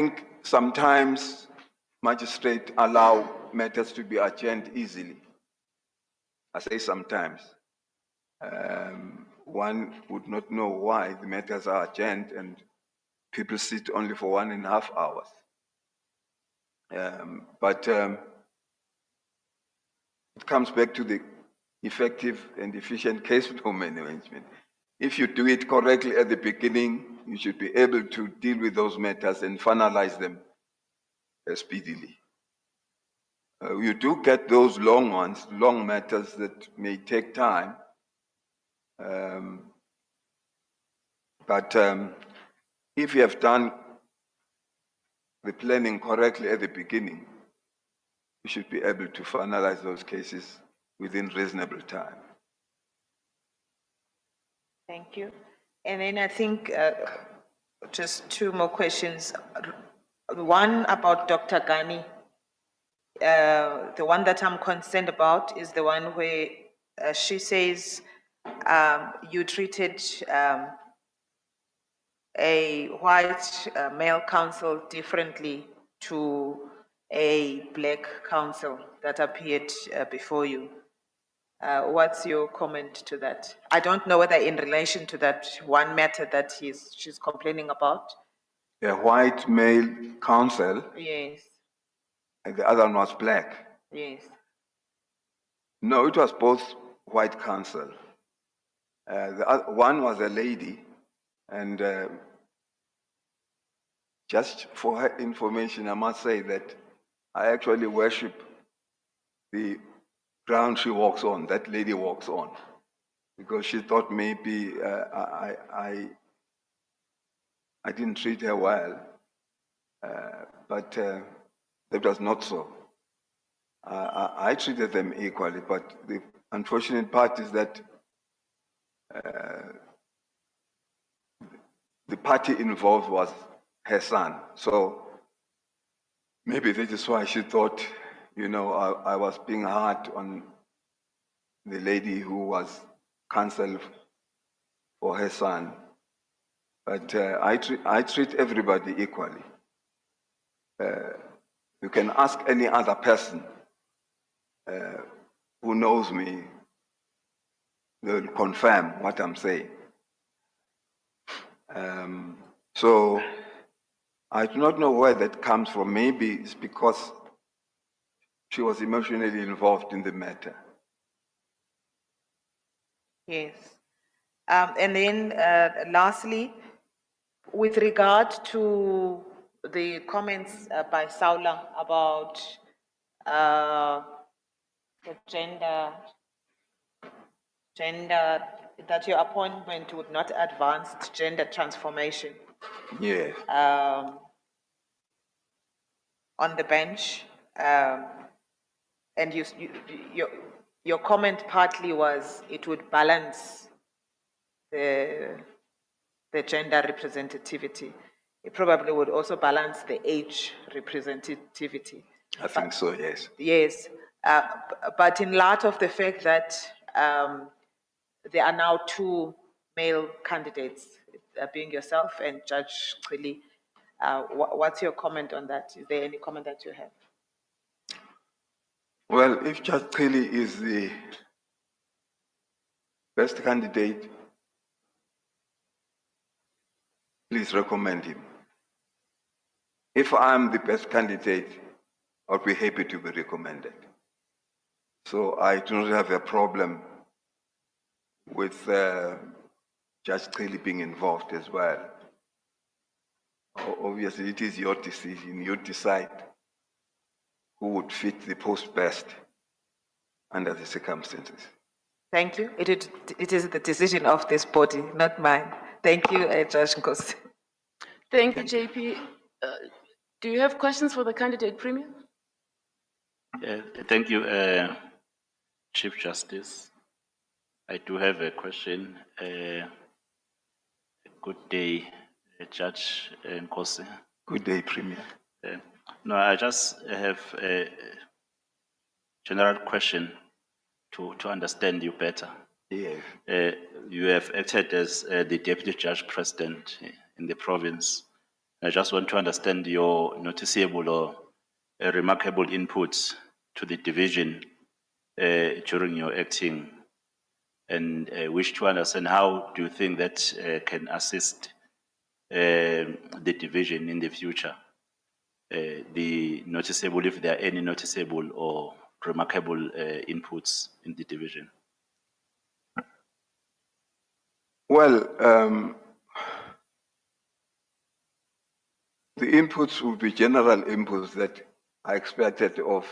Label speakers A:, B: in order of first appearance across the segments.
A: think sometimes magistrates allow matters to be adjourned easily. I say sometimes. One would not know why the matters are adjourned and people sit only for 1.5 hours. But it comes back to the effective and efficient case flow management. If you do it correctly at the beginning, you should be able to deal with those matters and finalize them speedily. You do get those long ones, long matters that may take time. But if you have done the planning correctly at the beginning, you should be able to finalize those cases within reasonable time.
B: Thank you. And then I think just 2 more questions. One about Dr. Ghani. The one that I'm concerned about is the one where she says you treated a white male counsel differently to a black counsel that appeared before you. What's your comment to that? I don't know whether in relation to that one matter that she's complaining about.
A: A white male counsel?
B: Yes.
A: And the other one was black?
B: Yes.
A: No, it was both white counsel. The other one was a lady, and just for her information, I must say that I actually worship the ground she walks on, that lady walks on, because she thought maybe I didn't treat her well, but that was not so. I treated them equally, but the unfortunate part is that the party involved was her son. So maybe that is why she thought, you know, I was being hard on the lady who was counsel for her son. But I treat everybody equally. You can ask any other person who knows me, they'll confirm what I'm saying. So I do not know where that comes from. Maybe it's because she was emotionally involved in the matter.
B: Yes. And then lastly, with regard to the comments by Saula about the gender, that your appointment would not advance gender transformation.
A: Yes.
B: On the bench, and your comment partly was it would balance the gender representativity. It probably would also balance the age representativity.
A: I think so, yes.
B: Yes, but in light of the fact that there are now 2 male candidates, being yourself and Judge Cili, what's your comment on that? Is there any comment that you have?
A: Well, if Judge Cili is the best candidate, please recommend him. If I'm the best candidate, I'll be happy to be recommended. So I do not have a problem with Judge Cili being involved as well. Obviously, it is your decision. You decide who would fit the post best under the circumstances.
B: Thank you. It is the decision of this body, not mine. Thank you, Judge Nkosi.
C: Thank you, JP. Do you have questions for the candidate Premier?
D: Thank you, Chief Justice. I do have a question. Good day, Judge Nkosi.
A: Good day, Premier.
D: No, I just have a general question to understand you better.
A: Yes.
D: You have acted as the Deputy Judge President in the province I just want to understand your noticeable or remarkable inputs to the division during your acting, and wish to understand how do you think that can assist the division in the future. The noticeable, if there are any noticeable or remarkable inputs in the division.
A: Well, the inputs will be general inputs that are expected of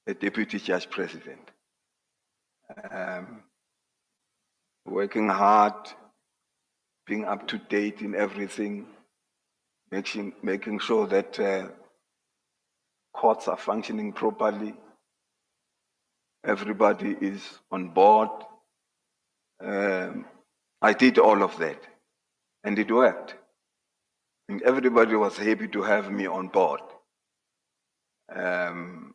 A: a deputy judge president. Working hard, being up to date in everything, making sure that courts are functioning properly, everybody is on board. I did all of that, and it worked. And everybody was happy to have me on board. I'm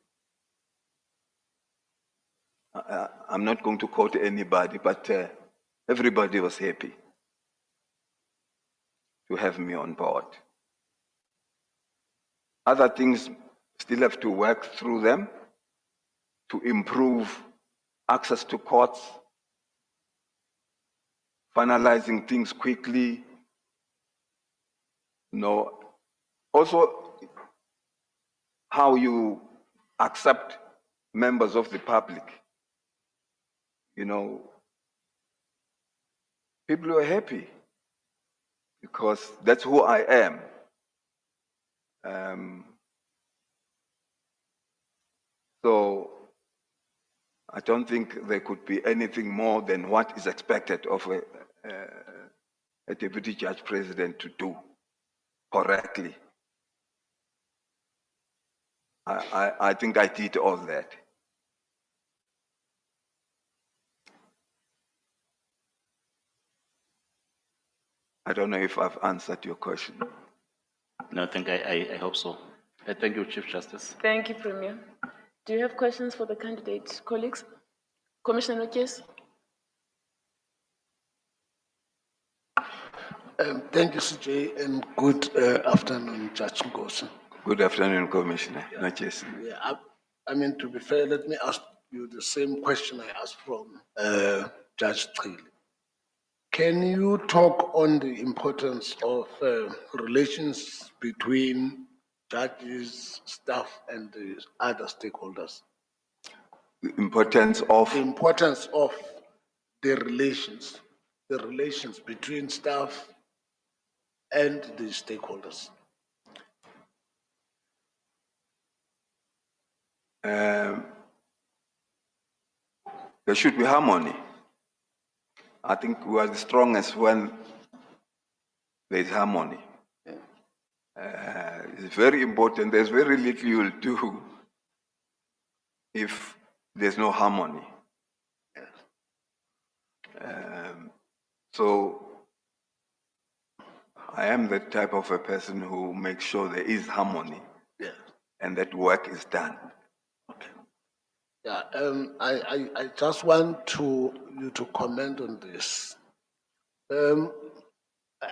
A: not going to quote anybody, but everybody was happy to have me on board. Other things still have to work through them to improve access to courts, finalizing things quickly. Also how you accept members of the public. People are happy because that's who I am. So I don't think there could be anything more than what is expected of a deputy judge president to do correctly. I think I did all that. I don't know if I've answered your question.
D: No, I hope so. Thank you, Chief Justice.
C: Thank you, Premier. Do you have questions for the candidate colleagues? Commissioner Nokies?
E: Thank you, CJ, and good afternoon, Judge Ngosi.
A: Good afternoon, Commissioner. Not JSC.
E: Yeah, I mean, to be fair, let me ask you the same question I asked from Judge Trille. Can you talk on the importance of relations between judges, staff, and the other stakeholders?
A: The importance of
E: The importance of the relations between staff and the stakeholders.
A: there should be harmony. I think we are the strongest when there is harmony. It's very important. There's very little you will do if there's no harmony. So I am the type of a person who makes sure there is harmony, and that work is done.
E: Okay. Yeah, I just want you to comment on this.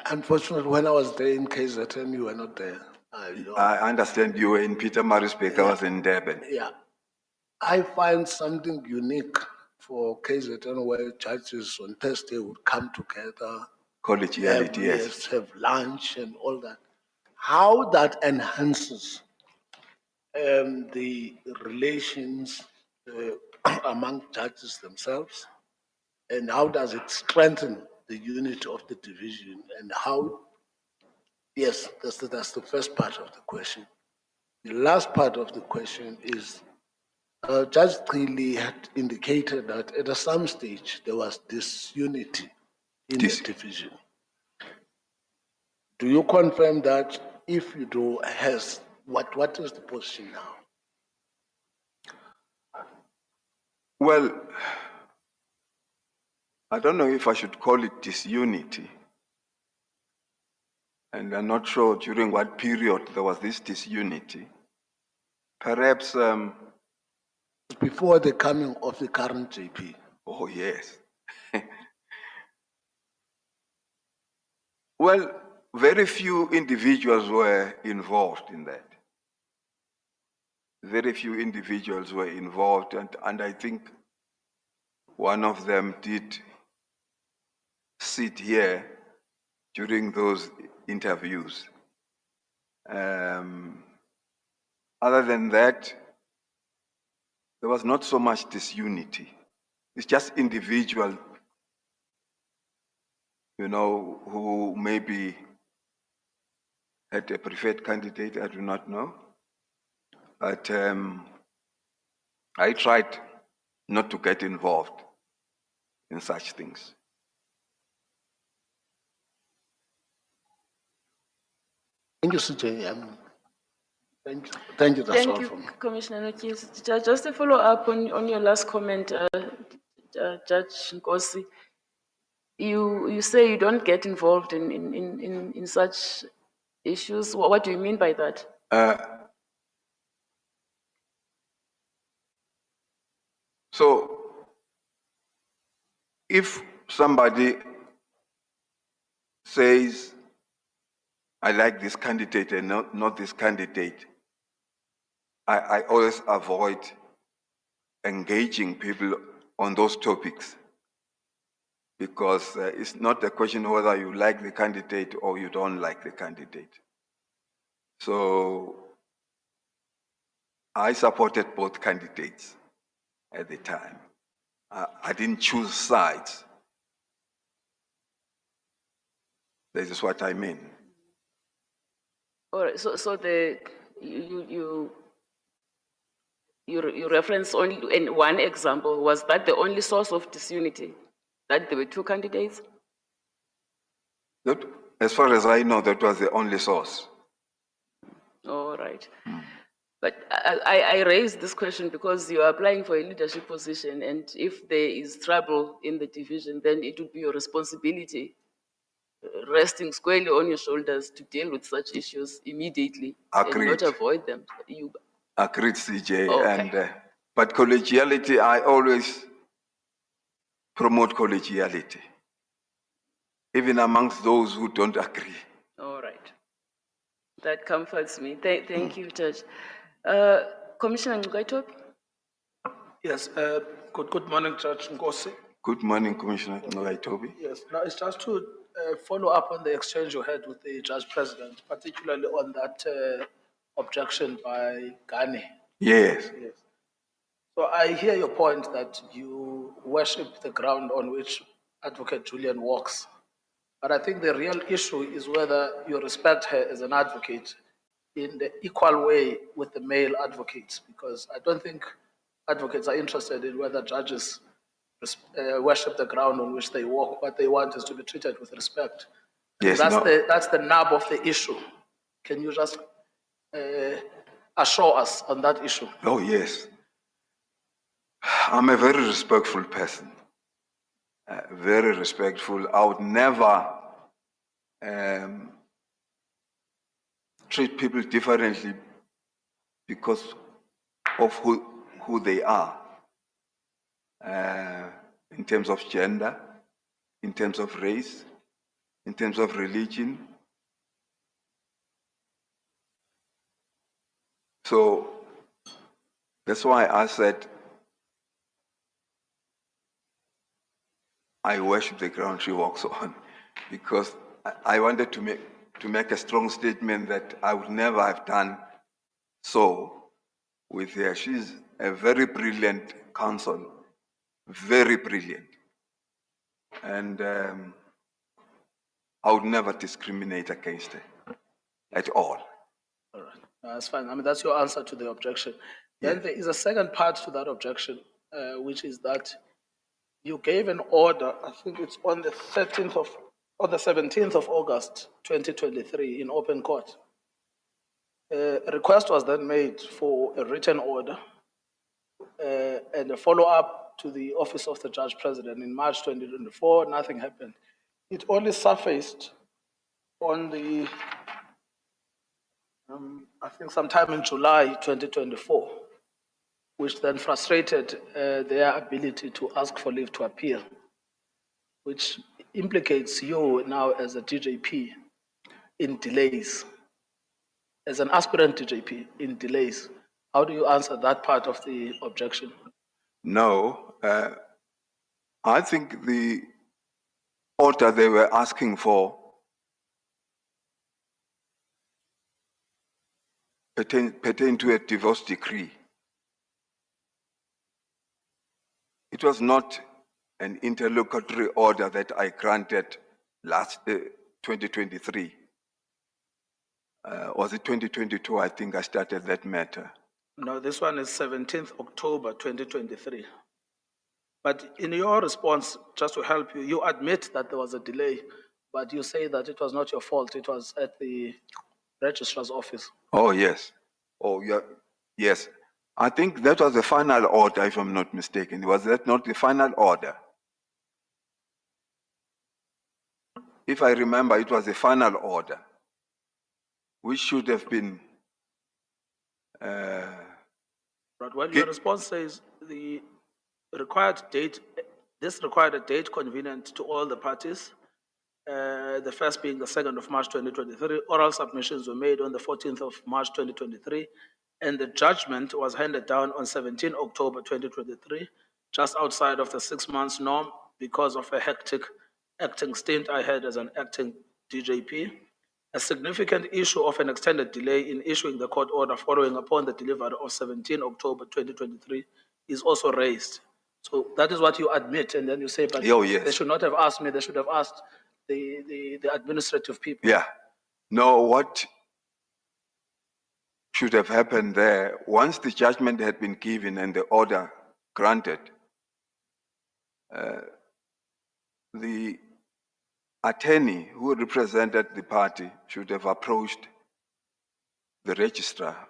E: Unfortunately, when I was there in KZN, you were not there.
A: I understand you were in Peter Marisbeek, I was in Durban.
E: Yeah. I find something unique for KZN where judges on Thursday would come together,
A: Collegiality, yes.
E: have lunch and all that. How that enhances the relations among judges themselves, and how does it strengthen the unity of the division, and how, yes, that's the first part of the question. The last part of the question is, Judge Trille had indicated that at some stage there was disunity in the division. Do you confirm that? If you do, what is the position now?
A: Well, I don't know if I should call it disunity. And I'm not sure during what period there was this disunity. Perhaps
E: before the coming of the current JP.
A: Oh, yes. Well, very few individuals were involved in that. Very few individuals were involved, and I think one of them did sit here during those interviews. Other than that, there was not so much disunity. It's just individual, who maybe had a preferred candidate, I do not know. But I tried not to get involved in such things.
E: Thank you, CJ. Thank you, that's all
C: Thank you,
E: from me.
C: Commissioner Nokesi. Just to follow up on your last comment, Judge Nkosi, you say you don't get involved in such issues. What do you mean by that?
A: So, if somebody says, I like this candidate and not this candidate, I always avoid engaging people on those topics, because it's not a question of whether you like the candidate or you don't like the candidate. So I supported both candidates at the time. I didn't choose sides. This is what I mean.
C: All right, so you reference only in one example. Was that the only source of disunity? That there were two candidates?
A: That, as far as I know, that was the only source.
C: All right. But I raised this question because you are applying for a leadership position, and if there is trouble in the division, then it would be your responsibility, resting squarely on your shoulders, to deal with such issues immediately and
A: Agreed.
C: not avoid them.
A: Agreed, CJ.
C: Okay.
A: But collegiality, I always promote collegiality, even amongst those who don't agree.
C: All right. That comforts me. Thank you, Judge. Commissioner Ngwaitop?
F: Yes, good morning, Judge Nkosi.
A: Good morning, Commissioner Toby.
F: Yes, now it's just to follow up on the exchange you had with the Judge President, particularly on that objection by Ghani.
A: Yes.
F: Yes. So I hear your point that you worship the ground on which Advocate Julian walks. But I think the real issue is whether you respect her as an advocate in the equal way with the male advocates, because I don't think advocates are interested in whether judges worship the ground on which they walk. What they want is to be treated with respect.
A: Yes,
F: That's the nub of the issue. Can you just assure us on that issue?
A: Oh, yes. I'm a very respectful person. Very respectful. I would never treat people differently because of who they are. In terms of gender, in terms of race, in terms of religion. So that's why I said I worship the ground she walks on, because I wanted to make a strong statement that I would never have done so with her. She's a very brilliant counsel, very brilliant. And I would never discriminate against her at all.
F: All right, that's fine. I mean, that's your answer to the objection. Then there is a second part to that objection, which is that you gave an order, I think it's on the 17th of August, 2023 in open court. A request was then made for a written order and a follow-up to the office of the Judge President in March 2024. Nothing happened. It only surfaced on the, I think sometime in July 2024, which then frustrated their ability to ask for leave to appeal, which implicates you now as a DJP. in delays? As an aspirant to JP, in delays, how do you answer that part of the objection?
A: No, I think the order they were asking for pertain to a divorce decree. It was not an interlocutory order that I granted last 2023. Was it 2022? I think I started that matter.
F: No, this one is 17th October 2023. But in your response, just to help you, you admit that there was a delay, but you say that it was not your fault, it was at the registrar's office.
A: Oh, yes. Oh, yeah. Yes. I think that was the final order, if I'm not mistaken. Was that not the final order? If I remember, it was the final order, which should have been.
F: But when your response says the required date, this required a date convenient to all the parties, the first being the 2nd of March 2023, oral submissions were made on the 14th of March 2023, and the judgment was handed down on 17 October 2023, just outside of the 6 months norm because of a hectic acting stint I had as an acting DJP. A significant issue of an extended delay in issuing the court order following upon the delivery of 17 October 2023 is also raised. So that is what you admit, and then you say, but
A: Oh, yes.
F: they should not have asked me, they should have asked the administrative people.
A: Yeah. No, what should have happened there, once the judgment had been given and the order granted, the attorney who represented the party should have approached the registrar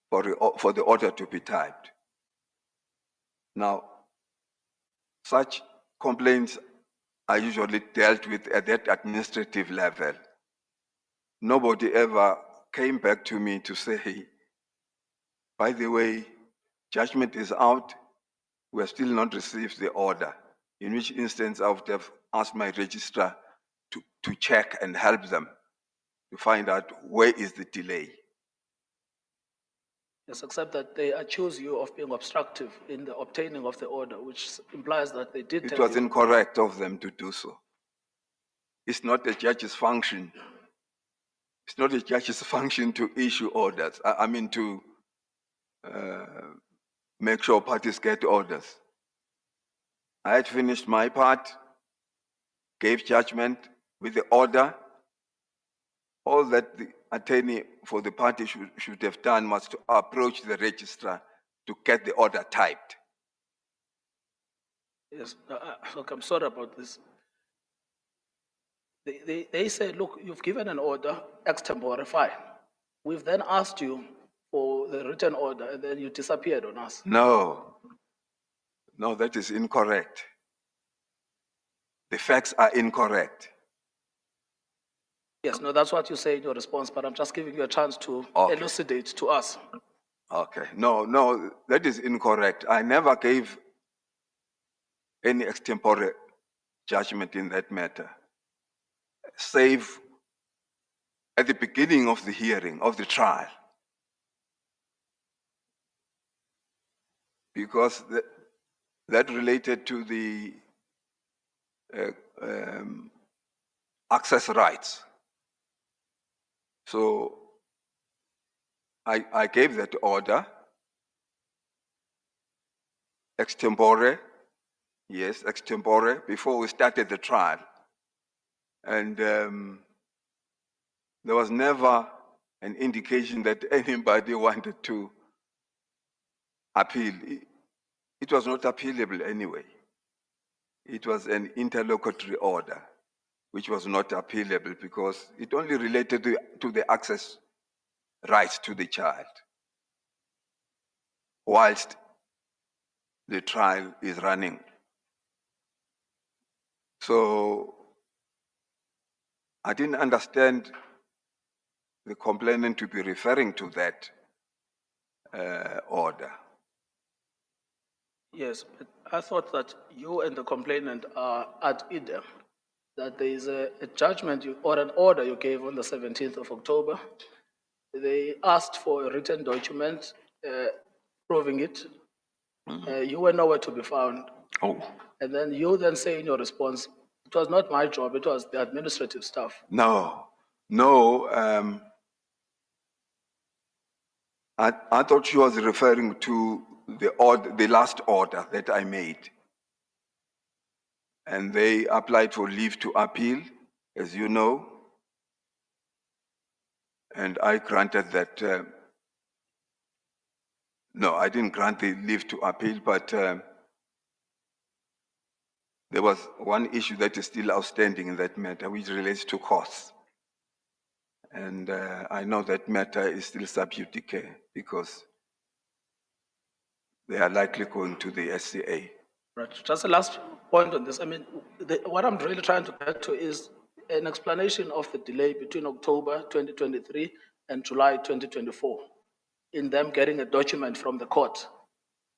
A: for the order to be typed. Now, such complaints are usually dealt with at that administrative level. Nobody ever came back to me to say, by the way, judgment is out, we have still not received the order, in which instance I would have asked my registrar to check and help them to find out where is the delay.
F: Yes, except that they accuse you of being obstructive in the obtaining of the order, which implies that they did
A: It
F: tell
A: was
F: you.
A: incorrect of them to do so. It's not a judge's function. It's not a judge's function to issue orders. I mean to make sure parties get orders. I had finished my part, gave judgment with the order. All that the attorney for the party should have done was to approach the registrar to get the order typed.
F: Yes, look, I'm sorry about this. They say, look, you've given an order, ex tempore, fine. We've then asked you for the written order, and then you disappeared on us.
A: No, that is incorrect. The facts are incorrect.
F: Yes, no, that's what you say in your response, but I'm just giving you a chance to
A: Okay.
F: elucidate to us.
A: Okay, no, that is incorrect. I never gave any extempore judgment in that matter, save at the beginning of the hearing, of the trial. Because that related to the access rights. So I gave that order, extempore, yes, extempore, before we started the trial. And there was never an indication that anybody wanted to appeal. It was not appealable anyway. It was an interlocutory order, which was not appealable because it only related to the access rights to the child, whilst the trial is running. So I didn't understand the complainant to be referring to that order.
F: Yes, but I thought that you and the complainant are ad idem. that there is a judgment or an order you gave on the 17th of October. They asked for a written document proving it. You were nowhere to be found.
A: Oh,
F: And then you then say in your response, it was not my job, it was the administrative staff.
A: no. I thought she was referring to the last order that I made. And they applied for leave to appeal, as you know. And I granted that. No, I didn't grant the leave to appeal, but there was one issue that is still outstanding in that matter, which relates to costs. And I know that matter is still sub judice because they are likely going to the SCA.
F: Right, just the last point on this. I mean, what I'm really trying to get to is an explanation of the delay between October 2023 and July 2024 in them getting a document from the court.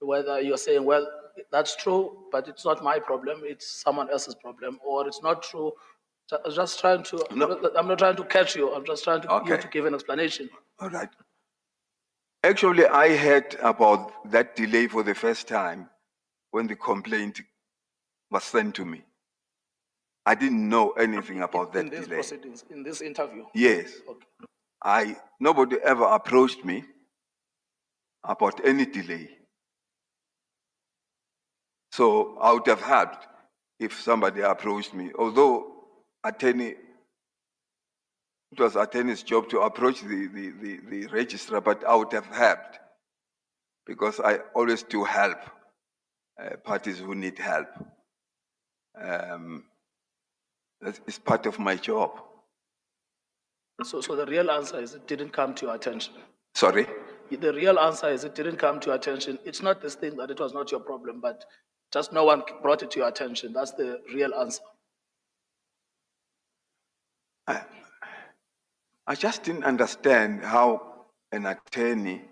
F: Whether you're saying, well, that's true, but it's not my problem, it's someone else's problem, or it's not true. Just trying to, I'm not trying to catch you, I'm just trying to, you to give an explanation.
A: All right. Actually, I heard about that delay for the first time when the complaint was sent to me. I didn't know anything about that
F: In these
A: delay.
F: proceedings, in this interview?
A: Yes.
F: Okay.
A: Nobody ever approached me about any delay. So I would have helped if somebody approached me, although it was attorney's job to approach the registrar, but I would have helped because I always do help parties who need help. That is part of my job.
F: So the real answer is it didn't come to your attention.
A: Sorry?
F: The real answer is it didn't come to your attention. It's not this thing that it was not your problem, but just no one brought it to your attention. That's the real answer.
A: I just didn't understand how an attorney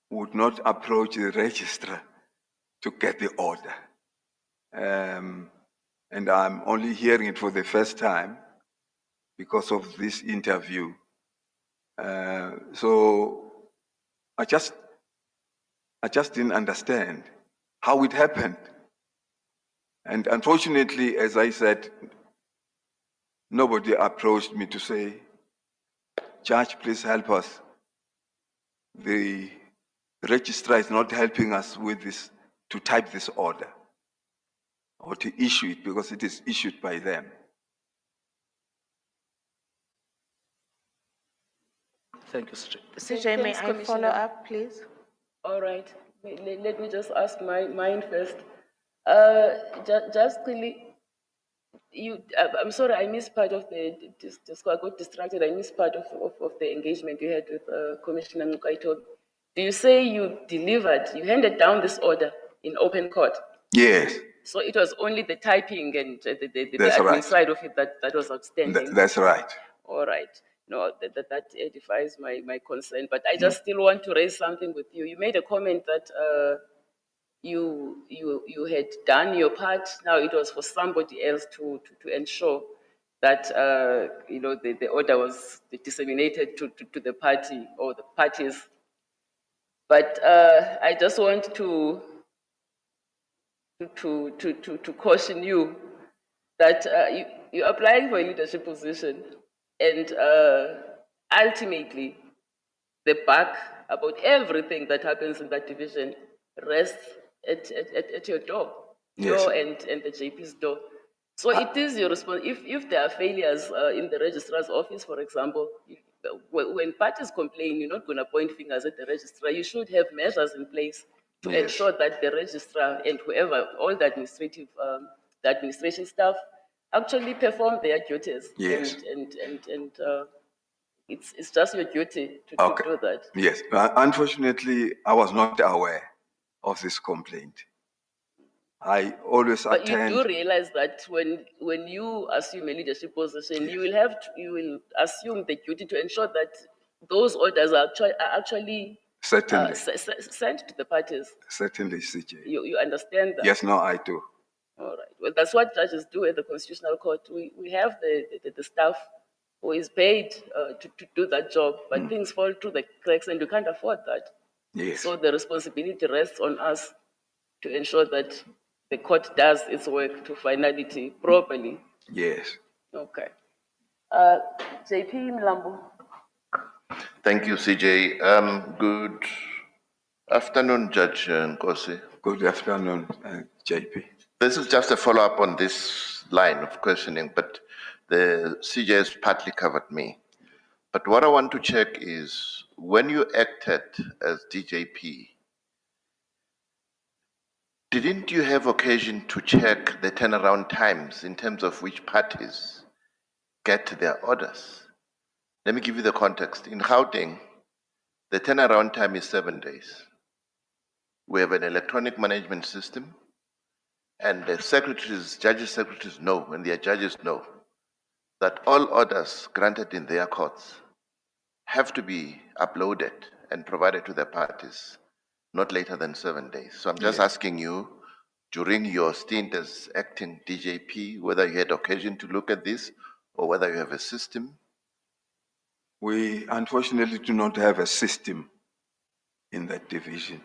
A: would not approach the registrar to get the order. And I'm only hearing it for the first time because of this interview. So I just didn't understand how it happened. And unfortunately, as I said, nobody approached me to say, Judge, please help us. The registrar is not helping us with this, to type this order or to issue it because it is issued by them.
F: Thank you, Sir.
B: CJ, may
C: Thanks,
B: I
C: Commissioner.
B: follow up, please?
C: All right, let me just ask mine first. Just really, I'm sorry, I missed part of I got distracted. I missed part of the engagement you had with Commissioner Mukaito. Do you say you handed down this order in open court?
A: Yes,
C: So it was only the typing and the
A: That's
C: admin
A: right.
C: side of it that was outstanding?
A: That's right.
C: All right. No, that edifies my concern. But I just still want to raise something with you. You made a comment that you had done your part. Now it was for somebody else to ensure that the order was disseminated to the party or the parties. But I just want to caution you that you're applying for a leadership position, and ultimately the buck about everything that happens in that division rests at your door,
A: Yes.
C: your and the JP's door. So it is your responsibility. If there are failures in the registrar's office, for example, when parties complain, you're not going to point fingers at the registrar. You should have measures in place to
A: Yes.
C: ensure that the registrar and whoever, all the administration staff, actually perform their duties.
A: Yes.
C: And it's just your duty to do that.
A: Yes. Unfortunately, I was not aware of this complaint. I always
C: But you
A: attend.
C: do realize that when you assume a leadership position, you will assume the duty to ensure that those orders are actually
A: Certainly.
C: sent to the parties.
A: Certainly, CJ.
C: You understand that?
A: Yes, no, I do.
C: All right. Well, that's what judges do at the Constitutional Court. We have the staff who is paid to do that job, but things fall through the cracks and you can't afford that.
A: Yes.
C: So the responsibility rests on us to ensure that the court does its work to finality properly.
A: Yes.
C: Okay. JP Mlambo.
G: Thank you, CJ. Good afternoon, Judge Nkosi.
A: Good afternoon, JP.
G: This is just a follow-up on this line of questioning, but the CJ has partly covered me. But what I want to check is, when you acted as DJP, didn't you have occasion to check the turnaround times in terms of which parties get their orders? Let me give you the context. In Gauteng, the turnaround time is 7 days. We have an electronic management system, and the secretaries, judges' secretaries know, and their judges know, that all orders granted in their courts have to be uploaded and provided to the parties not later than 7 days. So I'm just asking you, during your stint as acting DJP, whether you had occasion to look at this or whether you have a system.
A: We unfortunately do not have a system in that division.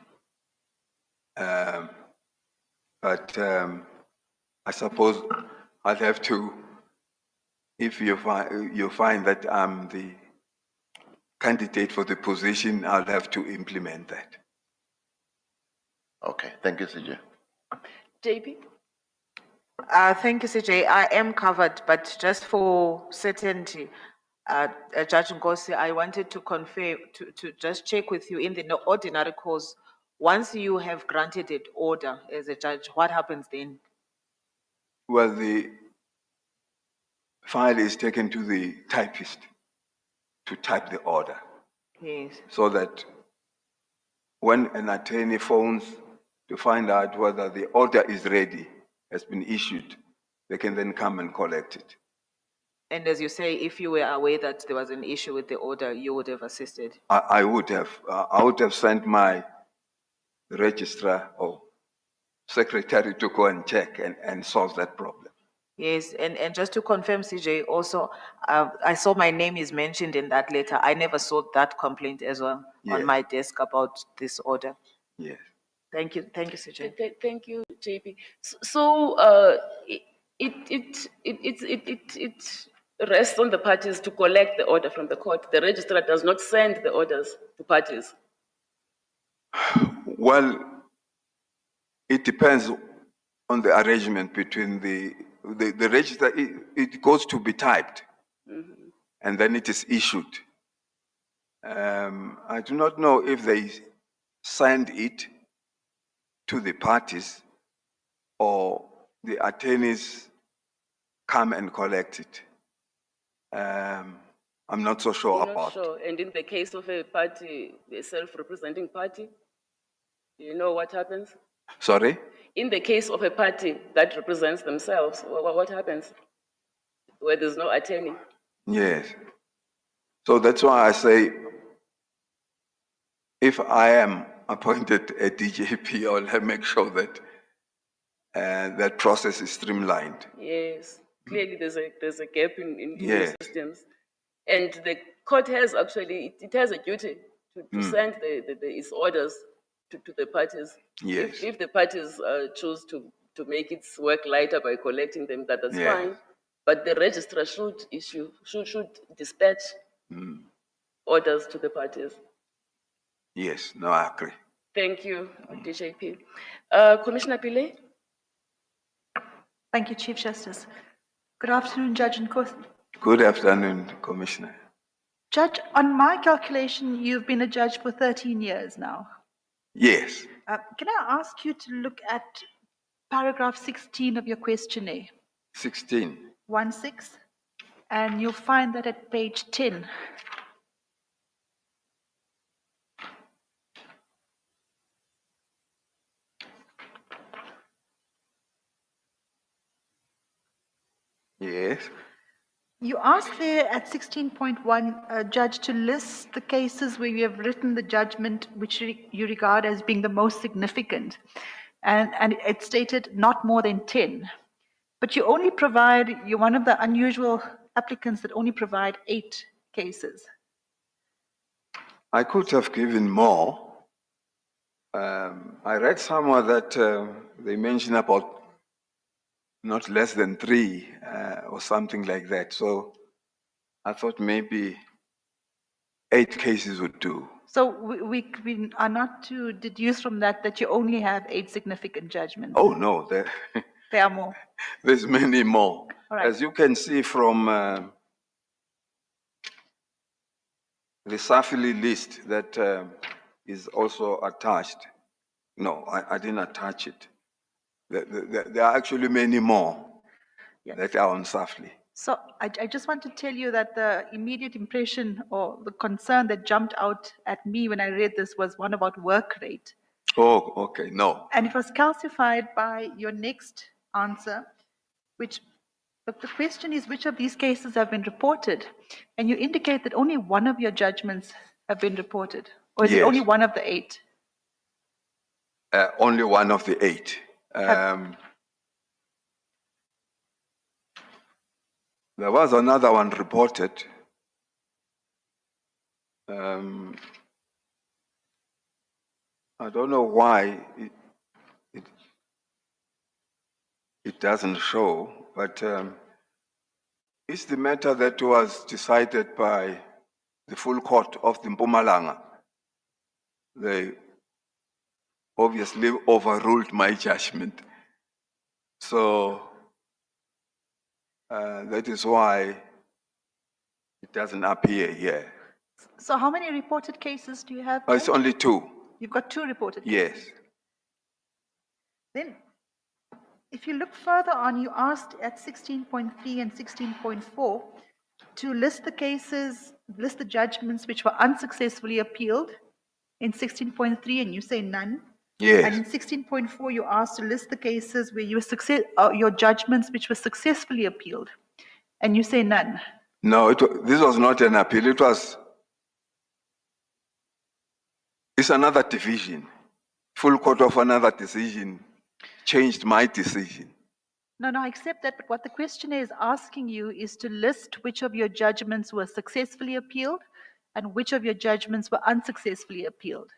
A: But I suppose I'll have to, if you find that I'm the candidate for the position, I'll have to implement that.
G: Okay, thank you, CJ.
C: JP?
B: Thank you, CJ. I am covered, but just for certainty, Judge Nkosi, I wanted to confirm, to just check with you in the ordinary course, once you have granted an order as a judge, what happens then?
A: Well, the file is taken to the typist to type the order,
B: Yes.
A: so that when an attorney phones to find out whether the order is ready, has been issued, they can then come and collect it.
B: And as you say, if you were aware that there was an issue with the order, you would have assisted.
A: I would have sent my registrar or secretary to go and check and solve that problem.
B: Yes, and just to confirm, CJ, also, I saw my name is mentioned in that letter. I never saw that complaint as well on
A: Yes.
B: my desk about this order.
A: Yes.
B: Thank you, CJ.
C: Thank you, JP. So it rests on the parties to collect the order from the court. The registrar does not send the orders to parties.
A: Well, it depends on the arrangement between the register. It goes to be typed, and then it is issued. I do not know if they send it to the parties or the attorneys come and collect it. I'm not so sure
C: You're
A: about.
C: not sure. And in the case of a party, a self-representing party, do you know what happens?
A: Sorry?
C: In the case of a party that represents themselves, what happens? Where there's no attorney.
A: Yes. So that's why I say, if I am appointed a DJP, I'll make sure that that process is streamlined.
C: Yes, clearly there's a gap in
A: Yes.
C: the systems. And the court has actually, it has a duty to send its orders to the parties.
A: Yes.
C: If the parties choose to make its work lighter by collecting them, that's
A: Yeah.
C: fine. But the registrar should dispatch orders to the parties.
A: Yes, no, I agree.
C: Thank you, DJP. Commissioner Pillay?
H: Thank you, Chief Justice. Good afternoon, Judge Nkosi.
A: Good afternoon, Commissioner.
H: Judge, on my calculation, you've been a judge for 13 years now.
A: Yes.
H: Can I ask you to look at paragraph 16 of your questionnaire,
A: 16.
H: 1-6, and you'll find that at page 10.
A: Yes.
H: You ask there at 16.1, Judge, to list the cases where you have written the judgment which you regard as being the most significant. and it stated not more than 10. But you only provide, you're one of the unusual applicants that only provide 8 cases.
A: I could have given more. I read somewhere that they mentioned about not less than 3 or something like that. So I thought maybe 8 cases would do.
H: So we are not to deduce from that that you only have 8 significant judgments.
A: Oh, no,
H: There are more.
A: there's many more.
H: All right.
A: As you can see from the SAFILI list that is also attached. No, I didn't attach it. There are actually many more
H: Yeah.
A: that are on SAFILI.
H: So I just want to tell you that the immediate impression or the concern that jumped out at me when I read this was one about work rate.
A: Oh, okay, no.
H: And it was calcified by your next answer, which the question is which of these cases have been reported? And you indicate that only one of your judgments have been reported. Or is it
A: Yes.
H: only one of the 8?
A: Only one of the 8. There was another one reported. I don't know why it doesn't show, but it's the matter that was decided by the full court of the Mpumalanga. They obviously overruled my judgment. So that is why it doesn't appear here.
H: So how many reported cases do you have?
A: It's
H: Judge?
A: only 2.
H: You've got 2 reported cases.
A: Yes.
H: Then, if you look further on, you asked at 16.3 and 16.4 to list the cases, list the judgments which were unsuccessfully appealed in 16.3, and you say none.
A: Yes.
H: And in 16.4, you asked to list the cases where you were your judgments which were successfully appealed, and you say none.
A: No, this was not an appeal. It's another division. Full court of another decision changed my decision.
H: No, I accept that, but what the questioner is asking you is to list which of your judgments were successfully appealed and which of your judgments were unsuccessfully appealed.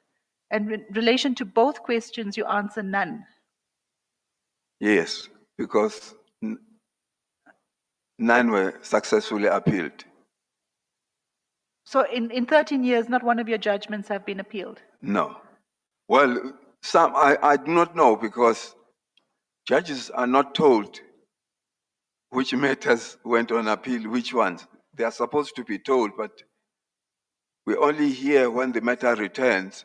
H: And in relation to both questions, you answer none.
A: Yes, because none were successfully appealed.
H: So in 13 years, not one of your judgments have been appealed?
A: No. Well, some I do not know, because judges are not told which matters went on appeal, which ones. They are supposed to be told, but we only hear when the matter returns,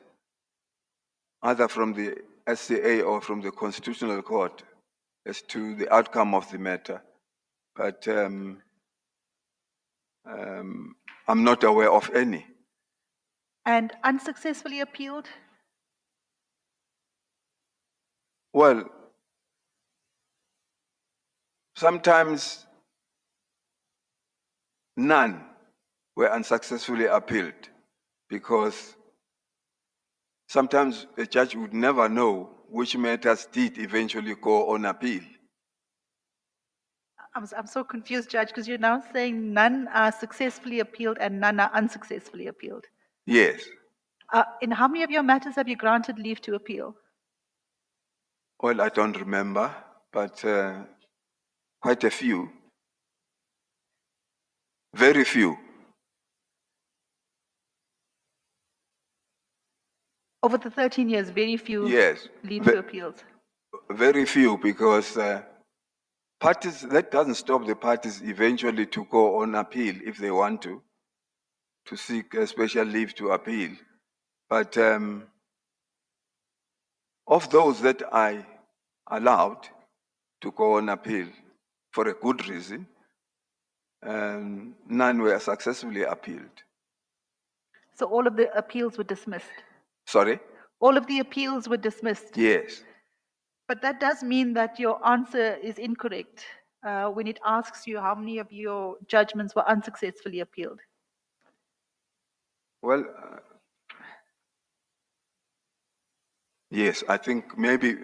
A: either from the SCA or from the Constitutional Court, as to the outcome of the matter. But I'm not aware of any.
H: And unsuccessfully appealed?
A: Well, sometimes none were unsuccessfully appealed, because sometimes a judge would never know which matters did eventually go on appeal.
H: I'm so confused, Judge, because you're now saying none are successfully appealed and none are unsuccessfully appealed.
A: Yes.
H: In how many of your matters have you granted leave to appeal?
A: Well, I don't remember, but quite a few. Very few.
H: Over the 13 years, very few
A: Yes.
H: leave to appeals.
A: Very few, because parties, that doesn't stop the parties eventually to go on appeal if they want to seek a special leave to appeal. But of those that I allowed to go on appeal for a good reason, none were successfully appealed.
H: So all of the appeals were dismissed?
A: Sorry?
H: All of the appeals were dismissed?
A: Yes.
H: But that does mean that your answer is incorrect when it asks you how many of your judgments were unsuccessfully appealed.
A: Well, Yes, I think maybe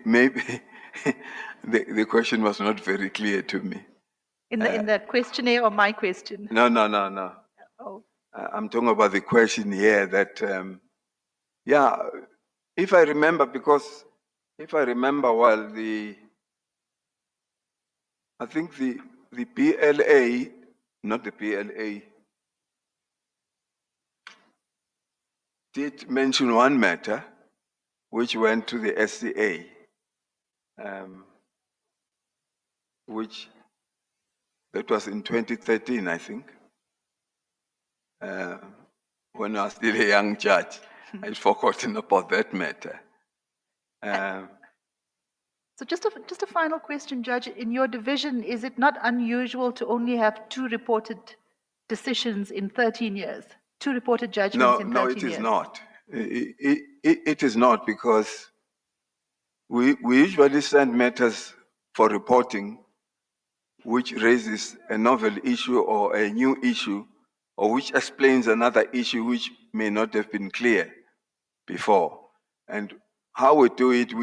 A: the question was not very clear to me.
H: In the questionnaire or my question?
A: No.
H: Oh,
A: I'm talking about the question here that, yeah, if I remember well, I think the PLA, not the PLA, did mention one matter which went to the SCA, which that was in 2013, I think. When I was still a young judge, I'd forgotten about that matter.
H: so just a final question, Judge. In your division, is it not unusual to only have 2 reported decisions in 13 years? 2 reported judgments in 13
A: No,
H: years?
A: it is not. It is not, because we usually send matters for reporting which raises a novel issue or a new issue, or which explains another issue which may not have been clear before. And how we do it,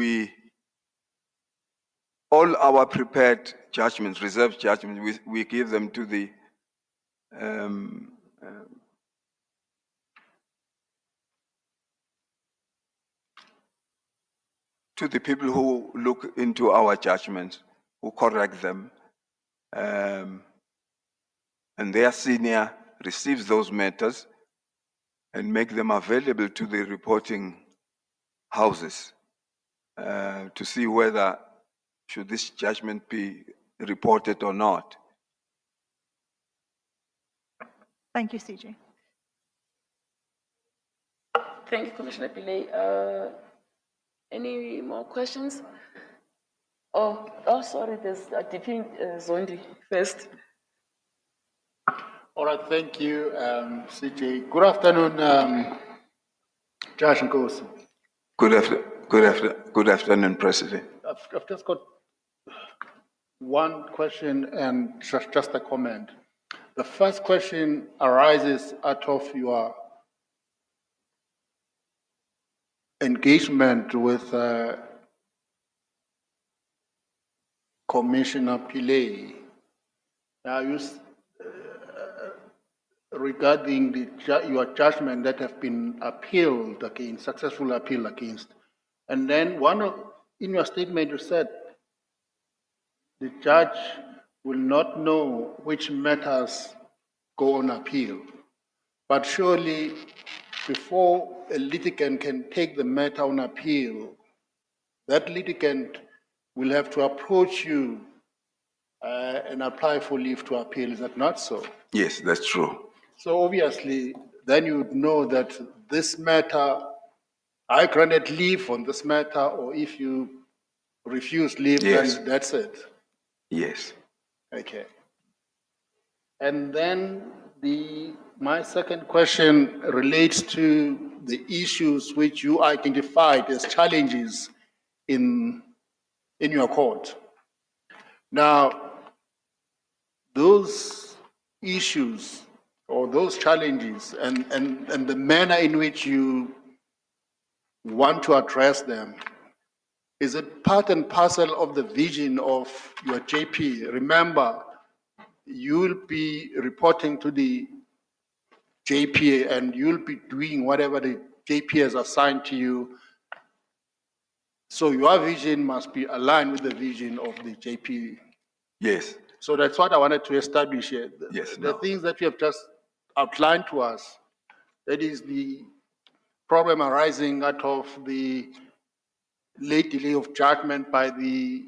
A: all our prepared judgments, reserved judgments, we give them to the people who look into our judgments, who correct them, and their senior receives those matters and make them available to the reporting houses to see whether should this judgment be reported or not.
H: Thank you, CJ.
C: Thank you, Commissioner Pillay. Any more questions? Oh, sorry, there's DP Zondi first.
I: All right, thank you, CJ. Good afternoon, Judge Nkosi.
A: Good afternoon, President.
I: I've just got one question and just a comment. The first question arises out of your engagement with Commissioner Pillay. Now, regarding your judgment that have been appealed against, successful appeal against. And then in your statement you said the judge will not know which matters go on appeal. But surely before a litigant can take the matter on appeal, that litigant will have to approach you and apply for leave to appeal. Is that not so?
A: Yes, that's true.
I: So obviously, then you would know that this matter, I granted leave on this matter, or if you refuse leave,
A: Yes.
I: then that's it.
A: Yes.
I: Okay. And then my second question relates to the issues which you identified as challenges in your court. Now, those issues or those challenges and the manner in which you want to address them, is it part and parcel of the vision of your JP? Remember, you will be reporting to the JPA and you'll be doing whatever the JPA has assigned to you. So your vision must be aligned with the vision of the JPA.
A: Yes.
I: So that's what I wanted to establish here.
A: Yes,
I: The
A: no.
I: things that you have just outlined to us, that is the problem arising out of the late delay of judgment by the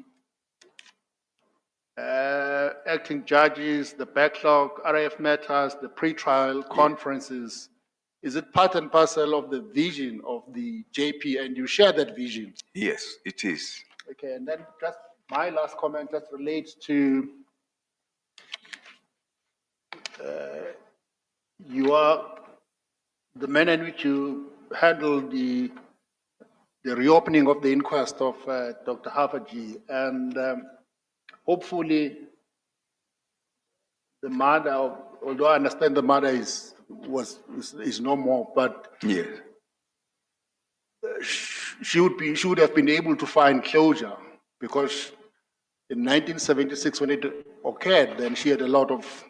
I: acting judges, the backlog, RIF matters, the pre-trial conferences. Is it part and parcel of the vision of the JP, and you share that vision?
A: Yes, it is.
I: Okay, and then just my last comment just relates to the manner in which you handle the reopening of the inquest of Dr. Hafaji, and hopefully the mother, although I understand the mother is no more, but
A: Yes.
I: she would have been able to find closure, because in 1976, when it occurred, then she had a lot of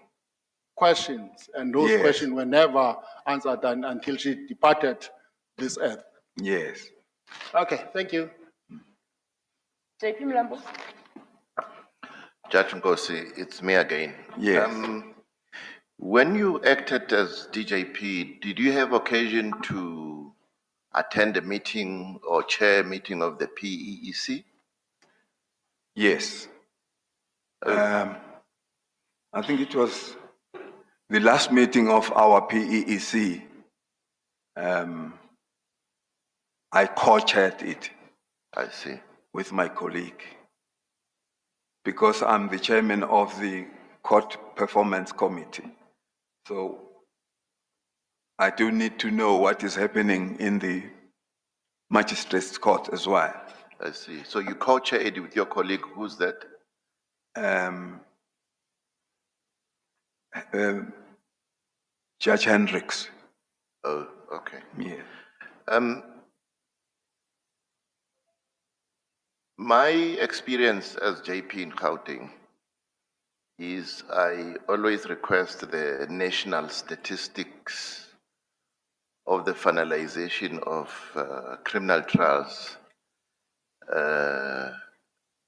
I: questions, and those
A: Yes.
I: questions were never answered until she departed this earth.
A: Yes.
I: Okay, thank you.
C: JP Mlambo?
G: Judge Ngosi, it's me again.
A: Yes.
G: When you acted as DJP, did you have occasion to attend a meeting or chair a meeting of the PEEC?
A: Yes. I think it was the last meeting of our PEEC. I co-chaired it
G: I see.
A: with my colleague because I'm the chairman of the court performance committee. So I do need to know what is happening in the magistrates court as well.
G: I see. So you co-chaired it with your colleague, who's that?
A: Judge Hendricks.
G: Oh, okay.
A: Yeah.
G: My experience as JP in Gauteng is I always request the national statistics of the finalization of criminal trials.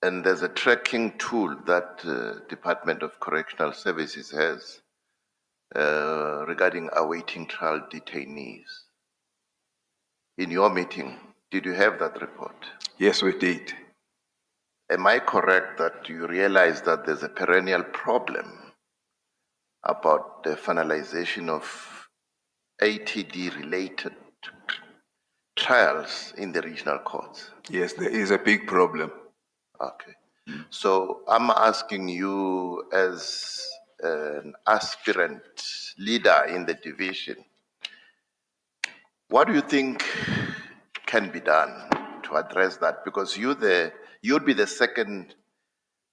G: And there's a tracking tool that Department of Correctional Services has regarding awaiting trial detainees. In your meeting, did you have that report?
A: Yes, we did.
G: Am I correct that you realize that there's a perennial problem about the finalization of ATD-related trials in the regional courts?
A: Yes, there is a big problem.
G: Okay. So I'm asking you as an aspirant leader in the division, what do you think can be done to address that? Because you'd be the second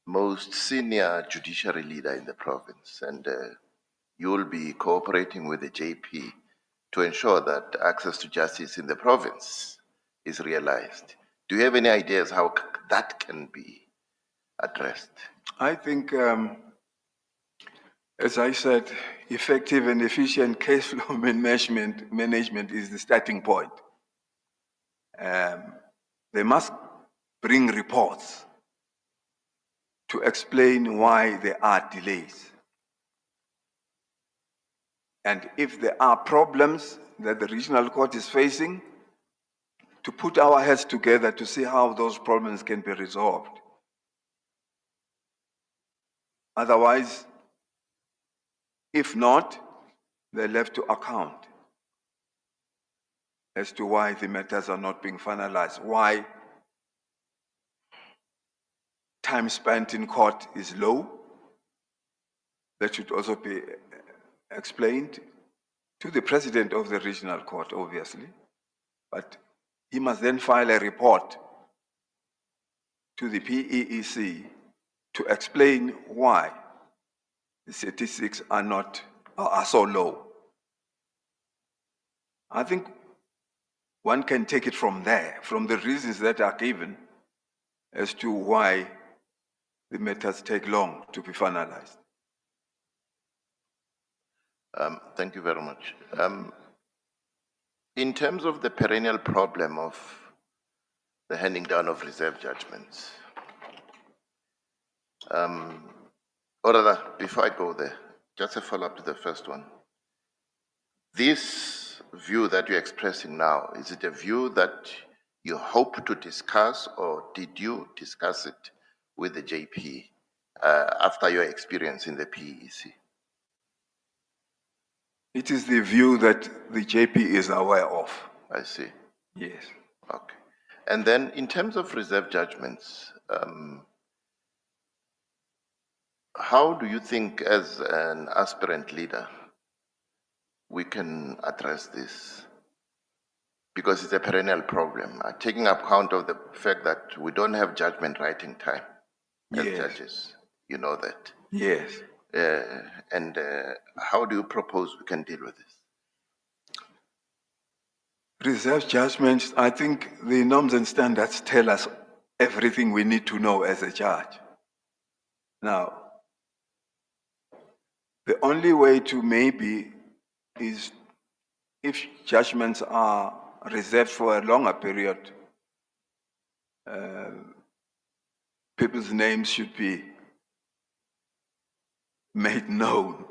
G: most senior judiciary leader in the province, and you'll be cooperating with the JP to ensure that access to justice in the province is realized. Do you have any ideas how that can be addressed?
A: I think, as I said, effective and efficient case flow management is the starting point. They must bring reports to explain why there are delays. And if there are problems that the regional court is facing, to put our heads together to see how those problems can be resolved. Otherwise, if not, they're left to account as to why the matters are not being finalized, why time spent in court is low. That should also be explained to the president of the regional court, obviously, but he must then file a report to the PEEC to explain why the statistics are so low. I think one can take it from there, from the reasons that are given as to why the matters take long to be finalized.
G: Thank you very much. In terms of the perennial problem of the handing down of reserve judgments, or rather, before I go there, just a follow-up to the first one. This view that you're expressing now, is it a view that you hope to discuss, or did you discuss it with the JP after your experience in the PEC?
A: It is the view that the JP is aware of.
G: I see.
A: Yes.
G: Okay. And then in terms of reserve judgments, how do you think as an aspirant leader we can address this? Because it's a perennial problem. Taking account of the fact that we don't have judgment writing time as
A: Yes.
G: judges, you know that.
A: Yes.
G: And how do you propose we can deal with this?
A: Reserve judgments, I think the norms and standards tell us everything we need to know as a judge. Now, the only way to maybe is if judgments are reserved for a longer period, people's names should be made known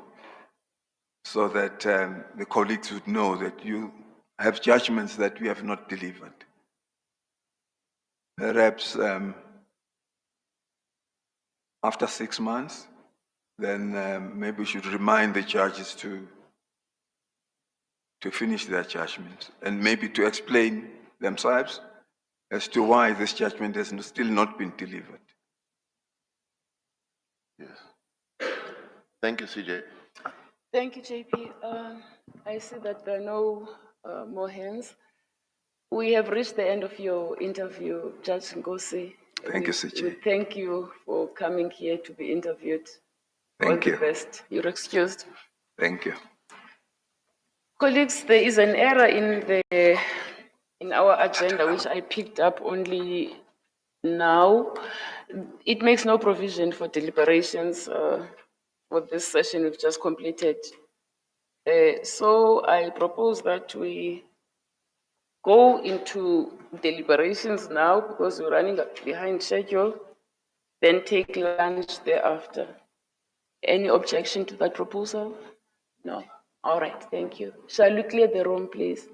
A: so that the colleagues would know that you have judgments that we have not delivered. Perhaps after 6 months, then maybe we should remind the judges to finish their judgments and maybe to explain themselves as to why this judgment has still not been delivered.
G: Yes. Thank you, CJ.
C: Thank you, JP. I see that there are no more hands. We have reached the end of your interview, Judge Ngosi.
A: Thank you,
C: We
A: CJ.
C: thank you for coming here to be interviewed.
A: Thank
C: All
A: you.
C: the best. You're excused.
A: Thank you.
C: Colleagues, there is an error in our agenda, which I picked up only now. It makes no provision for deliberations for this session we've just completed. So I propose that we go into deliberations now because we're running behind schedule, then take lunch thereafter. Any objection to that proposal? No. All right, thank you. Shall we clear the room, please?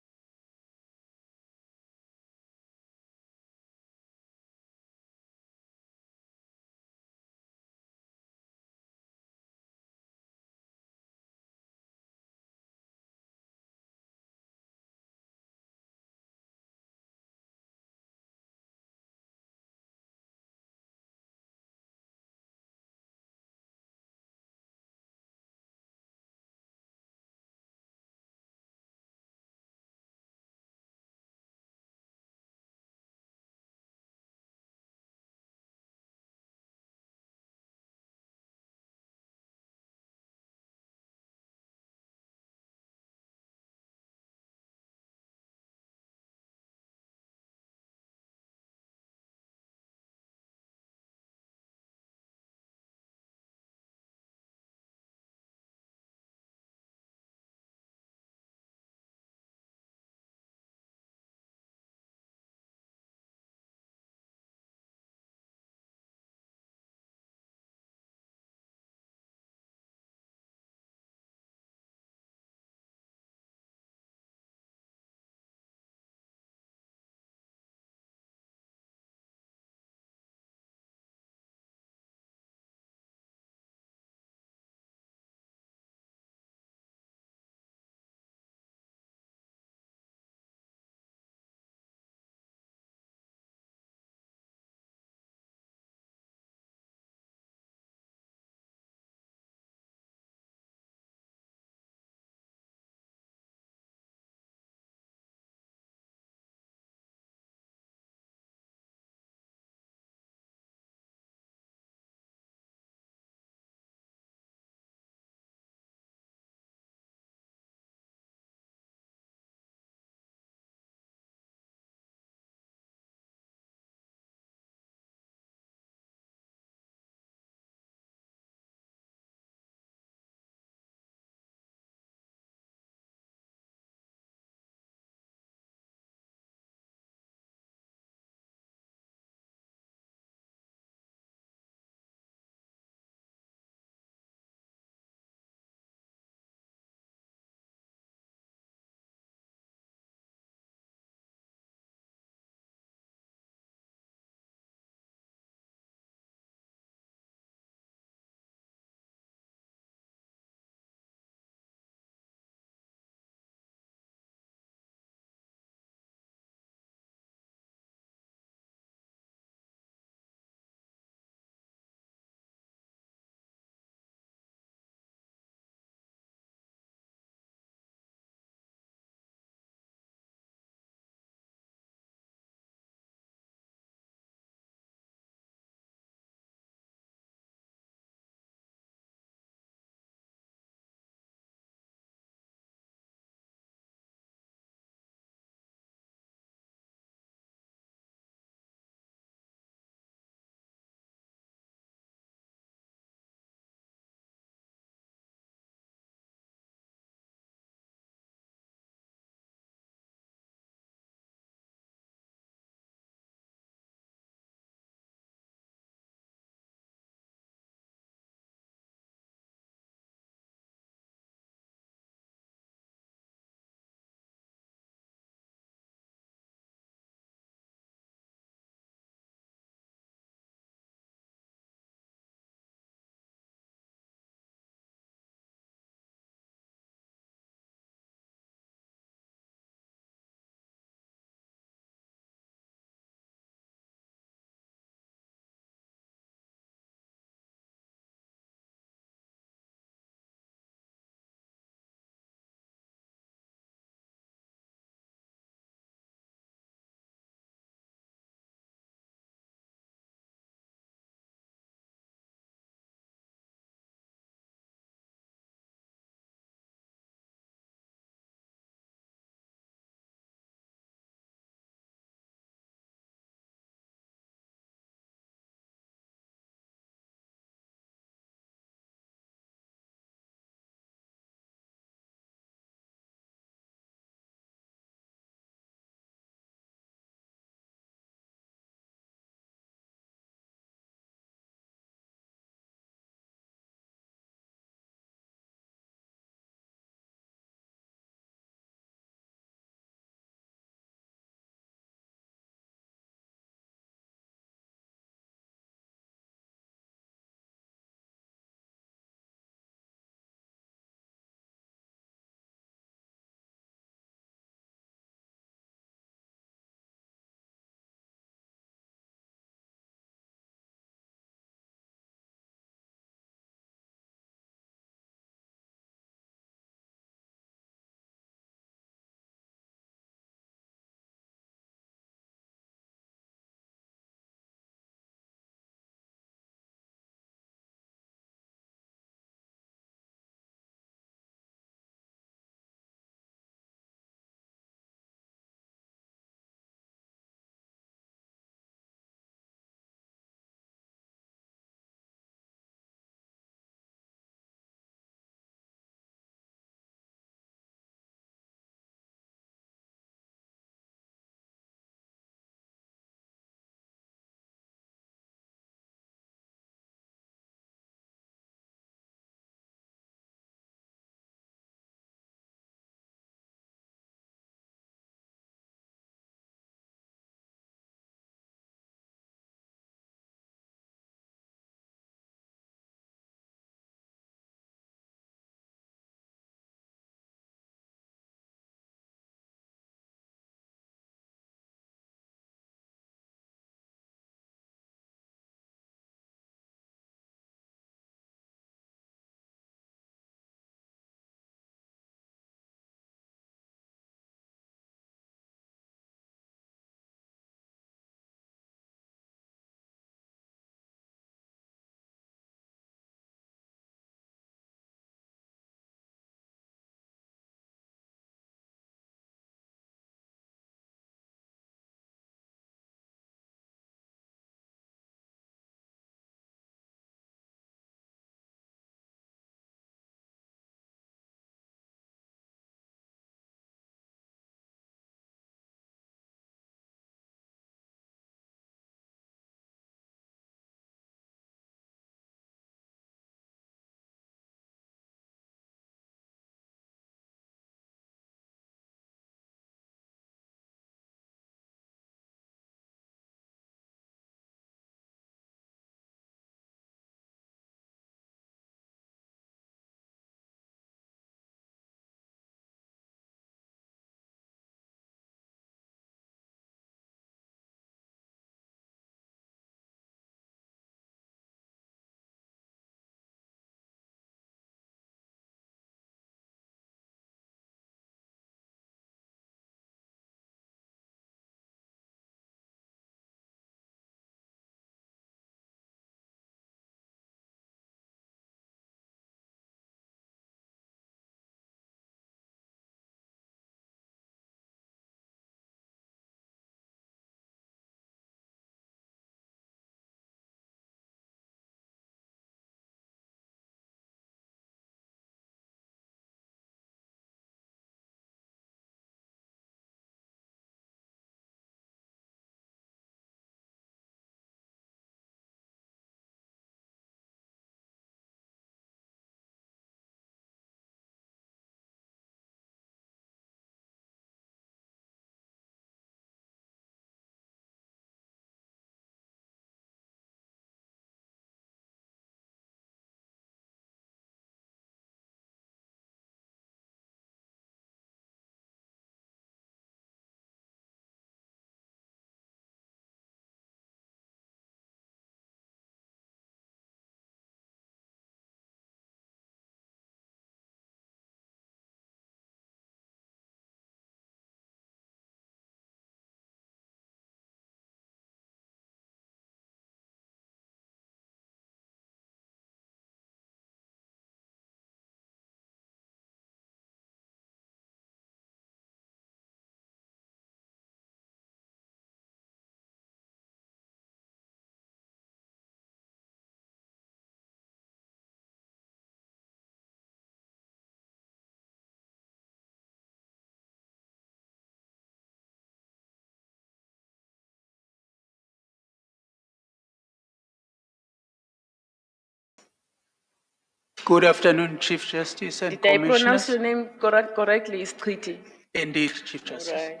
J: Good afternoon, Chief Justice and
C: Did I pronounce
J: Commissioners.
C: your name correctly? It's Treaty.
J: Indeed, Chief Justice.
C: Right.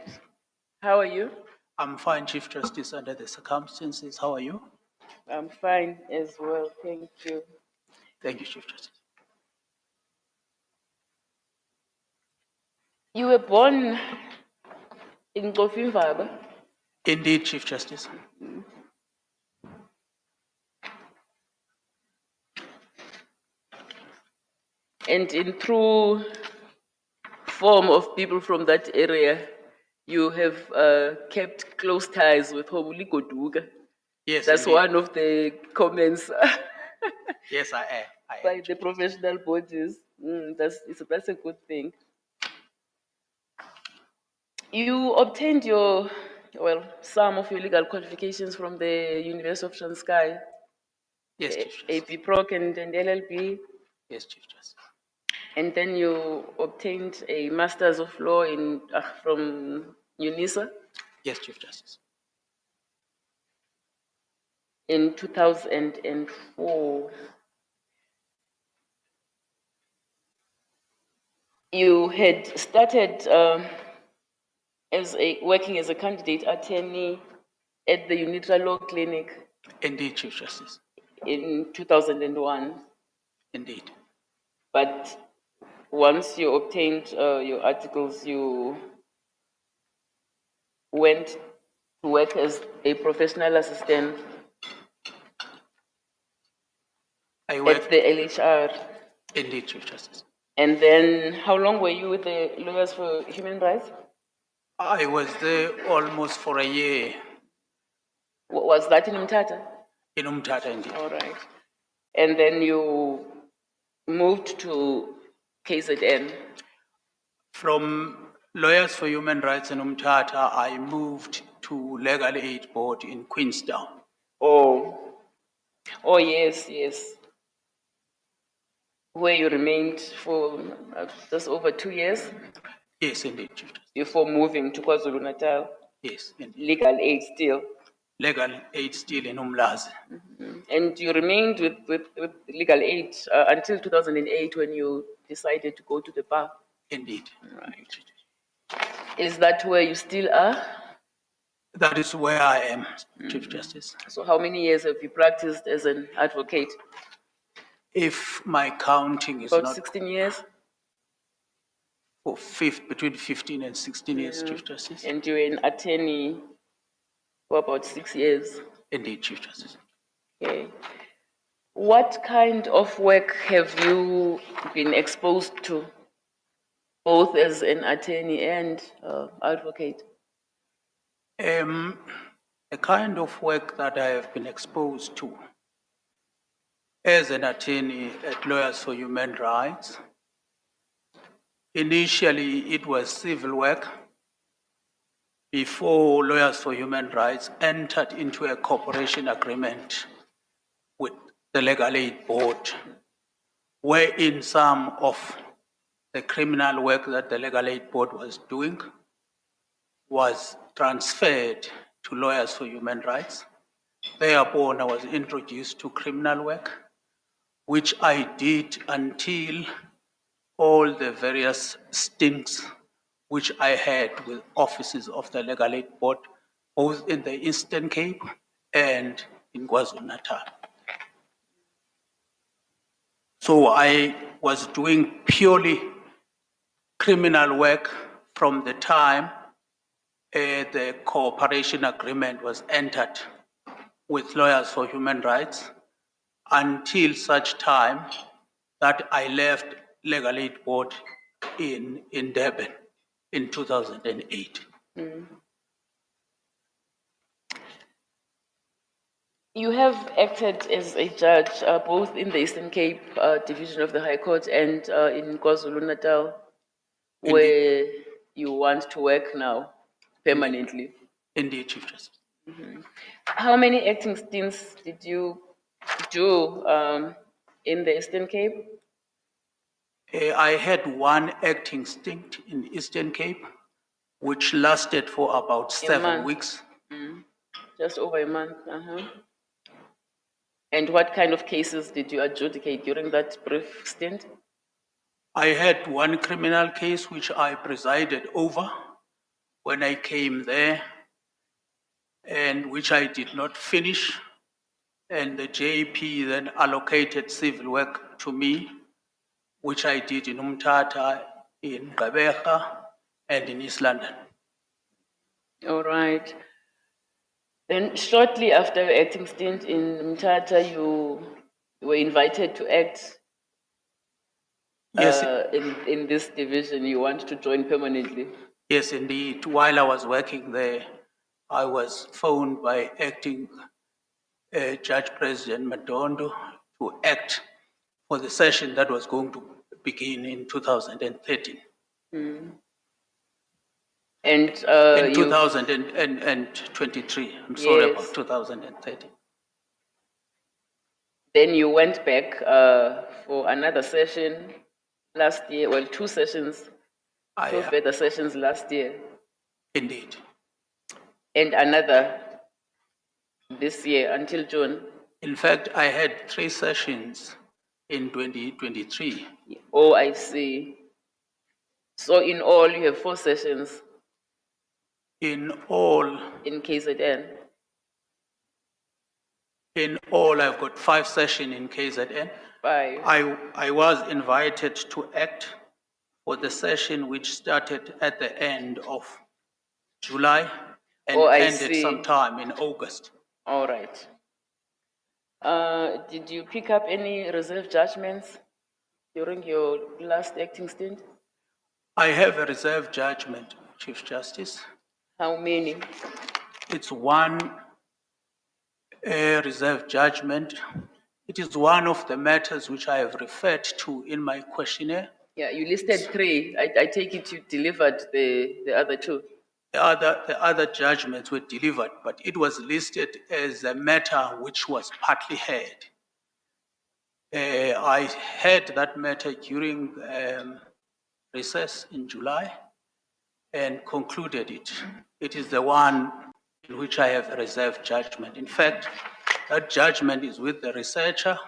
C: How are you?
J: I'm fine, Chief Justice, under the circumstances. How are you?
C: I'm fine as well. Thank you.
J: Thank you, Chief Justice.
C: You were born in Kofinvaba.
J: Indeed, Chief Justice.
C: And in true form of people from that area, you have kept close ties with Hobuli Koduga.
J: Yes,
C: That's
J: indeed.
C: one of the comments
J: Yes, I am.
C: by the professional bodies. That's a good thing. You obtained some of your legal qualifications from the University of Transkei,
J: Yes, Chief Justice.
C: AP Proc and LLB,
J: Yes, Chief Justice.
C: and then you obtained a Masters of Law from UNISA
J: Yes, Chief Justice.
C: in 2004. You had started working as a candidate attorney at the Unitra Law Clinic
J: Indeed, Chief Justice.
C: in 2001.
J: Indeed.
C: But once you obtained your articles, you went to work as a professional assistant
J: I
C: at
J: work.
C: the LHR.
J: Indeed, Chief Justice.
C: And then how long were you with the Lawyers for Human Rights?
J: I was there almost for a year
C: Was that in Umtata?
J: in Umtata, indeed.
C: All right. And then you moved to KZN.
J: From Lawyers for Human Rights in Umtata, I moved to Legal Aid Board in Queenstown.
C: Oh, yes, yes. Where you remained for just over 2 years
J: Yes, indeed, Chief Justice.
C: before moving to KwaZulu-Natal.
J: Yes, indeed.
C: Legal aid still.
J: Legal aid still in Umlazi.
C: And you remained with legal aid until 2008 when you decided to go to the bar.
J: Indeed.
C: Right. Is that where you still are?
J: That is where I am, Chief Justice.
C: So how many years have you practiced as an advocate?
J: If my counting is
C: About
J: not
C: 16 years?
J: for between 15 and 16 years, Chief Justice.
C: And you're an attorney for about 6 years.
J: Indeed, Chief Justice.
C: Okay. What kind of work have you been exposed to, both as an attorney and advocate?
J: The kind of work that I have been exposed to as an attorney at Lawyers for Human Rights, initially it was civil work before Lawyers for Human Rights entered into a cooperation agreement with the Legal Aid Board, wherein some of the criminal work that the Legal Aid Board was doing was transferred to Lawyers for Human Rights. Thereupon, I was introduced to criminal work, which I did until all the various stints which I had with offices of the Legal Aid Board, both in the Eastern Cape and in KwaZulu-Natal. So I was doing purely criminal work from the time the cooperation agreement was entered with Lawyers for Human Rights until such time that I left Legal Aid Board in Durban in 2008.
C: You have acted as a judge both in the Eastern Cape Division of the High Court and in KwaZulu-Natal, where you want to work now permanently.
J: Indeed, Chief Justice.
C: How many acting stints did you do in the Eastern Cape?
J: I had one acting stint in Eastern Cape, which lasted for about 7
C: month.
J: weeks.
C: Just over a month. And what kind of cases did you adjudicate during that brief stint?
J: I had one criminal case which I presided over when I came there, and which I did not finish. And the JP then allocated civil work to me, which I did in Umtata, in Gqeberha, and in East London.
C: All right. Then shortly after your acting stint in Mthatha, you were invited to act
J: Yes,
C: in this division. You want to join permanently.
J: yes, indeed. While I was working there, I was phoned by acting Judge President Madondo to act for the session that was going to begin in 2013.
C: And
J: In
C: you,
J: 2023, I'm sorry
C: Yes.
J: about 2013.
C: then you went back for another session last year. Well, two sessions, two further sessions last year,
J: Indeed.
C: and another this year until June.
J: In fact, I had 3 sessions in 2023.
C: Oh, I see. So in all, you have 4 sessions
J: In all,
C: in KZN.
J: I've got 5 sessions in KZN.
C: 5.
J: I was invited to act for the session which started at the end of July and
C: Oh, I
J: ended
C: see.
J: sometime in August.
C: All right. Did you pick up any reserve judgments during your last acting stint?
J: I have a reserve judgment, Chief Justice.
C: How many?
J: It's one reserve judgment. It is one of the matters which I have referred to in my questionnaire.
C: Yeah, you listed 3. I take it you delivered the other 2.
J: The other judgments were delivered, but it was listed as a matter which was partly heard. I heard that matter during recess in July and concluded it. It is the one in which I have a reserved judgment. In fact, that judgment is with the researcher,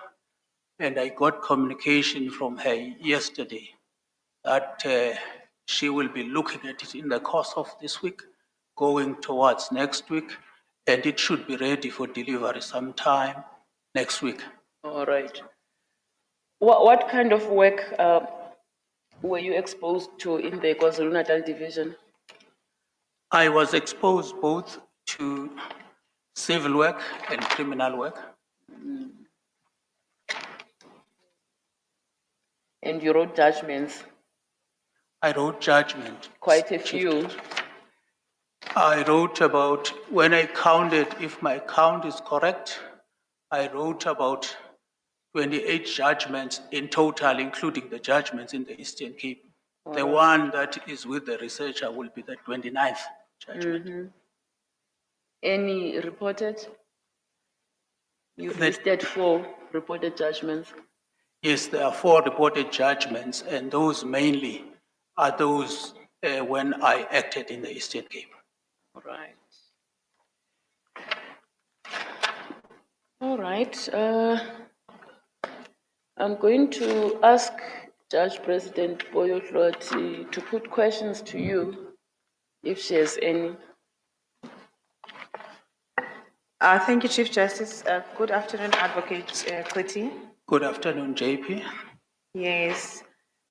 J: and I got communication from her yesterday that she will be looking at it in the course of this week, going towards next week, and it should be ready for delivery sometime next week.
C: All right. What kind of work were you exposed to in the KwaZulu-Natal division?
J: I was exposed both to civil work and criminal work.
C: And you wrote judgments,
J: I wrote judgment.
C: quite a few.
J: I wrote about, when I counted, if my count is correct, I wrote about 28 judgments in total, including the judgments in the Eastern Cape. The one that is with the researcher will be the 29th judgment.
C: Any reported? You've
J: The-
C: listed 4 reported judgments.
J: Yes, there are 4 reported judgments, and those mainly are those when I acted in the Eastern Cape.
C: All right. All right. I'm going to ask Judge President Boyo Hloti to put questions to you, if she has any.
B: Thank you, Chief Justice. Good afternoon, Advocate Kleti.
J: Good afternoon, JP.
B: Yes.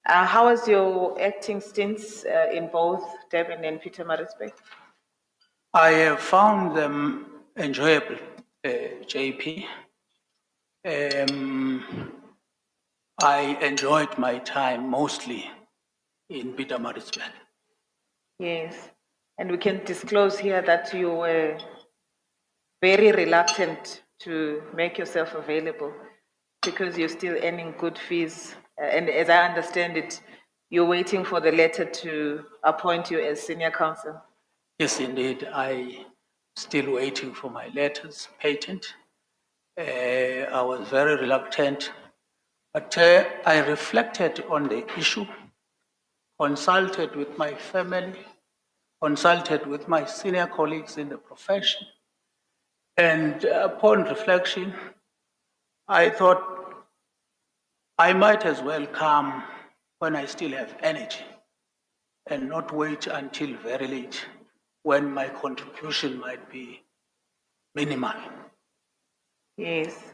B: How was your acting stints in both Durban and Pietermaritzburg?
J: I have found them enjoyable, JP. I enjoyed my time mostly in Pietermaritzburg.
B: Yes. And we can disclose here that you were very reluctant to make yourself available because you're still earning good fees. And as I understand it, you're waiting for the letter to appoint you as senior counsel.
J: Yes, indeed, I still waiting for my letters patent. I was very reluctant, but I reflected on the issue, consulted with my family, consulted with my senior colleagues in the profession, and upon reflection, I thought I might as well come when I still have energy and not wait until very late when my contribution might be minimal.
B: Yes.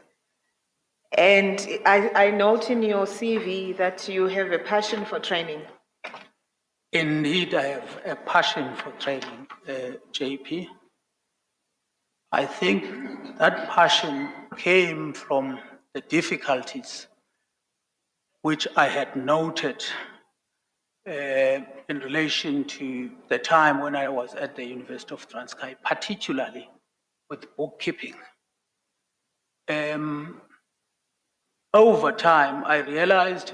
B: And I note in your CV that you have a passion for training.
J: Indeed, I have a passion for training, JP. I think that passion came from the difficulties which I had noted in relation to the time when I was at the University of Transkei, particularly with bookkeeping. Over time, I realized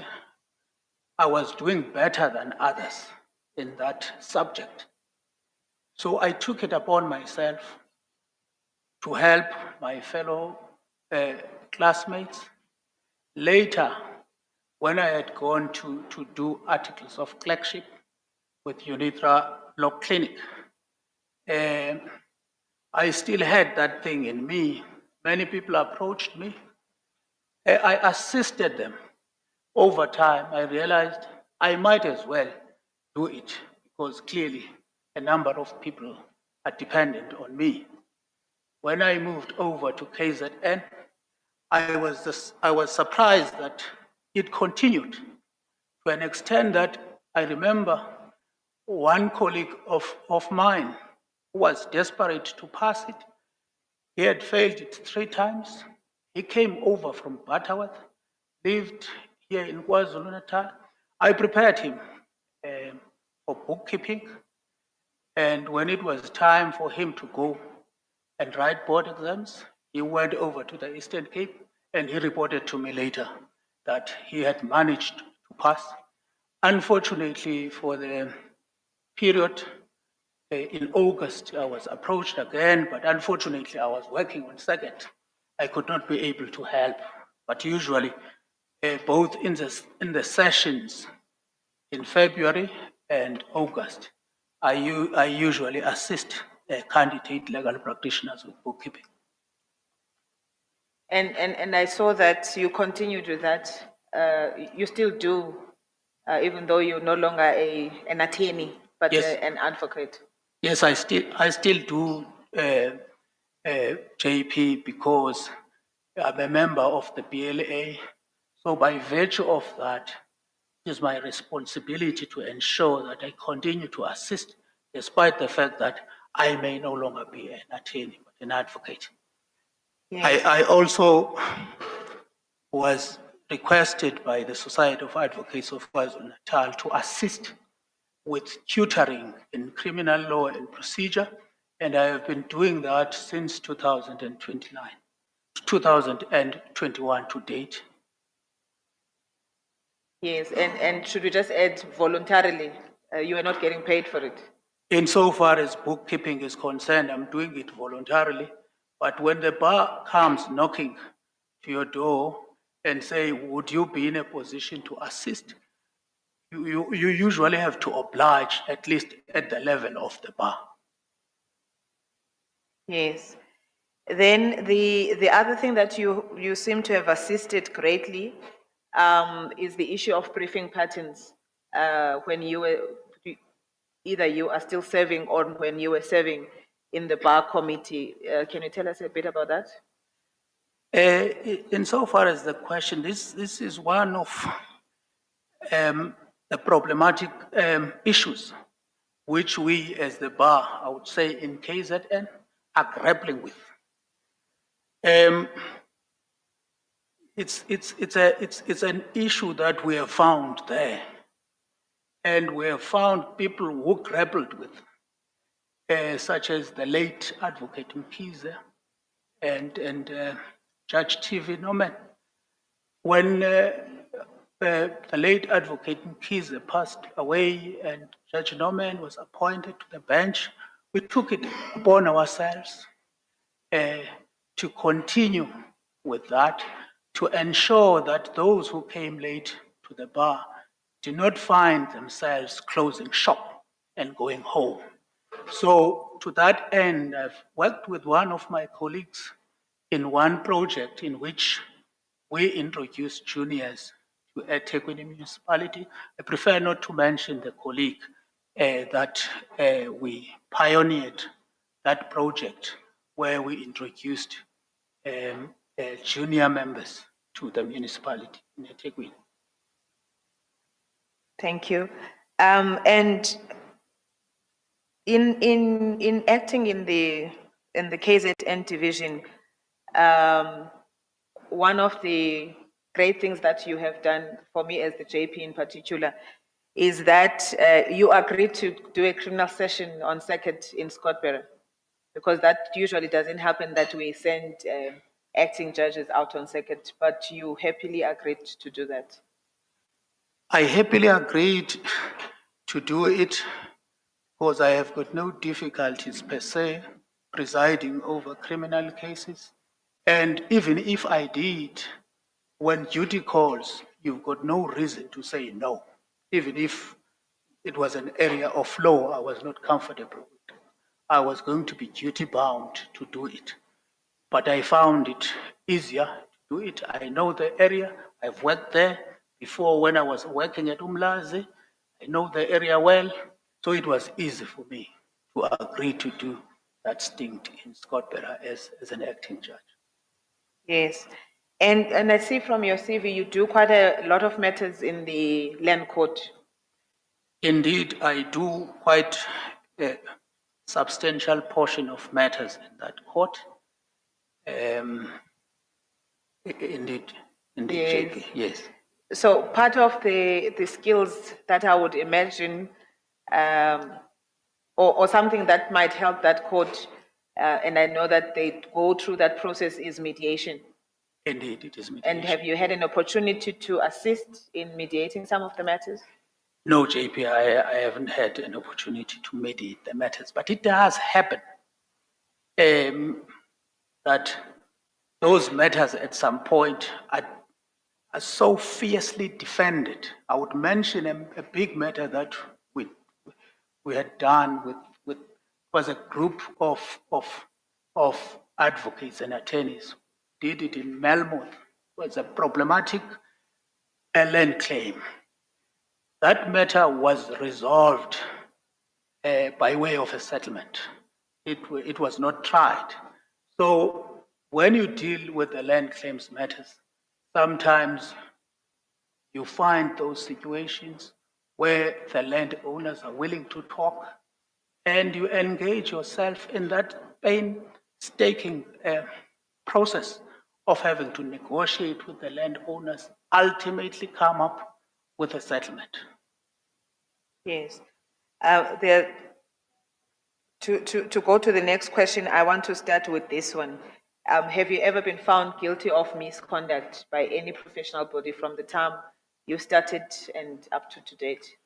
J: I was doing better than others in that subject. So I took it upon myself to help my fellow classmates. Later, when I had gone to do articles of clerkship with Unitra Law Clinic, I still had that thing in me. Many people approached me. I assisted them. Over time, I realized I might as well do it because clearly a number of people are dependent on me. When I moved over to KZN, I was surprised that it continued to an extent that I remember one colleague of mine who was desperate to pass it. He had failed it 3 times. He came over from Butterworth, lived here in KwaZulu-Natal. I prepared him for bookkeeping. And when it was time for him to go and write board exams, he went over to the Eastern Cape and he reported to me later that he had managed to pass. Unfortunately, for the period in August, I was approached again, but unfortunately, I was working on second. I could not be able to help, but usually, both in the sessions in February and August, I usually assist candidate legal practitioners with bookkeeping.
B: And I saw that you continued with that. You still do, even though you're no longer an attorney, but
J: Yes.
B: an advocate.
J: Yes, I still do, JP, because I'm a member of the BLA. So by virtue of that, it is my responsibility to ensure that I continue to assist, despite the fact that I may no longer be an attorney, but an advocate.
B: Yes.
J: I also was requested by the Society of Advocates of KwaZulu-Natal to assist with tutoring in criminal law and procedure, and I have been doing that since 2021 to date.
B: Yes, and should we just add voluntarily? You are not getting paid for it.
J: Insofar as bookkeeping is concerned, I'm doing it voluntarily, but when the bar comes knocking to your door and say, would you be in a position to assist? You usually have to oblige, at least at the level of the bar.
B: Yes. Then the other thing that you seem to have assisted greatly is the issue of briefing patterns when you were, either you are still serving or when you were serving in the bar committee. Can you tell us a bit about that?
J: Insofar as the question, this is one of the problematic issues which we as the bar, I would say in KZN, are grappling with. It's an issue that we have found there, and we have found people who grappled with, such as the late Advocate Mkhize and Judge TV Norman. When the late Advocate Mkhize passed away and Judge Norman was appointed to the bench, we took it upon ourselves to continue with that, to ensure that those who came late to the bar do not find themselves closing shop and going home. So to that end, I've worked with one of my colleagues in one project in which we introduced juniors to eThekwini municipality. I prefer not to mention the colleague that we pioneered that project where we introduced junior members to the municipality in eThekwini.
B: Thank you. And in acting in the KZN division, one of the great things that you have done for me as the JP in particular is that you agreed to do a criminal session on circuit in Scottbury, because that usually doesn't happen, that we send acting judges out on circuit, but you happily agreed to do that.
J: I happily agreed to do it because I have got no difficulties per se presiding over criminal cases. And even if I did, when duty calls, you've got no reason to say no. Even if it was an area of law I was not comfortable with, I was going to be duty bound to do it. But I found it easier to do it. I know the area, I've worked there before when I was working at Umlazi. I know the area well, so it was easy for me to agree to do that stint in Scottbury as an acting judge.
B: Yes. And I see from your CV, you do quite a lot of matters in the land court.
J: Indeed, I do quite a substantial portion of matters in that court. Indeed,
B: Yes.
J: JP, yes.
B: So part of the skills that I would imagine, or something that might help that court, and I know that they go through that process, is mediation.
J: Indeed, it is
B: And
J: mediation.
B: have you had an opportunity to assist in mediating some of the matters?
J: No, JP, I haven't had an opportunity to mediate the matters, but it does happen that those matters at some point are so fiercely defended. I would mention a big matter that we had done with was a group of advocates and attorneys. Did it in Melbourne. It was a problematic land claim. That matter was resolved by way of a settlement. It was not tried. So when you deal with the land claims matters, sometimes you find those situations where the landowners are willing to talk, and you engage yourself in that painstaking process of having to negotiate with the landowners, ultimately come up with a settlement.
B: Yes. To go to the next question, I want to start with this one. Have you ever been found guilty of misconduct by any professional body from the time you started and up to date?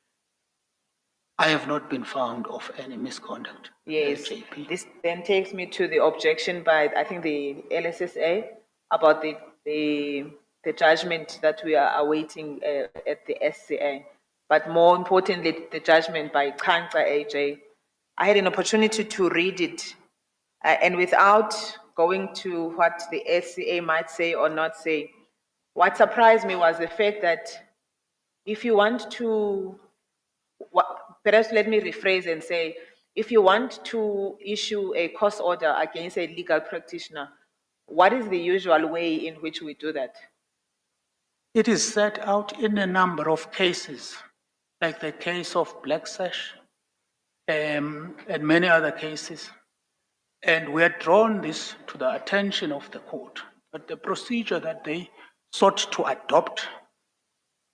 J: I have not been found of any misconduct.
B: Yes.
J: JP.
B: This then takes me to the objection by, I think, the LSSA about the judgment that we are awaiting at the SCA. But more importantly, the judgment by Kanka AJ. I had an opportunity to read it, and without going to what the SCA might say or not say, what surprised me was the fact that if you want to, perhaps let me rephrase and say, if you want to issue a court order against a legal practitioner, what is the usual way in which we do that?
J: It is set out in a number of cases, like the case of Black Sash, and many other cases. And we had drawn this to the attention of the court, that the procedure that they sought to adopt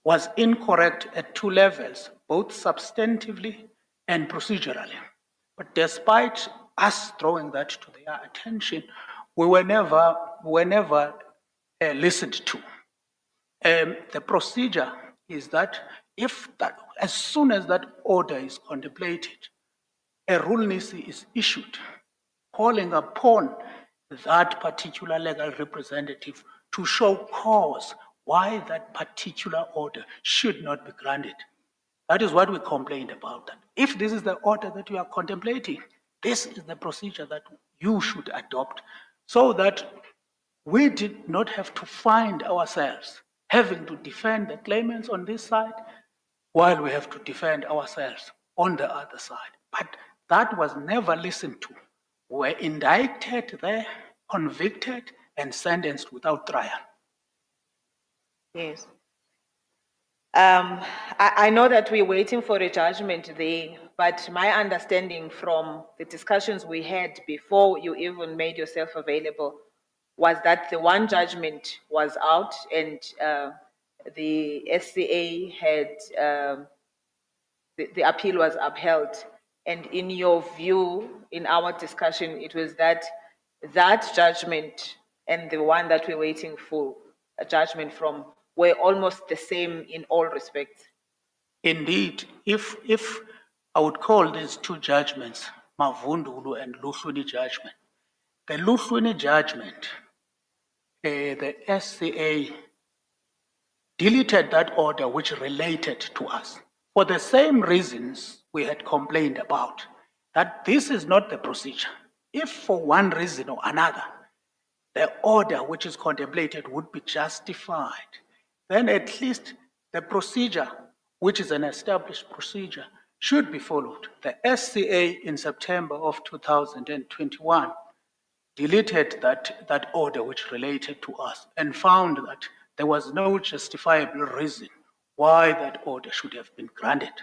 J: was incorrect at two levels, both substantively and procedurally. But despite us drawing that to their attention, we were never listened to. The procedure is that as soon as that order is contemplated, a rule nisi is issued, calling upon that particular legal representative to show cause why that particular order should not be granted. That is what we complained about. That if this is the order that you are contemplating, this is the procedure that you should adopt, so that we did not have to find ourselves having to defend the claimants on this side while we have to defend ourselves on the other side. But that was never listened to. We were indicted there, convicted, and sentenced without trial.
B: Yes. I know that we're waiting for a judgment there, but my understanding from the discussions we had before you even made yourself available was that the one judgment was out and the SCA had, the appeal was upheld. And in your view, in our discussion, it was that that judgment and the one that we're waiting for a judgment from were almost the same in all respects.
J: Indeed, if I would call these two judgments, Mavundulu and Luhluni judgment, the Luhluni judgment, the SCA deleted that order which related to us for the same reasons we had complained about, that this is not the procedure. If for one reason or another, the order which is contemplated would be justified, then at least the procedure, which is an established procedure, should be followed. The SCA in September of 2021 deleted that order which related to us and found that there was no justifiable reason why that order should have been granted.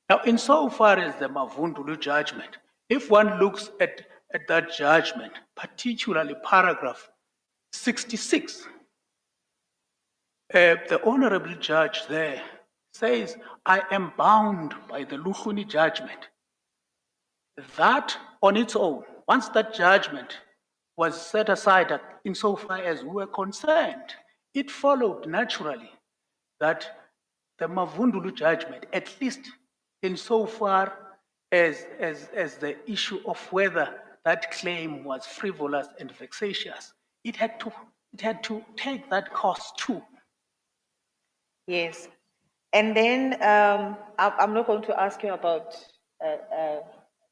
J: Now, insofar as the Mavundulu judgment, if one looks at that judgment, particularly paragraph 66, the honorable judge there says, I am bound by the Luhluni judgment. That on its own, once that judgment was set aside insofar as we were concerned, it followed naturally that the Mavundulu judgment, at least insofar as the issue of whether that claim was frivolous and vexatious, it had to take that course too.
B: Yes. And then I'm not going to ask you about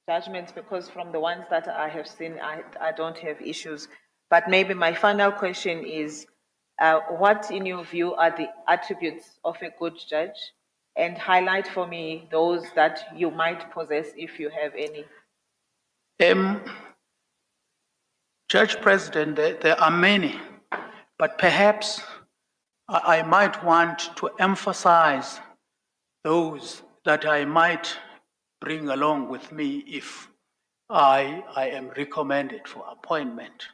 B: judgments because from the ones that I have seen, I don't have issues. But maybe my final question is, what in your view are the attributes of a good judge? And highlight for me those that you might possess if you have any.
J: Judge President, there are many, but perhaps I might want to emphasize those that I might bring along with me if I am recommended for appointment.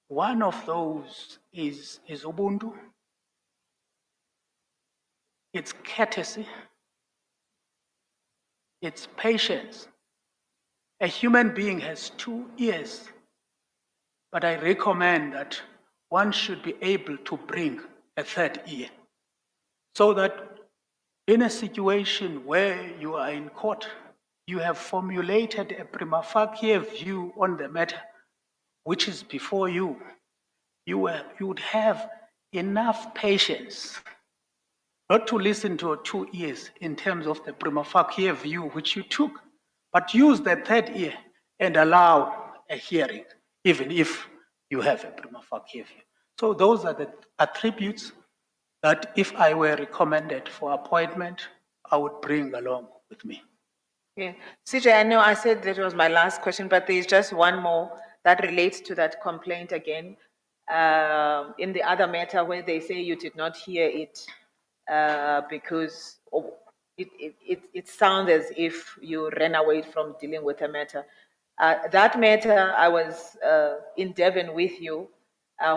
J: One of those is Ubuntu. It's courtesy. It's patience. A human being has 2 ears, but I recommend that one should be able to bring a third ear, so that in a situation where you are in court, you have formulated a prima facie view on the matter which is before you. You would have enough patience not to listen to 2 ears in terms of the prima facie view which you took, but use the third ear and allow a hearing, even if you have a prima facie view. So those are the attributes that if I were recommended for appointment, I would bring along with me.
B: Yeah. CJ, I know I said that was my last question, but there's just one more that relates to that complaint again. In the other matter where they say you did not hear it because it sounds as if you ran away from dealing with a matter. That matter, I was in Devon with you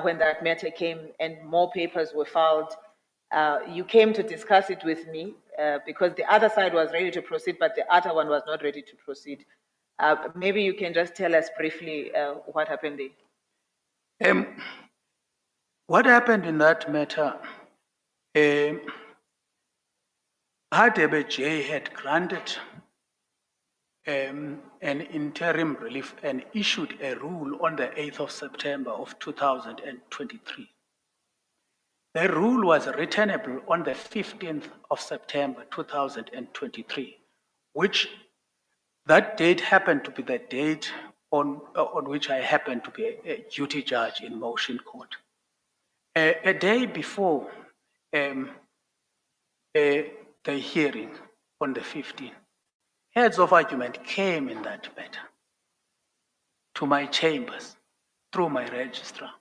B: when that matter came and more papers were filed. You came to discuss it with me because the other side was ready to proceed, but the other one was not ready to proceed. Maybe you can just tell us briefly what happened there.
J: What happened in that matter, HDBJ had granted an interim relief and issued a rule on the 8th of September of 2023. The rule was returnable on the 15th of September 2023, which that date happened to be the date on which I happen to be a duty judge in motion court. A day before the hearing on the 15th, heads of argument came in that matter to my chambers through my registrar.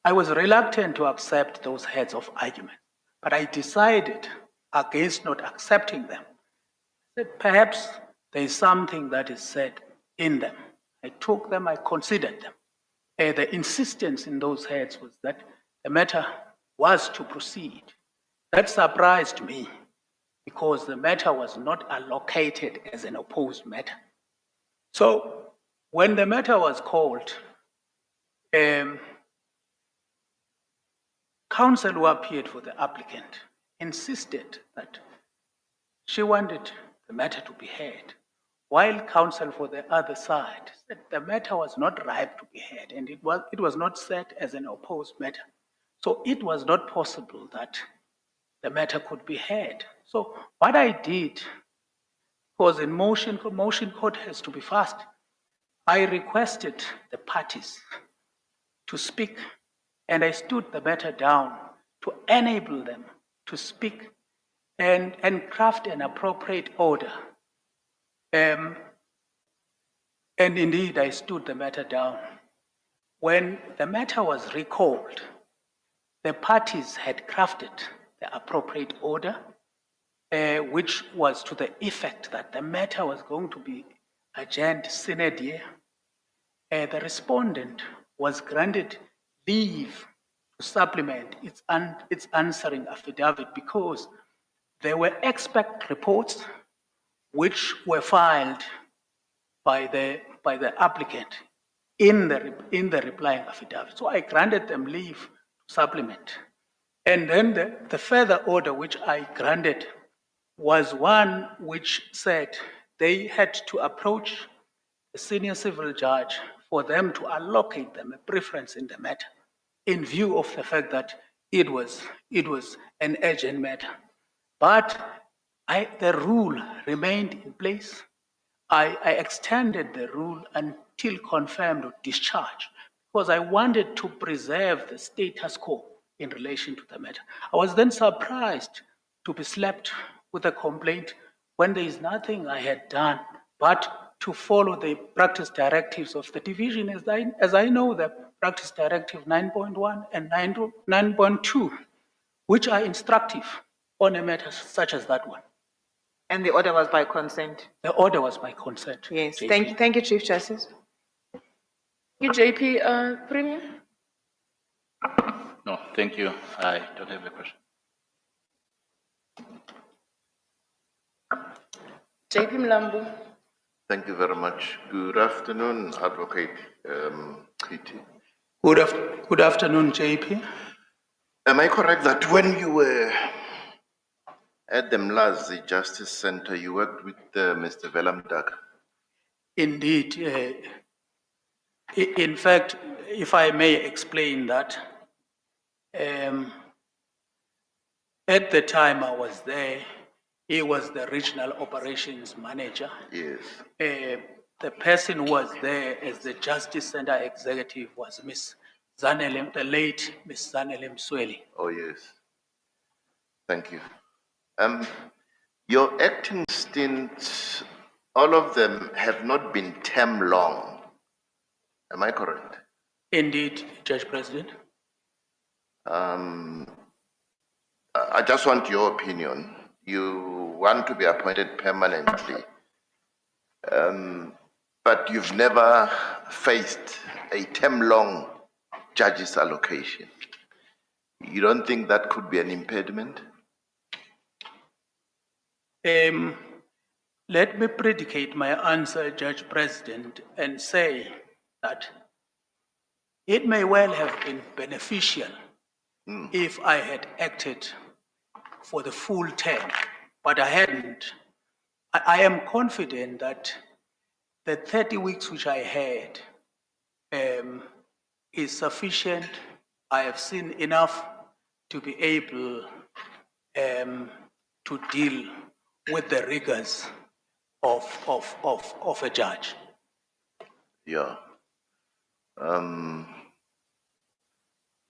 J: I was reluctant to accept those heads of argument, but I decided against not accepting them. I said, perhaps there is something that is said in them. I took them, I considered them. The insistence in those heads was that the matter was to proceed. That surprised me because the matter was not allocated as an opposed matter. So when the matter was called, counsel who appeared for the applicant insisted that she wanted the matter to be heard, while counsel for the other side said the matter was not ripe to be heard and it was not set as an opposed matter. So it was not possible that the matter could be heard. So what I did was in motion court has to be fast. I requested the parties to speak and I stood the matter down to enable them to speak and craft an appropriate order. And indeed, I stood the matter down. When the matter was recalled, the parties had crafted the appropriate order, which was to the effect that the matter was going to be adjourned sine die. The respondent was granted leave to supplement its answering affidavit because there were expert reports which were filed by the applicant in the replying affidavit. So I granted them leave to supplement. And then the further order which I granted was one which said they had to approach the senior civil judge for them to allocate them a preference in the matter in view of the fact that it was an urgent matter. But the rule remained in place. I extended the rule until confirmed or discharged because I wanted to preserve the status quo in relation to the matter. I was then surprised to be slapped with a complaint when there is nothing I had done but to follow the practice directives of the division as I know the practice directive 9.1 and 9.2, which are instructive on a matter such as that one.
B: And the order was by consent?
J: The order was by consent.
B: Yes,
J: JP.
B: thank you, Chief Justice.
C: Thank you, JP. Premier?
D: No, thank you. I don't have a question.
C: JP Mlambo?
G: Thank you very much. Good afternoon, Advocate Kiti.
J: Good afternoon, JP.
G: Am I correct that when you were at the Mlazi Justice Center, you worked with Mr. Velamdaka?
J: Indeed. In fact, if I may explain that, at the time I was there, he was the regional operations manager.
G: Yes.
J: The person who was there as the Justice Center executive was Miss Zanele, the late Miss Zanele Msweli.
G: Oh, yes. Thank you. Your acting stints, all of them have not been term long. Am I correct?
J: Indeed, Judge President.
G: I just want your opinion. You want to be appointed permanently, but you've never faced a term-long judge's allocation. You don't think that could be an impediment?
J: Let me predicate my answer, Judge President, and say that it may well have been beneficial if I had acted for the full term, but I hadn't. I am confident that the 30 weeks which I had is sufficient. I have seen enough to be able to deal with the rigors of a judge.
G: Yeah.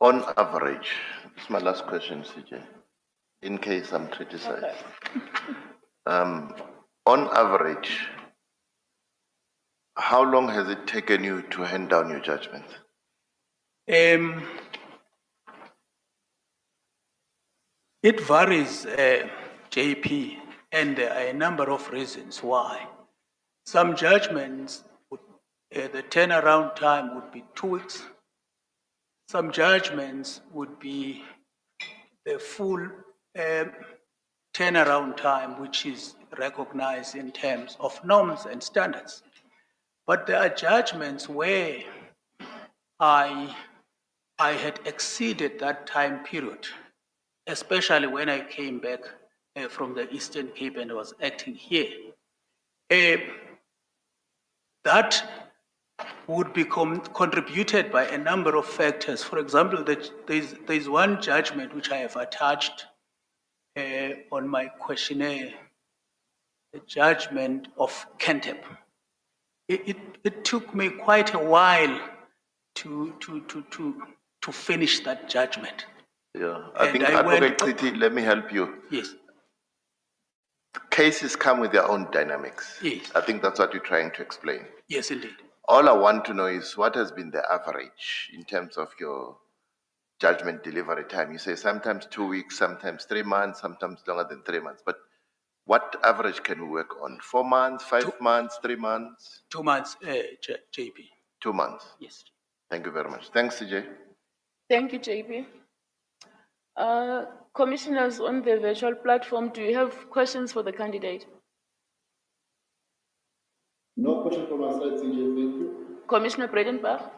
G: On average, this is my last question, CJ, in case I'm criticized. On average, how long has it taken you to hand down your judgment?
J: It varies, JP, and there are a number of reasons why. Some judgments, the turnaround time would be 2 weeks. Some judgments would be the full turnaround time, which is recognized in terms of norms and standards. But there are judgments where I had exceeded that time period, especially when I came back from the Eastern Cape and was acting here. That would be contributed by a number of factors. For example, there's one judgment which I have attached on my questionnaire, the judgment of Kentep. It took me quite a while to finish that judgment.
G: Yeah, I
J: And
G: think
J: I went-
G: Advocate Titi, let me help you.
J: Yes,
G: Cases come with their own dynamics.
J: Yes.
G: I think that's what you're trying to explain.
J: yes, indeed.
G: All I want to know is what has been the average in terms of your judgment delivery time? You say sometimes 2 weeks, sometimes 3 months, sometimes longer than 3 months. But what average can we work on? 4 months, 5 months, 3 months?
J: 2 months, JP.
G: 2 months.
J: Yes.
G: Thank you very much. Thanks, CJ.
C: Thank you, JP. Commissioners on the virtual platform, do you have questions for the candidate?
I: No question from my side, CJ, thank you.
C: Commissioner Bredenbach?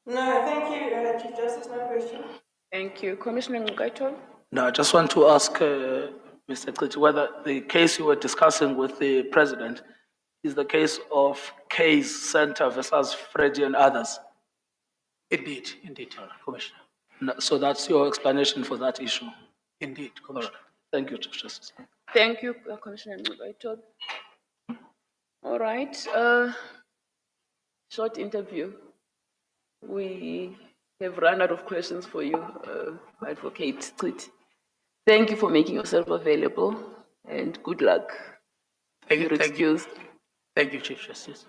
K: No, thank you, Chief Justice, no question.
C: Thank you. Commissioner Ngugaito?
F: Now, I just want to ask Mr. Klitsch whether the case you were discussing with the president is the case of Case Center versus Freddie and others.
J: Indeed, Commissioner.
F: No, so that's your explanation for that issue.
J: Indeed,
F: All right.
J: Commissioner.
F: Thank you, Chief Justice.
C: Thank you, Commissioner Ngugaito. All right, short interview. We have run out of questions for you, Advocate Titi. Thank you for making yourself available and good luck.
J: Thank
C: You're
J: you,
C: excused.
J: Thank you, Chief Justice.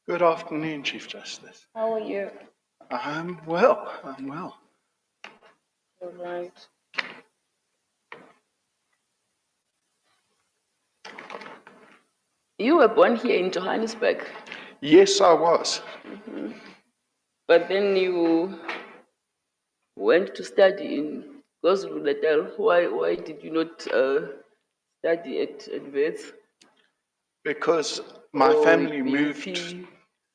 L: Good afternoon, Chief Justice.
C: How are you?
L: I'm well.
C: All right. You were born here in Johannesburg,
L: Yes, I was.
C: but then you went to study in KwaZulu-Natal. Why did you not study at Wits?
L: Because my
C: Or
L: family
C: BP?
L: moved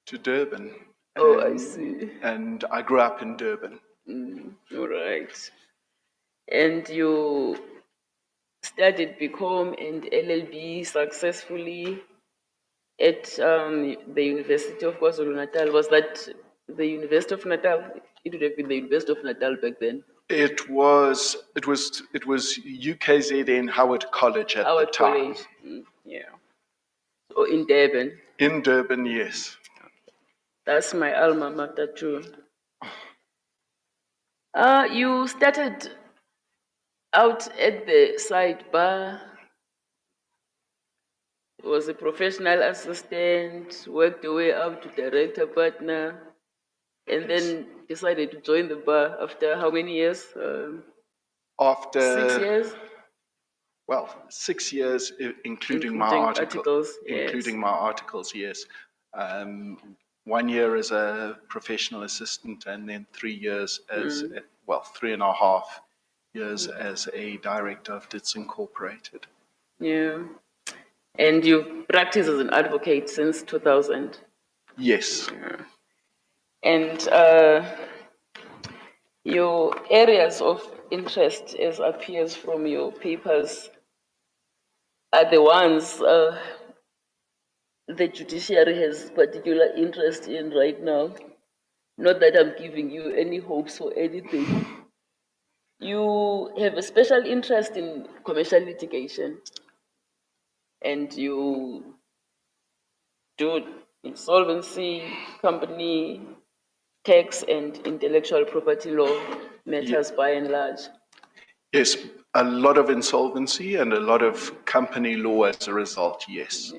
L: to Durban.
C: Oh, I
L: and-
C: see.
L: And I grew up in Durban.
C: All right. And you studied BCom and LLB successfully at the University of KwaZulu-Natal. Was that the University of Natal? It would have been the University of Natal back then.
L: It was UKZN Howard College at
C: Howard
L: the time.
C: College. Yeah. So in Durban.
L: In Durban, yes.
C: That's my alma mater too. You started out at the sidebar, was a professional assistant, worked your way up to director partner, and then decided to join the bar after how many years?
L: After
C: 6 years?
L: Well, 6 years, including my
C: Including
L: article,
C: articles, yes.
L: including my articles, yes. 1 year as a professional assistant, and then 3 years as, 3.5 years as a director of DITS Incorporated.
C: Yeah. And you've practiced as an advocate since 2000?
L: Yes.
C: And your areas of interest, as appears from your papers, are the ones the judiciary has particular interest in right now. Not that I'm giving you any hopes or anything. You have a special interest in commercial litigation, and you do insolvency, company, tax, and intellectual property law matters by and large.
L: Yes, a lot of insolvency and a lot of company law as a result, yes.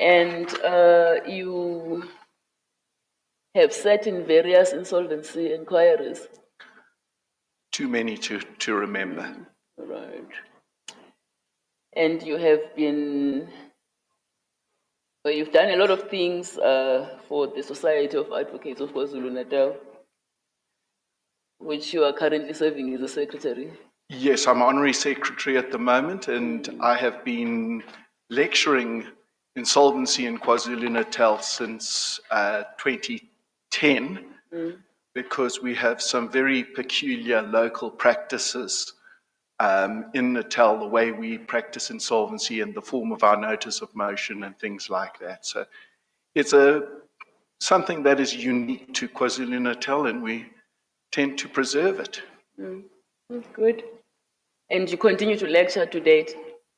C: And you have sat in various insolvency inquiries.
L: Too many to remember.
C: Right. And you have been, well, you've done a lot of things for the Society of Advocates of KwaZulu-Natal, which you are currently serving as a secretary.
L: Yes, I'm honorary secretary at the moment, and I have been lecturing insolvency in KwaZulu-Natal since 2010, because we have some very peculiar local practices in Natal, the way we practice insolvency in the form of our notice of motion and things like that. So it's something that is unique to KwaZulu-Natal, and we tend to preserve it.
C: Good. And you continue to lecture to date?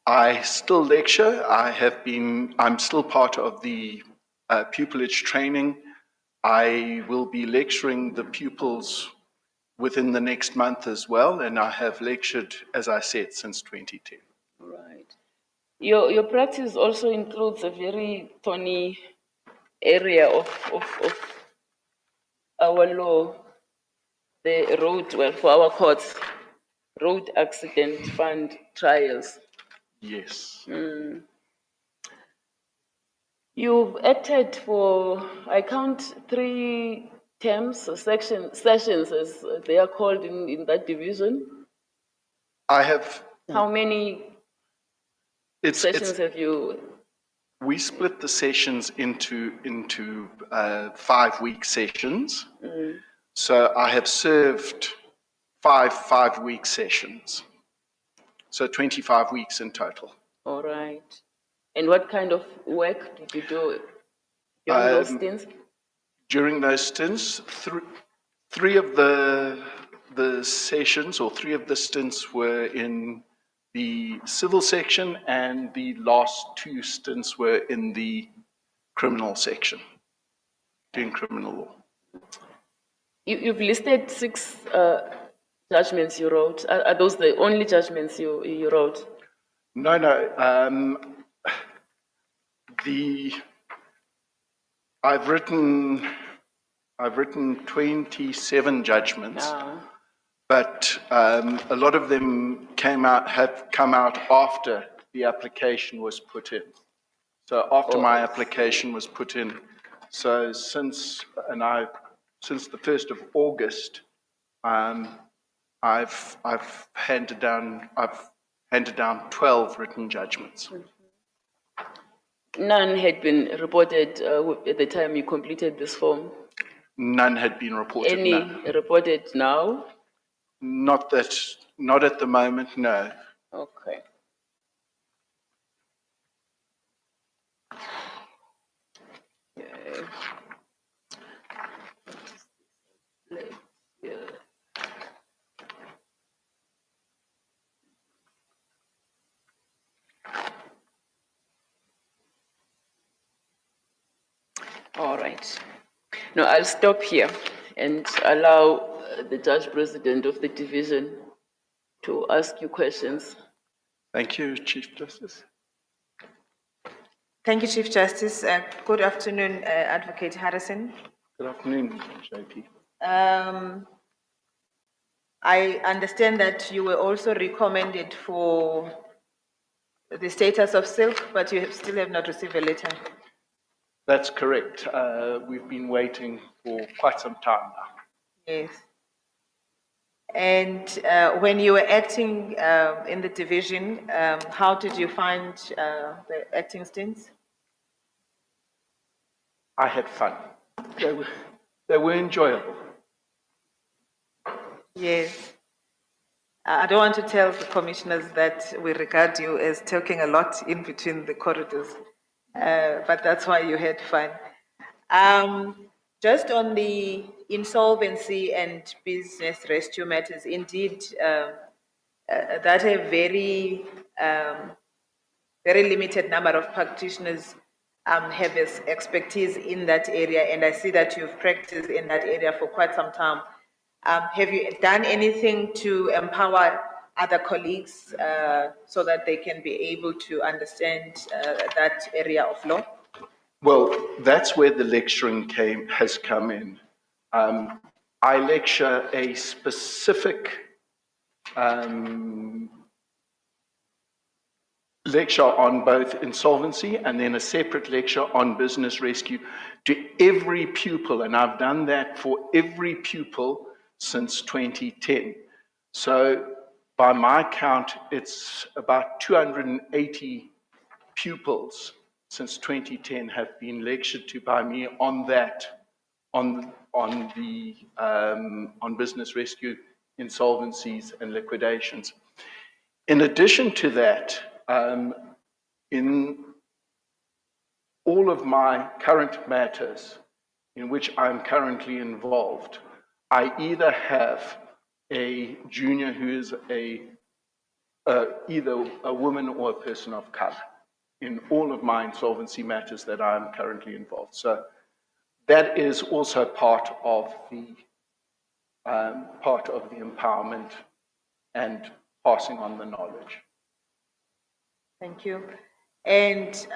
L: I still lecture. I'm still part of the pupillage training. I will be lecturing the pupils within the next month as well, and I have lectured, as I said, since 2010.
C: Right. Your practice also includes a very thorny area of our law, the road, well, for our courts, road accident fund trials.
L: Yes.
C: You've acted for, I count 3 terms, or sessions as they are called in that division.
L: I have.
C: How many sessions have you?
L: We split the sessions into 5-week sessions. So I have served 5-week sessions. So 25 weeks in total.
C: All right. And what kind of work did you do during those stints?
L: During those stints, three of the sessions, or 3 of the stints, were in the civil section, and the last 2 stints were in the criminal section, doing criminal law.
C: You've listed 6 judgments you wrote. Are those the only judgments you wrote?
L: No. I've written 27 judgments, but a lot of them have come out after the application was put in. So after my application was put in, so since the 1st of August, I've handed down 12 written judgments.
C: None had been reported at the time you completed this form.
L: None had been reported.
C: Any
L: No.
C: reported now?
L: Not at the moment, no.
C: Okay. Okay. All right. No, I'll stop here and allow the Judge President of the division to ask you questions.
L: Thank you, Chief Justice.
B: Thank you, Chief Justice. Good afternoon, Advocate Harrison.
L: Good afternoon, JP.
B: I understand that you were also recommended for the status of silk, but you still have not received a letter.
L: That's correct. We've been waiting for quite some time now.
B: Yes. And when you were acting in the division, how did you find the acting stints?
L: I had fun. They were enjoyable.
B: Yes. I don't want to tell the commissioners that we regard you as talking a lot in between the corridors, but that's why you had fun. Just on the insolvency and business rescue matters, indeed, that a very limited number of practitioners have expertise in that area, and I see that you've practiced in that area for quite some time. Have you done anything to empower other colleagues so that they can be able to understand that area of law?
L: Well, that's where the lecturing has come in. I lecture a specific lecture on both insolvency and then a separate lecture on business rescue to every pupil, and I've done that for every pupil since 2010. So by my count, it's about 280 pupils since 2010 have been lectured to by me on that, on business rescue, insolvencies and liquidations. In addition to that, in all of my current matters in which I'm currently involved, I either have a junior who is either a woman or a person of color in all of my insolvency matters that I'm currently involved. So that is also part of the empowerment and passing on the knowledge.
B: Thank you. And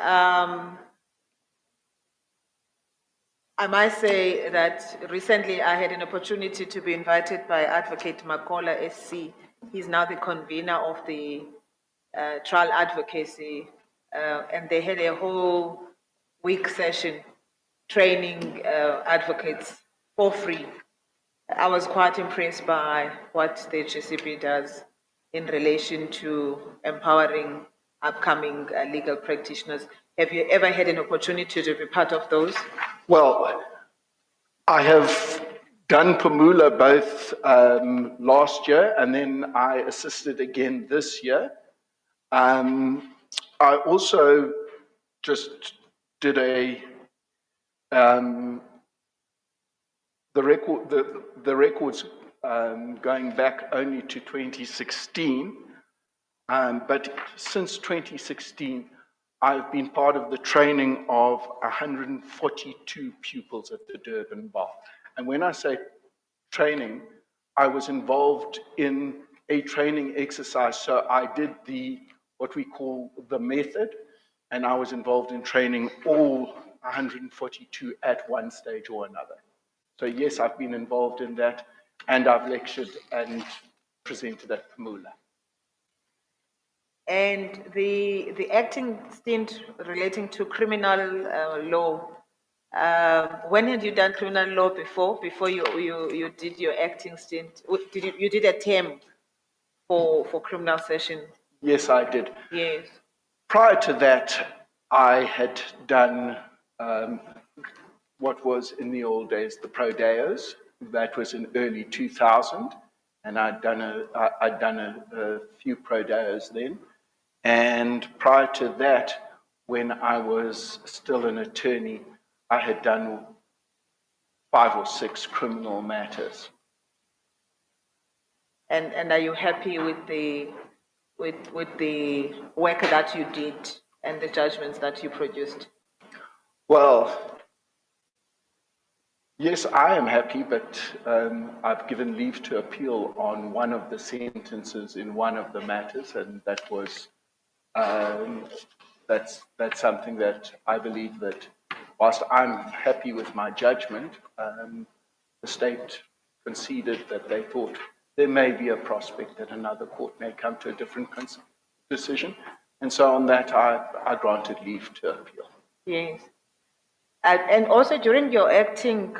B: I must say that recently I had an opportunity to be invited by Advocate Makola SC. He's now the convener of the trial advocacy, and they had a whole week session training advocates for free. I was quite impressed by what the GCP does in relation to empowering upcoming legal practitioners. Have you ever had an opportunity to be part of those?
L: Well, I have done Pamula both last year and then I assisted again this year. I also just did the records going back only to 2016, but since 2016, I've been part of the training of 142 pupils at the Durban Bar. And when I say training, I was involved in a training exercise. So I did what we call the method, and I was involved in training all 142 at one stage or another. So yes, I've been involved in that, and I've lectured and presented at Pamula.
B: And the acting stint relating to criminal law, When had you done criminal law before? Before you did your acting stint? You did a term for criminal session?
L: Yes, I did.
B: Yes.
L: Prior to that, I had done what was in the old days the Prodeos. That was in early 2000, and I'd done a few Prodeos then. And prior to that, when I was still an attorney, I had done 5 or 6 criminal matters.
B: And are you happy with the work that you did and the judgments that you produced?
L: Well, yes, I am happy, but I've given leave to appeal on one of the sentences in one of the matters, and that was that's something that I believe that whilst I'm happy with my judgment, the state conceded that they thought there may be a prospect that another court may come to a different decision. And so on that, I granted leave to appeal.
B: Yes. And also during your acting,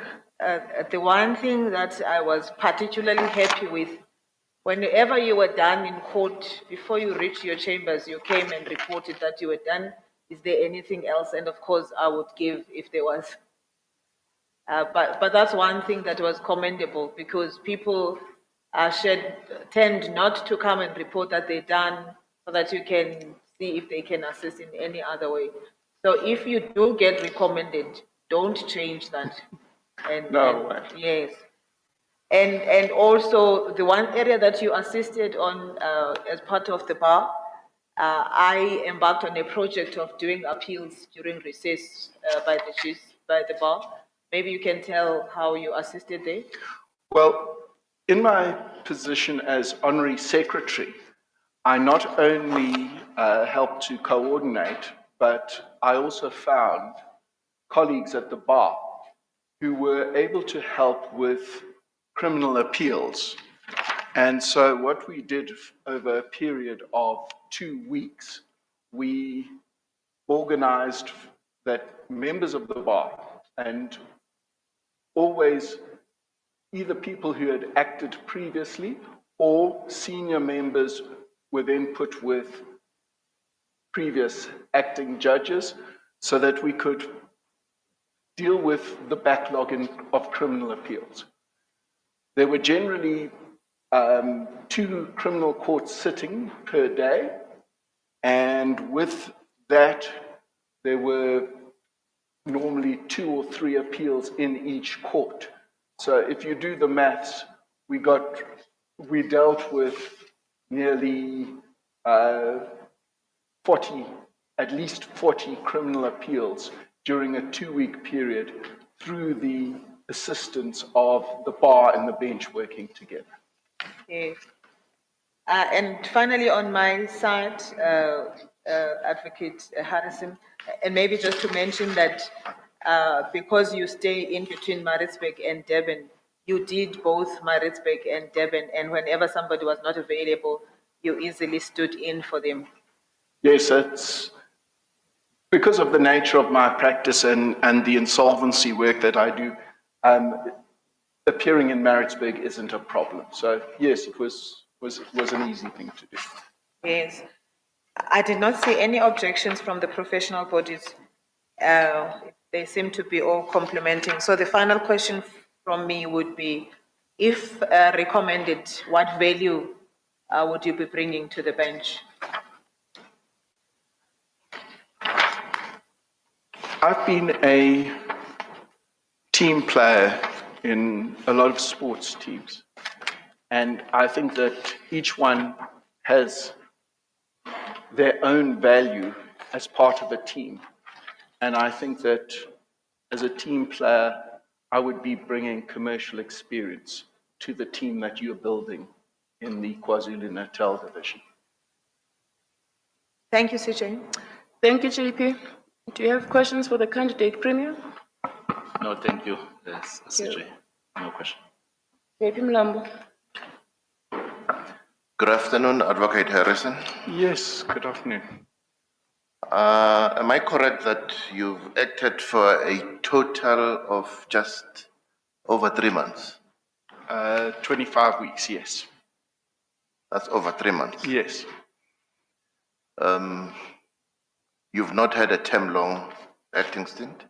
B: the one thing that I was particularly happy with, whenever you were done in court, before you reached your chambers, you came and reported that you were done. Is there anything else? And of course, I would give if there was. But that's one thing that was commendable, because people tend not to come and report that they're done, so that you can see if they can assist in any other way. So if you do get recommended, don't change that.
L: No way.
B: Yes. And also the one area that you assisted on as part of the bar, I embarked on a project of doing appeals during recess by the bar. Maybe you can tell how you assisted there.
L: Well, in my position as honorary secretary, I not only helped to coordinate, but I also found colleagues at the bar who were able to help with criminal appeals. And so what we did over a period of 2 weeks, we organized that members of the bar, and always either people who had acted previously or senior members were then put with previous acting judges, so that we could deal with the backlog of criminal appeals. There were generally 2 criminal courts sitting per day, and with that, there were normally 2 or 3 appeals in each court. So if you do the maths, we dealt with nearly 40, at least 40 criminal appeals during a 2-week period through the assistance of the bar and the bench working together.
B: Yes. And finally, on my side, Advocate Harrison, and maybe just to mention that because you stay in between Maritzburg and Durban, you did both Maritzburg and Durban, and whenever somebody was not available, you easily stood in for them.
L: Yes, it's because of the nature of my practice and the insolvency work that I do, appearing in Maritzburg isn't a problem. So yes, it was an easy thing to do.
B: Yes. I did not see any objections from the professional bodies. They seem to be all complimenting. So the final question from me would be, if recommended, what value would you be bringing to the bench?
L: I've been a team player in a lot of sports teams, and I think that each one has their own value as part of a team. And I think that as a team player, I would be bringing commercial experience to the team that you're building in the KwaZulu-Natal division.
B: Thank you, CJ.
C: Thank you, JP. Do you have questions for the candidate premier?
D: No, thank you, CJ. No question.
C: JP Mlambo.
G: Good afternoon, Advocate Harrison.
L: Yes, good afternoon.
G: Am I correct that you've acted for a total of just over 3 months?
L: 25 weeks, yes.
G: That's over 3 months.
L: Yes.
G: You've not had a term-long acting stint?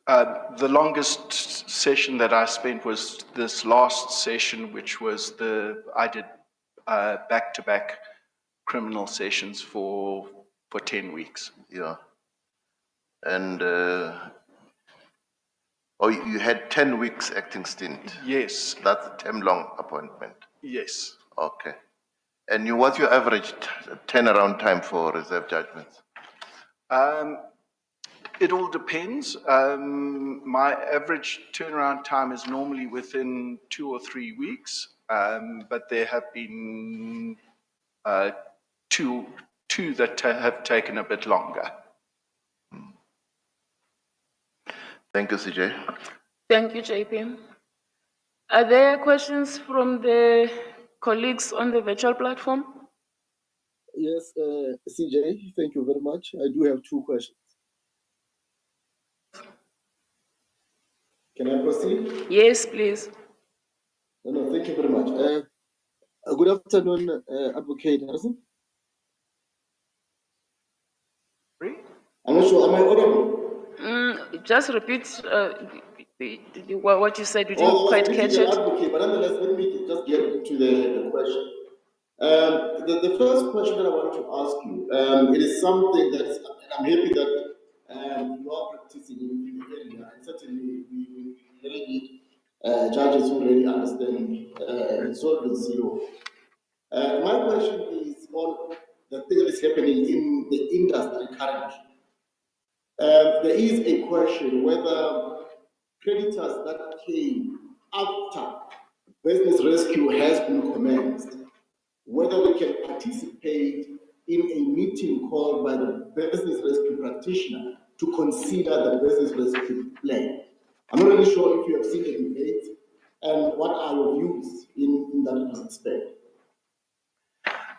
L: The longest session that I spent was this last session, which was I did back-to-back criminal sessions for 10 weeks.
G: Yeah. And, you had 10 weeks acting stint?
L: Yes,
G: That's a term-long appointment?
L: yes.
G: Okay. And what's your average turnaround time for reserve judgments?
L: It all depends. My average turnaround time is normally within 2 or 3 weeks, but there have been two that have taken a bit longer.
G: Thank you, CJ.
C: Thank you, JP. Are there questions from the colleagues on the virtual platform?
M: Yes, CJ, thank you very much. I do have 2 questions. Can I proceed?
C: Yes, please.
M: No, thank you very much. Good afternoon, Advocate Harrison. I'm not sure, am I audible?
C: Just repeat what you said. We didn't quite catch it.
M: Advocate, but nonetheless, let me just get into the question. The first question that I want to ask you, it is something that I'm happy that you are practicing in the area, and certainly we really need judges who really understand insolvency law. My question is on the thing that is happening in the industry currently. There is a question whether creditors that came after business rescue has been commenced, whether they can participate in a meeting called by the business rescue practitioner to consider the business rescue plan. I'm not really sure if you have seen the debate and what are your views in that respect.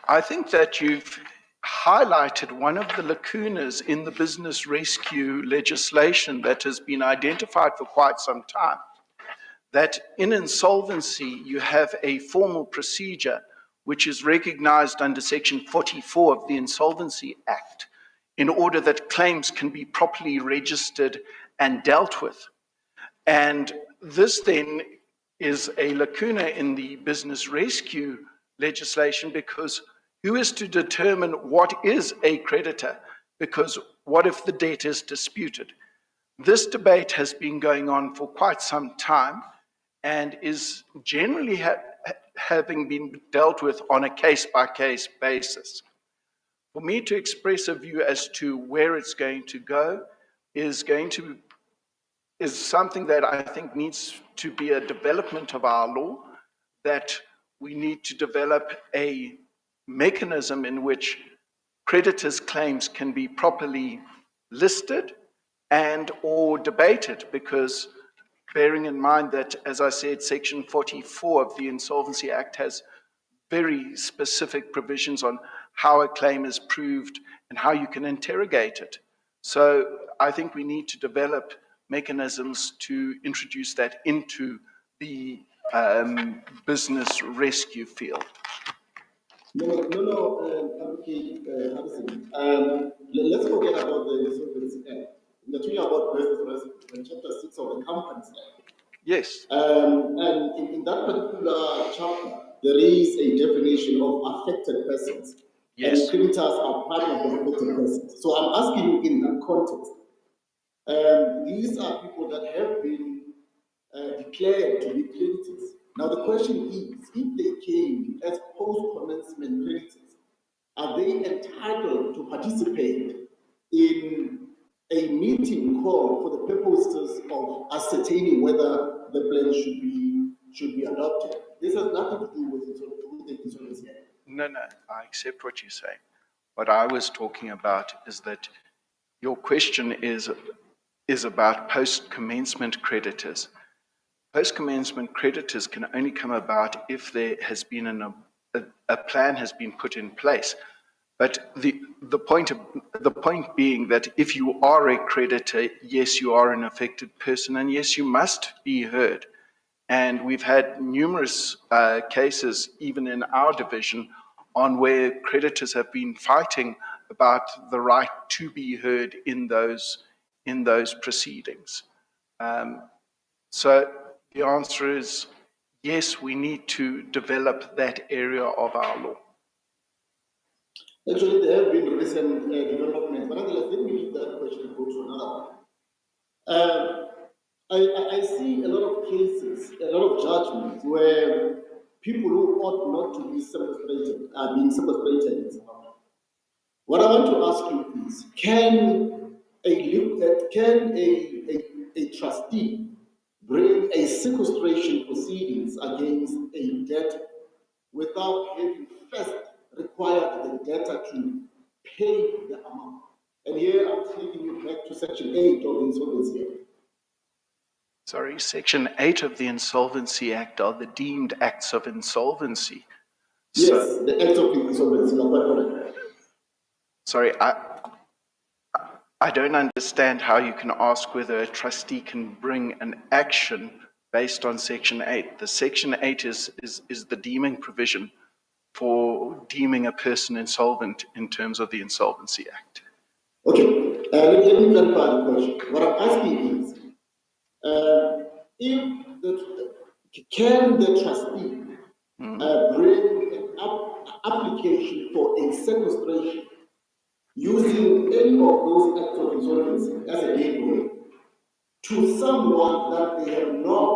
L: I think that you've highlighted one of the lacunas in the business rescue legislation that has been identified for quite some time. That in insolvency, you have a formal procedure which is recognized under Section 44 of the Insolvency Act in order that claims can be properly registered and dealt with. And this then is a lacuna in the business rescue legislation, because who is to determine what is a creditor? Because what if the debt is disputed? This debate has been going on for quite some time and is generally having been dealt with on a case-by-case basis. For me to express a view as to where it's going to go is something that I think needs to be a development of our law, that we need to develop a mechanism in which creditors' claims can be properly listed and or debated, because bearing in mind that, as I said, Section 44 of the Insolvency Act has very specific provisions on how a claim is proved and how you can interrogate it. So I think we need to develop mechanisms to introduce that into the business rescue field.
M: Advocate Harrison. Let's forget about the Insolvency Act. We're talking about business rescue in Chapter 6 of the Companies Act.
L: Yes.
M: And in that particular chapter, there is a definition of affected persons.
L: Yes.
M: And creditors are part of the affected persons. So I'm asking you in that context, these are people that have been declared to be creditors. Now the question is, if they came as post-commencement creditors, are they entitled to participate in a meeting called for the purposes of ascertaining whether the plan should be adopted? This has nothing to do with the Insolvency Act.
L: No, I accept what you're saying. What I was talking about is that your question is about post-commencement creditors. Post-commencement creditors can only come about if there has been a plan has been put in place. But the point being that if you are a creditor, yes, you are an affected person, and yes, you must be heard. And we've had numerous cases, even in our division, on where creditors have been fighting about the right to be heard in those proceedings. So the answer is yes, we need to develop that area of our law.
M: Actually, there have been recent developments, but nonetheless, let me leave that question and go to another one. I see a lot of cases, a lot of judgments where people who ought not to be sequestrated are being sequestrated. What I want to ask you is, can a trustee bring a sequestration proceedings against a debtor without having first required the debtor to pay the amount? And here I'm taking you back to Section 8 of the Insolvency Act.
L: Sorry, Section 8 of the Insolvency Act are the deemed acts of insolvency.
M: Yes, the acts of insolvency, you are quite correct.
L: Sorry, I don't understand how you can ask whether a trustee can bring an action based on Section 8. The Section 8 is the deeming provision for deeming a person insolvent in terms of the Insolvency Act.
M: Okay, let me clarify the question. What I'm asking is, can the trustee bring an application for a sequestration using any of those acts of insolvency as a gateway to someone that they have not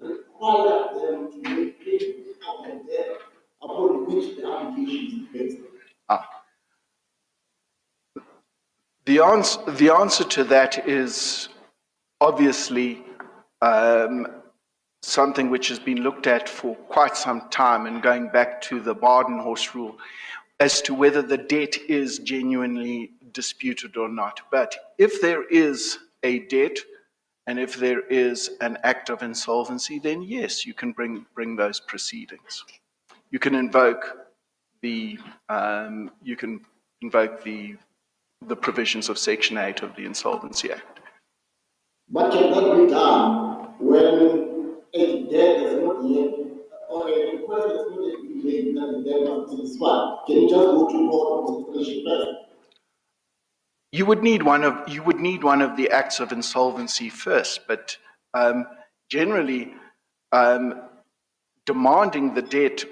M: required them to make payment of the debt upon which the application is based?
L: The answer to that is obviously something which has been looked at for quite some time, and going back to the Baden-Horst rule, as to whether the debt is genuinely disputed or not. But if there is a debt and if there is an act of insolvency, then yes, you can bring those proceedings. You can invoke the provisions of Section 8 of the Insolvency Act.
M: But can that be done when a debt is not yet, or a request is not yet been made that the debt must be satisfied? Can you just go to court on sequestration first?
L: You would need one of the acts of insolvency first, but generally demanding the debt,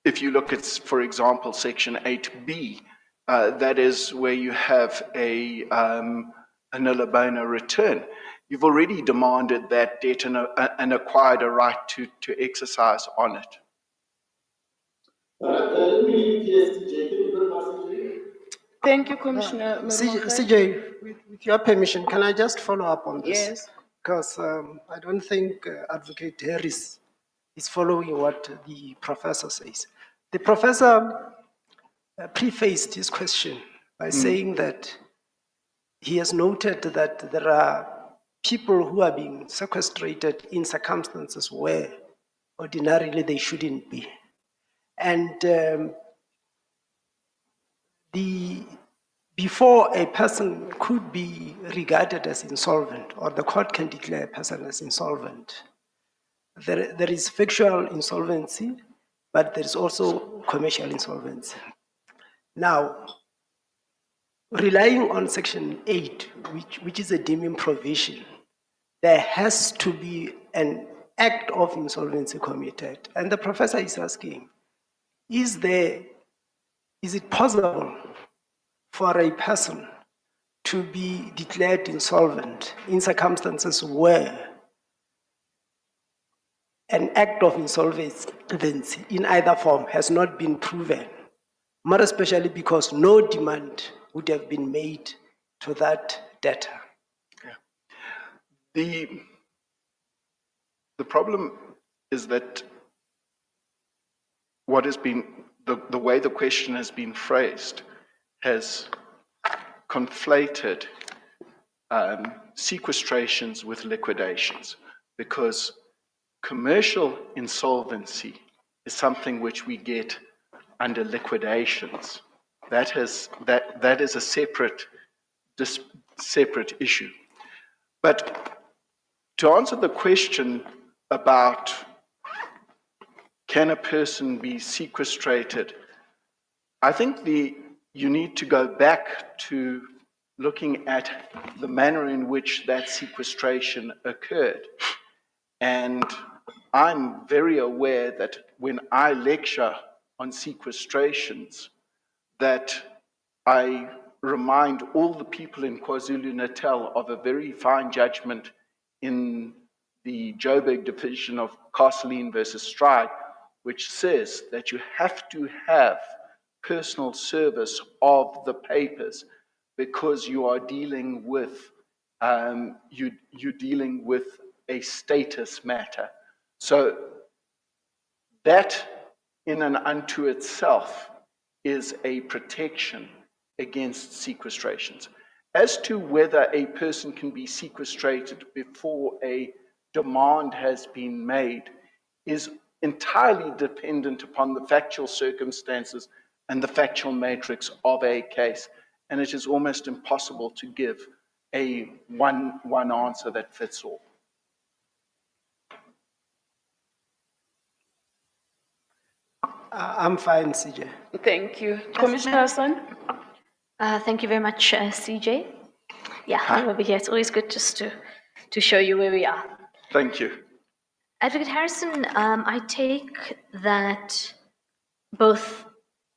L: if you look at, for example, Section 8B, that is where you have a nil bona return. You've already demanded that debt and acquired a right to exercise on it.
M: Let me leave it to CJ. Thank you very much, CJ.
C: Thank you, Commissioner.
N: CJ, with your permission, can I just follow up on this?
C: Yes.
N: Because I don't think Advocate Harris is following what the professor says. The professor prefaced his question by saying that he has noted that there are people who are being sequestrated in circumstances where ordinarily they shouldn't be. And before a person could be regarded as insolvent, or the court can declare a person as insolvent, there is factual insolvency, but there is also commercial insolvency. Now, relying on Section 8, which is a deeming provision, there has to be an act of insolvency committed. And the professor is asking, is it possible for a person to be declared insolvent in circumstances where an act of insolvency in either form has not been proven, more especially because no demand would have been made to that debtor?
L: The problem is that what has been, the way the question has been phrased has conflated sequestrations with liquidations, because commercial insolvency is something which we get under liquidations. That is a separate issue. But to answer the question about can a person be sequestrated, I think you need to go back to looking at the manner in which that sequestration occurred. And I'm very aware that when I lecture on sequestrations, that I remind all the people in KwaZulu-Natal of a very fine judgment in the Joburg division of Castleton versus Stride, which says that you have to have personal service of the papers because you are dealing with you're dealing with a status matter. So that in and unto itself is a protection against sequestrations. As to whether a person can be sequestrated before a demand has been made is entirely dependent upon the factual circumstances and the factual matrix of a case. And it is almost impossible to give a one answer that fits all.
N: I'm fine, CJ.
C: Thank you. Commissioner Hassan?
O: Thank you very much, CJ. Yeah, I'm over here. It's always good just to show you where we are.
L: Thank you.
O: Advocate Harrison, I take that both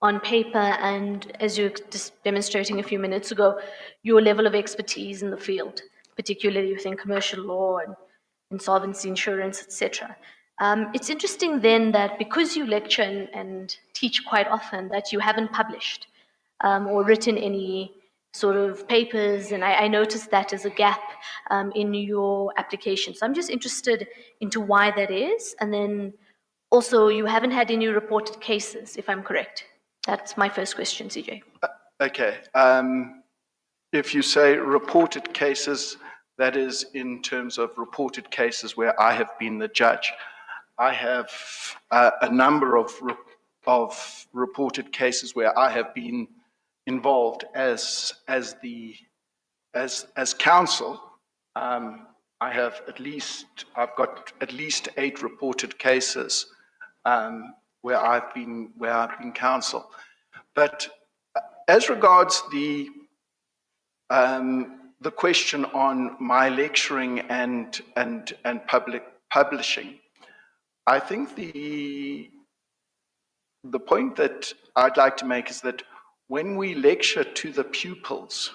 O: on paper and as you were just demonstrating a few minutes ago, your level of expertise in the field, particularly within commercial law and insolvency insurance, etc. It's interesting then that because you lecture and teach quite often that you haven't published or written any sort of papers, and I noticed that as a gap in your application. So I'm just interested into why that is, and then also you haven't had any reported cases, if I'm correct. That's my first question, CJ.
L: Okay. If you say reported cases, that is in terms of reported cases where I have been the judge. I have a number of reported cases where I have been involved as counsel. I've got at least 8 reported cases where I've been counsel. But as regards the question on my lecturing and publishing, I think the point that I'd like to make is that when we lecture to the pupils,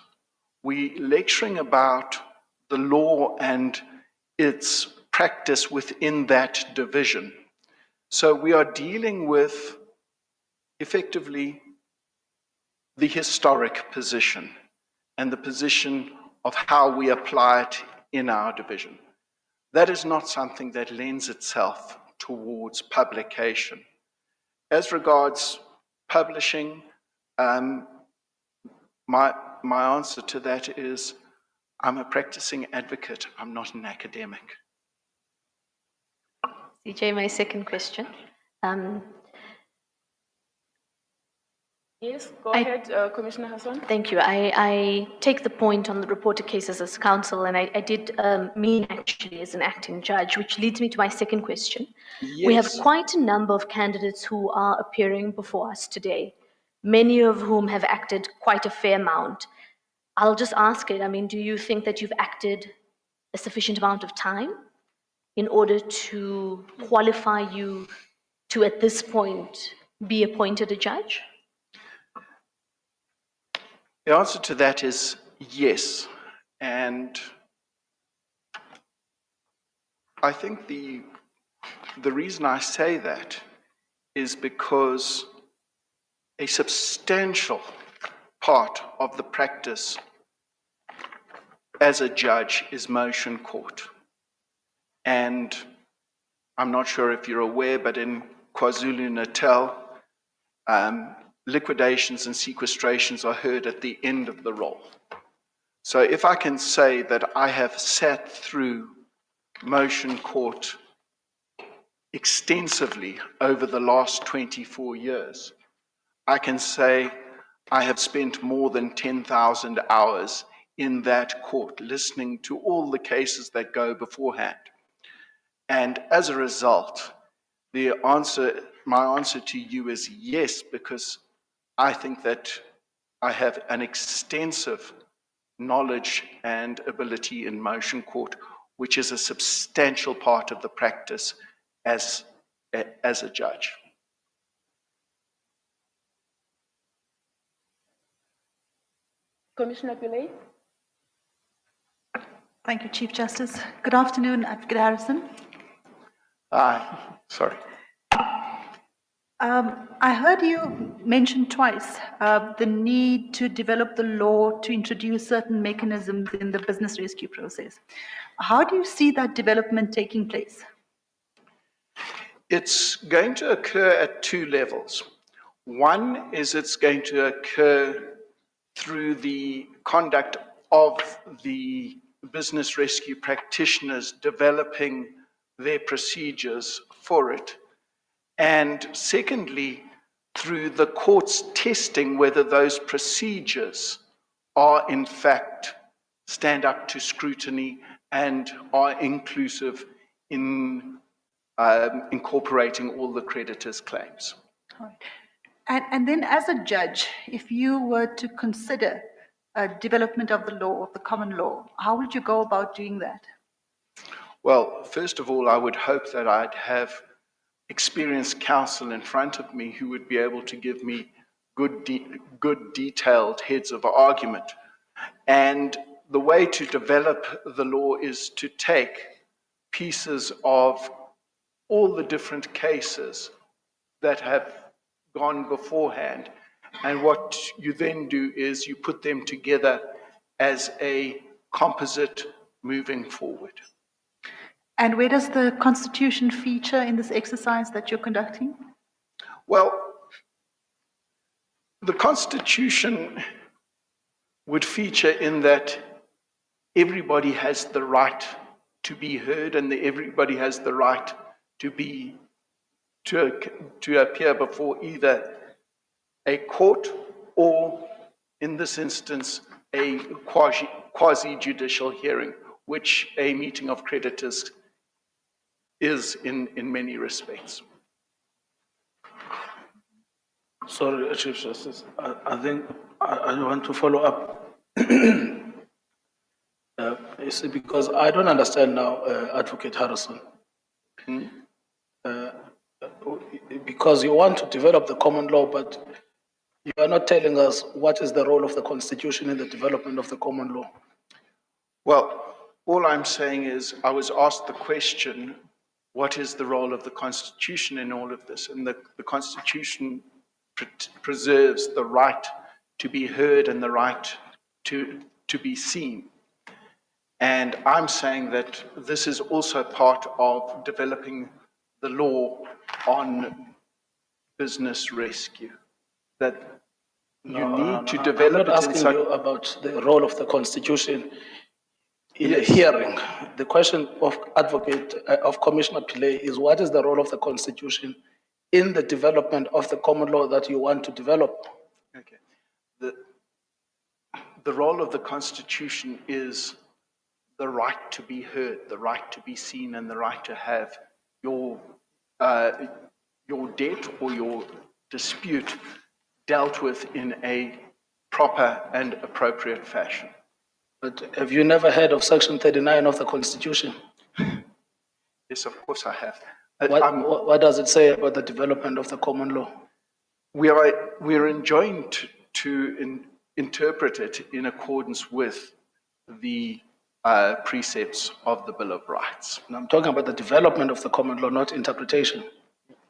L: we're lecturing about the law and its practice within that division. So we are dealing with, effectively, the historic position and the position of how we apply it in our division. That is not something that lends itself towards publication. As regards publishing, my answer to that is I'm a practicing advocate, I'm not an academic.
O: CJ, my second question.
C: Yes, go ahead, Commissioner Hassan.
O: Thank you. I take the point on the reported cases as counsel, and I did mean actually as an acting judge, which leads me to my second question.
L: Yes.
O: We have quite a number of candidates who are appearing before us today, many of whom have acted quite a fair amount. I'll just ask it, do you think that you've acted a sufficient amount of time in order to qualify you to, at this point, be appointed a judge?
L: The answer to that is yes. And I think the reason I say that is because a substantial part of the practice as a judge is motion court. And I'm not sure if you're aware, but in KwaZulu-Natal, liquidations and sequestrations are heard at the end of the roll. So if I can say that I have sat through motion court extensively over the last 24 years, I can say I have spent more than 10,000 hours in that court listening to all the cases that go beforehand. And as a result, my answer to you is yes, because I think that I have an extensive knowledge and ability in motion court, which is a substantial part of the practice as a judge.
C: Commissioner Pillay?
H: Thank you, Chief Justice. Good afternoon, Advocate Harrison.
L: Sorry.
H: I heard you mention twice the need to develop the law to introduce certain mechanisms in the business rescue process. How do you see that development taking place?
L: It's going to occur at two levels. One is it's going to occur through the conduct of the business rescue practitioners developing their procedures for it. And secondly, through the courts testing whether those procedures are in fact stand up to scrutiny and are inclusive in incorporating all the creditors' claims.
H: All right. And then as a judge, if you were to consider a development of the law, of the common law, how would you go about doing that?
L: Well, first of all, I would hope that I'd have experienced counsel in front of me who would be able to give me good detailed heads of argument. And the way to develop the law is to take pieces of all the different cases that have gone beforehand, and what you then do is you put them together as a composite moving forward.
H: And where does the Constitution feature in this exercise that you're conducting?
L: Well, the Constitution would feature in that everybody has the right to be heard, and everybody has the right to appear before either a court or, in this instance, a quasi-judicial hearing, which a meeting of creditors is in many respects.
F: Sorry, Chief Justice. I think I want to follow up. You see, because I don't understand now, Advocate Harrison. Because you want to develop the common law, but you are not telling us what is the role of the Constitution in the development of the common law.
L: Well, all I'm saying is I was asked the question, what is the role of the Constitution in all of this? And the Constitution preserves the right to be heard and the right to be seen. And I'm saying that this is also part of developing the law on business rescue, that you need to develop it.
F: I'm not asking you about the role of the Constitution in a hearing. The question of Commissioner Pillay is, what is the role of the Constitution in the development of the common law that you want to develop?
L: Okay. The role of the Constitution is the right to be heard, the right to be seen, and the right to have your debt or your dispute dealt with in a proper and appropriate fashion.
F: But have you never heard of Section 39 of the Constitution?
L: Yes, of course I have.
F: What does it say about the development of the common law?
L: We are enjoined to interpret it in accordance with the precepts of the Bill of Rights.
F: And I'm talking about the development of the common law, not interpretation.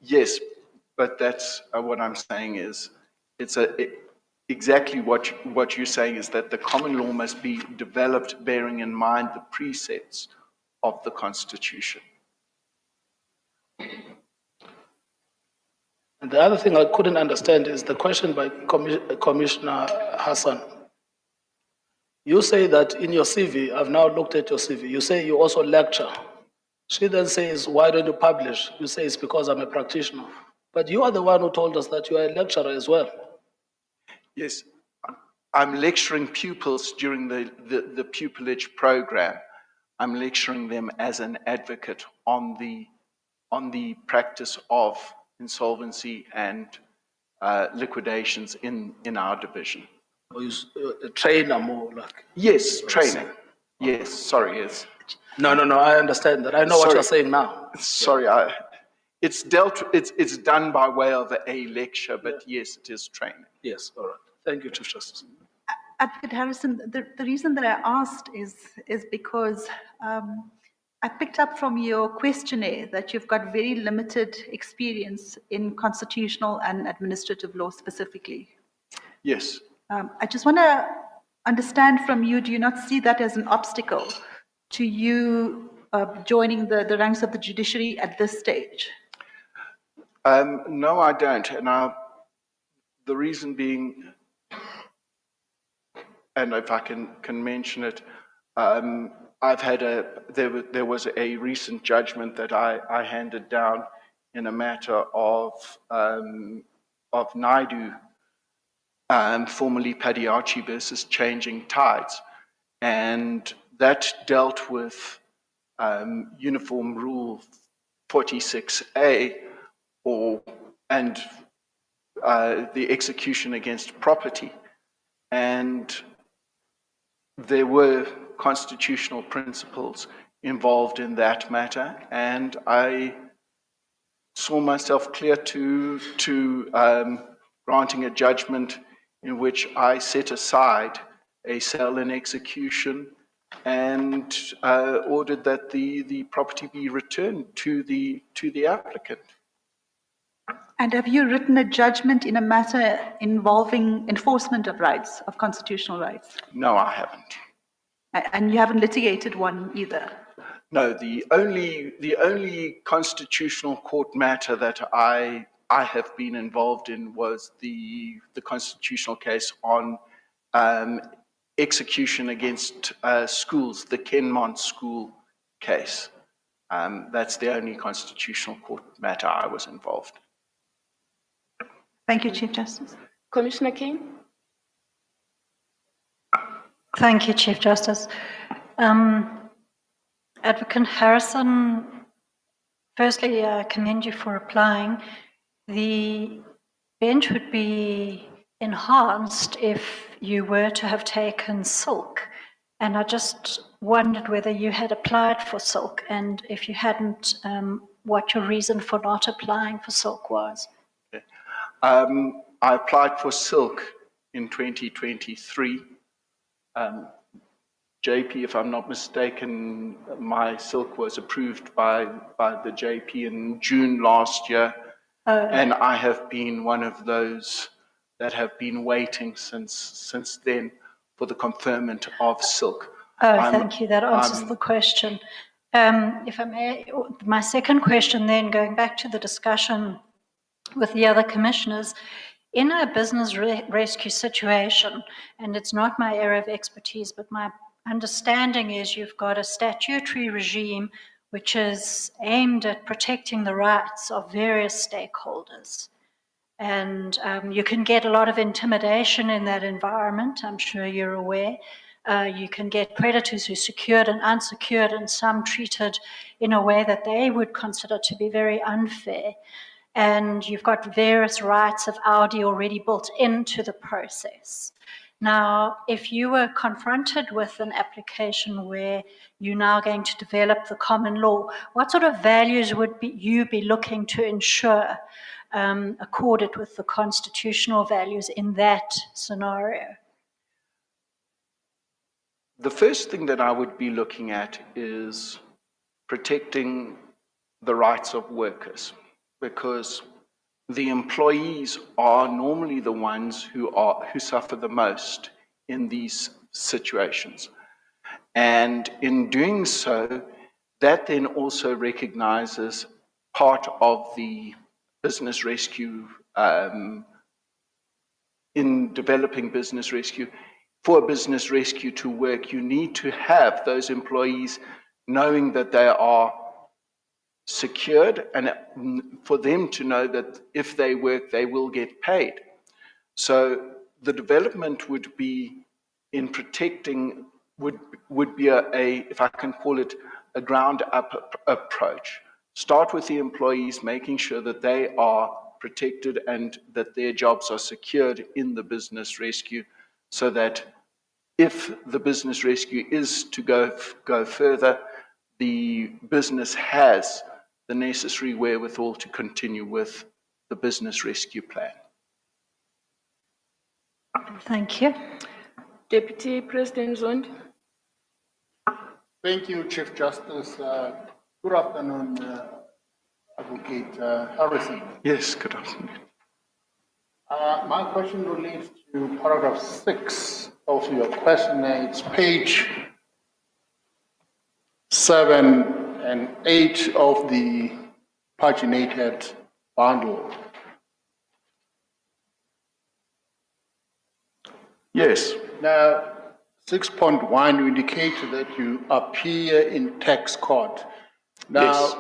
L: Yes, but that's what I'm saying is exactly what you're saying is that the common law must be developed bearing in mind the precepts of the Constitution.
F: And the other thing I couldn't understand is the question by Commissioner Hassan. You say that in your CV, I've now looked at your CV, you say you also lecture. She then says, why don't you publish? You say it's because I'm a practitioner. But you are the one who told us that you are a lecturer as well.
L: Yes, I'm lecturing pupils during the pupillage program. I'm lecturing them as an advocate on the practice of insolvency and liquidations in our division.
F: Or you a trainer more like?
L: Yes, training. Yes, sorry, yes.
F: No, I understand that. I know what you're saying now.
L: Sorry, it's done by way of a lecture, but yes, it is training.
F: Yes, all right. Thank you, Chief Justice.
H: Advocate Harrison, the reason that I asked is because I picked up from your questionnaire that you've got very limited experience in constitutional and administrative law specifically.
L: Yes.
H: I just want to understand from you, do you not see that as an obstacle to you joining the ranks of the judiciary at this stage?
L: No, I don't. And the reason being, and if I can mention it, I've had there was a recent judgment that I handed down in a matter of Naidu, formerly Padiachi versus Changing Tides, and that dealt with Uniform Rule 46A, and the execution against property, and there were constitutional principles involved in that matter, and I saw myself clear to granting a judgment in which I set aside a sale and execution and ordered that the property be returned to the applicant.
H: And have you written a judgment in a matter involving enforcement of rights, of constitutional rights?
L: No, I haven't.
H: And you haven't litigated one either?
L: No, the only constitutional court matter that I have been involved in was the constitutional case on execution against schools, the Kenmont school case. That's the only constitutional court matter I was involved in.
H: Thank you, Chief Justice.
C: Commissioner Kane?
P: Thank you, Chief Justice. Advocate Harrison, firstly, I commend you for applying. The bench would be enhanced if you were to have taken silk. And I just wondered whether you had applied for silk, and if you hadn't, what your reason for not applying for silk was.
L: Okay. I applied for silk in 2023. JP, if I'm not mistaken, my silk was approved by the JP in June last year. And I have been one of those that have been waiting since then for the conferment of silk.
P: Thank you. That answers the question. If I may, my second question then, going back to the discussion with the other commissioners, in a business rescue situation, and it's not my area of expertise, but my understanding is you've got a statutory regime which is aimed at protecting the rights of various stakeholders. And you can get a lot of intimidation in that environment, I'm sure you're aware. You can get creditors who are secured and unsecured, and some treated in a way that they would consider to be very unfair. And you've got various rights of Audi already built into the process. Now, if you were confronted with an application where you're now going to develop the common law, what sort of values would you be looking to ensure accorded with the constitutional values in that scenario?
L: The first thing that I would be looking at is protecting the rights of workers, because the employees are normally the ones who suffer the most in these situations. And in doing so, that then also recognizes part of the business rescue, in developing business rescue. For a business rescue to work, you need to have those employees knowing that they are secured, and for them to know that if they work, they will get paid. So the development would be in protecting, would be if I can call it, a ground-up approach. Start with the employees, making sure that they are protected and that their jobs are secured in the business rescue, so that if the business rescue is to go further, the business has the necessary wherewithal to continue with the business rescue plan.
P: Thank you.
C: Deputy President Zondi.
I: Thank you, Chief Justice. Good afternoon, Advocate Harrison.
L: Yes, good afternoon.
I: My question relates to paragraph 6 of your questionnaire. It's page 7 and 8 of the paginated bundle.
L: Yes.
I: Now, 6.1, you indicate that you appear in tax court. Now,
L: Yes.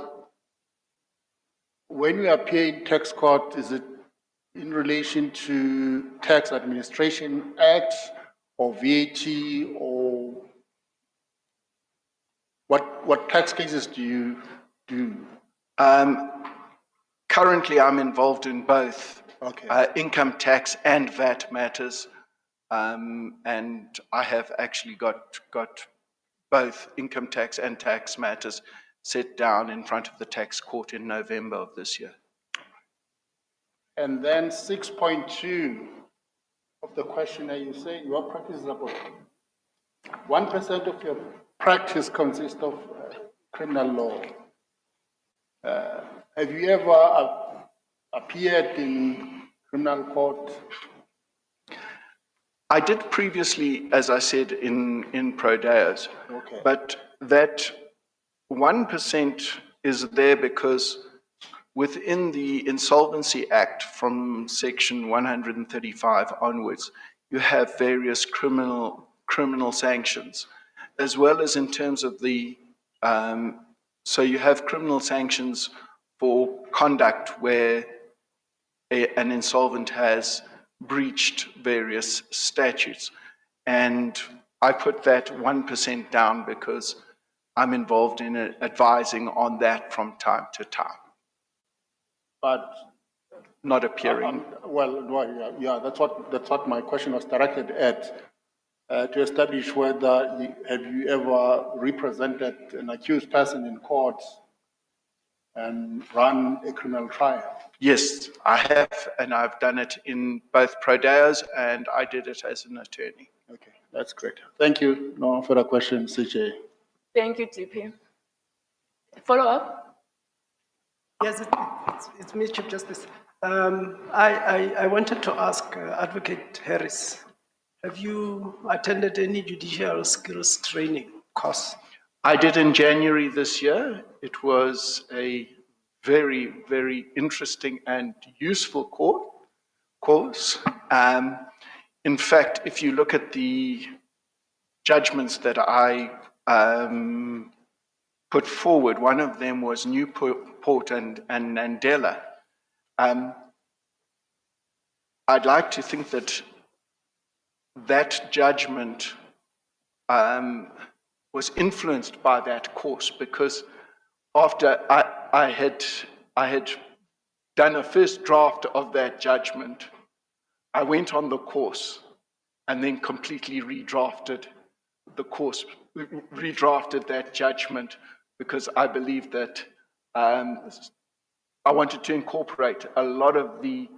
I: when you appear in tax court, is it in relation to Tax Administration Act or VAT, or what tax cases do you do?
L: Currently, I'm involved in both
I: Okay.
L: income tax and VAT matters, and I have actually got both income tax and tax matters set down in front of the tax court in November of this year.
I: And then 6.2 of the questionnaire, you say your practice is about 1% of your practice consists of criminal law. Have you ever appeared in criminal court?
L: I did previously, as I said, in pro deos,
I: Okay.
L: but that 1% is there because within the Insolvency Act from section 135 onwards, you have various criminal sanctions, as well as in terms of the, so you have criminal sanctions for conduct where an insolvent has breached various statutes. And I put that 1% down because I'm involved in advising on that from time to time.
I: But
L: Not appearing.
I: yeah, that's what my question was directed at, to establish whether have you ever represented an accused person in court and run a criminal trial?
L: Yes, I have, and I've done it in both pro deos, and I did it as an attorney.
I: Okay, that's great. Thank you. No further questions, CJ.
C: Thank you, TP. Follow up?
N: Yes, it's me, Chief Justice. I wanted to ask Advocate Harris, have you attended any judicial skills training course?
L: I did in January this year. It was a very, very interesting and useful course. In fact, if you look at the judgments that I put forward, one of them was Newport and Nandela. I'd like to think that that judgment was influenced by that course, because after I had done a first draft of that judgment, I went on the course and then completely redrafted the course, redrafted that judgment, because I believed that I wanted to incorporate a lot of the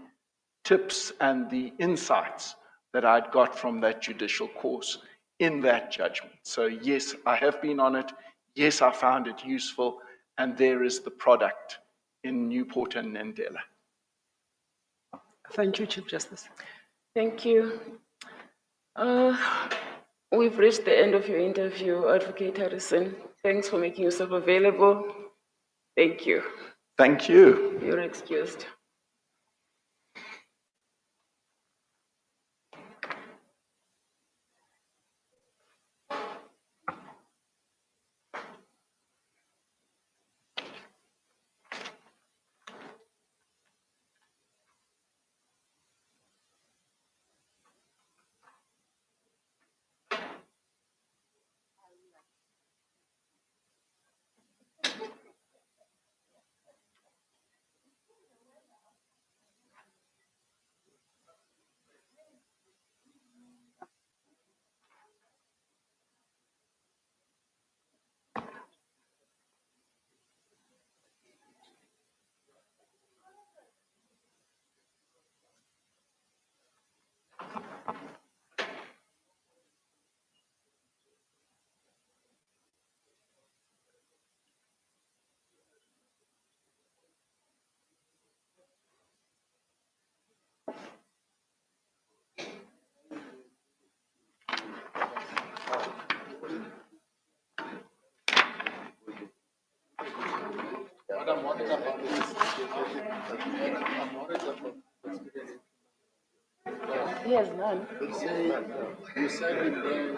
L: tips and the insights that I'd got from that judicial course in that judgment. So yes, I have been on it. Yes, I found it useful. And there is the product in Newport and Nandela.
N: Thank you, Chief Justice.
C: Thank you. We've reached the end of your interview, Advocate Harrison. Thanks for making yourself available. Thank you.
L: Thank you.
C: You're excused.
E: What I'm worried about is, I'm worried about experience.
C: He has none.
E: You said in the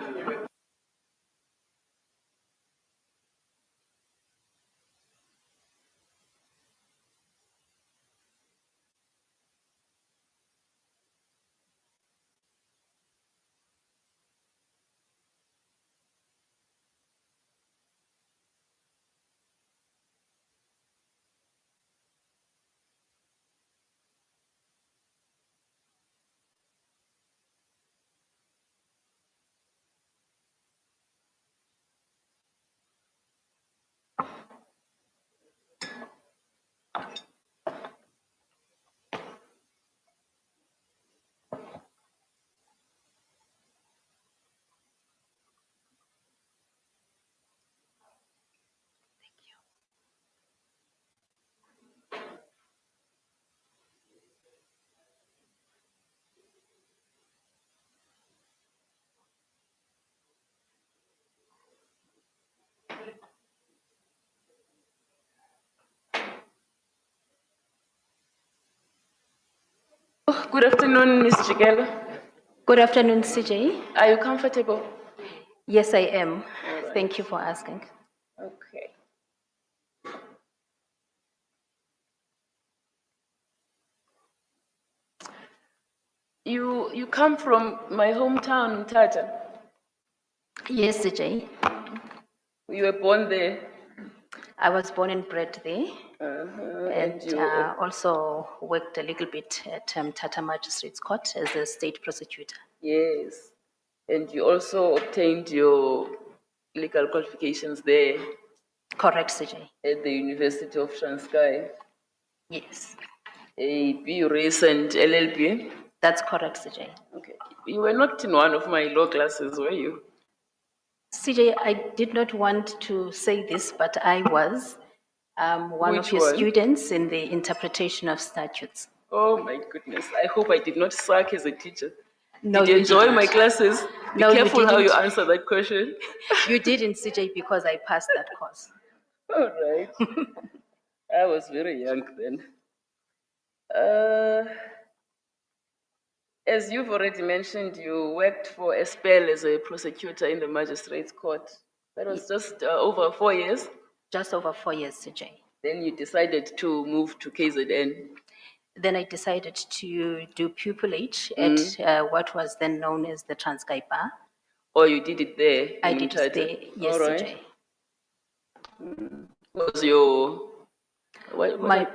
C: Good afternoon, Ms. Jigelo.
O: Good afternoon, CJ.
C: Are you comfortable?
O: Yes, I am. Thank you for asking.
C: Okay. You come from my hometown, Mthatha.
O: Yes, CJ.
C: You were born there.
O: I was born and bred there. And
C: you
O: also worked a little bit at Tata Magistrates Court as a state prosecutor.
C: yes, and you also obtained your legal qualifications there
O: Correct, CJ.
C: at the University of Transkei.
O: Yes,
C: A BURIS and LLB.
O: that's correct, CJ.
C: Okay, you were not in one of my law classes, were you?
O: CJ, I did not want to say this, but I was one
C: Which
O: of your
C: one?
O: students in the interpretation of statutes.
C: Oh my goodness! I hope I did not suck as a teacher.
O: No,
C: did you
O: you
C: enjoy
O: didn't.
C: my classes? Be
O: No, you
C: careful how you
O: didn't.
C: answer that question.
O: You didn't, CJ, because I passed that course.
C: All right. I was very young then. As you've already mentioned, you worked for a spell as a prosecutor in the magistrates court. That was just over 4 years.
O: Just over 4 years, CJ.
C: Then you decided to move to KZN.
O: Then I decided to do pupillage at what was then known as the Transkei Bar.
C: Or you did it there?
O: I
C: in
O: did
C: Mthatha?
O: stay, yes,
C: All right.
O: CJ.
C: Was your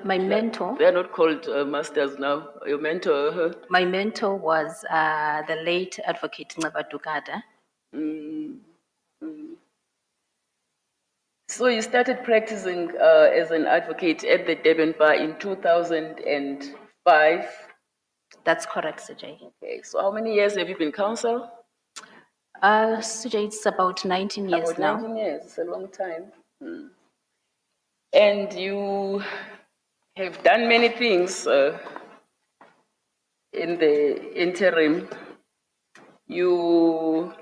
O: My mentor.
C: They are not called masters now. Your mentor.
O: My mentor was the late Advocate Nceba Dugada.
C: So you started practicing as an advocate at the Durban Bar in 2005.
O: That's correct, CJ.
C: Okay, so how many years have you been counsel?
O: CJ, it's about 19 years
C: About
O: now.
C: 19 years, it's a long time. And you have done many things in the interim. You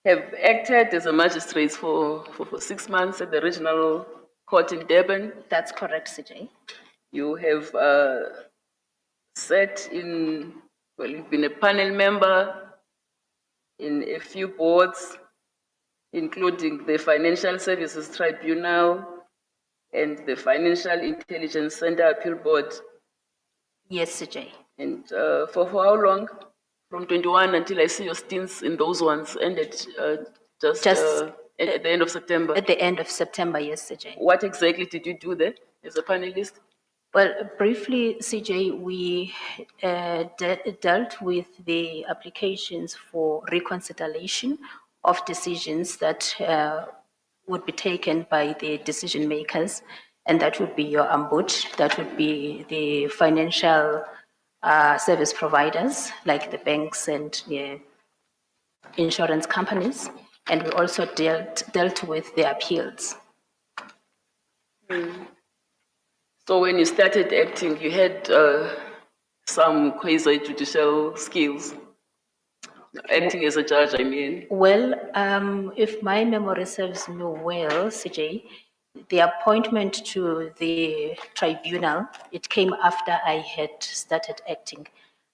C: have acted as a magistrate for 6 months at the regional court in Durban.
O: That's correct, CJ.
C: You have you've been a panel member in a few boards, including the Financial Services Tribunal and the Financial Intelligence Center Appeal Board.
O: Yes, CJ.
C: And for how long? From 21 until I see your stints in those ones ended just at the end of September.
O: At the end of September, yes, CJ.
C: What exactly did you do there as a panelist?
O: Well, briefly, CJ, we dealt with the applications for reconsideration of decisions that would be taken by the decision makers, and that would be your ombud, that would be the financial service providers like the banks and the insurance companies, and we also dealt with the appeals.
C: So when you started acting, you had some quasi-judicial skills, acting as a judge, I mean.
O: Well, if my memory serves me well, CJ,
Q: the appointment to the tribunal, it came after I had started acting.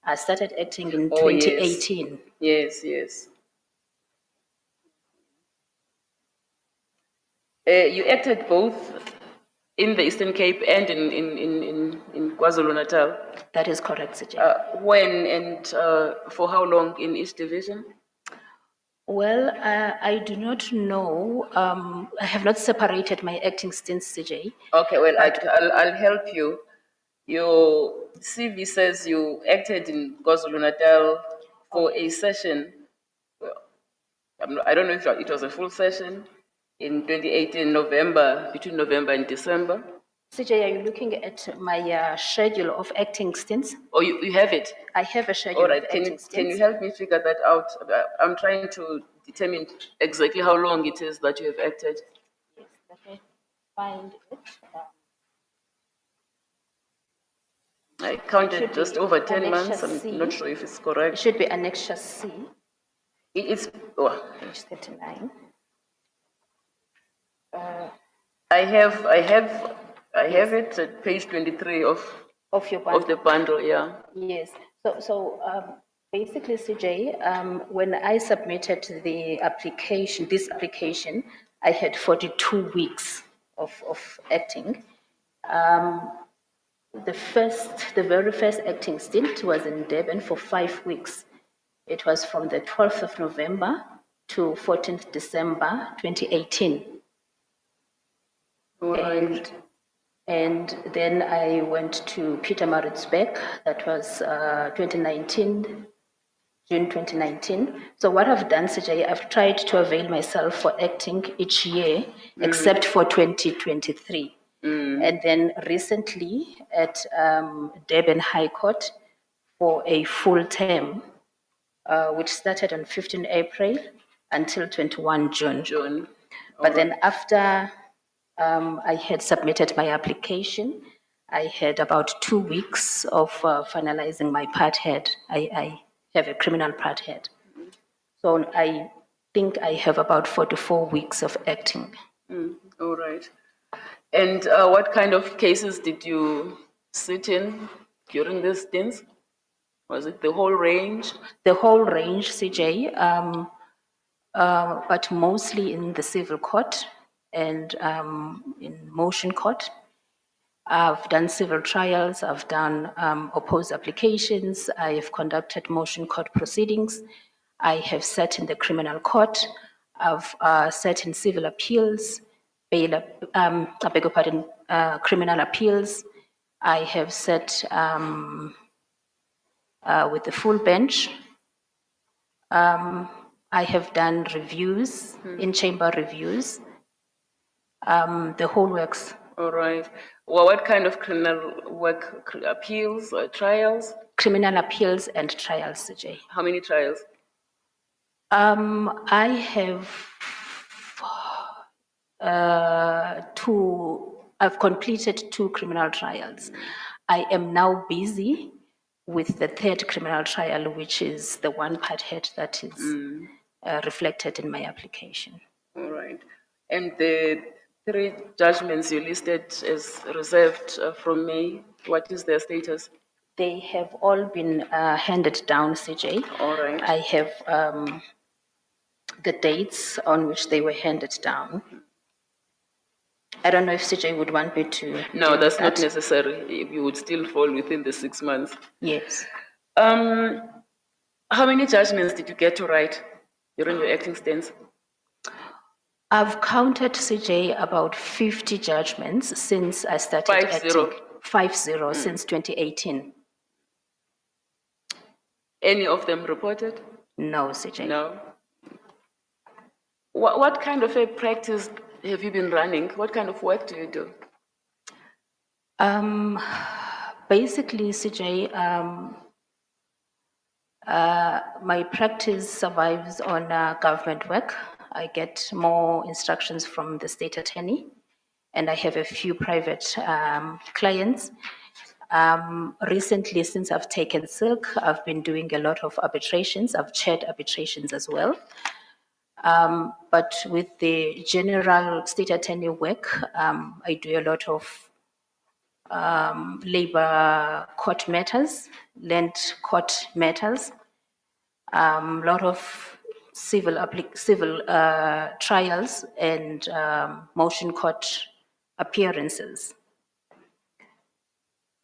Q: I started acting in
C: Oh, yes.
Q: 2018.
C: Yes, yes. You acted both in the Eastern Cape and in KwaZulu-Natal.
Q: That is correct, CJ.
C: When and for how long in each division?
Q: Well, I do not know. I have not separated my acting stints, CJ.
C: Okay, well, I'll help you. Your CV says you acted in KwaZulu-Natal for a session. I don't know if it was a full session in 2018, November, between November and December.
Q: CJ, are you looking at my schedule of acting stints?
C: Oh, you have it?
Q: I have a schedule
C: All right,
Q: of
C: can
Q: acting
C: you
Q: stints.
C: help me figure that out? I'm trying to determine exactly how long it is that you have acted.
Q: Yes, let me find it.
C: I counted
Q: should
C: just
Q: be
C: over 10
Q: Annexure
C: months. I'm
Q: C.
C: not sure if it's
Q: It
C: correct.
Q: should be Annexure C,
C: It's,
Q: page 39.
C: I have it at page 23 of
Q: Of your bundle.
C: the bundle, yeah.
Q: Yes. So basically, CJ, when I submitted the application, this application, I had 42 weeks of acting. The very first acting stint was in Durban for 5 weeks. It was from the 12th of November to 14th December 2018.
C: All right.
Q: And then I went to Peter Maritzburg, that was 2019, June 2019. So what I've done, CJ, I've tried to avail myself for acting each year, except for 2023. And then recently at Durban High Court for a full term, which started on 15 April until 21 June. But then after I had submitted my application, I had about 2 weeks of finalizing my part head. I have a criminal part head. So I think I have about 44 weeks of acting.
C: All right. And what kind of cases did you sit in during these stints? Was it the whole range?
Q: The whole range, CJ, but mostly in the civil court and in motion court. I've done civil trials, I've done opposed applications, I have conducted motion court proceedings, I have sat in the criminal court, I've sat in civil appeals, bail, I beg your pardon, criminal appeals. I have sat with the full bench. I have done reviews, in-chamber reviews, the whole works.
C: All right. Well, what kind of criminal work, appeals or trials?
Q: Criminal appeals and trials, CJ.
C: How many trials?
Q: I have I've completed 2 criminal trials. I am now busy with the 3rd criminal trial, which is the one part head that is reflected in my application.
C: All right. And the 3 judgments you listed as reserved from May, what is their status?
Q: They have all been handed down, CJ.
C: All right.
Q: I have the dates on which they were handed down. I don't know if CJ would want me to.
C: No, that's not necessary. You would still fall within the 6 months.
Q: Yes.
C: How many judgments did you get to write during your acting stints?
Q: I've counted, CJ, about 50 judgments since I started acting. 50 since 2018.
C: Any of them reported?
Q: No, CJ.
C: No. What kind of a practice have you been running? What kind of work do you do?
Q: Basically, CJ, my practice survives on government work. I get more instructions from the state attorney, and I have a few private clients. Recently, since I've taken Silk, I've been doing a lot of arbitrations. I've chaired arbitrations as well. But with the general state attorney work, I do a lot of labor court matters, land court matters, lot of civil trials and motion court appearances.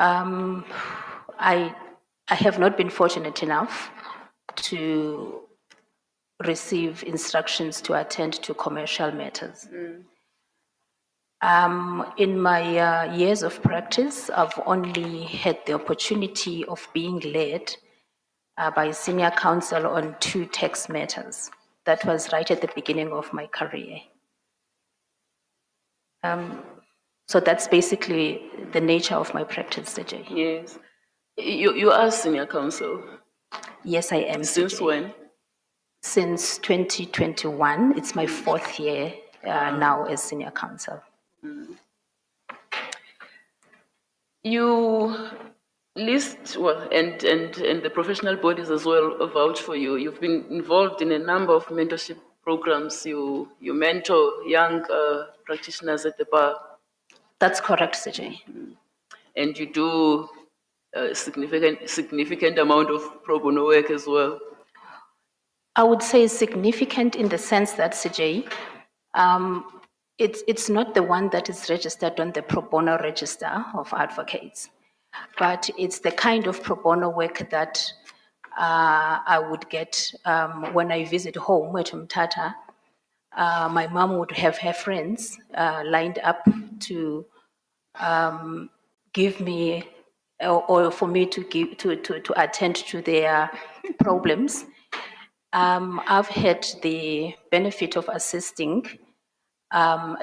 Q: I have not been fortunate enough to receive instructions to attend to commercial matters. In my years of practice, I've only had the opportunity of being led by senior counsel on 2 tax matters. That was right at the beginning of my career. So that's basically the nature of my practice, CJ.
C: Yes. You are senior counsel.
Q: Yes, I am.
C: Since
Q: CJ.
C: when?
Q: Since 2021. It's my 4th year now as senior counsel.
C: You list, well, and the professional bodies as well vouch for you. You've been involved in a number of mentorship programs. You mentor young practitioners at the bar.
Q: That's correct, CJ.
C: And you do a significant amount of pro bono work as well.
Q: I would say significant in the sense that, CJ, it's not the one that is registered on the pro bono register of advocates, but it's the kind of pro bono work that I would get when I visit home at Mtata. My mom would have her friends lined up to give me or for me to attend to their problems. I've had the benefit of assisting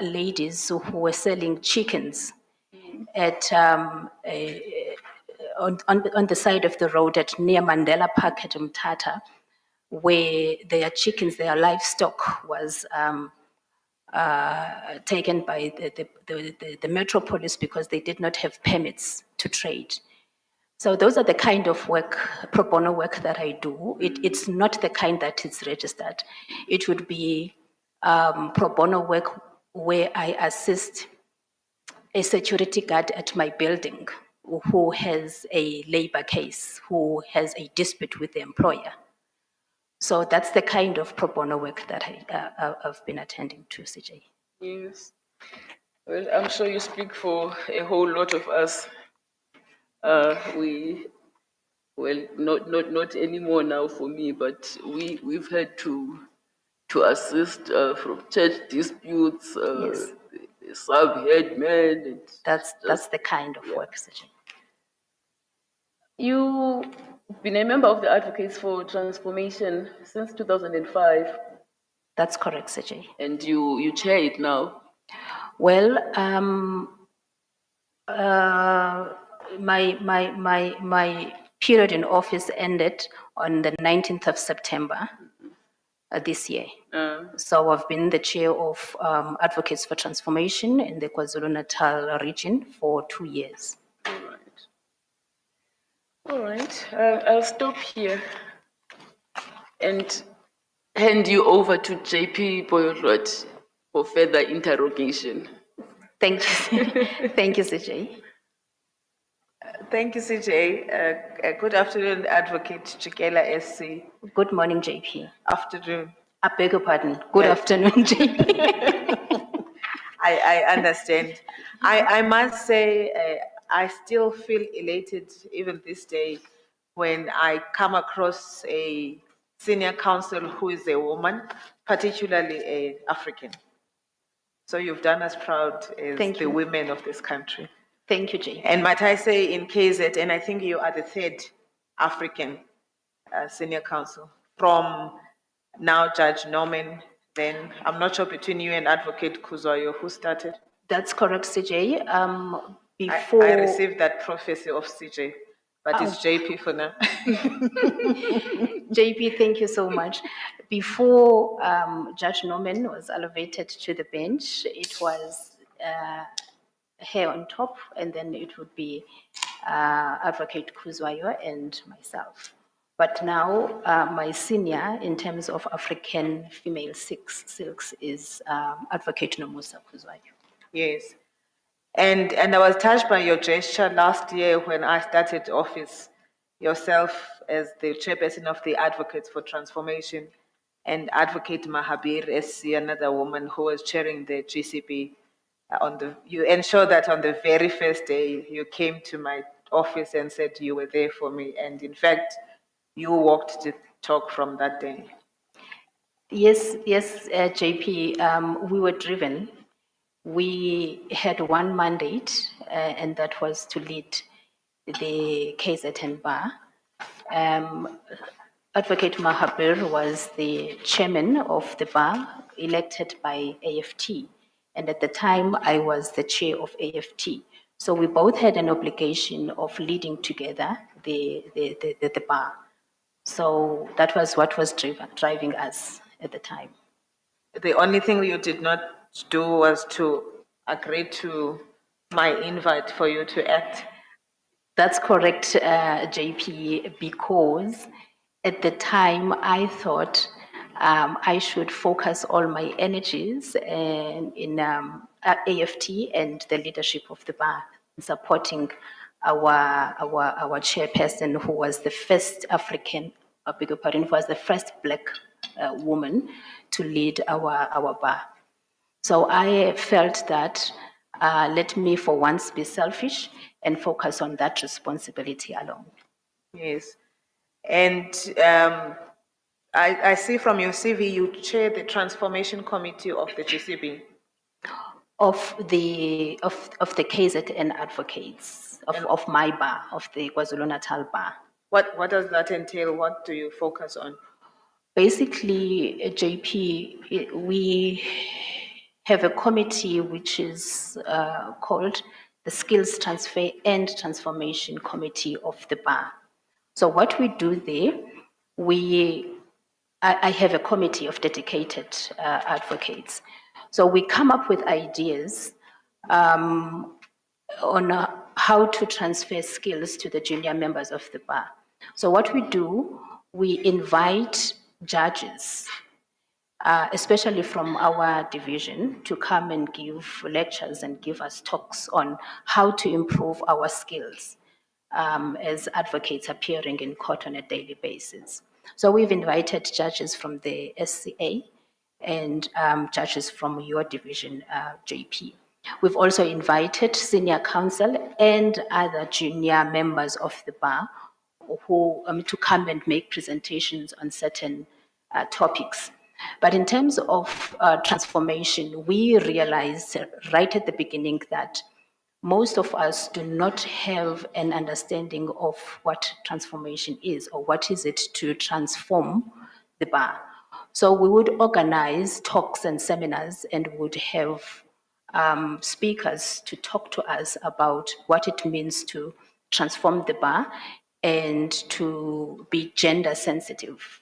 Q: ladies who were selling chickens at on the side of the road at near Mandela Park at Mtata, where their chickens, their livestock was taken by the metropolis because they did not have permits to trade. So those are the kind of work, pro bono work that I do. It's not the kind that is registered. It would be pro bono work where I assist a security guard at my building who has a labor case, who has a dispute with the employer. So that's the kind of pro bono work that I've been attending to, CJ.
C: Yes. Well, I'm sure you speak for a whole lot of us. Not anymore now for me, but we've had to assist from church disputes,
Q: Yes.
C: sub-headmen. And
Q: That's the kind of work, CJ.
C: You've been a member of the Advocates for Transformation since 2005.
Q: That's correct, CJ.
C: And you chair it now.
Q: Well, my period in office ended on the 19th of September this year. So I've been the chair of Advocates for Transformation in the KwaZulu-Natal region for 2 years.
C: All right. I'll stop here and hand you over to JP Boyolot for further interrogation.
Q: Thank you. Thank you, CJ.
B: Thank you, CJ. Good afternoon, Advocate Chikela SC.
Q: Good morning, JP.
B: Afternoon.
Q: I beg your pardon. Good afternoon, JP.
B: I understand. I must say, I still feel elated even this day when I come across a senior counsel who is a woman, particularly an African. So you've done us proud as the women of this country.
Q: Thank you, Jay.
B: And might I say in KZ, and I think you are the 3rd African senior counsel from now Judge Norman, then I'm not sure between you and Advocate Kuzwayo who started.
Q: That's correct, CJ.
B: I received that prophecy of CJ, but it's JP for now.
Q: JP, thank you so much. Before Judge Norman was elevated to the bench, it was her on top, and then it would be Advocate Kuzwayo and myself. But now, my senior in terms of African female silks is Advocate Nomusa Kuzwayo.
B: Yes. And I was touched by your gesture last year when I started office, yourself as the chairperson of the Advocates for Transformation, and Advocate Mahabir SC, another woman who was chairing the GCP. You ensured that on the very first day you came to my office and said you were there for me. And in fact, you walked the talk from that day.
Q: Yes, JP, we were driven. We had one mandate, and that was to lead the KZN bar. Advocate Mahabir was the chairman of the bar, elected by AFT. And at the time, I was the chair of AFT. So we both had an obligation of leading together the bar. So that was what was driving us at the time.
B: The only thing you did not do was to agree to my invite for you to act.
Q: That's correct, JP, because at the time I thought I should focus all my energies in AFT and the leadership of the bar, supporting our chairperson, who was the first African, who was the first Black woman to lead our bar. So I felt that let me for once be selfish and focus on that responsibility alone.
B: Yes. And I see from your CV you chair the transformation committee of the GCB.
Q: Of the KZN advocates, of my bar, of the KwaZulu-Natal bar.
B: What does that entail? What do you focus on?
Q: Basically, JP, we have a committee which is called the Skills Transfer and Transformation Committee of the bar. So what we do there, I have a committee of dedicated advocates. So we come up with ideas on how to transfer skills to the junior members of the bar. So what we do, we invite judges, especially from our division, to come and give lectures and give us talks on how to improve our skills as advocates appearing in court on a daily basis. So we've invited judges from the SCA and judges from your division, JP. We've also invited senior counsel and other junior members of the bar who to come and make presentations on certain topics. But in terms of transformation, we realized right at the beginning that most of us do not have an understanding of what transformation is, or what is it to transform the bar. So we would organize talks and seminars and would have speakers to talk to us about what it means to transform the bar and to be gender sensitive.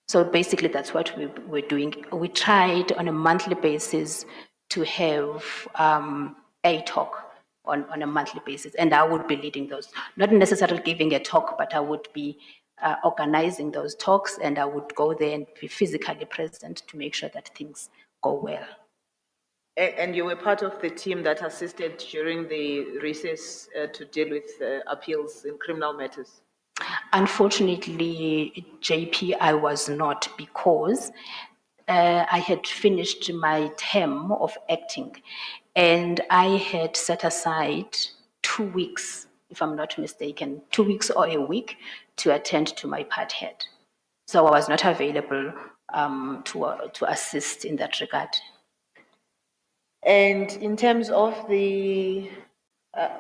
Q: So basically that's what we're doing. We tried on a monthly basis to have a talk on a monthly basis, and I would be leading those, not necessarily giving a talk, but I would be organizing those talks, and I would go there and be physically present to make sure that things go well.
B: And you were part of the team that assisted during the recess to deal with appeals in criminal matters?
Q: Unfortunately, JP, I was not, because I had finished my term of acting and I had set aside 2 weeks, if I'm not mistaken, 2 weeks or a week to attend to my part head. So I was not available to assist in that regard.
B: And in terms of the,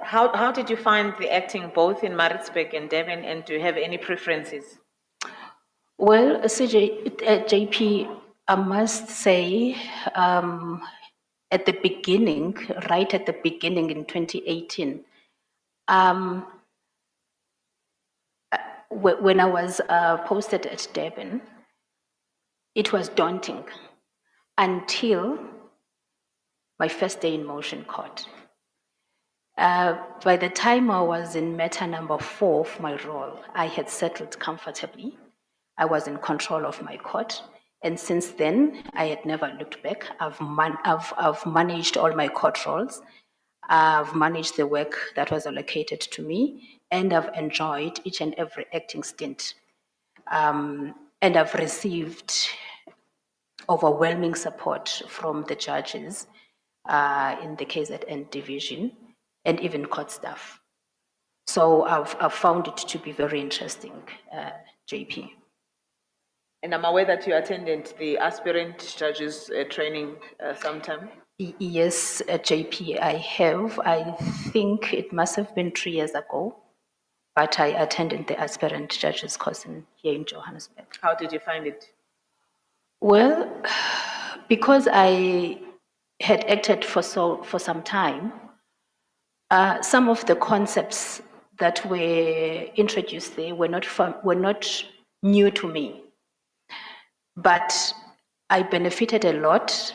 B: how did you find the acting both in Maritzburg and Durban, and do you have any preferences?
Q: Well, JP, I must say, at the beginning, right at the beginning in 2018, when I was posted at Durban, it was daunting until my first day in motion court. By the time I was in matter number 4 of my role, I had settled comfortably. I was in control of my court. And since then, I had never looked back. I've managed all my court roles. I've managed the work that was allocated to me, and I've enjoyed each and every acting stint. And I've received overwhelming support from the judges in the KZN division and even court staff. So I've found it to be very interesting, JP.
B: And I'm aware that you attended the aspirant judges training sometime.
Q: Yes, JP, I have. I think it must have been 3 years ago, but I attended the aspirant judges course here in Johannesburg.
B: How did you find it?
Q: Well, because I had acted for some time, some of the concepts that were introduced there were not new to me, but I benefited a lot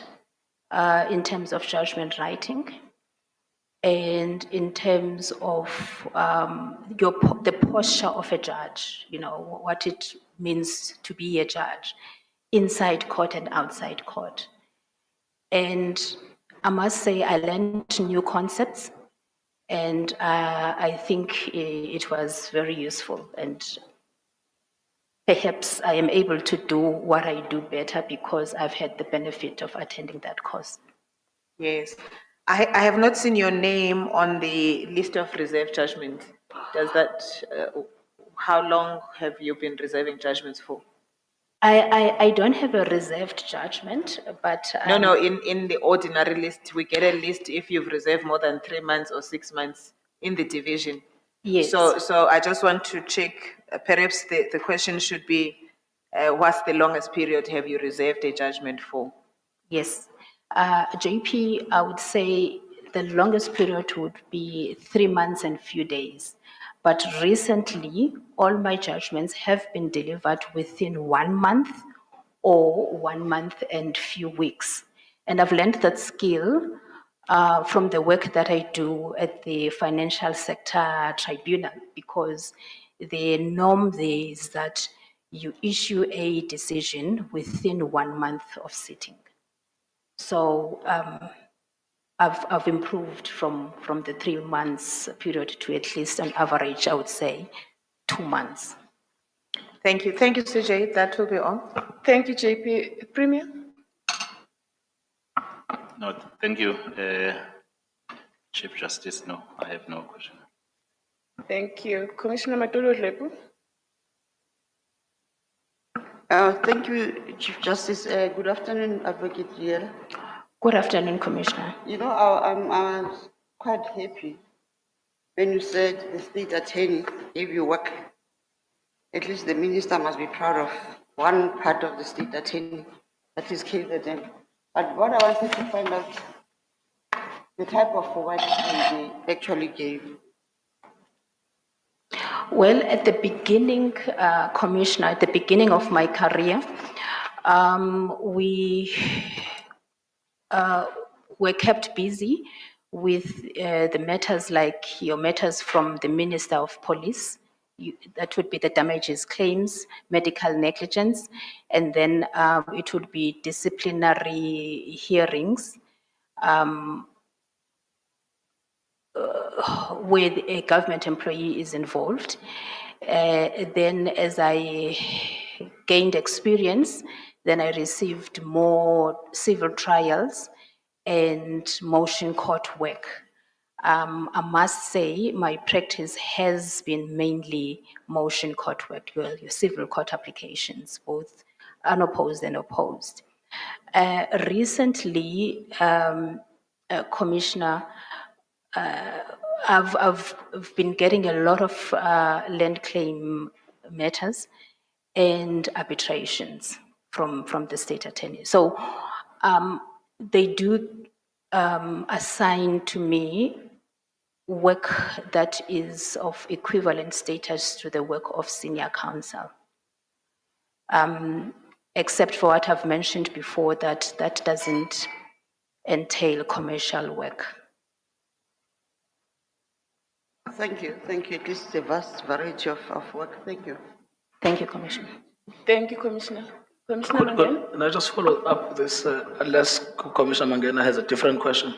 Q: in terms of judgment writing and in terms of the posture of a judge, what it means to be a judge inside court and outside court. And I must say I learned new concepts, and I think it was very useful, and perhaps I am able to do what I do better because I've had the benefit of attending that course.
B: Yes. I have not seen your name on the list of reserved judgments. Does that, how long have you been reserving judgments for?
Q: I don't have a reserved judgment, but...
B: No, in the ordinary list, we get a list if you've reserved more than 3 months or 6 months in the division.
Q: Yes.
B: So I just want to check, perhaps the question should be, what's the longest period have you reserved a judgment for?
Q: Yes. JP, I would say the longest period would be 3 months and few days. But recently, all my judgments have been delivered within 1 month or 1 month and few weeks. And I've learned that skill from the work that I do at the Financial Sector Tribunal, because the norm there is that you issue a decision within 1 month of sitting. So I've improved from the 3 months period to at least an average, I would say, 2 months.
B: Thank you. Thank you, CJ. That will be all.
C: Thank you, JP. Premier?
D: No, thank you, Chief Justice. No, I have no question.
C: Thank you. Commissioner Matolo-Lepu?
R: Thank you, Chief Justice. Good afternoon, Advocate Riela.
Q: Good afternoon, Commissioner.
R: I was quite happy when you said the state attorney gave you work. At least the minister must be proud of one part of the state attorney, that is KZN. But what I wanted to find out, the type of work they actually gave.
Q: Well, at the beginning, Commissioner, at the beginning of my career, we were kept busy with the matters like your matters from the Minister of Police. That would be the damages claims, medical negligence, and then it would be disciplinary hearings where a government employee is involved. Then as I gained experience, then I received more civil trials and motion court work. I must say my practice has been mainly motion court work, your civil court applications, both unopposed and opposed. Recently, Commissioner, I've been getting a lot of land claim matters and arbitrations from the state attorney. So they do assign to me work that is of equivalent status to the work of senior counsel. Except for what I've mentioned before, that doesn't entail commercial work.
R: Thank you, thank you. At least it's a vast variety of work. Thank you.
Q: Thank you, Commissioner.
C: Thank you, Commissioner. Commissioner Mangen?
F: Can I just follow up this, unless Commissioner Mangena has a different question?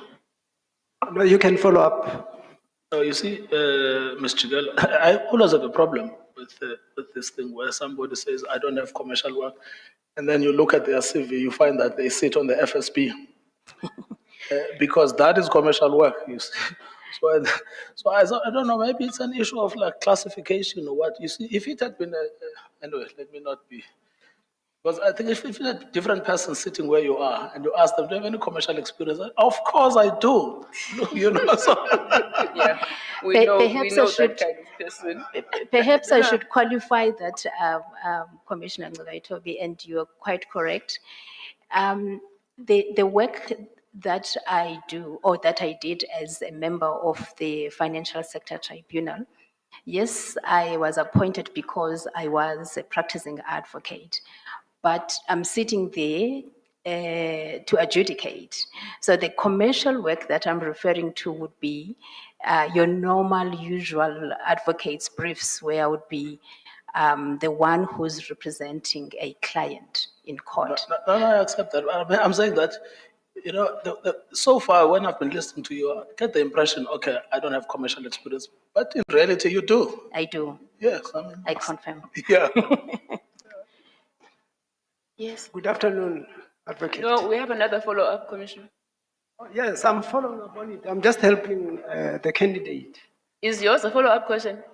N: No, you can follow up.
F: No, you see, Ms. Chigala, I always have a problem with this thing where somebody says, I don't have commercial work, and then you look at their CV, you find that they sit on the FSP. Because that is commercial work, you see. I don't know, maybe it's an issue of like classification or what. You see, if it had been anyway, let me not be. Because I think if you had a different person sitting where you are and you ask them, do you have any commercial experience? Of course I do. You know, so.
C: Yeah, we
Q: Perhaps
C: know
Q: I should-
C: that kind of person.
Q: Perhaps I should qualify that, Commissioner Ngulaitobi, and you are quite correct. The work that I do, or that I did as a member of the Financial Sector Tribunal, yes, I was appointed because I was a practicing advocate, but I'm sitting there to adjudicate. So the commercial work that I'm referring to would be your normal, usual advocates briefs, where I would be the one who's representing a client in court.
F: No, I accept that. I'm saying that, you know, so far when I've been listening to you, I get the impression, okay, I don't have commercial experience, but in reality you do.
Q: I do.
F: Yes,
Q: I confirm.
F: Yeah.
C: Yes.
N: Good afternoon, Advocate.
C: No, we have another follow-up, Commissioner.
N: Yes, I'm following up on it. I'm just helping the candidate.
C: Is yours a follow-up question?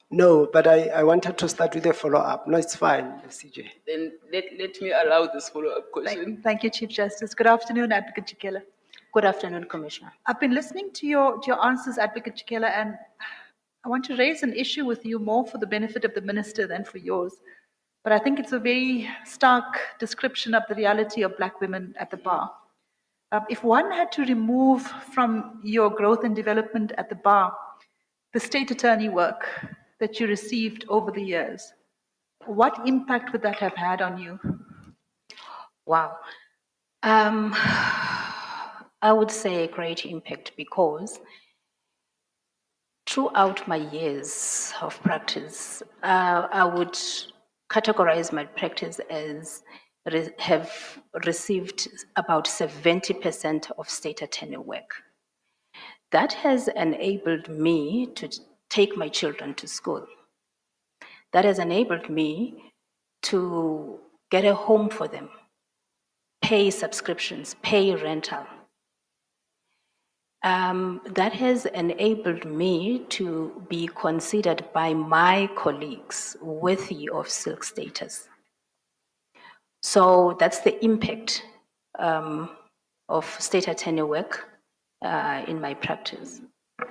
N: No, but I wanted to start with a follow-up. No, it's fine, CJ.
C: Then let me allow this follow-up question.
H: Thank you, Chief Justice. Good afternoon, Advocate Chikela.
Q: Good afternoon, Commissioner.
H: I've been listening to your answers, Advocate Chikela, and I want to raise an issue with you more for the benefit of the minister than for yours. But I think it's a very stark description of the reality of Black women at the bar. If one had to remove from your growth and development at the bar the state attorney work that you received over the years, what impact would that have had on you?
Q: Wow. I would say a great impact, because throughout my years of practice, I would categorize my practice as have received about 70% of state attorney work. That has enabled me to take my children to school. That has enabled me to get a home for them, pay subscriptions, pay rental. That has enabled me to be considered by my colleagues worthy of silk status. So that's the impact of state attorney work in my practice.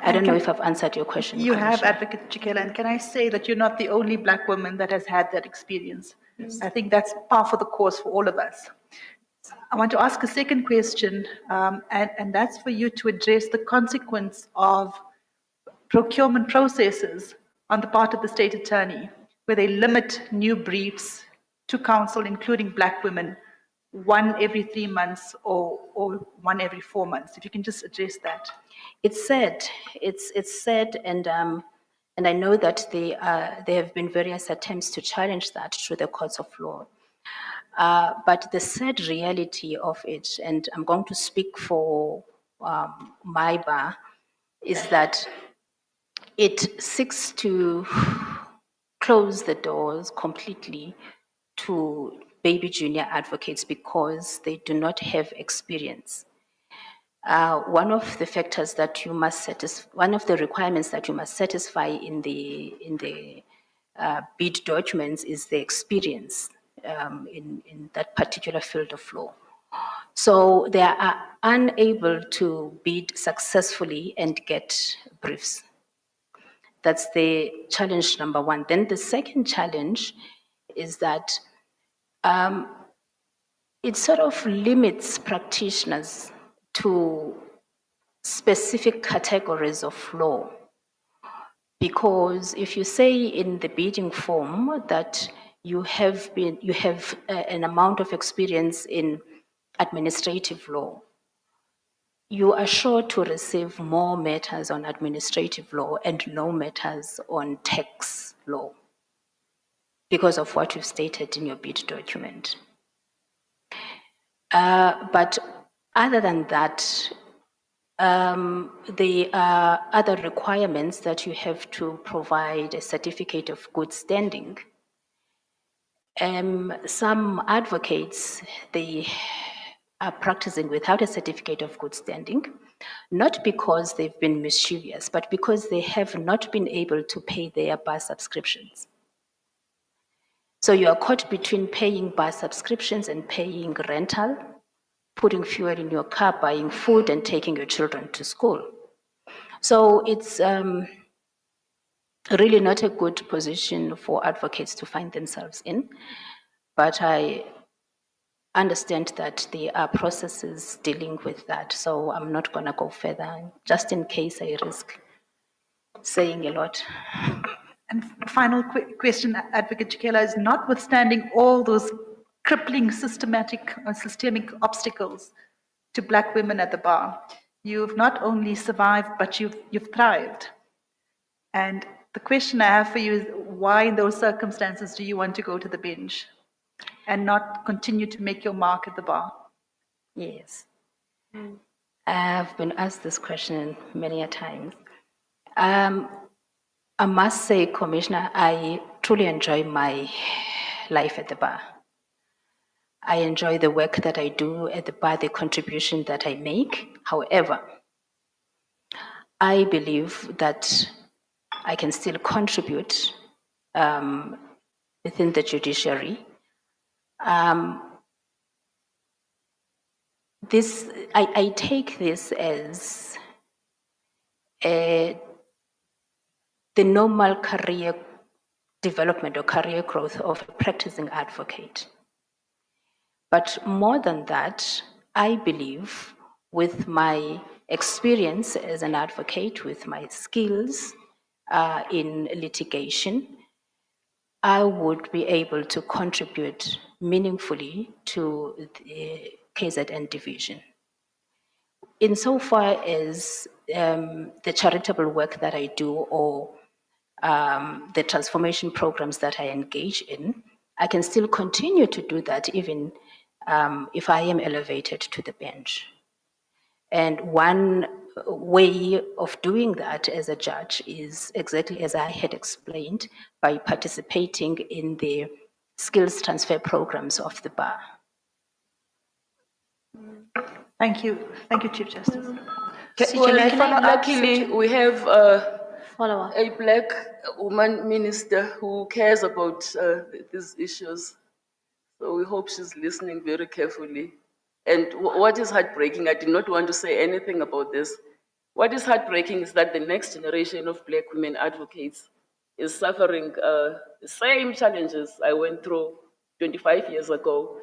Q: I don't know if I've answered your question.
H: You have,
Q: Commissioner.
H: Advocate Chikela, and can I say that you're not the only Black woman that has had that experience?
Q: Yes.
H: I think that's par for the course for all of us. I want to ask a second question, and that's for you to address the consequence of procurement processes on the part of the state attorney, where they limit new briefs to counsel, including Black women, one every 3 months or one every 4 months. If you can just address that.
Q: It's sad. It's sad, and I know that there have been various attempts to challenge that through the courts of law. But the sad reality of it, and I'm going to speak for my bar, is that it seeks to close the doors completely to baby junior advocates because they do not have experience. One of the factors that you must satisfy, one of the requirements that you must satisfy in the bid documents is the experience in that particular field of law. So they are unable to bid successfully and get briefs. That's the challenge number one. Then the second challenge is that it sort of limits practitioners to specific categories of law. Because if you say in the bidding form that you have an amount of experience in administrative law, you are sure to receive more matters on administrative law and no matters on tax law because of what you've stated in your bid document. But other than that, there are other requirements that you have to provide a certificate of good standing. Some advocates, they are practicing without a certificate of good standing, not because they've been mischievous, but because they have not been able to pay their bar subscriptions. So you are caught between paying bar subscriptions and paying rental, putting fuel in your car, buying food, and taking your children to school. So it's really not a good position for advocates to find themselves in. But I understand that there are processes dealing with that. So I'm not going to go further, just in case I risk saying a lot.
H: And final question, Advocate Chikela, is notwithstanding all those crippling systemic obstacles to Black women at the bar, you've not only survived, but you've thrived. And the question I have for you is, why in those circumstances do you want to go to the bench and not continue to make your mark at the bar?
Q: Yes. I've been asked this question many a times. I must say, Commissioner, I truly enjoy my life at the bar. I enjoy the work that I do at the bar, the contribution that I make. However, I believe that I can still contribute within the judiciary. I take this as the normal career development or career growth of a practicing advocate. But more than that, I believe with my experience as an advocate, with my skills in litigation, I would be able to contribute meaningfully to the KZN division. Insofar as the charitable work that I do or the transformation programs that I engage in, I can still continue to do that even if I am elevated to the bench. And one way of doing that as a judge is exactly as I had explained, by participating in the skills transfer programs of the bar.
H: Thank you, Chief Justice.
C: Luckily, we have a Black woman minister who cares about these issues. So we hope she's listening very carefully. And what is heartbreaking, I did not want to say anything about this. What is heartbreaking is that the next generation of Black women advocates is suffering the same challenges I went through 25 years ago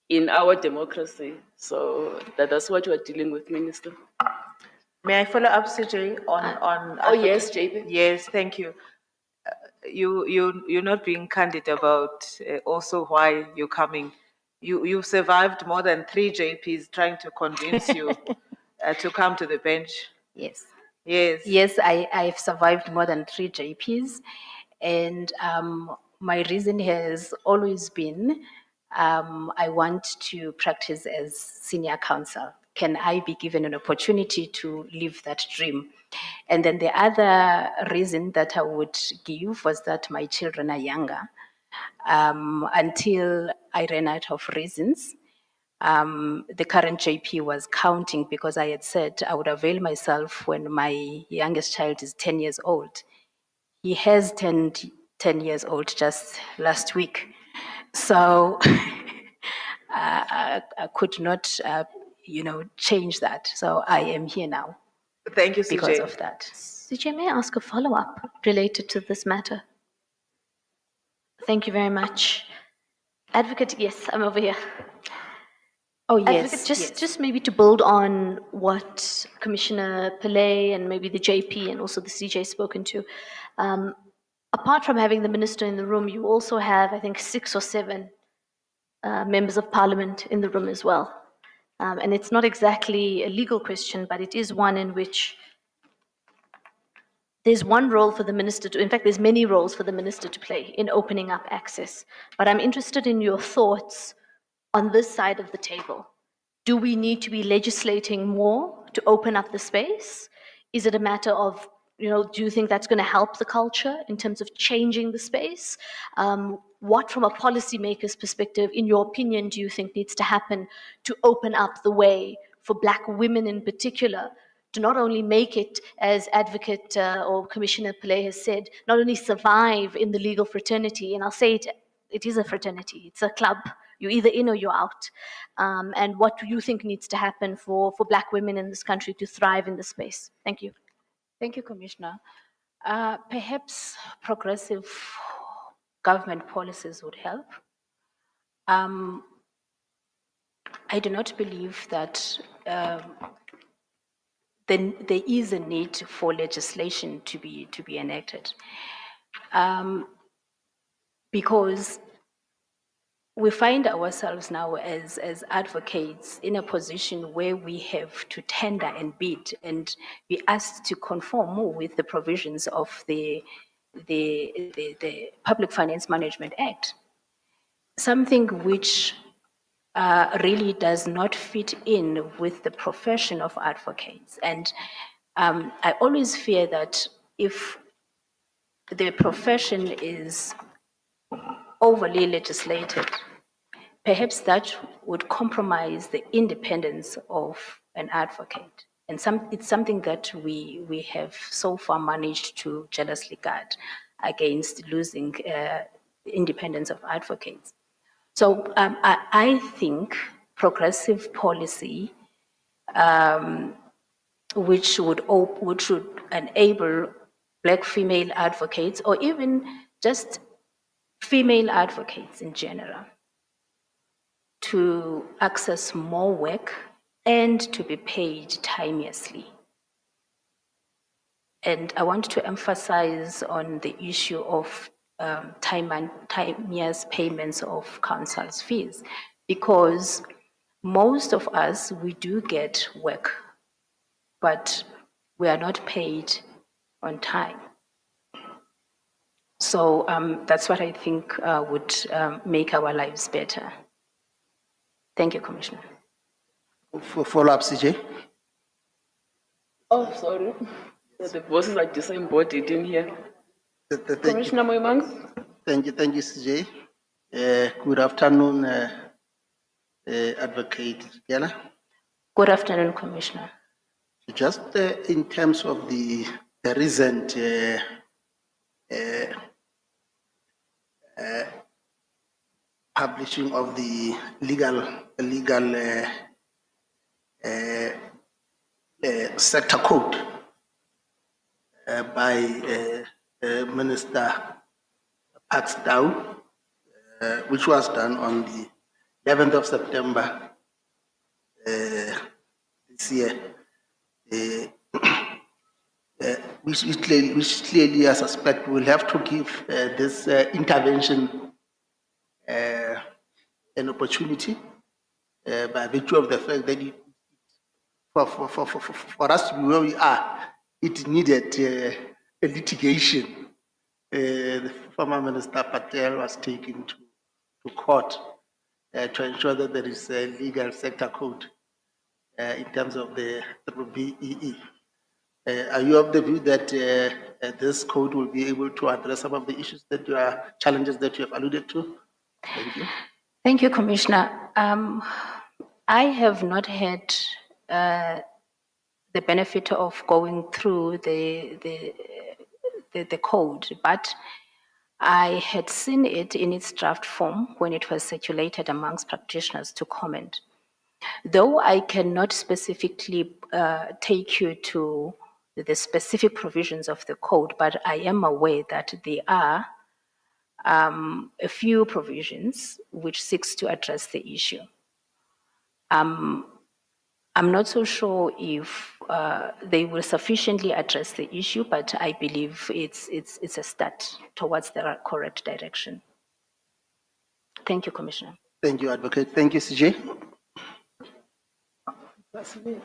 C: in our democracy. So that's what we're dealing with, Minister.
B: May I follow up, CJ, on
C: Oh, yes, JP.
B: Yes, thank you. You're not being candid about also why you're coming. You survived more than 3 JPs trying to convince you to come to the bench.
Q: Yes.
B: Yes.
Q: Yes, I've survived more than 3 JPs. And my reason has always been, I want to practice as senior counsel. Can I be given an opportunity to live that dream? And then the other reason that I would give was that my children are younger. Until I ran out of reasons, the current JP was counting because I had said I would avail myself when my youngest child is 10 years old. He has turned 10 years old just last week. So I could not, change that. So I am here now.
B: Thank you, CJ.
Q: Because of that.
O: CJ, may I ask a follow-up related to this matter? Thank you very much. Advocate, yes, I'm over here.
Q: Oh, yes.
O: Advocate, just maybe to build on what Commissioner Pillay and maybe the JP and also the CJ spoken to. Apart from having the minister in the room, you also have, I think, 6 or 7 members of parliament in the room as well. And it's not exactly a legal question, but it is one in which there's one role for the minister to, in fact, there's many roles for the minister to play in opening up access. But I'm interested in your thoughts on this side of the table. Do we need to be legislating more to open up the space? Is it a matter of, do you think that's going to help the culture in terms of changing the space? What, from a policymaker's perspective, in your opinion, do you think needs to happen to open up the way for Black women in particular to not only make it, as Advocate or Commissioner Pillay has said, not only survive in the legal fraternity, and I'll say it is a fraternity, it's a club, you're either in or you're out, and what do you think needs to happen for Black women in this country to thrive in this space? Thank you.
Q: Thank you, Commissioner. Perhaps progressive government policies would help. I do not believe that then there is a need for legislation to be enacted, because we find ourselves now as advocates in a position where we have to tender and bid and be asked to conform more with the provisions of the Public Finance Management Act, something which really does not fit in with the profession of advocates. And I always fear that if the profession is overly legislated, perhaps that would compromise the independence of an advocate. And it's something that we have so far managed to jealously guard against losing independence of advocates. So I think progressive policy, which should enable Black female advocates, or even just female advocates in general, to access more work and to be paid timeously. And I want to emphasize on the issue of timeous payments of counsel's fees, because most of us, we do get work, but we are not paid on time. So that's what I think would make our lives better. Thank you, Commissioner.
I: For follow-up, CJ.
C: Oh, sorry. The bosses are disembodied in here. Commissioner Moimang?
I: Thank you, CJ. Good afternoon, Advocate Gela.
Q: Good afternoon, Commissioner.
I: Just in terms of the recent publishing of the legal sector code by Minister Paxdown, which was done on the 11th of September this year, which clearly I suspect will have to give this intervention an opportunity by virtue of the fact that for us to be where we are, it needed a litigation. The former Minister Patel was taken to court to ensure that there is a legal sector code in terms of the BEE. Are you of the view that this code will be able to address some of the issues that challenges that you have alluded to? Thank you.
Q: Thank you, Commissioner. I have not had the benefit of going through the code, but I had seen it in its draft form when it was circulated amongst practitioners to comment. Though I cannot specifically take you to the specific provisions of the code, but I am aware that there are a few provisions which seeks to address the issue. I'm not so sure if they will sufficiently address the issue, but I believe it's a start towards the correct direction. Thank you, Commissioner.
I: Thank you, Advocate. Thank you, CJ.
N: That's me.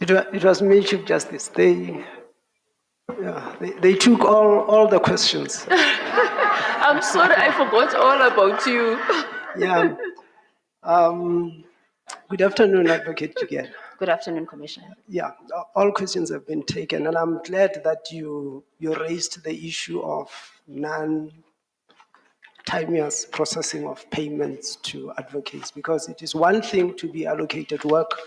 N: It was me, Chief Justice. They took all the questions.
C: I'm sorry, I forgot all about you.
N: Yeah. Good afternoon, Advocate Jigel.
Q: Good afternoon, Commissioner.
N: Yeah, all questions have been taken, and I'm glad that you raised the issue of non-timeous processing of payments to advocates, because it is one thing to be allocated work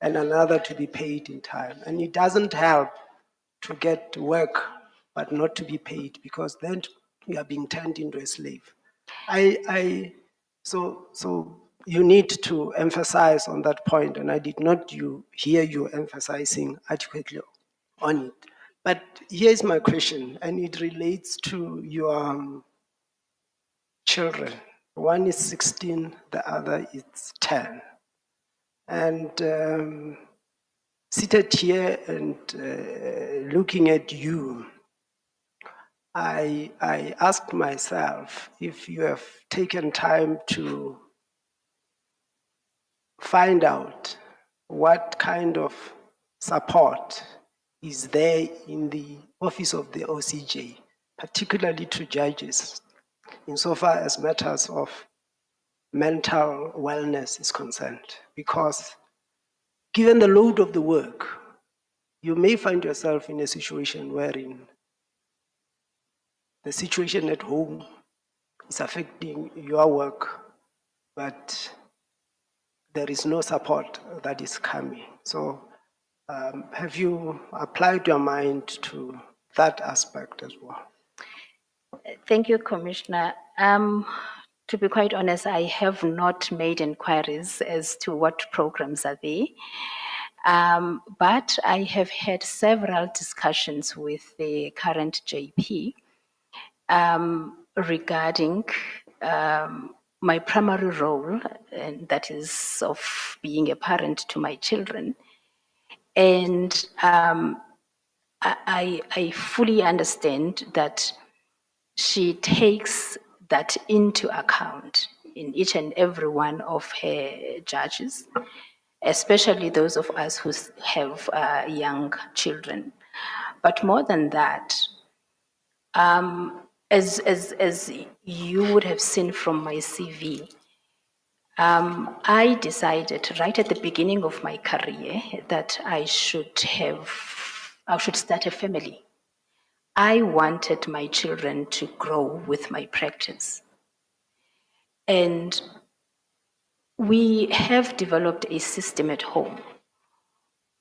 N: and another to be paid in time. And it doesn't help to get work but not to be paid, because then you are being turned into a slave. So you need to emphasize on that point, and I did not hear you emphasizing adequately on it. But here is my question, and it relates to your children. One is 16, the other is 10. And seated here and looking at you, I asked myself if you have taken time to find out what kind of support is there in the office of the OCJ, particularly to judges, insofar as matters of mental wellness is concerned. Because given the load of the work, you may find yourself in a situation wherein the situation at home is affecting your work, but there is no support that is coming. So have you applied your mind to that aspect as well?
Q: Thank you, Commissioner. To be quite honest, I have not made inquiries as to what programs are there. But I have had several discussions with the current JP regarding my primary role, and that is of being a parent to my children. And I fully understand that she takes that into account in each and every one of her judges, especially those of us who have young children. But more than that, as you would have seen from my CV, I decided right at the beginning of my career that I should start a family. I wanted my children to grow with my practice. And we have developed a system at home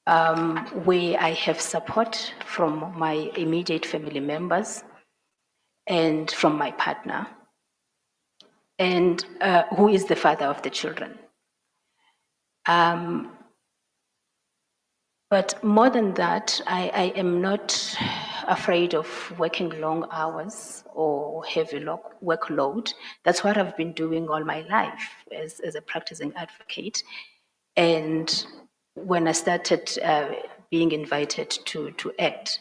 Q: where I have support from my immediate family members and from my partner, and who is the father of the children. But more than that, I am not afraid of working long hours or heavy workload. That's what I've been doing all my life as a practicing advocate. And when I started being invited to act.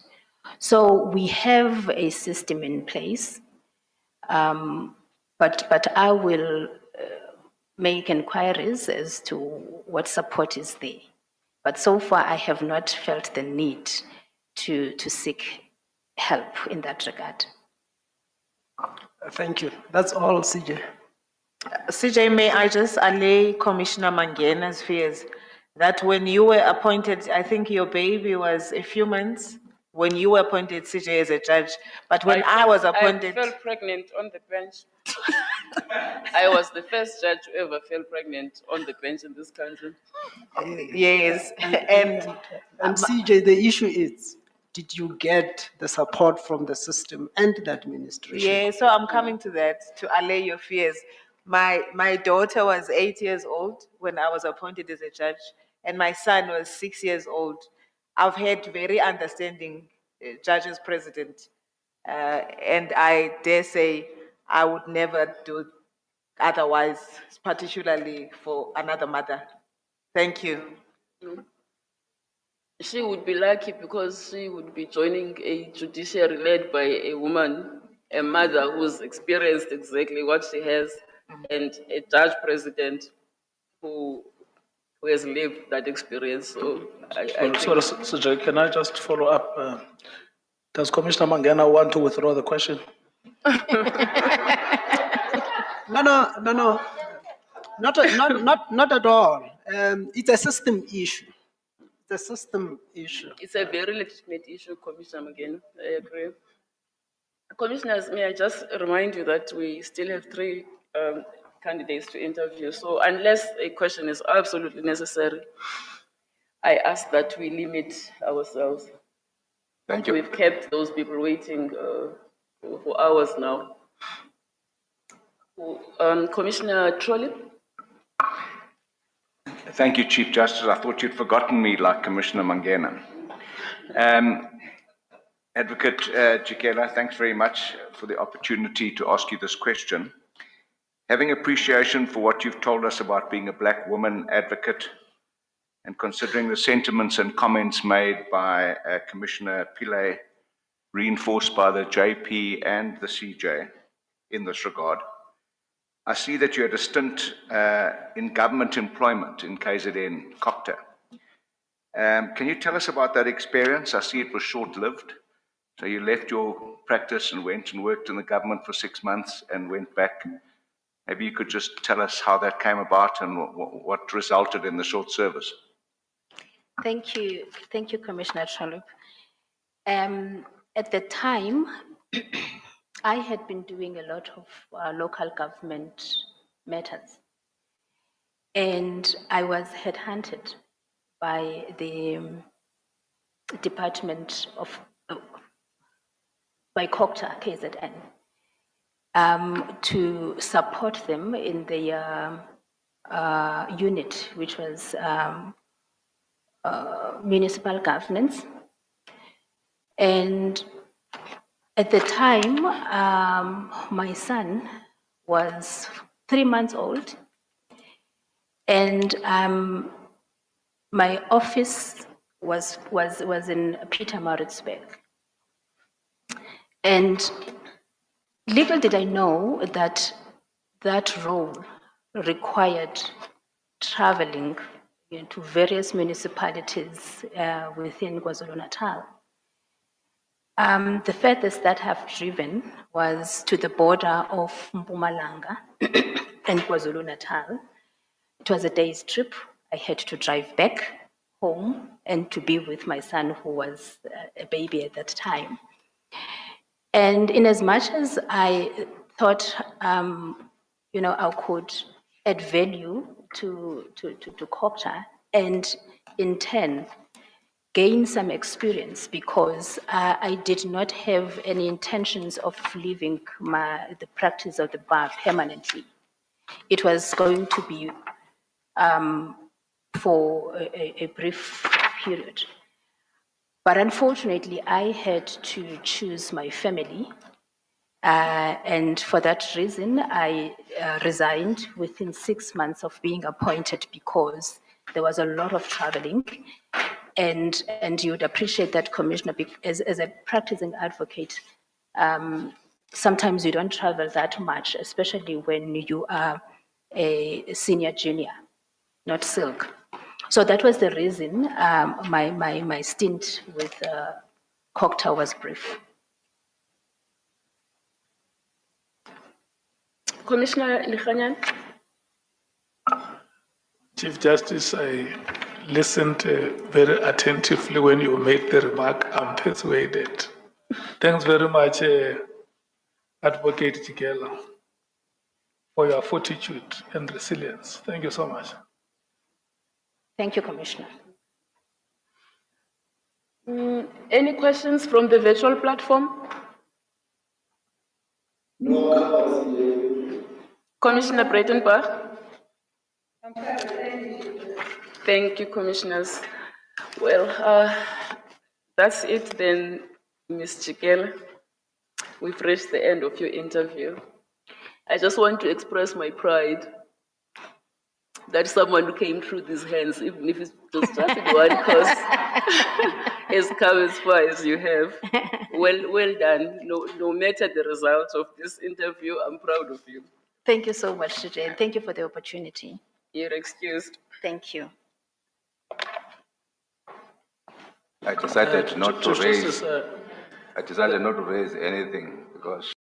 Q: So we have a system in place, but I will make inquiries as to what support is there. But so far, I have not felt the need to seek help in that regard.
N: Thank you. That's all, CJ.
B: CJ, may I just allay Commissioner Mangena's fears that when you were appointed, I think your baby was a few months when you were appointed, CJ, as a judge. But when I was appointed...
C: I fell pregnant on the bench. I was the first judge who ever fell pregnant on the bench in this country.
B: Yes.
N: And CJ, the issue is, did you get the support from the system and the administration?
B: Yeah, so I'm coming to that, to allay your fears. My daughter was 8 years old when I was appointed as a judge, and my son was 6 years old. I've had very understanding judges president, and I dare say I would never do otherwise, particularly for another mother. Thank you.
C: She would be lucky because she would be joining a judiciary led by a woman, a mother who's experienced exactly what she has, and a judge president who who has lived that experience. So I
F: Sorry,
C: think
F: Sujay, can I just follow up? Does Commissioner Mangena want to withdraw the question?
N: No. Not at all. It's a system issue. It's a system issue.
C: it's a very legitimate issue, Commissioner again. I agree. Commissioners, may I just remind you that we still have 3 candidates to interview. So unless a question is absolutely necessary, I ask that we limit ourselves.
A: Thank you.
C: We've kept those people waiting for hours now. Commissioner Trolley?
S: Thank you, Chief Justice. I thought you'd forgotten me like Commissioner Mangena. Advocate Jikela, thanks very much for the opportunity to ask you this question. Having appreciation for what you've told us about being a black woman advocate, and considering the sentiments and comments made by Commissioner Pillay, reinforced by the JP and the CJ in this regard, I see that you had a stint in government employment in KZN, COCTA. Can you tell us about that experience? I see it was short-lived. So you left your practice and went and worked in the government for 6 months and went back. Maybe you could just tell us how that came about and what resulted in the short service.
Q: Thank you, Commissioner Chalup. At the time, I had been doing a lot of local government matters, and I was headhunted by the Department of, by COCTA, KZN, to support them in the unit, which was municipal governance. And at the time, my son was 3 months old, and my office was in Pietermaritzburg. And little did I know that that role required traveling to various municipalities within KwaZulu-Natal. The furthest that I've driven was to the border of Mpumalanga and KwaZulu-Natal. It was a day's trip. I had to drive back home and to be with my son, who was a baby at that time. And in as much as I thought, I could add value to COCTA and in turn gain some experience, because I did not have any intentions of leaving the practice of the bar permanently. It was going to be for a brief period. But unfortunately, I had to choose my family. And for that reason, I resigned within 6 months of being appointed, because there was a lot of traveling. And you would appreciate that, Commissioner, as a practicing advocate, sometimes you don't travel that much, especially when you are a senior junior, not silk. So that was the reason my stint with COCTA was brief.
C: Commissioner Likhanyan?
T: Chief Justice, I listened very attentively when you made the remark, I'm persuaded. Thanks very much, Advocate Jikela, for your fortitude and resilience. Thank you so much.
Q: Thank you, Commissioner.
C: Any questions from the virtual platform?
M: No.
C: Commissioner Breitenbach? Thank you, Commissioners. Well, that's it then, Ms. Jikela. We've reached the end of your interview. I just want to express my pride that someone who came through these hands, even if it's just in one course, has come as far as you have. Well done. No matter the results of this interview, I'm proud of you.
Q: Thank you so much, Sujay, and thank you for the opportunity.
C: You're excused.
Q: Thank you.
A: I decided not to
F: Chief Justice,
A: raise, I decided not to raise anything because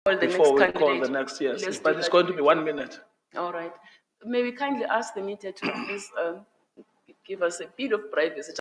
C: Call the
F: before we
C: next
F: call the
C: candidate.
F: next, yes,
C: Let's
F: but
C: do
F: it's
C: that.
F: going to be 1 minute.
C: All right. May we kindly ask the media to please give us a bit of privacy.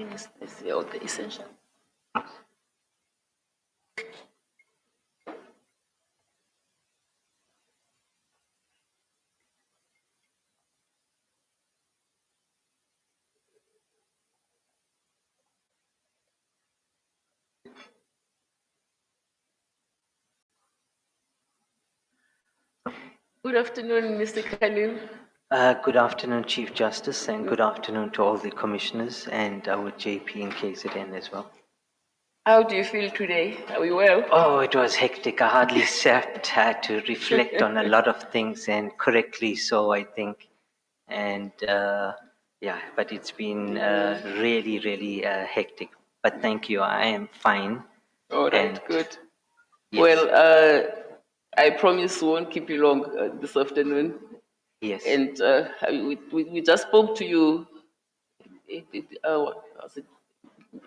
C: Yes, this is all the essential. Good afternoon, Mr. Khalil.
U: Good afternoon, Chief Justice, and good afternoon to all the commissioners and our JP and KZN as well.
C: How do you feel today? Are you well?
U: Oh, it was hectic. I hardly slept. Had to reflect on a lot of things, and correctly so, I think. And yeah, but it's been really hectic. But thank you. I am fine.
C: All right,
U: And
C: good.
U: yes.
C: Well, I promise we won't keep you long this afternoon.
U: Yes.
C: And we just spoke to you, what was it,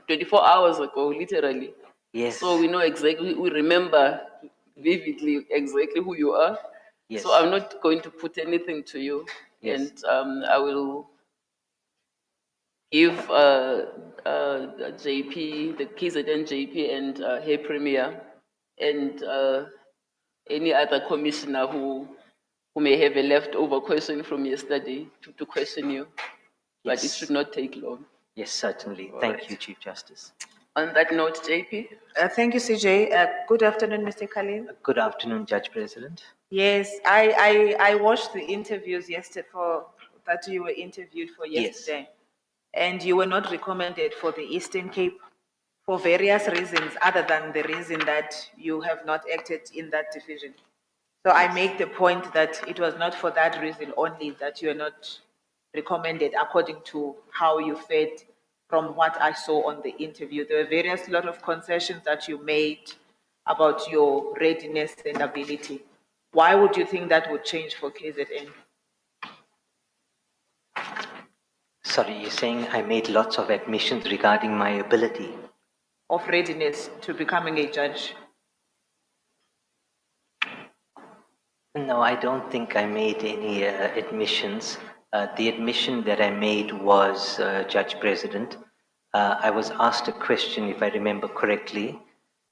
C: 24 hours ago, literally.
U: Yes.
C: So we know exactly, we remember vividly exactly who you are.
U: Yes.
C: So I'm not going to put anything to you.
U: Yes.
C: And I will give JP, the KZN JP and her premier, and any other commissioner who may have a leftover question from yesterday to question you. But it
U: Yes.
C: should not take long.
U: Yes, certainly. Thank you, Chief Justice.
C: On that note, JP.
B: Thank you, CJ. Good afternoon, Mr. Khalil.
U: Good afternoon, Judge President.
B: Yes, I watched the interviews yesterday that you were interviewed for yesterday. And you were not recommended for the Eastern Cape for various reasons other than the reason that you have not acted in that division. So I make the point that it was not for that reason only that you are not recommended according to how you fared from what I saw on the interview. There were various lot of concessions that you made about your readiness and ability. Why would you think that would change for KZN?
U: Sorry, you're saying I made lots of admissions regarding my ability.
B: Of readiness to becoming a judge?
U: No, I don't think I made any admissions. The admission that I made was, Judge President, I was asked a question, if I remember correctly,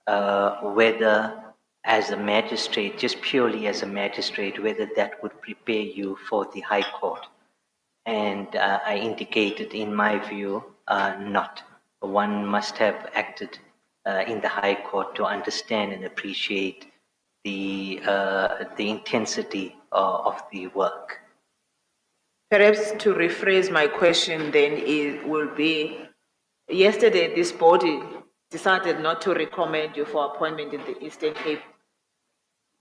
U: whether as a magistrate, just purely as a magistrate, whether that would prepare you for the High Court. And I indicated, in my view, not. One must have acted in the High Court to understand and appreciate the intensity of the work.
B: Perhaps to rephrase my question then, it will be, yesterday this body decided not to recommend you for appointment in the Eastern Cape.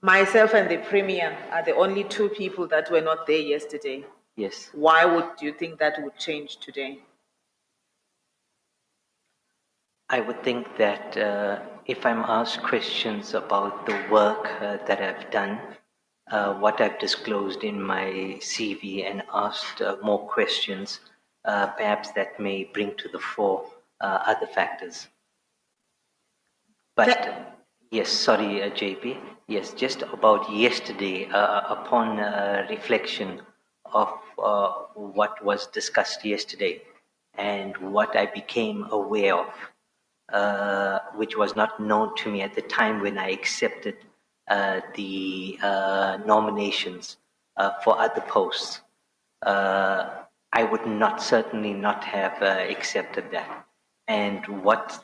B: Myself and the Premier are the only two people that were not there yesterday.
U: Yes.
B: Why would you think that would change today?
U: I would think that if I'm asked questions about the work that I've done, what I've disclosed in my CV, and asked more questions, perhaps that may bring to the fore other factors. But yes, sorry, JP. Yes, just about yesterday, upon reflection of what was discussed yesterday and what I became aware of, which was not known to me at the time when I accepted the nominations for other posts, I would certainly not have accepted that. And what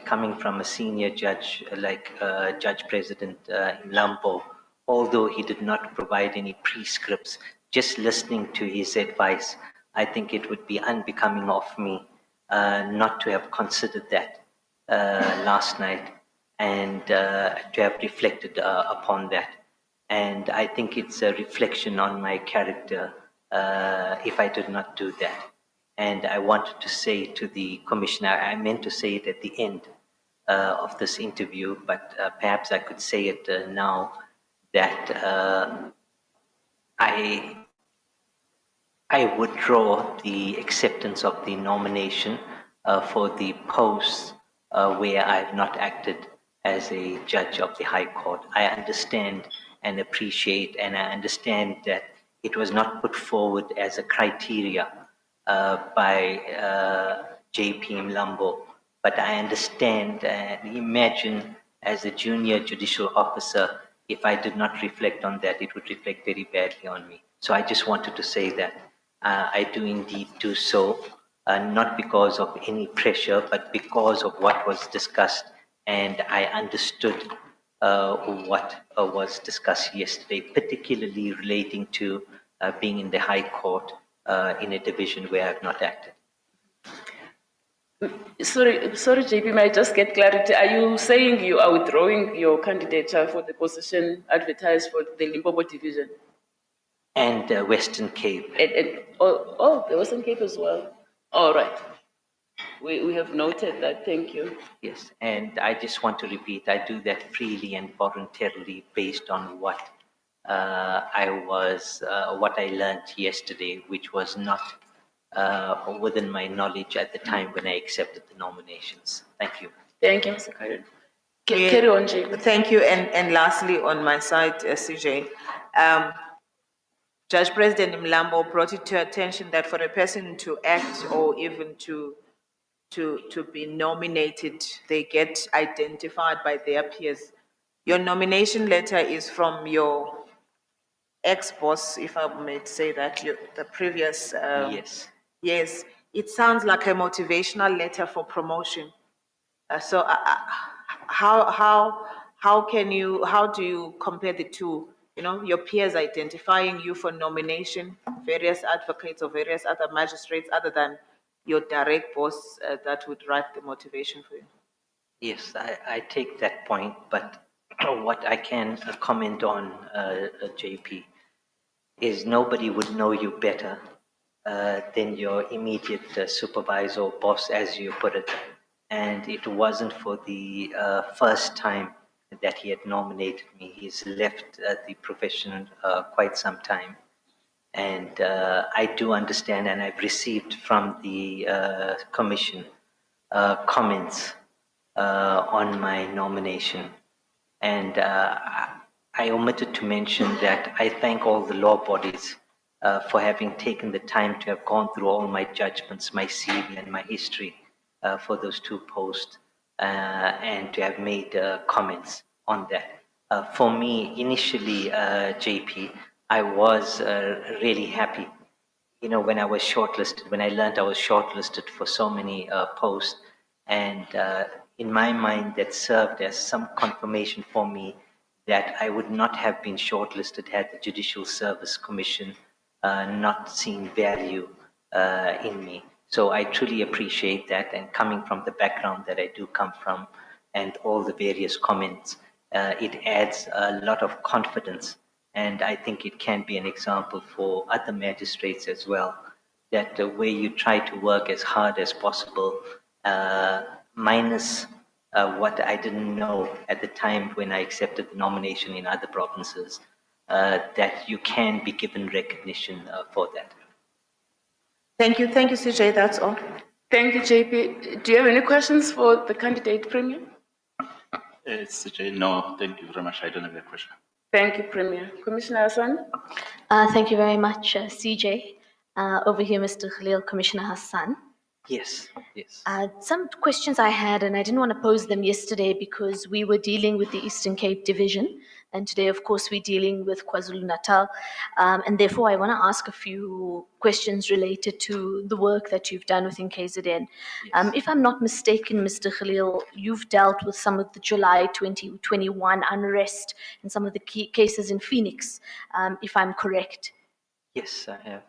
U: coming from a senior judge like Judge President Mlambo, although he did not provide any prescripts, just listening to his advice, I think it would be unbecoming of me not to have considered that last night and to have reflected upon that. And I think it's a reflection on my character if I did not do that. And I wanted to say to the commissioner, I meant to say it at the end of this interview, but perhaps I could say it now, that I withdraw the acceptance of the nomination for the posts where I have not acted as a judge of the High Court. I understand and appreciate, and I understand that it was not put forward as a criteria by JP Mlambo, but I understand and imagine as a junior judicial officer, if I did not reflect on that, it would reflect very badly on me. So I just wanted to say that I do indeed do so, not because of any pressure, but because of what was discussed, and I understood what was discussed yesterday, particularly relating to being in the High Court in a division where I've not acted.
C: Sorry, JP, may I just get clarity? Are you saying you are withdrawing your candidature for the position advertised for the Limpopo division?
U: And Western Cape.
C: The Western Cape as well. All right. We have noted that. Thank you.
U: Yes, and I just want to repeat, I do that freely and voluntarily based on what what I learned yesterday, which was not within my knowledge at the time when I accepted the nominations. Thank you.
C: Thank you, Mr. Karen. Carry on, JP.
B: Thank you. And lastly, on my side, CJ, Judge President Mlambo brought it to attention that for a person to act or even to be nominated, they get identified by their peers. Your nomination letter is from your ex-boss, if I may say that, the previous.
U: Yes.
B: Yes, it sounds like a motivational letter for promotion. So how do you compare the two? You know, your peers identifying you for nomination, various advocates or various other magistrates other than your direct boss that would write the motivation for you.
U: Yes, I take that point, but what I can comment on, JP, is nobody would know you better than your immediate supervisor or boss, as you put it. And it wasn't for the first time that he had nominated me. He's left the profession quite some time. And I do understand, and I've received from the commission comments on my nomination. And I omitted to mention that I thank all the law bodies for having taken the time to have gone through all my judgments, my CV and my history for those two posts and to have made comments on that. For me, initially, JP, I was really happy. You know, when I was shortlisted, when I learned I was shortlisted for so many posts, and in my mind, that served as some confirmation for me that I would not have been shortlisted had the Judicial Service Commission not seen value in me. So I truly appreciate that, and coming from the background that I do come from and all the various comments, it adds a lot of confidence, and I think it can be an example for other magistrates as well, that where you try to work as hard as possible, minus what I didn't know at the time when I accepted the nomination in other provinces, that you can be given recognition for that.
B: Thank you, CJ, that's all.
C: Thank you, JP. Do you have any questions for the candidate, Premier?
D: CJ, no, thank you very much. I don't have a question.
C: Thank you, Premier. Commissioner Hassan?
O: Thank you very much, CJ. Over here, Mr. Khalil, Commissioner Hassan.
U: Yes, yes.
O: Some questions I had, and I didn't want to pose them yesterday because we were dealing with the Eastern Cape Division, and today, of course, we're dealing with KwaZulu-Natal, and therefore I want to ask a few questions related to the work that you've done within KZN.
U: Yes.
O: If I'm not mistaken, Mr. Khalil, you've dealt with some of the July 2021 unrest and some of the key cases in Phoenix, if I'm correct.
U: Yes, I have.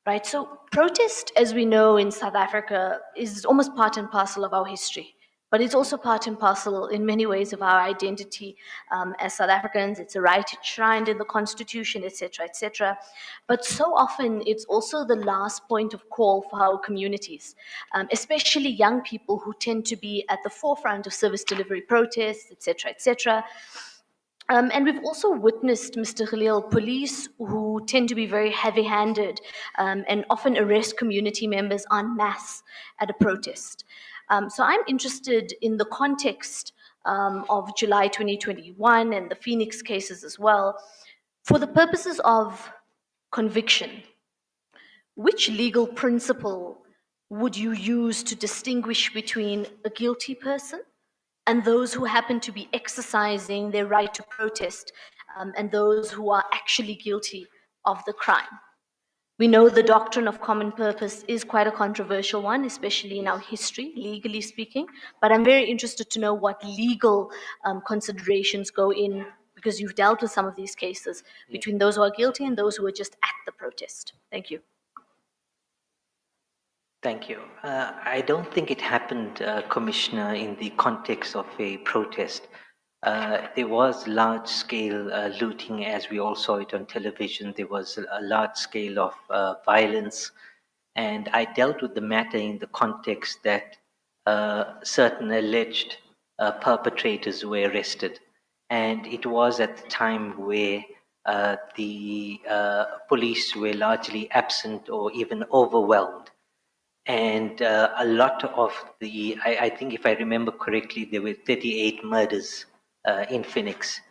O: Right, so protest, as we know in South Africa, is almost part and parcel of our history, but it's also part and parcel in many ways of our identity as South Africans. It's a right enshrined in the Constitution, etc., etc. But so often it's also the last point of call for our communities, especially young people who tend to be at the forefront of service delivery protests, etc., etc. And we've also witnessed, Mr. Khalil, police who tend to be very heavy-handed and often arrest community members en masse at a protest. So I'm interested in the context of July 2021 and the Phoenix cases as well. For the purposes of conviction, which legal principle would you use to distinguish between a guilty person and those who happen to be exercising their right to protest, and those who are actually guilty of the crime? We know the doctrine of common purpose is quite a controversial one, especially in our history, legally speaking, but I'm very interested to know what legal considerations go in, because you've dealt with some of these cases, between those who are guilty and those who are just at the protest. Thank you.
U: Thank you. I don't think it happened, Commissioner, in the context of a protest. There was large-scale looting, as we all saw it on television. There was a large scale of violence, and I dealt with the matter in the context that certain alleged perpetrators were arrested, and it was at the time where the police were largely absent or even overwhelmed. And a lot of I think if I remember correctly, there were 38 murders in Phoenix.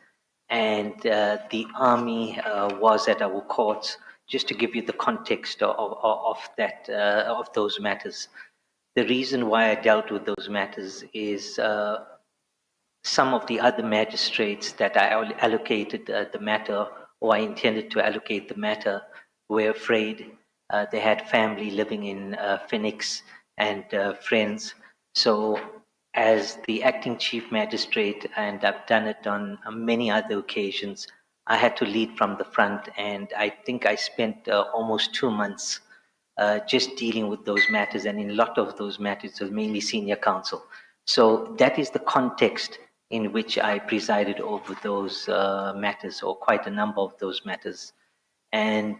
U: And the army was at our courts, just to give you the context of those matters. The reason why I dealt with those matters is some of the other magistrates that I allocated the matter, or I intended to allocate the matter, were afraid. They had family living in Phoenix and friends. So as the acting chief magistrate, and I've done it on many other occasions, I had to lead from the front, and I think I spent almost 2 months just dealing with those matters, and in a lot of those matters it was mainly senior counsel. So that is the context in which I presided over those matters, or quite a number of those matters. And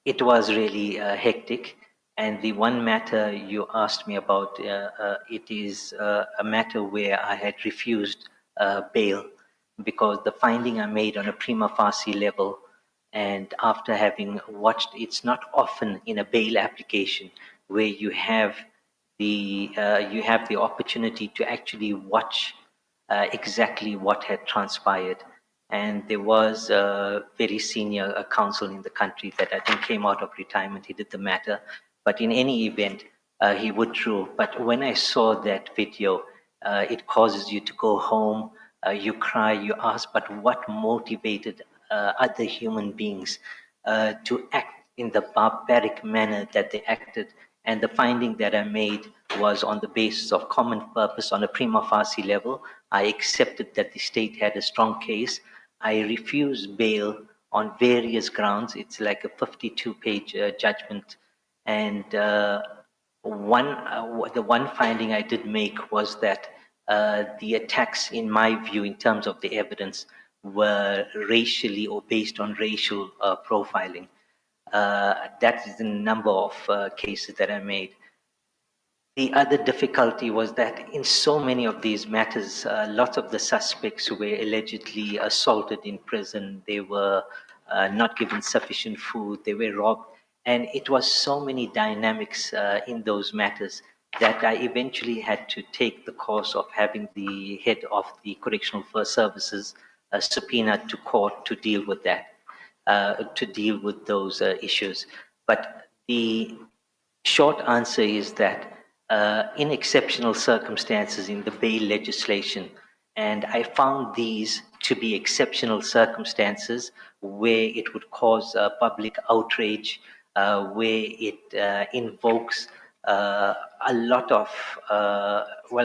U: it was really hectic. And the one matter you asked me about, it is a matter where I had refused bail, because the finding I made on a prima facie level, and after having watched, it's not often in a bail application where you have the opportunity to actually watch exactly what had transpired. And there was a very senior counsel in the country that I think came out of retirement. He did the matter, but in any event, he withdrew. But when I saw that video, it causes you to go home, you cry, you ask, but what motivated other human beings to act in the barbaric manner that they acted? And the finding that I made was on the basis of common purpose on a prima facie level. I accepted that the state had a strong case. I refused bail on various grounds. It's like a 52-page judgment. And the one finding I did make was that the attacks, in my view, in terms of the evidence, were racially or based on racial profiling. That is the number of cases that I made. The other difficulty was that in so many of these matters, lots of the suspects were allegedly assaulted in prison. They were not given sufficient food. They were robbed. And it was so many dynamics in those matters that I eventually had to take the course of having the head of the Correctional Services subpoenaed to court to deal with that, to deal with those issues. But the short answer is that in exceptional circumstances in the bail legislation, and I found these to be exceptional circumstances where it would cause public outrage, where it invokes a lot of,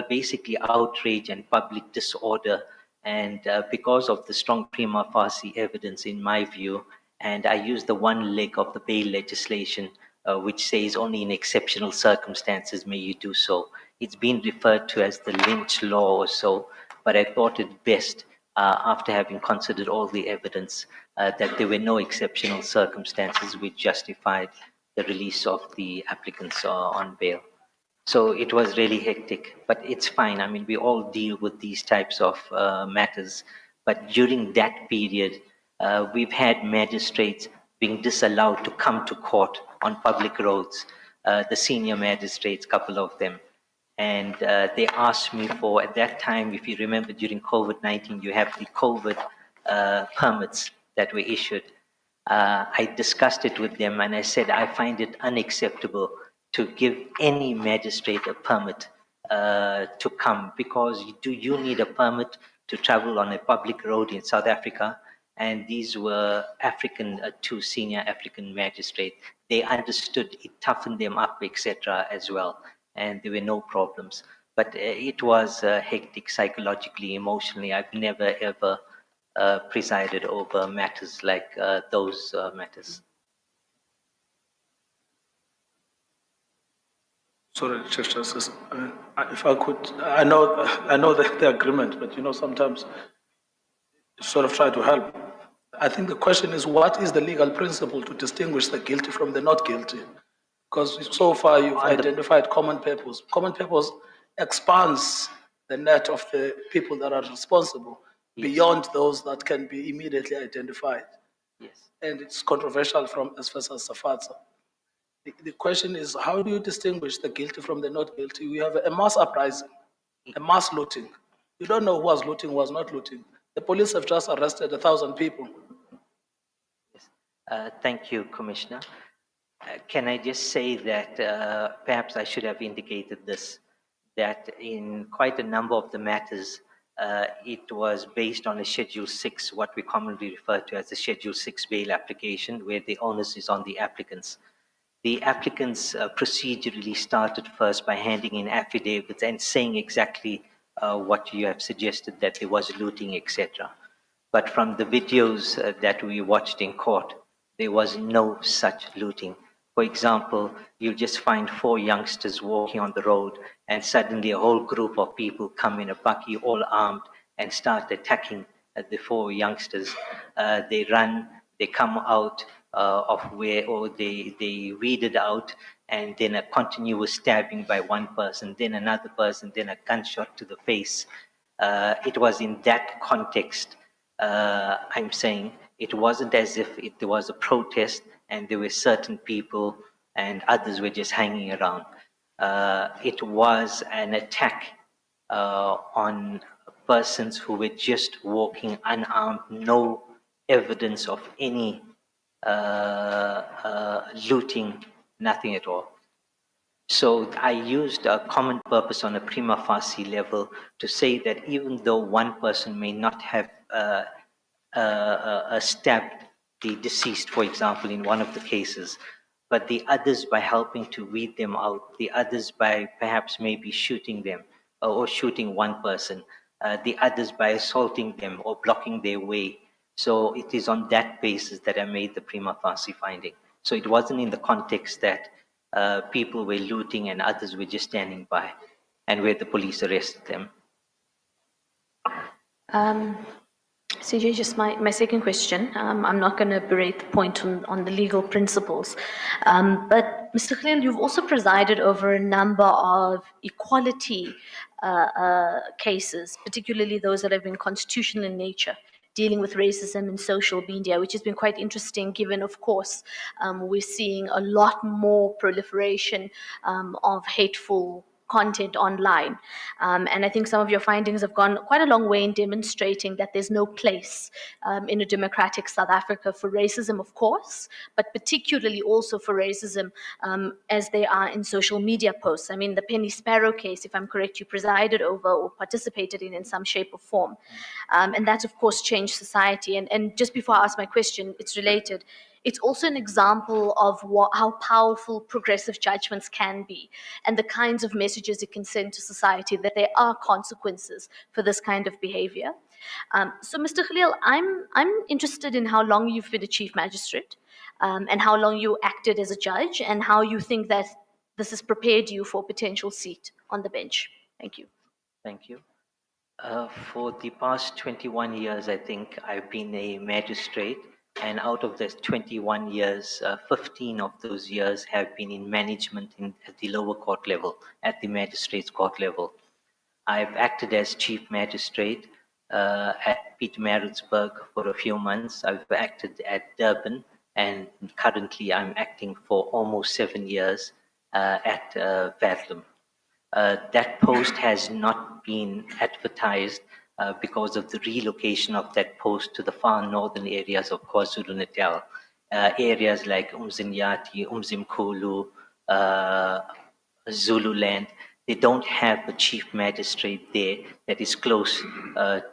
U: basically outrage and public disorder. And because of the strong prima facie evidence, in my view, and I use the one leg of the bail legislation, which says only in exceptional circumstances may you do so. It's been referred to as the Lynch law or so, but I thought it best, after having considered all the evidence, that there were no exceptional circumstances which justified the release of the applicants on bail. So it was really hectic, but it's fine. I mean, we all deal with these types of matters, but during that period, we've had magistrates being disallowed to come to court on public roads, the senior magistrates, couple of them. And they asked me for, at that time, if you remember, during COVID-19, you have the COVID permits that were issued. I discussed it with them and I said, I find it unacceptable to give any magistrate a permit to come, because you need a permit to travel on a public road in South Africa. And these were two senior African magistrates. They understood, it toughened them up, etc. as well. And there were no problems. But it was hectic psychologically, emotionally. I've never ever presided over matters like those matters.
F: Sorry, Chief Justice, if I could, I know the agreement, but sometimes you sort of try to help. I think the question is, what is the legal principle to distinguish the guilty from the not guilty? Because so far you've identified common purpose. Common purpose expands the net of the people that are responsible beyond those that can be immediately identified.
U: Yes.
F: And it's controversial as far as Safatsa. The question is, how do you distinguish the guilty from the not guilty? We have a mass uprising, a mass looting. You don't know who was looting, who was not looting. The police have just arrested 1,000 people.
U: Yes. Thank you, Commissioner. Can I just say that perhaps I should have indicated this, that in quite a number of the matters, it was based on a Schedule 6, what we commonly refer to as the Schedule 6 bail application, where the onus is on the applicants. The applicants procedurally started first by handing in affidavits and saying exactly what you have suggested, that there was looting, etc. But from the videos that we watched in court, there was no such looting. For example, you just find 4 youngsters walking on the road, and suddenly a whole group of people come in a bakkie, all armed, and start attacking the 4 youngsters. They run, they come out of where, or they weeded out, and then a continuous stabbing by one person, then another person, then a gunshot to the face. It was in that context, I'm saying, it wasn't as if there was a protest and there were certain people and others were just hanging around. It was an attack on persons who were just walking unarmed, no evidence of any looting, nothing at all. So I used a common purpose on a prima facie level to say that even though one person may not have stabbed the deceased, for example, in one of the cases, but the others by helping to weed them out, the others by perhaps maybe shooting them or shooting one person, the others by assaulting them or blocking their way. So it is on that basis that I made the prima facie finding. So it wasn't in the context that people were looting and others were just standing by and where the police arrested them.
O: CJ, just my second question. I'm not going to berate the point on the legal principles. But Mr. Khalil, you've also presided over a number of equality cases, particularly those that have been constitutional in nature, dealing with racism in social media, which has been quite interesting given, of course, we're seeing a lot more proliferation of hateful content online. And I think some of your findings have gone quite a long way in demonstrating that there's no place in a democratic South Africa for racism, of course, but particularly also for racism as they are in social media posts. I mean, the Penny Sparrow case, if I'm correct, you presided over or participated in some shape or form. And that's, of course, changed society. And just before I ask my question, it's related. It's also an example of how powerful progressive judgments can be and the kinds of messages it can send to society, that there are consequences for this kind of behavior. So, Mr. Khalil, I'm interested in how long you've been a chief magistrate and how long you acted as a judge and how you think that this has prepared you for a potential seat on the bench. Thank you.
U: Thank you. For the past 21 years, I think I've been a magistrate. And out of those 21 years, 15 of those years have been in management at the lower court level, at the magistrates court level. I've acted as chief magistrate at Pietermaritzburg for a few months. I've acted at Durban, and currently I'm acting for almost 7 years at Verulam. That post has not been advertised because of the relocation of that post to the far northern areas of KwaZulu-Natal, areas like Umzinyathi, Umzimkhulu, Zululand, they don't have a chief magistrate there that is close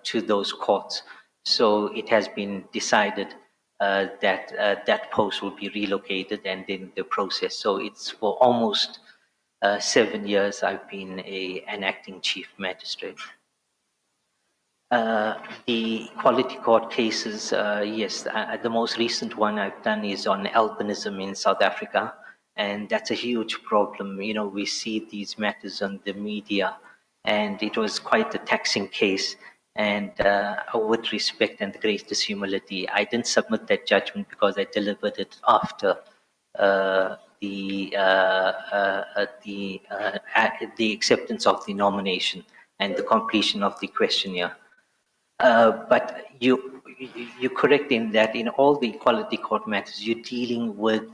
U: to those courts. So it has been decided that that post will be relocated and then the process. So it's for almost 7 years I've been an acting chief magistrate. The quality court cases, yes, the most recent one I've done is on albinism in South Africa, and that's a huge problem. You know, we see these matters on the media, and it was quite a taxing case. And with respect and the greatest humility, I didn't submit that judgment because I delivered it after the acceptance of the nomination and the completion of the questionnaire. But you're correct in that in all the equality court matters, you're dealing with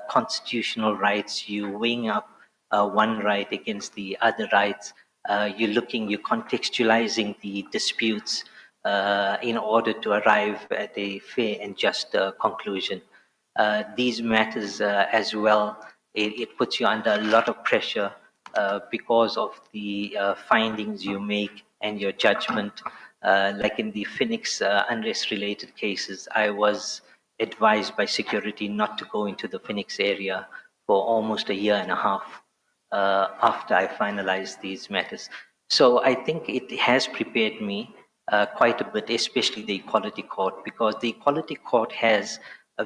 U: constitutional rights. You're weighing up one right against the other rights. You're contextualizing the disputes in order to arrive at a fair and just conclusion. These matters as well, it puts you under a lot of pressure because of the findings you make and your judgment. Like in the Phoenix unrest-related cases, I was advised by security not to go into the Phoenix area for almost 1.5 years after I finalized these matters. So I think it has prepared me quite a bit, especially the Equality Court, because the Equality Court has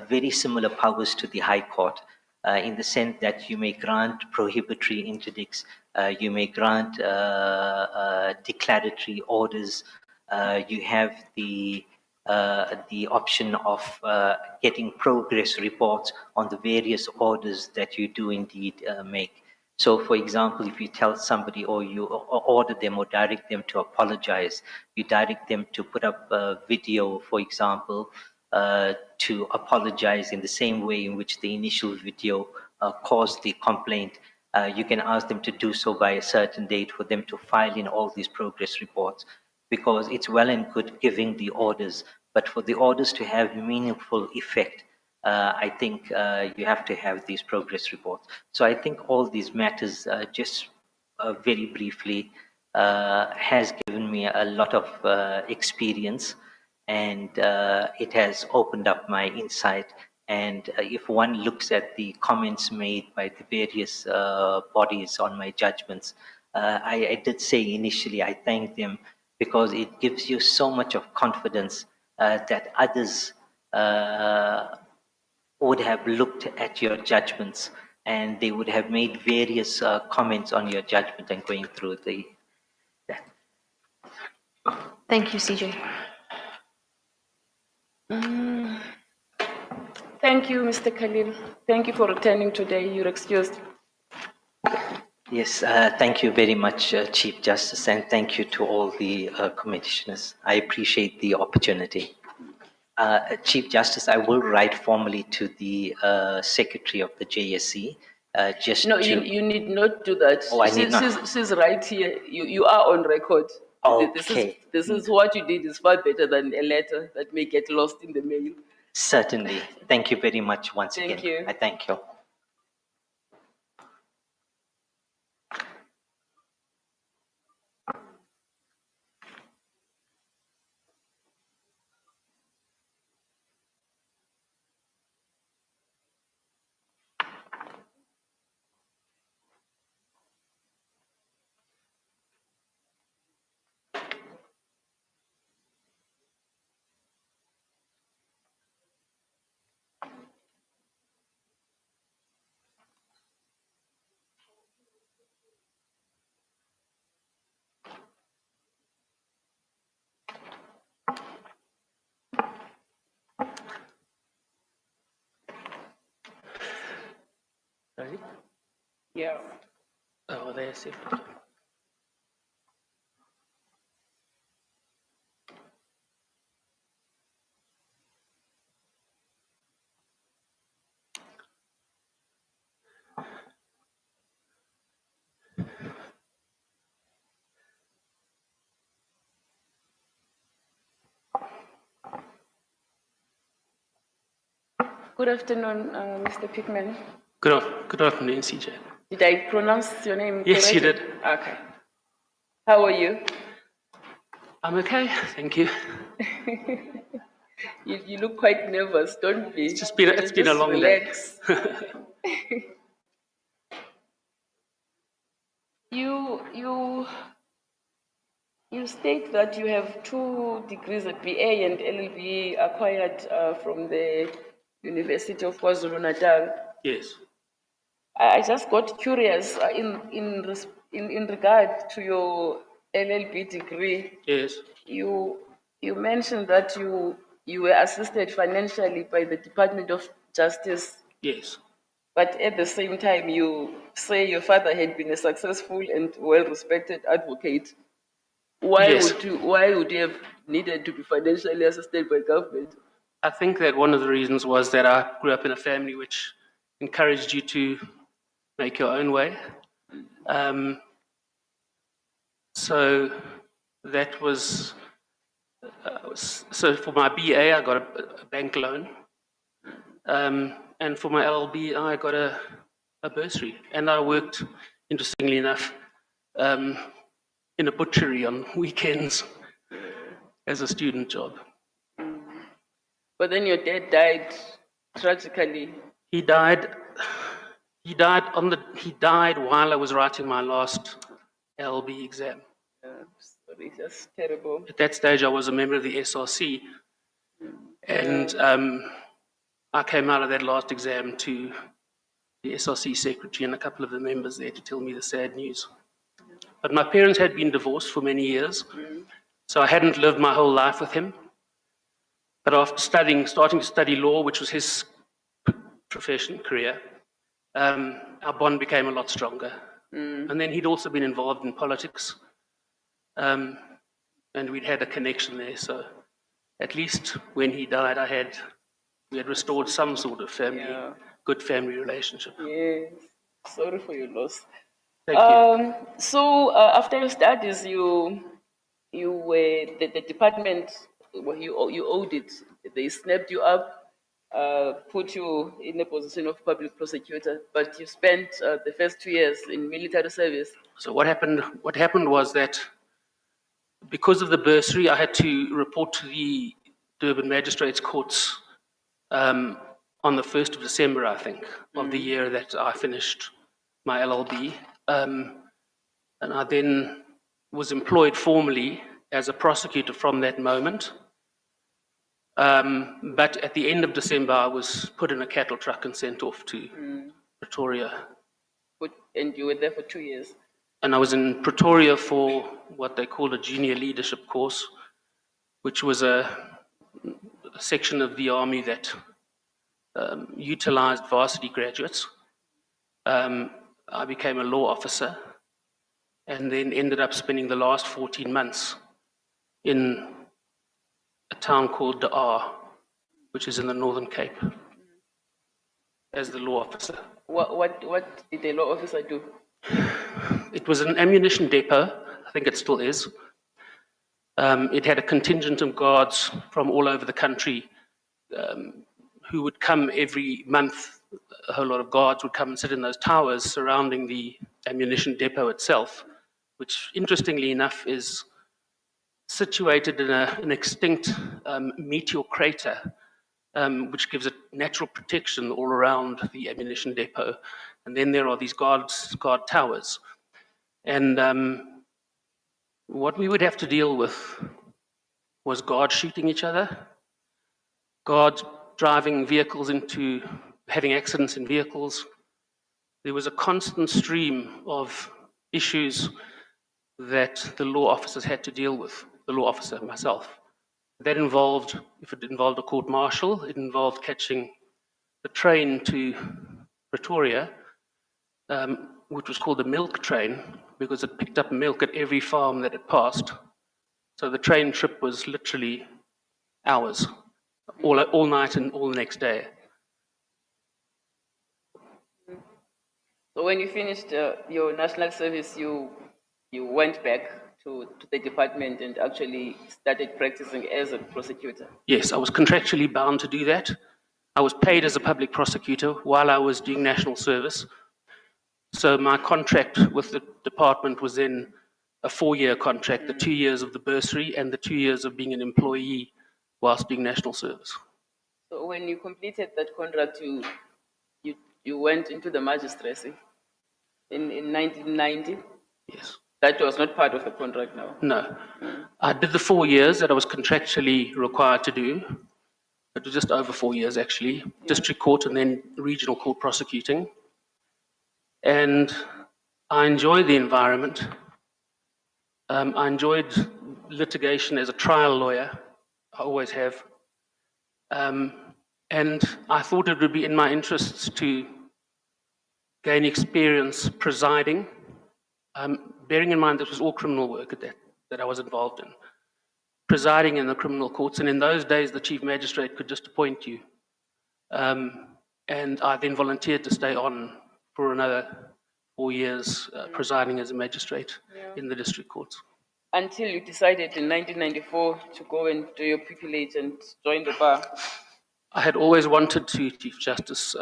U: very similar powers to the High Court. In the sense that you may grant prohibitory interdicts, you may grant declaratory orders, you have the option of getting progress reports on the various orders that you do indeed make. So, for example, if you tell somebody or you order them or direct them to apologize, you direct them to put up a video, for example, to apologize in the same way in which the initial video caused the complaint. You can ask them to do so by a certain date for them to file in all these progress reports, because it's well and good giving the orders, but for the orders to have meaningful effect, I think you have to have these progress reports. So I think all these matters, just very briefly, has given me a lot of experience, and it has opened up my insight. And if one looks at the comments made by the various bodies on my judgments, I did say initially I thank them because it gives you so much of confidence that others would have looked at your judgments and they would have made various comments on your judgment and going through that.
O: Thank you, CJ.
C: Thank you, Mr. Khalil. Thank you for attending today. You're excused.
U: Yes, thank you very much, Chief Justice, and thank you to all the commissioners. I appreciate the opportunity. Chief Justice, I will write formally to the Secretary of the JSC. Just
C: No,
U: to...
C: you need not do that.
U: Oh, I need not.
C: She's right here. You are on record.
U: Okay.
C: This is what you did is far better than a letter that may get lost in the mail.
U: Certainly. Thank you very much once again.
C: Thank you.
U: I thank you.
F: Right? Yeah. Oh, there's it.
C: Good afternoon, Mr. Pickman.
K: Good afternoon, CJ.
C: Did I pronounce your name
K: Yes, you
C: correctly? Okay. How are you?
K: I'm okay, thank you.
C: You look quite nervous, don't be.
K: It's been a long
C: relax.
K: day.
C: You state that you have 2 degrees, a BA and LLB, acquired from the University of KwaZulu-Natal.
K: Yes.
C: I just got curious in regard to your LLB degree.
K: Yes.
C: You mentioned that you were assisted financially by the Department of Justice,
K: Yes.
C: but at the same time you say your father had been a successful and well-respected advocate. Why
K: Yes.
C: would you have needed to be financially assisted by government?
K: I think that one of the reasons was that I grew up in a family which encouraged you to make your own way. So that was, so for my BA, I got a bank loan. And for my LLB, I got a bursary. And I worked, interestingly enough, in a butchery on weekends as a student job.
C: But then your dad died tragically.
K: He died while I was writing my last LLB exam.
C: Sorry, that's terrible.
K: At that stage, I was a member of the SRC, and I came out of that last exam to the SRC secretary and a couple of the members there to tell me the sad news. But my parents had been divorced for many years, so I hadn't lived my whole life with him. But after starting to study law, which was his career, our bond became a lot stronger. And then he'd also been involved in politics, and we'd had a connection there. So at least when he died, we had restored some sort of good family relationship.
C: Yes, sorry for your loss.
K: Thank you.
C: So after your studies, you were the department. Well, you owed it. They snapped you up, put you in a position of public prosecutor. But you spent the first 2 years in military service.
K: So what happened was that because of the bursary, I had to report to the Durban Magistrates Courts on the 1st of December, I think, of the year that I finished my LLB. And I then was employed formally as a prosecutor from that moment. But at the end of December, I was put in a cattle truck and sent off to Pretoria.
C: And you were there for 2 years?
K: And I was in Pretoria for what they call a junior leadership course, which was a section of the army that utilized varsity graduates. I became a law officer and then ended up spending the last 14 months in a town called De Aar, which is in the Northern Cape, as the law officer.
C: What did the law officer do?
K: It was an ammunition depot, I think it still is. It had a contingent of guards from all over the country who would come every month. A whole lot of guards would come and sit in those towers surrounding the ammunition depot itself, which interestingly enough is situated in an extinct meteor crater, which gives it natural protection all around the ammunition depot. And then there are these guard towers. And what we would have to deal with was guards shooting each other, guards driving vehicles into having accidents in vehicles. There was a constant stream of issues that the law officers had to deal with, the law officer, myself. That involved, if it involved a court-martial, it involved catching the train to Pretoria, which was called the milk train, because it picked up milk at every farm that it passed. So the train trip was literally hours, all night and all the next day.
C: So when you finished your national service, you went back to the department and actually started practicing as a prosecutor?
K: Yes, I was contractually bound to do that. I was paid as a public prosecutor while I was doing national service. So my contract with the department was in a 4-year contract, the 2 years of the bursary and the 2 years of being an employee whilst doing national service.
C: So when you completed that contract, you went into the magistracy in 1990?
K: Yes.
C: That was not part of the contract now?
K: No. I did the 4 years that I was contractually required to do. It was just over 4 years, actually. District court and then regional court prosecuting. And I enjoyed the environment. I enjoyed litigation as a trial lawyer. I always have. And I thought it would be in my interests to gain experience presiding, bearing in mind this was all criminal work that I was involved in. Presiding in the criminal courts, and in those days the chief magistrate could just appoint you. And I then volunteered to stay on for another 4 years presiding as a magistrate in the district courts.
C: Until you decided in 1994 to go and do your pupillage and join the bar?
K: I had always wanted to, Chief Justice,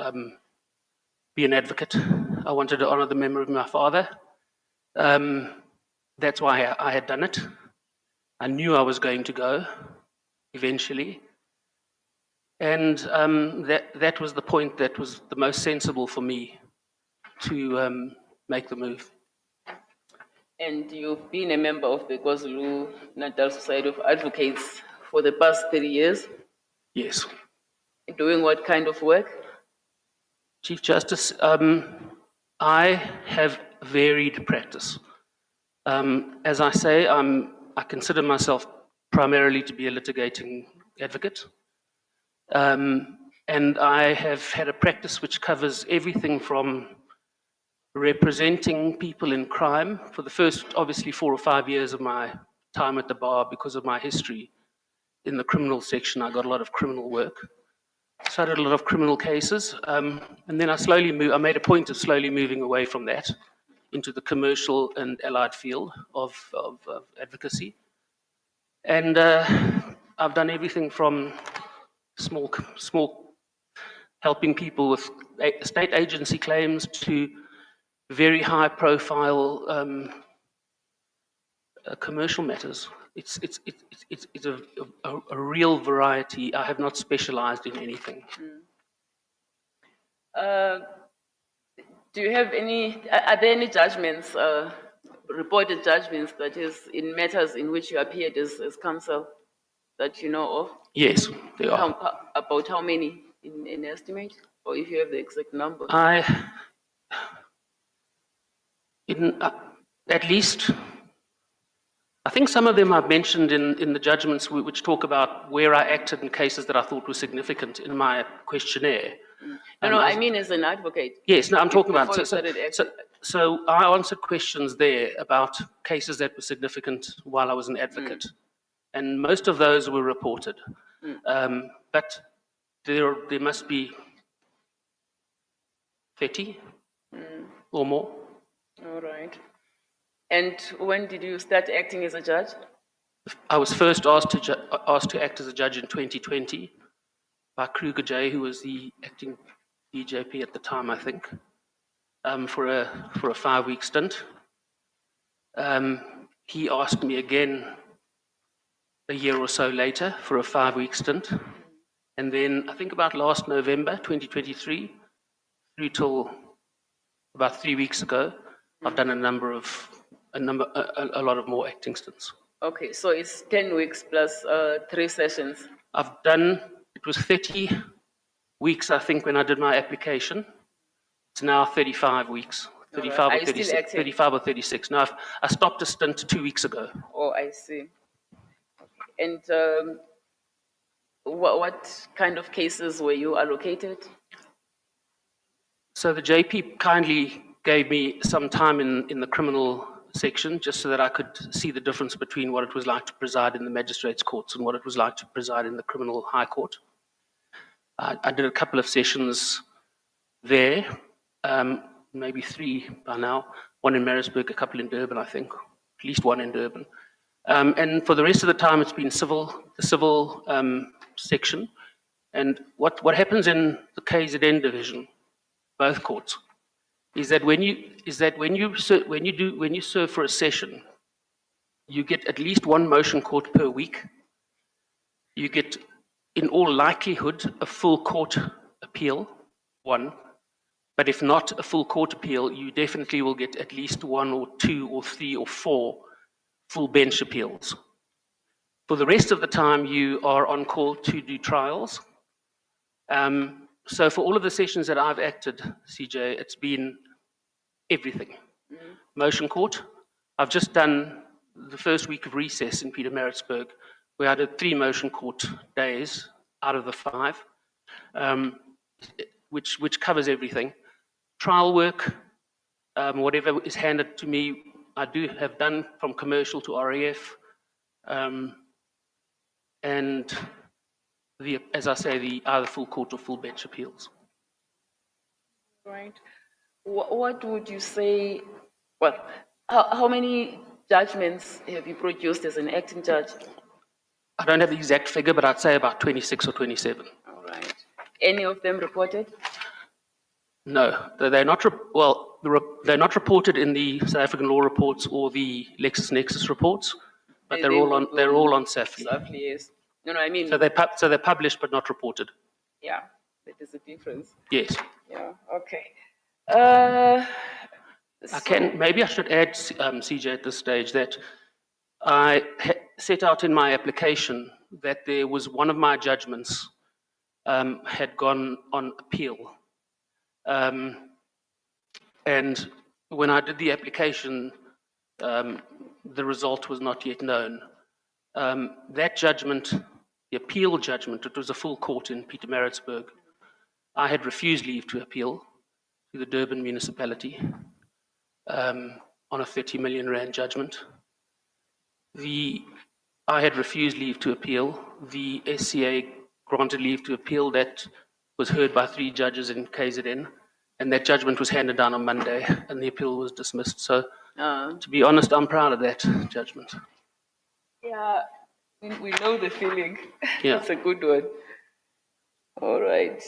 K: be an advocate. I wanted to honour the memory of my father. That's why I had done it. I knew I was going to go eventually. And that was the point that was the most sensible for me to make the move.
C: And you've been a member of the KwaZulu-Natal Society of Advocates for the past 30 years?
K: Yes.
C: Doing what kind of work?
K: Chief Justice, I have varied practice. As I say, I consider myself primarily to be a litigating advocate. And I have had a practice which covers everything from representing people in crime for the first, obviously, 4 or 5 years of my time at the bar. Because of my history in the criminal section, I got a lot of criminal work. So I did a lot of criminal cases. And then I made a point of slowly moving away from that into the commercial and allied field of advocacy. And I've done everything from small helping people with state agency claims to very high profile commercial matters. It's a real variety. I have not specialized in anything.
C: Do you have are there any judgments, reported judgments, that is, in matters in which you appeared as counsel that you know of?
K: Yes, there are.
C: About how many in estimate? Or if you have the exact number?
K: At least, I think some of them I've mentioned in the judgments which talk about where I acted in cases that I thought were significant in my questionnaire.
C: No, I mean as an advocate.
K: Yes, no, I'm talking about.
C: So
K: So I answered questions there about cases that were significant while I was an advocate. And most of those were reported. But there must be 30 or more.
C: All right. And when did you start acting as a judge?
K: I was first asked to act as a judge in 2020 by Kruger J, who was the acting DJP at the time, I think, for a 5-week stint. He asked me again a year or so later for a 5-week stint. And then I think about last November 2023, through till about 3 weeks ago, I've done a lot of more acting stints.
C: Okay, so it's 10 weeks plus 3 sessions.
K: It was 30 weeks, I think, when I did my application. It's now 35 weeks, 35 or 36. 35 or 36. Now, I stopped a stint 2 weeks ago.
C: Oh, I see. And what kind of cases were you allocated?
K: So the JP kindly gave me some time in the criminal section just so that I could see the difference between what it was like to preside in the magistrates' courts and what it was like to preside in the criminal high court. I did a couple of sessions there, maybe 3 by now, 1 in Maritzburg, a couple in Durban, I think, at least 1 in Durban. And for the rest of the time, it's been the civil section. And what happens in the KZN division, both courts, is that when you serve for a session, you get at least one motion court per week. You get, in all likelihood, a full court appeal, one. But if not a full court appeal, you definitely will get at least 1 or 2 or 3 or 4 full bench appeals. For the rest of the time, you are on call to do trials. So for all of the sessions that I've acted, CJ, it's been everything. Motion court. I've just done the first week of recess in Pietermaritzburg, where I did 3 motion court days out of the 5, which covers everything. Trial work, whatever is handed to me, I do have done from commercial to RAF. And as I say, the either full court or full bench appeals.
C: Right. What would you say, well, how many judgments have you produced as an acting judge?
K: I don't have the exact figure, but I'd say about 26 or 27.
C: All right. Any of them reported?
K: No, they're not. They're not reported in the South African law reports or the LexisNexis reports, but they're all on SAFLI.
C: SAFLI, yes. No, I mean.
K: So they're published but not reported.
C: Yeah, that is a difference.
K: Yes.
C: Yeah. Okay.
K: Maybe I should add, CJ, at this stage that I set out in my application that there was one of my judgments had gone on appeal. And when I did the application, the result was not yet known. That judgment, the appeal judgment, it was a full court in Pietermaritzburg. I had refused leave to appeal to the Durban municipality on a 30 million rand judgment. I had refused leave to appeal. The SCA granted leave to appeal. That was heard by 3 judges in KZN, and that judgment was handed down on Monday, and the appeal was dismissed. So, to be honest, I'm proud of that judgment.
C: Yeah, we know the feeling.
K: Yeah.
C: That's a good one. All right.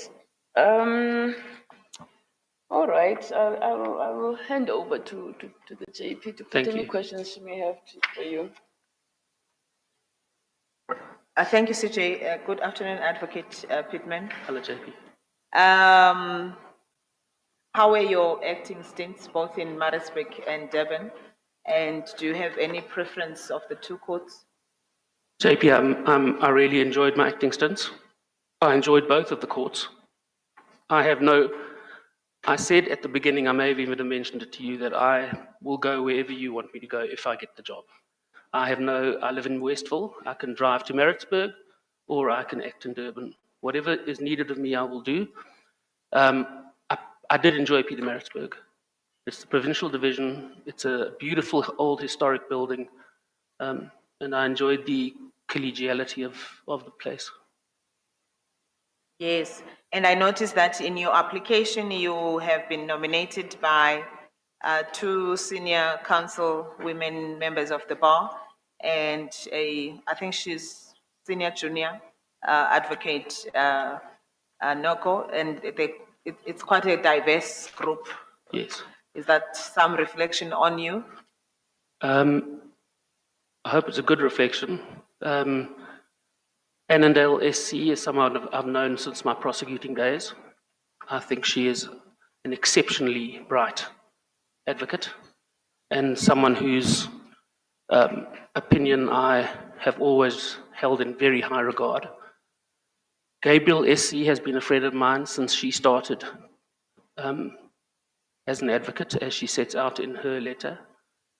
C: All right. I will hand over to the JP to put any questions she may have for you.
B: Thank you, CJ. Good afternoon, Advocate Pittman.
K: Hello, JP.
B: How were your acting stints, both in Maritzburg and Durban? And do you have any preference of the 2 courts?
K: JP, I really enjoyed my acting stints. I enjoyed both of the courts. I said at the beginning, I may have even mentioned it to you, that I will go wherever you want me to go if I get the job. I live in Westville. I can drive to Maritzburg or I can act in Durban. Whatever is needed of me, I will do. I did enjoy Pietermaritzburg. It's the provincial division. It's a beautiful old historic building. And I enjoyed the collegiality of the place.
B: Yes, and I noticed that in your application, you have been nominated by 2 senior council women members of the bar, and I think she's senior junior advocate Noko, and it's quite a diverse group.
K: Yes.
B: Is that some reflection on you?
K: I hope it's a good reflection. Annandale SC is someone I've known since my prosecuting days. I think she is an exceptionally bright advocate and someone whose opinion I have always held in very high regard. Gabriel SC has been a friend of mine since she started as an advocate, as she sets out in her letter,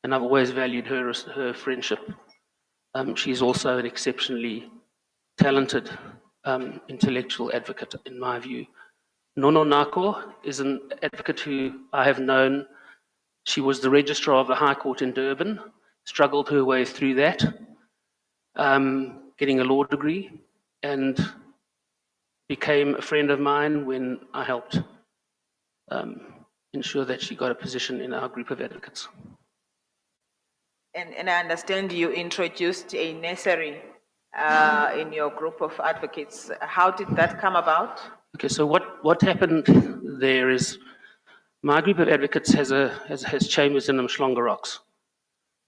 K: and I've always valued her friendship. She's also an exceptionally talented intellectual advocate, in my view. Nono Nako is an advocate who I have known. She was the registrar of the High Court in Durban, struggled her way through that, getting a law degree, and became a friend of mine when I helped ensure that she got a position in our group of advocates.
B: And I understand you introduced a nursery in your group of advocates. How did that come about?
K: Okay, so what happened there is my group of advocates has chambers in Mshlonga Rocks.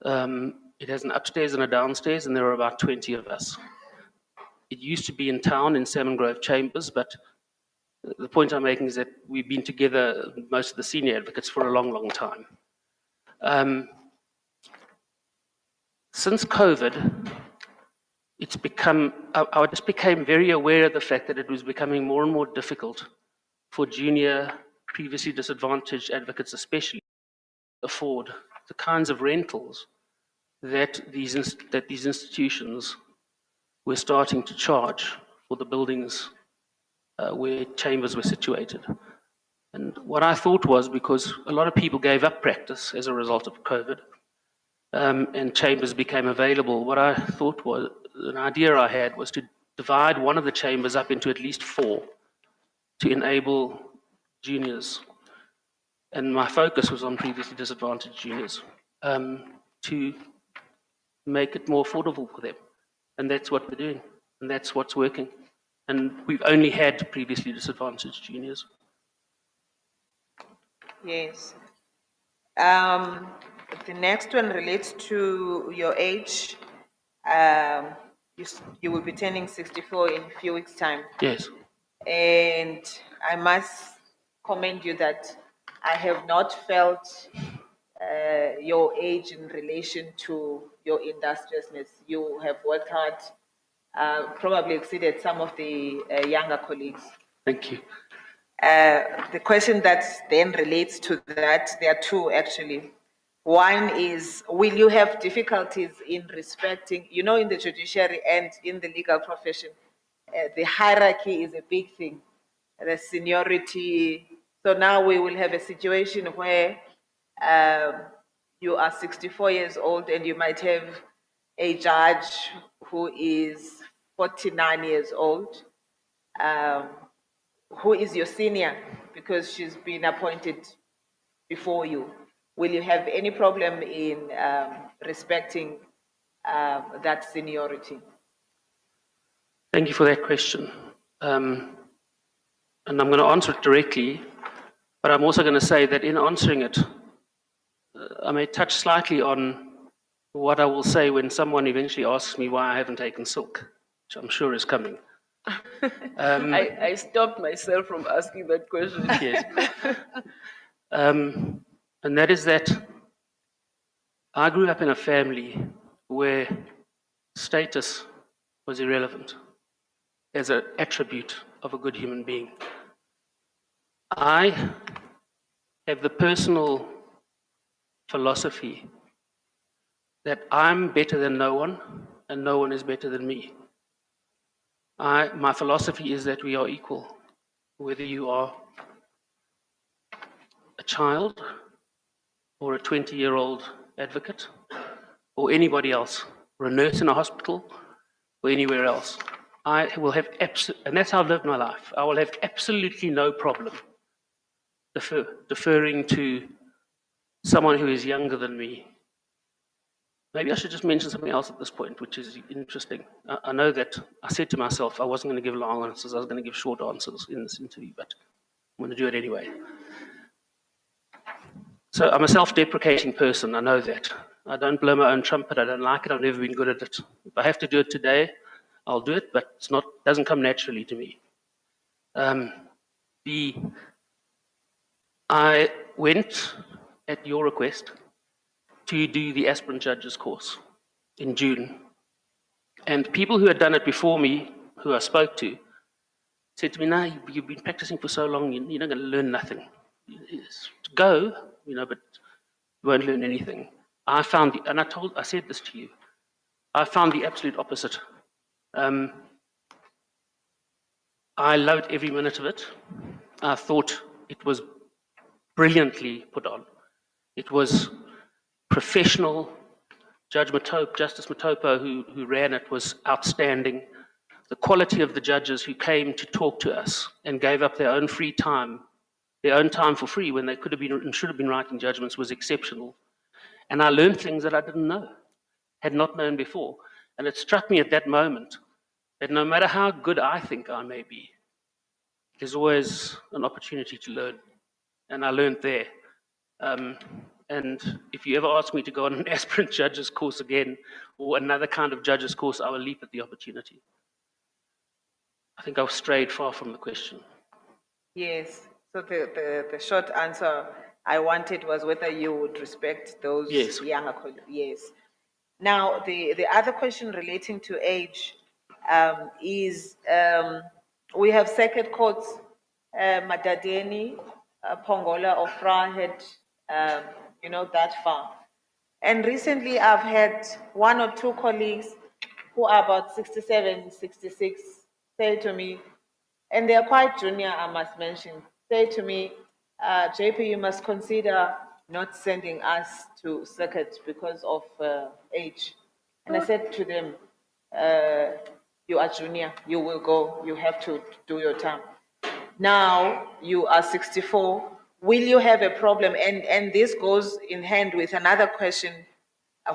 K: It has an upstairs and a downstairs, and there are about 20 of us. It used to be in town in Salmon Grove Chambers, but the point I'm making is that we've been together, most of the senior advocates, for a long, long time. Since COVID, it's become, I just became very aware of the fact that it was becoming more and more difficult for junior, previously disadvantaged advocates especially, afford the kinds of rentals that these institutions were starting to charge for the buildings where chambers were situated. And what I thought was, because a lot of people gave up practice as a result of COVID, and chambers became available, what I thought was, an idea I had was to divide one of the chambers up into at least 4 to enable juniors, and my focus was on previously disadvantaged juniors, to make it more affordable for them. And that's what we're doing, and that's what's working. And we've only had previously disadvantaged juniors.
B: Yes. The next one relates to your age. You will be turning 64 in a few weeks' time.
K: Yes.
B: And I must commend you that I have not felt your age in relation to your industriousness. You have worked hard, probably exceeded some of the younger colleagues.
K: Thank you.
B: The question that then relates to that, there are 2 actually. One is, will you have difficulties in respecting, in the judiciary and in the legal profession, the hierarchy is a big thing, the seniority. So now we will have a situation where you are 64 years old and you might have a judge who is 49 years old, who is your senior because she's been appointed before you. Will you have any problem in respecting that seniority?
K: Thank you for that question. And I'm going to answer it directly, but I'm also going to say that in answering it, I may touch slightly on what I will say when someone eventually asks me why I haven't taken silk, which I'm sure is coming.
C: I stopped myself from asking that question.
K: Yes. And that is that I grew up in a family where status was irrelevant as an attribute of a good human being. I have the personal philosophy that I'm better than no one and no one is better than me. My philosophy is that we are equal, whether you are a child or a 20-year-old advocate or anybody else, or a nurse in a hospital or anywhere else. I will have and that's how I've lived my life. I will have absolutely no problem deferring to someone who is younger than me. Maybe I should just mention something else at this point, which is interesting. I know that I said to myself I wasn't going to give long answers, I was going to give short answers in this interview, but I'm going to do it anyway. So I'm a self-deprecating person, I know that. I don't blow my own trumpet, I don't like it, I've never been good at it. If I have to do it today, I'll do it, but it doesn't come naturally to me. I went, at your request, to do the aspirant judges course in June. And people who had done it before me, who I spoke to, said to me, "No, you've been practicing for so long, you're not going to learn nothing. Go, but you won't learn anything." I found, I said this to you, I found the absolute opposite. I loved every minute of it. I thought it was brilliantly put on. It was professional. Justice Matopo, who ran it, was outstanding. The quality of the judges who came to talk to us and gave up their own free time, their own time for free when they could have been and should have been writing judgments, was exceptional. And I learned things that I didn't know, had not known before. And it struck me at that moment that no matter how good I think I may be, there's always an opportunity to learn. And I learned there. And if you ever ask me to go on an aspirant judge's course again, or another kind of judge's course, I will leap at the opportunity. I think I've strayed far from the question.
B: Yes. So the short answer I wanted was whether you would respect those
K: Yes.
B: younger colleagues. Yes. Now, the other question relating to age is we have circuit courts, Madadeni, Pongola, Ofra had, that far. And recently I've had one or two colleagues who are about 67, 66 say to me, and they are quite junior, I must mention, say to me, JP, you must consider not sending us to circuit because of age. And I said to them, you are junior, you will go, you have to do your time. Now you are 64, will you have a problem? And this goes in hand with another question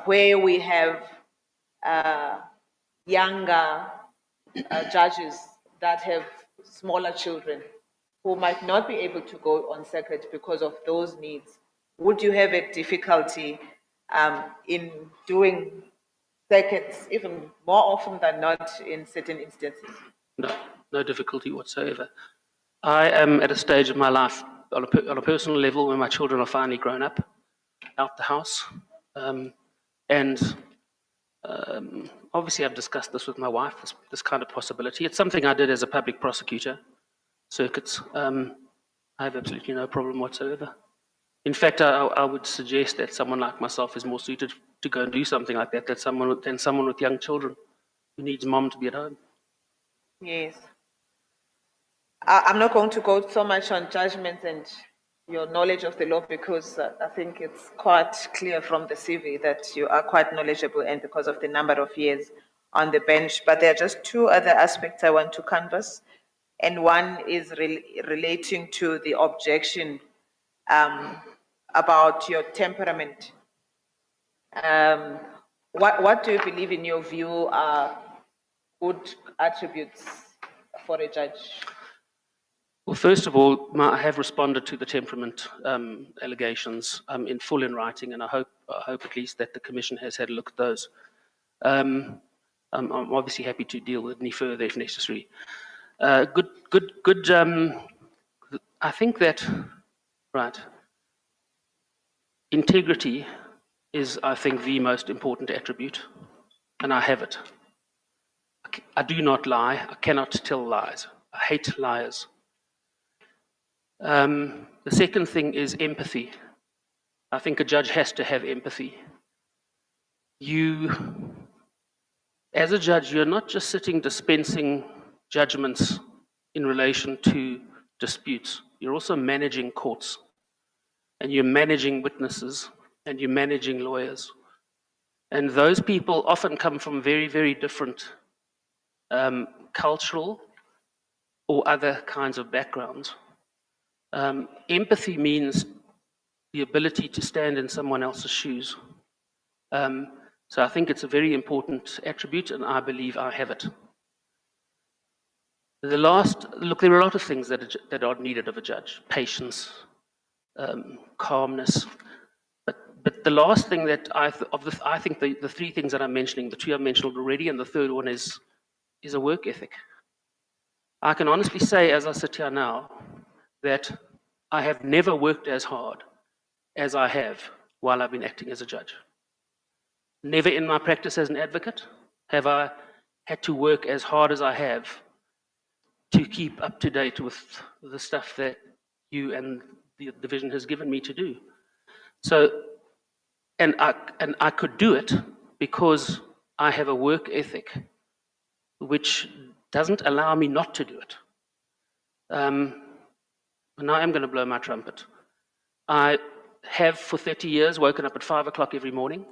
B: where we have younger judges that have smaller children who might not be able to go on circuit because of those needs. Would you have a difficulty in doing circuits even more often than not in certain instances?
K: No difficulty whatsoever. I am at a stage of my life on a personal level where my children are finally grown up, out the house. Obviously I've discussed this with my wife, this kind of possibility. It's something I did as a public prosecutor, circuits. I have absolutely no problem whatsoever. In fact, I would suggest that someone like myself is more suited to go and do something like that than someone with young children who needs mom to be at home.
B: Yes. I'm not going to go so much on judgments and your knowledge of the law because I think it's quite clear from the CV that you are quite knowledgeable and because of the number of years on the bench. But there are just two other aspects I want to canvass. And one is relating to the objection about your temperament. What do you believe in your view are good attributes for a judge?
K: Well, first of all, I have responded to the temperament allegations in full in writing, and I hope at least that the Commission has had a look at those. I'm obviously happy to deal with any further if necessary. Good. I think that, right, integrity is, I think, the most important attribute, and I have it. I do not lie. I cannot tell lies. I hate liars. The second thing is empathy. I think a judge has to have empathy. As a judge, you're not just sitting dispensing judgments in relation to disputes. You're also managing courts, and you're managing witnesses, and you're managing lawyers. And those people often come from very, very different cultural or other kinds of backgrounds. Empathy means the ability to stand in someone else's shoes. So I think it's a very important attribute, and I believe I have it. There are a lot of things that are needed of a judge: patience, calmness. But the last thing that I think the three things that I'm mentioning, the two I've mentioned already, and the third one is a work ethic. I can honestly say, as I sit here now, that I have never worked as hard as I have while I've been acting as a judge. Never in my practice as an advocate have I had to work as hard as I have to keep up to date with the stuff that you and the division has given me to do. So, and I could do it because I have a work ethic which doesn't allow me not to do it. Now I'm going to blow my trumpet. I have for 30 years woken up at 5 o'clock every morning.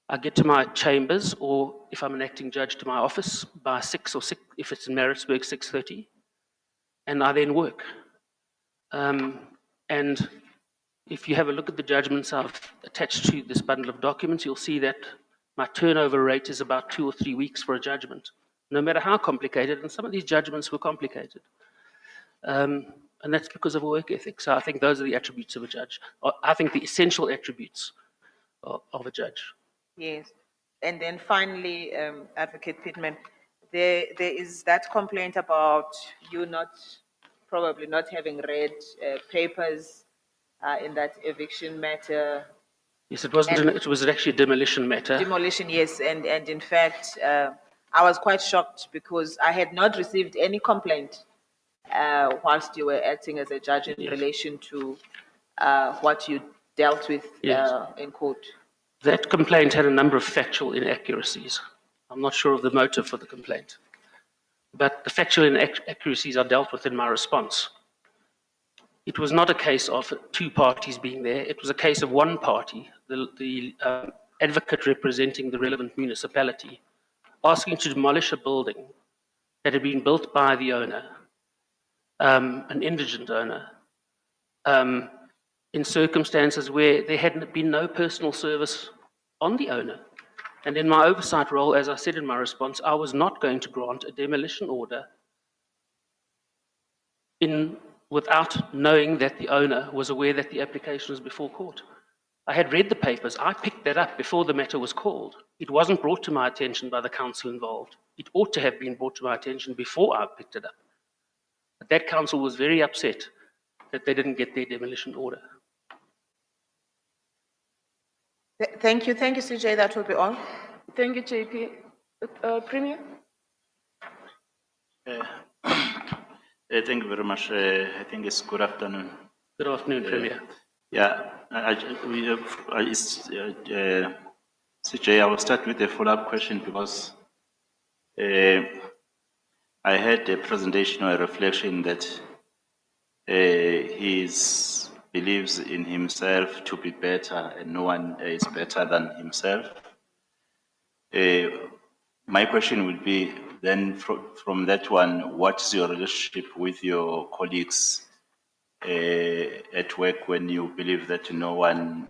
K: I get to my chambers, or if I'm an acting judge, to my office by 6, or 6, if it's in Maritzburg, 6:30, and I then work. And if you have a look at the judgments I've attached to this bundle of documents, you'll see that my turnover rate is about 2 or 3 weeks for a judgment, no matter how complicated, and some of these judgments were complicated. And that's because of work ethic. So I think those are the attributes of a judge. Or I think the essential attributes of a judge.
B: Yes. And then finally, Advocate Pittman, there is that complaint about you probably not having read papers in that eviction matter.
K: Yes, it wasn't. It was actually a demolition matter.
B: Demolition, yes. And in fact, I was quite shocked because I had not received any complaint whilst you were acting as a judge in relation to what you dealt with in court.
K: That complaint had a number of factual inaccuracies. I'm not sure of the motive for the complaint, but the factual inaccuracies are dealt with in my response. It was not a case of two parties being there. It was a case of one party, the advocate representing the relevant municipality, asking to demolish a building that had been built by the owner, an indigent owner, in circumstances where there had been no personal service on the owner. And in my oversight role, as I said in my response, I was not going to grant a demolition order without knowing that the owner was aware that the application was before court. I had read the papers. I picked that up before the matter was called. It wasn't brought to my attention by the council involved. It ought to have been brought to my attention before I picked it up. But that council was very upset that they didn't get their demolition order.
B: Thank you, CJ. That will be all.
C: Thank you, JP. Premier?
D: Thank you very much. I think it's good afternoon.
K: Good afternoon, Premier.
D: Yeah, CJ, I will start with a follow-up question because I had a presentation or a reflection that he believes in himself to be better and no one is better than himself. My question would be then from that one, what's your relationship with your colleagues at work when you believe that no one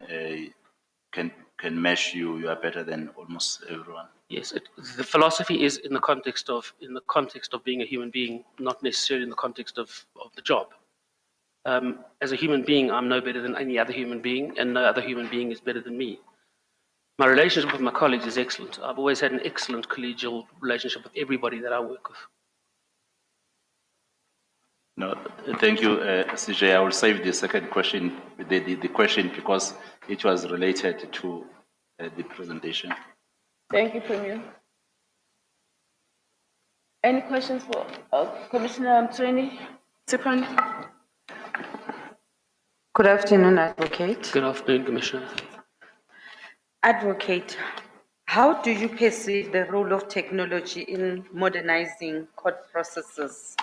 D: can match you? You are better than almost everyone.
K: Yes, the philosophy is in the context of being a human being, not necessarily in the context of the job. As a human being, I'm no better than any other human being, and no other human being is better than me. My relationship with my colleagues is excellent. I've always had an excellent collegial relationship with everybody that I work with.
D: No, thank you, CJ. I will save the second question, the question, because it was related to the presentation.
C: Thank you, Premier. Any questions for Commissioner Mtsweni?
R: Good afternoon, Advocate.
K: Good afternoon, Commissioner.
R: Advocate, how do you perceive the role of technology in modernizing court processes?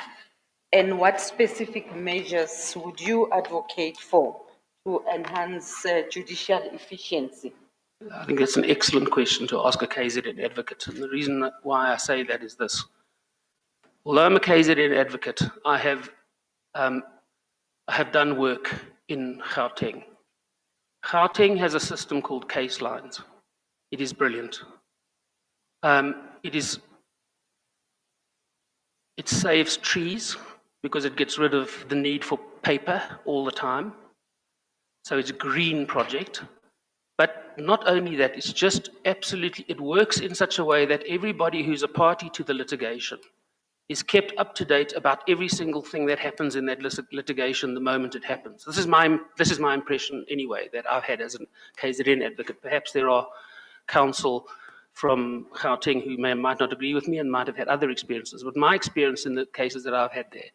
R: And what specific measures would you advocate for to enhance judicial efficiency?
K: I think that's an excellent question to ask a KZN advocate. And the reason why I say that is this. Although I'm a KZN advocate, I have done work in Gauteng. Gauteng has a system called case lines. It is brilliant. It saves trees because it gets rid of the need for paper all the time. So it's a green project. But not only that, it's just absolutely, it works in such a way that everybody who's a party to the litigation is kept up to date about every single thing that happens in that litigation the moment it happens. This is my impression anyway that I've had as a KZN advocate. Perhaps there are counsel from Gauteng who might not agree with me and might have had other experiences. But my experience in the cases that I've had there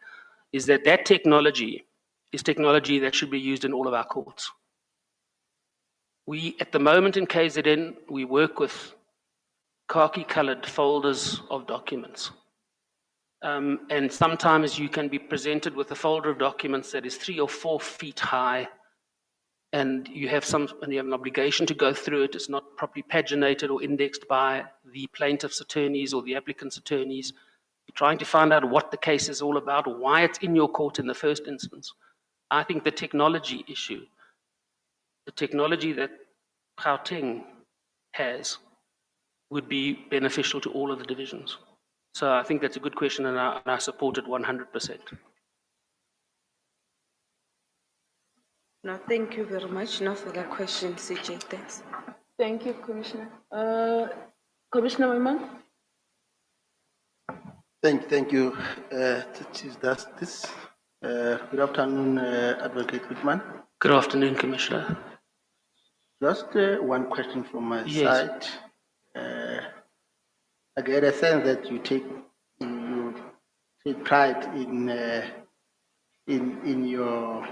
K: is that technology is technology that should be used in all of our courts. We, at the moment in KZN, we work with khaki-colored folders of documents. And sometimes you can be presented with a folder of documents that is 3 or 4 feet high, and you have an obligation to go through it. It's not properly paginated or indexed by the plaintiff's attorneys or the applicant's attorneys. You're trying to find out what the case is all about, or why it's in your court in the first instance. I think the technology issue, the technology that Gauteng has, would be beneficial to all of the divisions. So I think that's a good question, and I support it 100%.
J: No, thank you very much. No further questions, CJ. Thanks.
C: Thank you, Commissioner. Commissioner Moimang?
I: Thank you, Chief Justice. Good afternoon, Advocate Whitman.
K: Good afternoon, Commissioner.
I: Just one question from my
K: Yes.
I: side. I get a sense that you take pride in your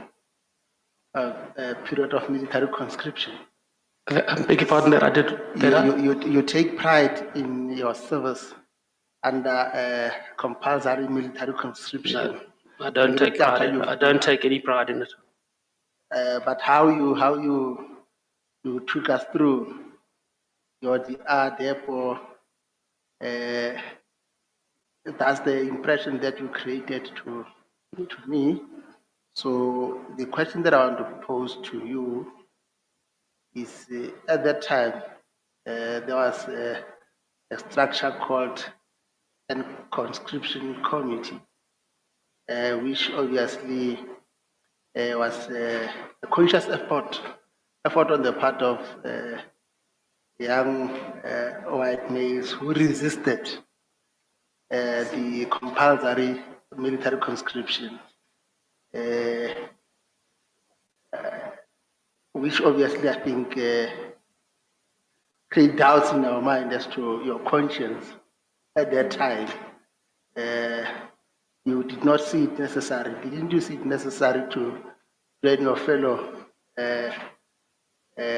I: period of military conscription.
K: I beg your pardon that I did.
I: You take pride in your service under compulsory military conscription.
K: No, I don't take pride in it. I don't take any pride in it.
I: But how you took us through your DR, therefore, that's the impression that you created to me. So the question that I want to pose to you is, at that time, there was a structure called a conscription committee, which obviously was a conscious effort on the part of young white males who resisted the compulsory military conscription, which obviously I think create doubts in our mind as to your conscience at that time. You did not see it necessary. Didn't you see it necessary to join your fellow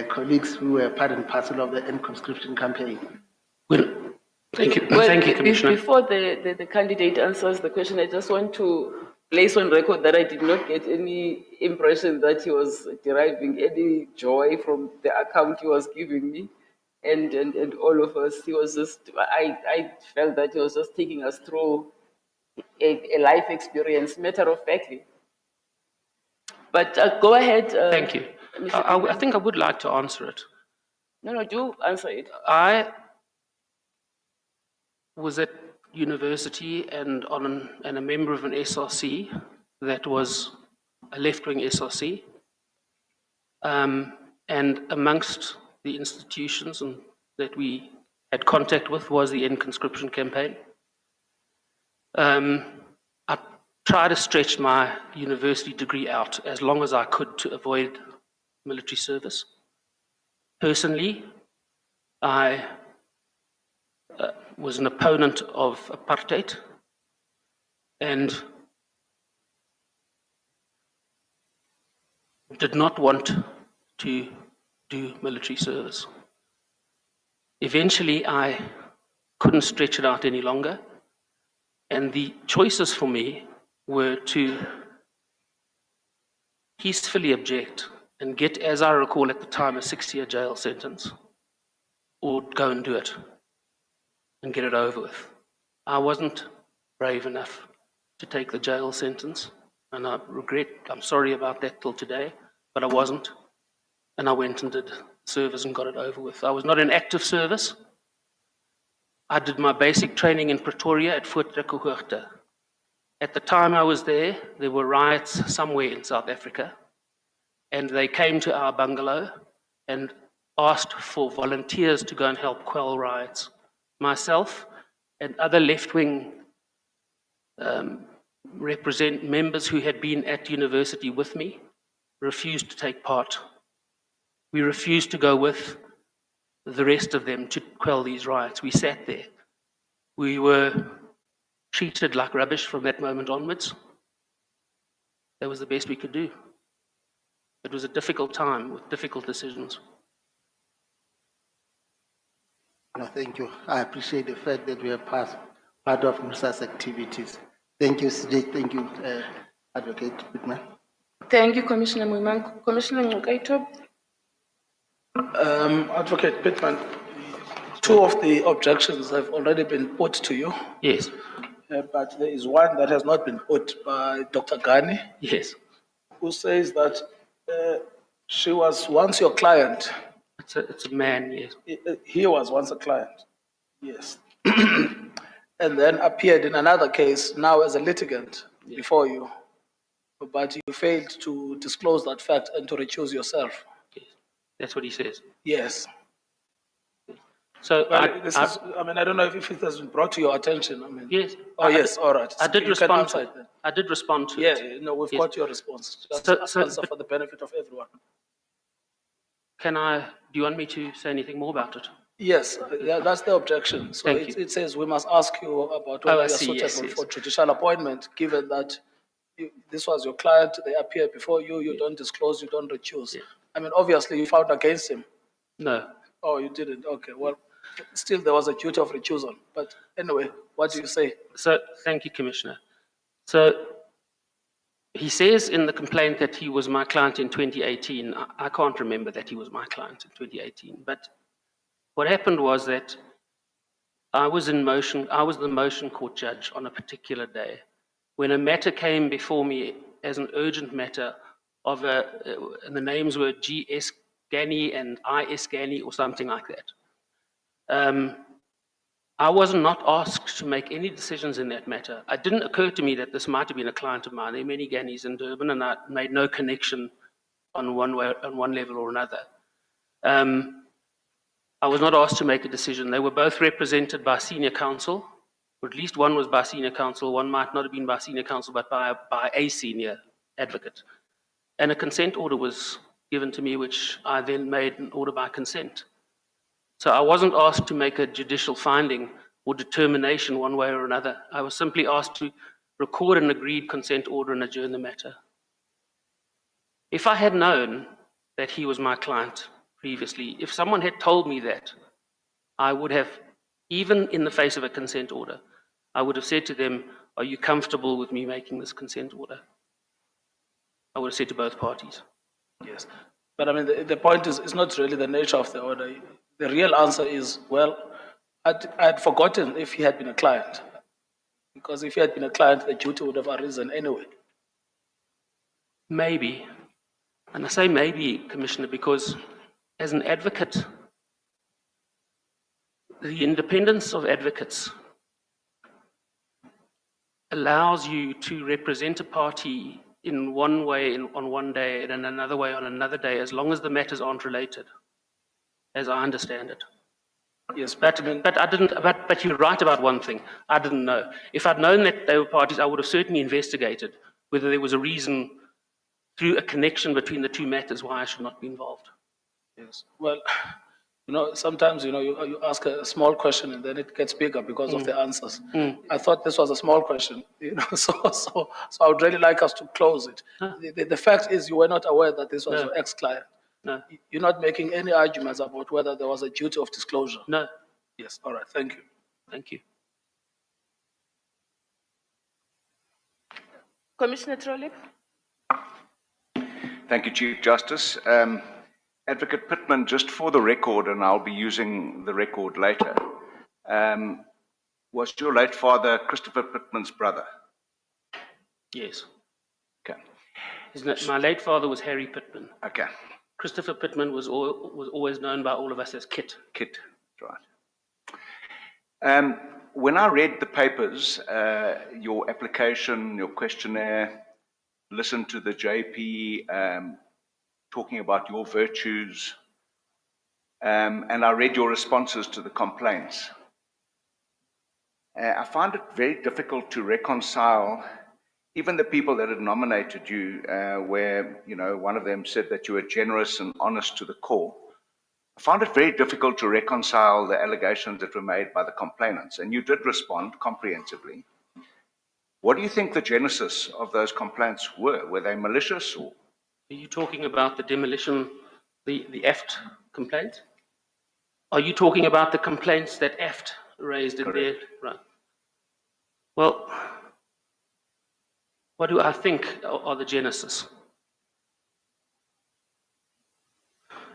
I: colleagues who were part and parcel of the end conscription campaign?
K: Well, thank you.
C: Well,
K: Thank you, Commissioner.
C: Before the candidate answers the question, I just want to place on record that I did not get any impression that he was deriving any joy from the account he was giving me and all of us. He was just, I felt that he was just taking us through a life experience, matter of factly. But go ahead.
K: Thank you. I think I would like to answer it.
C: No, do answer it.
K: I was at university and a member of an SRC that was a left-wing SRC, and amongst the institutions that we had contact with was the end conscription campaign. I tried to stretch my university degree out as long as I could to avoid military service. Personally, I was an opponent of apartheid and did not want to do military service. Eventually, I couldn't stretch it out any longer, and the choices for me were to peacefully object and get, as I recall at the time, a 6-year jail sentence, or go and do it and get it over with. I wasn't brave enough to take the jail sentence, and I'm sorry about that till today, but I wasn't. And I went and did service and got it over with. I was not in active service. I did my basic training in Pretoria at Fort Rekohoogte. At the time I was there were riots somewhere in South Africa, and they came to our bungalow and asked for volunteers to go and help quell riots. Myself and other left-wing members who had been at university with me refused to take part. We refused to go with the rest of them to quell these riots. We sat there. We were treated like rubbish from that moment onwards. That was the best we could do. It was a difficult time with difficult decisions.
I: No, thank you. I appreciate the fact that we are part of NUSA's activities. Thank you, CJ. Thank you, Advocate Whitman.
C: Thank you, Commissioner Moimang. Commissioner Nkokaito.
F: Advocate Pittman, 2 of the objections have already been put to you.
K: Yes.
F: But there is one that has not been put by Dr. Ghani.
K: Yes.
F: Who says that she was once your client.
K: It's a man, yes.
F: He was once a client. Yes. And then appeared in another case now as a litigant before you. But you failed to disclose that fact and to recuse yourself.
K: That's what he says.
F: Yes.
K: So
F: Well, I don't know if it has been brought to your attention.
K: yes.
F: Yes, all right.
K: I did
F: You can
K: respond
F: answer
K: to
F: it
K: it.
F: then.
K: I did respond to
F: Yeah,
K: it.
F: no, we've
K: Yes.
F: got your response. Just
K: So,
F: answer for the benefit of everyone.
K: do you want me to say anything more about it?
F: Yes, that's the objection. So
K: Thank
F: it says we must ask you about whether
K: I
F: you're
K: see,
F: suitable
K: yes.
F: for judicial appointment, given that this was your client, they appear before you, you don't disclose, you don't recuse. I mean, obviously you found against him.
K: No.
F: Oh, you didn't? Okay, well, still there was a duty of recusal. But anyway, what do you say?
K: So, thank you, Commissioner. So, he says in the complaint that he was my client in 2018. I can't remember that he was my client in 2018. But what happened was that I was the motion court judge on a particular day when a matter came before me as an urgent matter of and the names were GS Gani and IS Gani or something like that. I was not asked to make any decisions in that matter. It didn't occur to me that this might have been a client of mine. There are many Ganis in Durban, and I made no connection on one level or another. I was not asked to make a decision. They were both represented by senior counsel, or at least one was by senior counsel. One might not have been by senior counsel, but by a senior advocate. And a consent order was given to me, which I then made an order by consent. So I wasn't asked to make a judicial finding or determination one way or another. I was simply asked to record an agreed consent order and adjourn the matter. If I had known that he was my client previously, if someone had told me that, I would have, even in the face of a consent order, I would have said to them, are you comfortable with me making this consent order? I would have said to both parties.
F: Yes. But I mean, the point is, it's not really the nature of the order. The real answer is, well, I'd forgotten if he had been a client. Because if he had been a client, the duty would have arisen anyway.
K: Maybe. And I say maybe, Commissioner, because as an advocate, the independence of advocates allows you to represent a party in one way on one day and in another way on another day, as long as the matters aren't related, as I understand it.
F: Yes,
K: but you're right about one thing. I didn't know. If I'd known that they were parties, I would have certainly investigated whether there was a reason through a connection between the two matters why I should not be involved.
F: Yes. Well, sometimes, you ask a small question and then it gets bigger because of the answers. I thought this was a small question, so I would really like us to close it. The fact is you were not aware that this was your ex-client.
K: No.
F: You're not making any arguments about whether there was a duty of disclosure.
K: No.
F: Yes, all right, thank you.
K: Thank you.
C: Commissioner Trollip?
S: Thank you, Chief Justice. Advocate Pittman, just for the record, and I'll be using the record later, was your late father Christopher Pittman's brother?
K: Yes.
S: Okay.
K: My late father was Harry Pittman.
S: Okay.
K: Christopher Pittman was always known by all of us as Kit.
S: Kit, right. When I read the papers, your application, your questionnaire, listened to the JP talking about your virtues, and I read your responses to the complaints. I find it very difficult to reconcile even the people that had nominated you, where, one of them said that you were generous and honest to the core. I found it very difficult to reconcile the allegations that were made by the complainants, and you did respond comprehensively. What do you think the genesis of those complaints were? Were they malicious or?
K: Are you talking about the demolition, the AFT complaint? Are you talking about the complaints that AFT raised in their... Right. Well, what do I think are the genesis?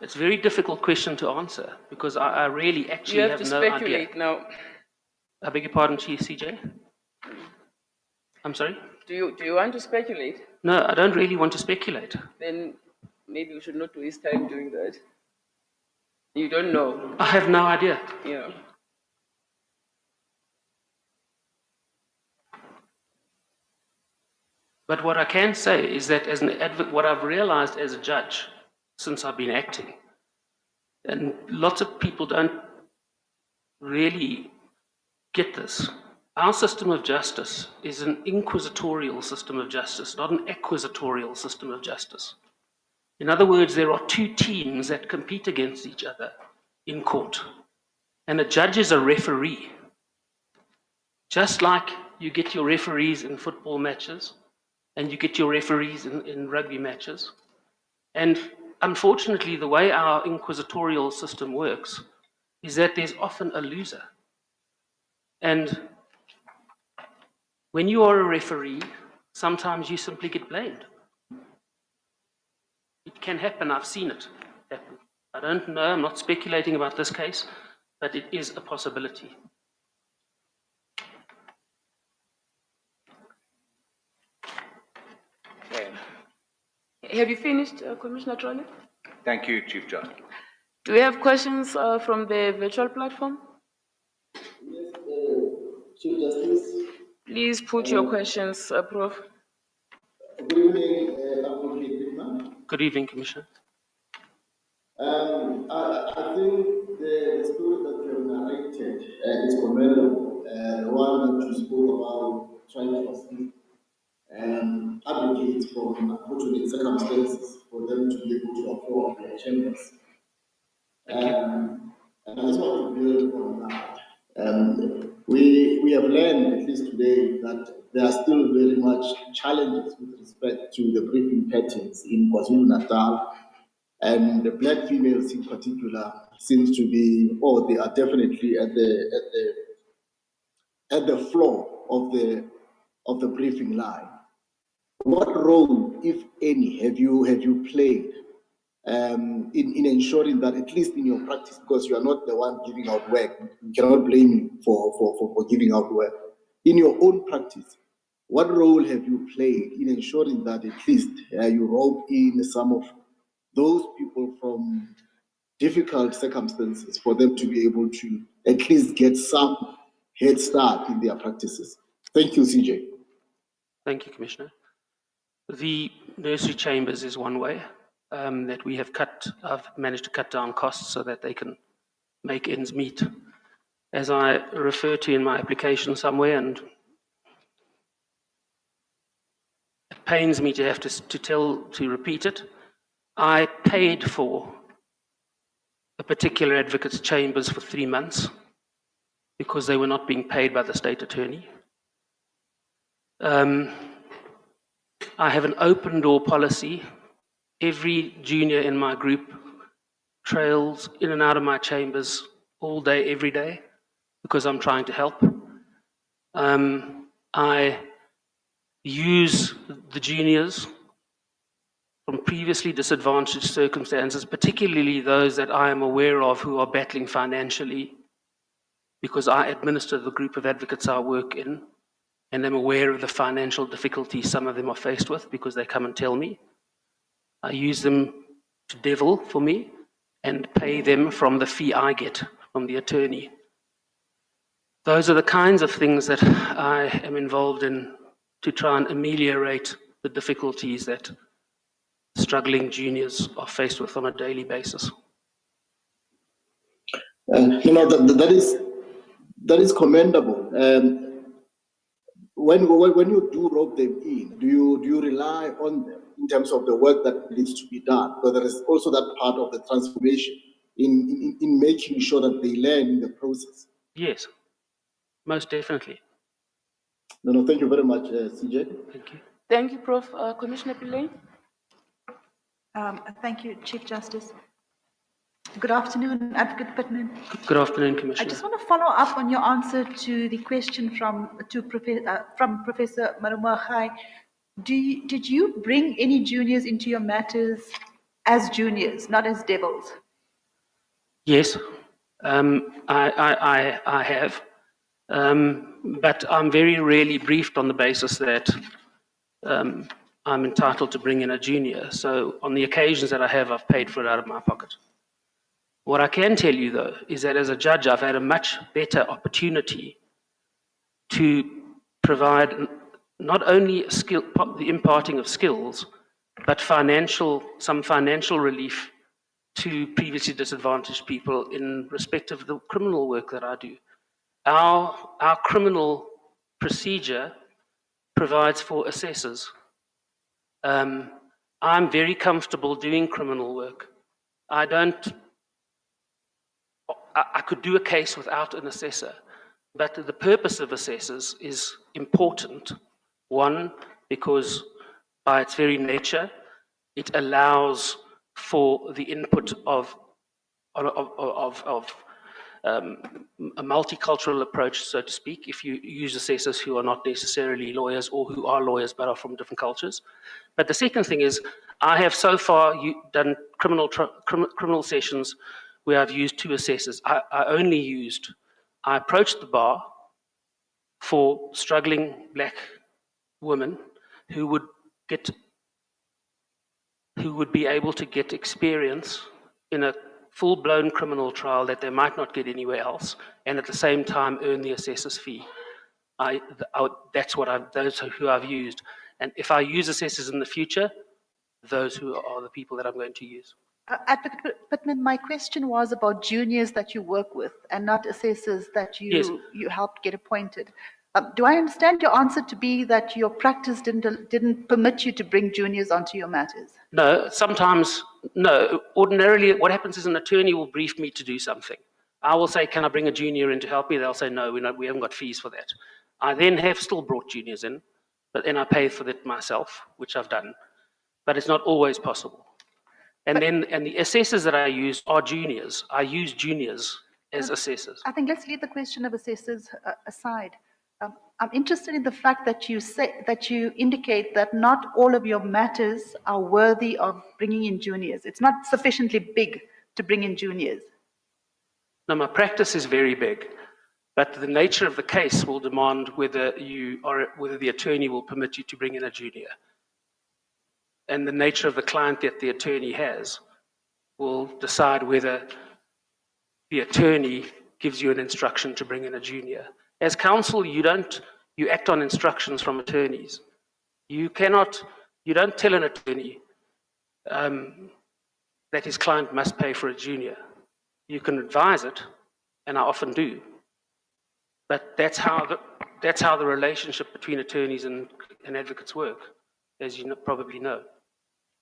K: It's a very difficult question to answer because I really actually have no idea.
C: You have to speculate now.
K: I beg your pardon, Chief CJ? I'm sorry?
C: Do you want to speculate?
K: No, I don't really want to speculate.
C: Then maybe we should not waste time doing that. You don't know.
K: I have no idea.
C: Yeah.
K: But what I can say is that as an advocate, what I've realized as a judge since I've been acting, and lots of people don't really get this, our system of justice is an inquisitorial system of justice, not an acquisitorial system of justice. In other words, there are two teams that compete against each other in court, and a judge is a referee. Just like you get your referees in football matches, and you get your referees in rugby matches. And unfortunately, the way our inquisitorial system works is that there's often a loser. And when you are a referee, sometimes you simply get blamed. It can happen, I've seen it happen. I don't know, I'm not speculating about this case, but it is a possibility.
C: Have you finished, Commissioner Trolley?
S: Thank you, Chief Justice.
C: Do we have questions from the virtual platform?
M: Yes, Chief Justice.
C: Please put your questions, Prof.
M: Good evening, Advocate Pittman.
K: Good evening, Commissioner.
M: I think the story that you have narrated is commendable. The one that you spoke about trying to assist advocates from unfortunate circumstances for them to be able to afford their chambers. And I just want to build on that. We have learned, at least today, that there are still very much challenges with respect to the briefing patterns in KwaZulu-Natal, and the black females in particular seems to be, or they are definitely at the floor of the briefing line. What role, if any, have you played in ensuring that, at least in your practice, because you are not the one giving out work, you cannot blame you for giving out work. In your own practice, what role have you played in ensuring that at least you rope in some of those people from difficult circumstances for them to be able to at least get some head start in their practices? Thank you, CJ.
K: Thank you, Commissioner. The nursery chambers is one way that we have I've managed to cut down costs so that they can make ends meet. As I refer to in my application somewhere, and it pains me to have to repeat it, I paid for a particular advocate's chambers for 3 months because they were not being paid by the state attorney. I have an open door policy. Every junior in my group trails in and out of my chambers all day, every day, because I'm trying to help. I use the juniors from previously disadvantaged circumstances, particularly those that I am aware of who are battling financially, because I administer the group of advocates I work in, and I'm aware of the financial difficulties some of them are faced with because they come and tell me. I use them to devil for me and pay them from the fee I get from the attorney. Those are the kinds of things that I am involved in to try and ameliorate the difficulties that struggling juniors are faced with on a daily basis.
M: That is commendable. When you do rope them in, do you rely on them in terms of the work that needs to be done? Because there is also that part of the transformation in making sure that they learn in the process.
K: Yes, most definitely.
M: No, thank you very much, CJ.
K: Thank you.
C: Thank you, Prof. Commissioner Pillay.
H: Thank you, Chief Justice. Good afternoon, Advocate Pittman.
K: Good afternoon,
H: I
K: Commissioner.
H: just want to follow up on your answer to the question from Professor Marumahai. Did you bring any juniors into your matters as juniors, not as devils?
K: Yes, I have, but I'm very rarely briefed on the basis that I'm entitled to bring in a junior. So on the occasions that I have, I've paid for it out of my pocket. What I can tell you, though, is that as a judge, I've had a much better opportunity to provide not only the imparting of skills, but some financial relief to previously disadvantaged people in respect of the criminal work that I do. Our criminal procedure provides for assessors. I'm very comfortable doing criminal work. I could do a case without an assessor, but the purpose of assessors is important. One, because by its very nature, it allows for the input of a multicultural approach, so to speak, if you use assessors who are not necessarily lawyers or who are lawyers but are from different cultures. But the second thing is, I have so far done criminal sessions where I've used 2 assessors. I approached the bar for struggling black women who would be able to get experience in a full-blown criminal trial that they might not get anywhere else, and at the same time earn the assessor's fee. Those are who I've used. And if I use assessors in the future, those who are the people that I'm going to use.
H: Advocate Pittman, my question was about juniors that you work with and not assessors that you helped get appointed. Do I understand your answer to be that your practice didn't permit you to bring juniors onto your matters?
K: No, sometimes, no. Ordinarily, what happens is an attorney will brief me to do something. I will say, can I bring a junior in to help me? They'll say, no, we haven't got fees for that. I then have still brought juniors in, but then I pay for that myself, which I've done. But it's not always possible. And the assessors that I use are juniors. I use juniors as assessors.
H: I think let's leave the question of assessors aside. I'm interested in the fact that you indicate that not all of your matters are worthy of bringing in juniors. It's not sufficiently big to bring in juniors.
K: Now, my practice is very big, but the nature of the case will demand whether the attorney will permit you to bring in a junior. And the nature of the client that the attorney has will decide whether the attorney gives you an instruction to bring in a junior. As counsel, you act on instructions from attorneys. You don't tell an attorney that his client must pay for a junior. You can advise it, and I often do. But that's how the relationship between attorneys and advocates work, as you probably know.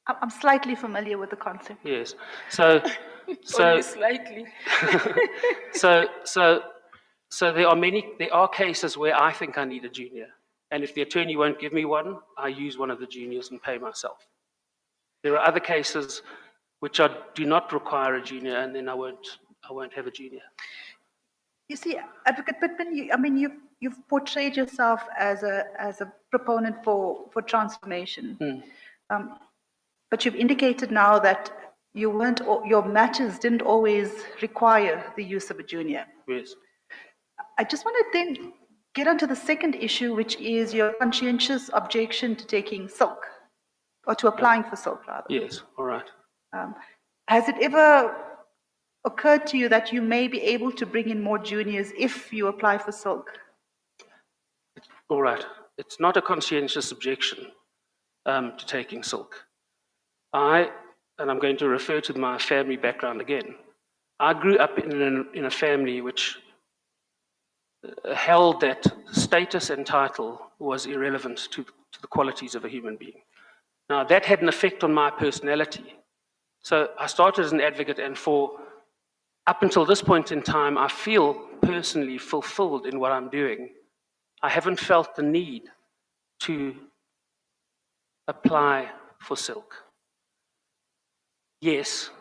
H: I'm slightly familiar with the concept.
K: Yes.
C: Only slightly.
K: So there are cases where I think I need a junior. And if the attorney won't give me one, I use one of the juniors and pay myself. There are other cases which do not require a junior, and then I won't have a junior.
H: You see, Advocate Pittman, you've portrayed yourself as a proponent for transformation. But you've indicated now that your matters didn't always require the use of a junior.
K: Yes.
H: I just want to then get onto the second issue, which is your conscientious objection to taking silk, or to applying for silk, rather.
K: Yes, all right.
H: Has it ever occurred to you that you may be able to bring in more juniors if you apply for silk?
K: All right. It's not a conscientious objection to taking silk. And I'm going to refer to my family background again. I grew up in a family which held that status and title was irrelevant to the qualities of a human being. Now, that had an effect on my personality. So I started as an advocate, and up until this point in time, I feel personally fulfilled in what I'm doing. I haven't felt the need to apply for silk. Yes,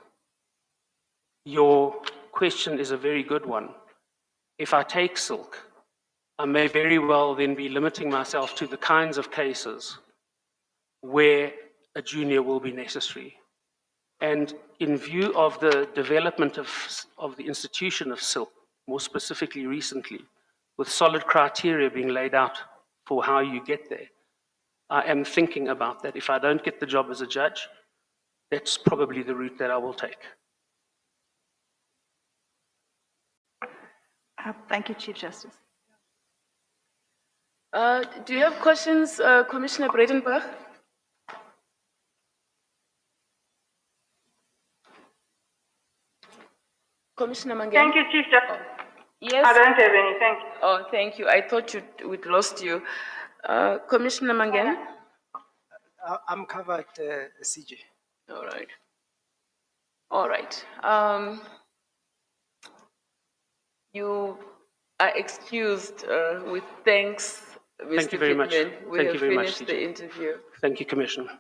K: your question is a very good one. If I take silk, I may very well then be limiting myself to the kinds of cases where a junior will be necessary. And in view of the development of the institution of silk, more specifically recently, with solid criteria being laid out for how you get there, I am thinking about that. If I don't get the job as a judge, that's probably the route that I will take.
H: Thank you, Chief Justice.
C: Do you have questions, Commissioner Bredenbach? Commissioner Mangen?
G: Thank you, Chief Justice.
C: Yes.
G: I don't have any, thank you.
C: Oh, thank you. I thought we'd lost you. Commissioner Mangen?
N: I'm covered, CJ.
C: All right. All right. You are excused with thanks, Mr.
K: Thank you very much.
C: Pittman. We
K: Thank
C: have
K: you very much,
C: finished the
K: CJ.
C: interview.
K: Thank you, Commissioner.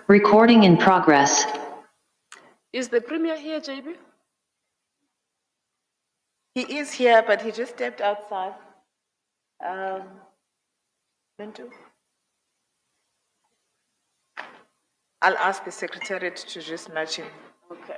G: Recording in progress.
C: Is the Premier here, JB?
B: He is here, but he just stepped outside. Mintu? I'll ask the Secretariat to just nudge him.
C: Okay.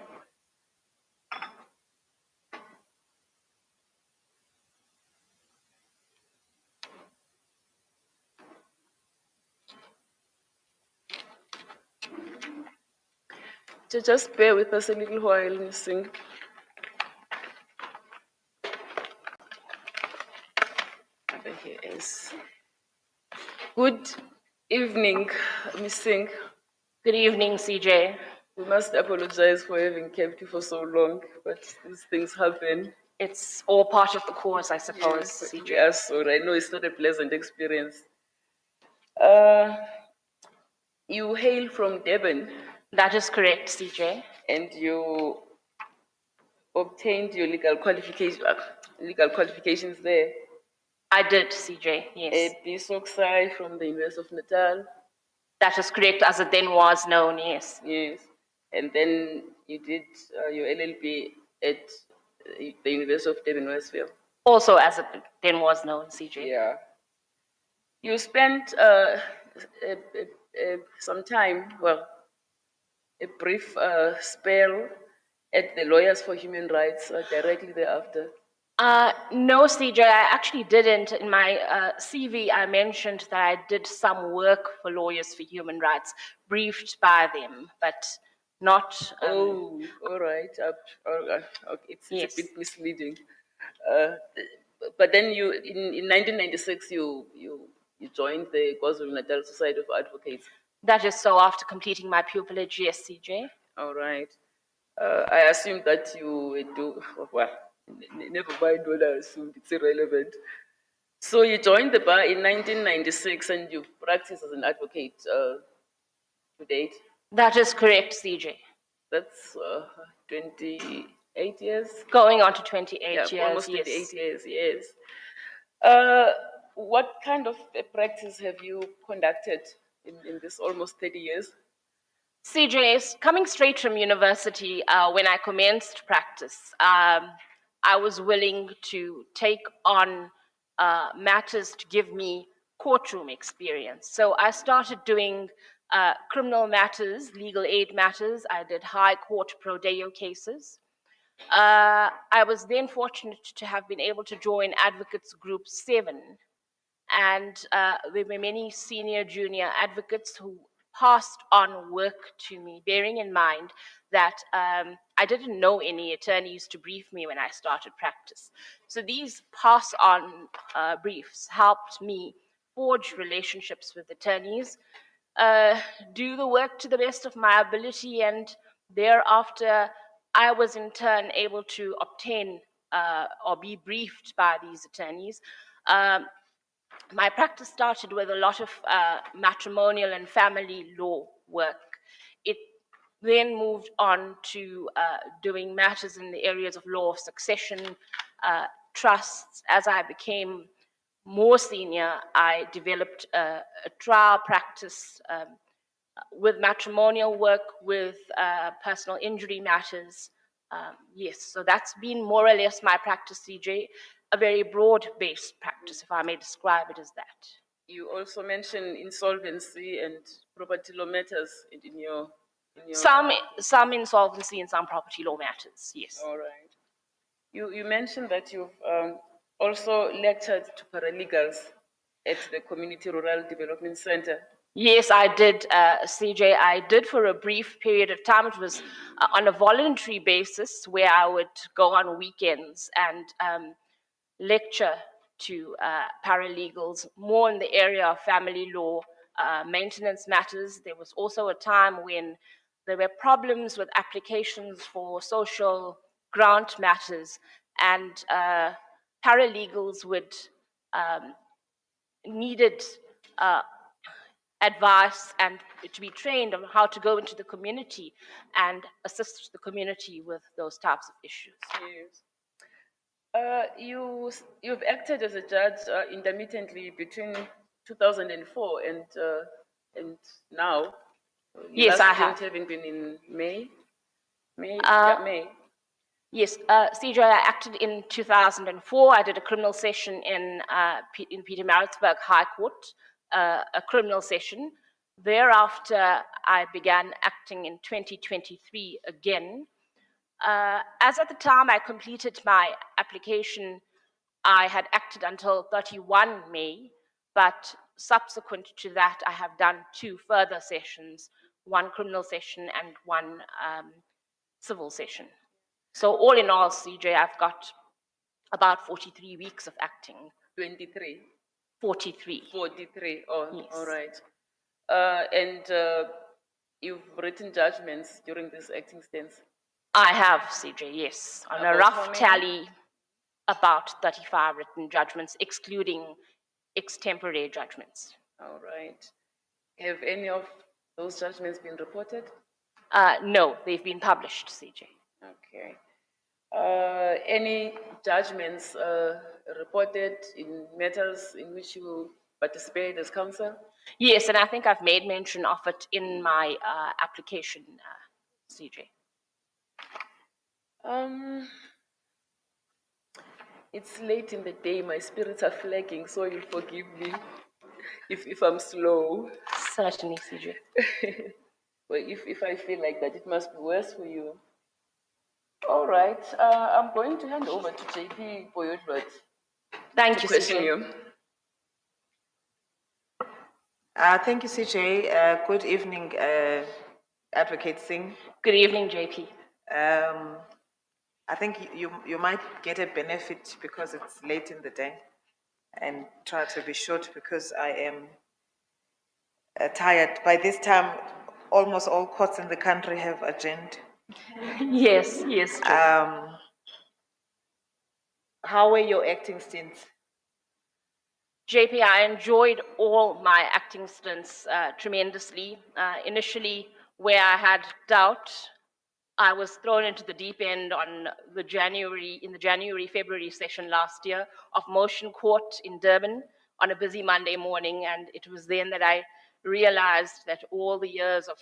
C: So just bear with us a little while, Ms. Singh. There he is. Good evening, Ms. Singh.
V: Good evening, CJ.
C: We must apologize for having kept you for so long, but these things happen.
V: It's all part of the course, I suppose,
C: Yes,
V: CJ.
C: yes, so I know it's not a pleasant experience. You hail from Durban.
V: That is correct, CJ.
C: And you obtained your legal qualifications there.
V: I did, CJ, yes.
C: A BSOCSI from the University of Natal.
V: That is correct, as it then was known, yes.
C: Yes. And then you did your LLB at the University of Durban, Westville.
V: Also, as it then was known, CJ.
C: Yeah. You spent some time, well, a brief spell at the Lawyers for Human Rights directly thereafter.
V: No, CJ, I actually didn't. In my CV, I mentioned that I did some work for Lawyers for Human Rights, briefed by them, but not.
C: Oh, all right. Okay. It's a bit misleading. But then you, in 1996, you joined the KwaZulu-Natal Society of Advocates.
V: That is so, after completing my pupillage, yes, CJ.
C: All right. I assumed that you do, well, never mind what I assumed, it's irrelevant. So you joined the bar in 1996 and you've practiced as an advocate to date?
V: That is correct, CJ.
C: That's 28 years?
V: Going on to 28 years,
C: almost
V: yes.
C: 28 years, yes. What kind of practice have you conducted in this almost 30 years?
V: CJ, coming straight from university, when I commenced practice, I was willing to take on matters to give me courtroom experience. So I started doing criminal matters, legal aid matters. I did high court pro deo cases. I was then fortunate to have been able to join Advocates Group 7. And there were many senior, junior advocates who passed on work to me, bearing in mind that I didn't know any attorneys to brief me when I started practice. So these pass-on briefs helped me forge relationships with attorneys, do the work to the best of my ability, and thereafter I was in turn able to obtain or be briefed by these attorneys. My practice started with a lot of matrimonial and family law work. It then moved on to doing matters in the areas of law of succession, trusts. As I became more senior, I developed a trial practice with matrimonial work, with personal injury matters. Yes, so that's been more or less my practice, CJ. A very broad-based practice, if I may describe it as that.
C: You also mentioned insolvency and property law matters in your...
V: Some insolvency and some property law matters, yes.
C: All right. You mentioned that you've also lectured to paralegals at the Community Rural Development Center.
V: Yes, I did, CJ. I did for a brief period of time. It was on a voluntary basis where I would go on weekends and lecture to paralegals, more in the area of family law, maintenance matters. There was also a time when there were problems with applications for social grant matters, and paralegals would needed advice and to be trained on how to go into the community and assist the community with those types of issues.
C: Yes. You've acted as a judge intermittently between 2004 and now.
V: Yes, I have.
C: Having been in May?
V: Uh,
C: May.
V: Yes, CJ, I acted in 2004. I did a criminal session in Pietermaritzburg High Court, a criminal session. Thereafter, I began acting in 2023 again. As at the time I completed my application, I had acted until 31 May, but subsequent to that, I have done 2 further sessions, one criminal session and one civil session. So all in all, CJ, I've got about 43 weeks of acting.
C: 23?
V: 43.
C: 43, oh,
V: Yes.
C: all right. And you've written judgments during this acting stance?
V: I have, CJ, yes. On a
C: About how
V: rough
C: many?
V: tally, about 35 written judgments, excluding extemporary judgments.
C: All right. Have any of those judgments been reported?
V: No, they've been published, CJ.
C: Okay. Any judgments reported in matters in which you participate as counsel?
V: Yes, and I think I've made mention of it in my application, CJ.
C: It's late in the day, my spirits are flagging, so you'll forgive me if I'm slow.
V: Certainly, CJ.
C: Well, if I feel like that, it must be worse for you. All right, I'm going to hand over to JP Boyodward.
V: Thank
C: to
V: you,
C: question
V: CJ.
C: you.
B: Thank you, CJ. Good evening, Advocate Singh.
V: Good evening, JP.
B: I think you might get a benefit because it's late in the day, and try to be short because I am tired. By this time, almost all courts in the country have adjourned.
V: Yes, yes.
B: How were your acting stints?
V: JP, I enjoyed all my acting stints tremendously. Initially, where I had doubt, I was thrown into the deep end in the January-February session last year of motion court in Durban on a busy Monday morning, and it was then that I realized that all the years of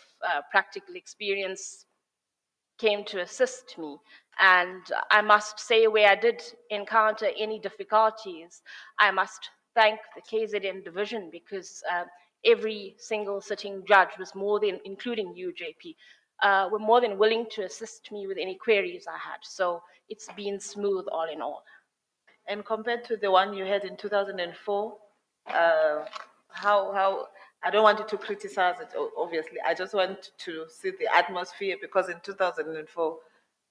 V: practical experience came to assist me. And I must say, where I did encounter any difficulties, I must thank the KZN division, because every single sitting judge was more than, including you, JP, were more than willing to assist me with any queries I had. So it's been smooth all in all.
B: And compared to the one you had in 2004, how, I don't want you to criticize it, obviously. I just want to see the atmosphere, because in 2004,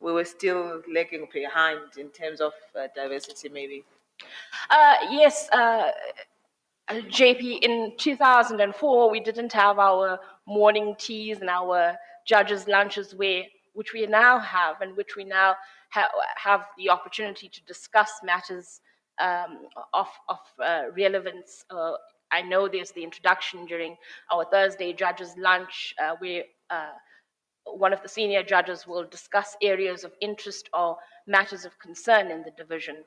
B: we were still lagging behind in terms of diversity, maybe.
V: Yes, JP, in 2004, we didn't have our morning teas and our judges' lunches, which we now have, and which we now have the opportunity to discuss matters of relevance. I know there's the introduction during our Thursday judges' lunch, where one of the senior judges will discuss areas of interest or matters of concern in the division.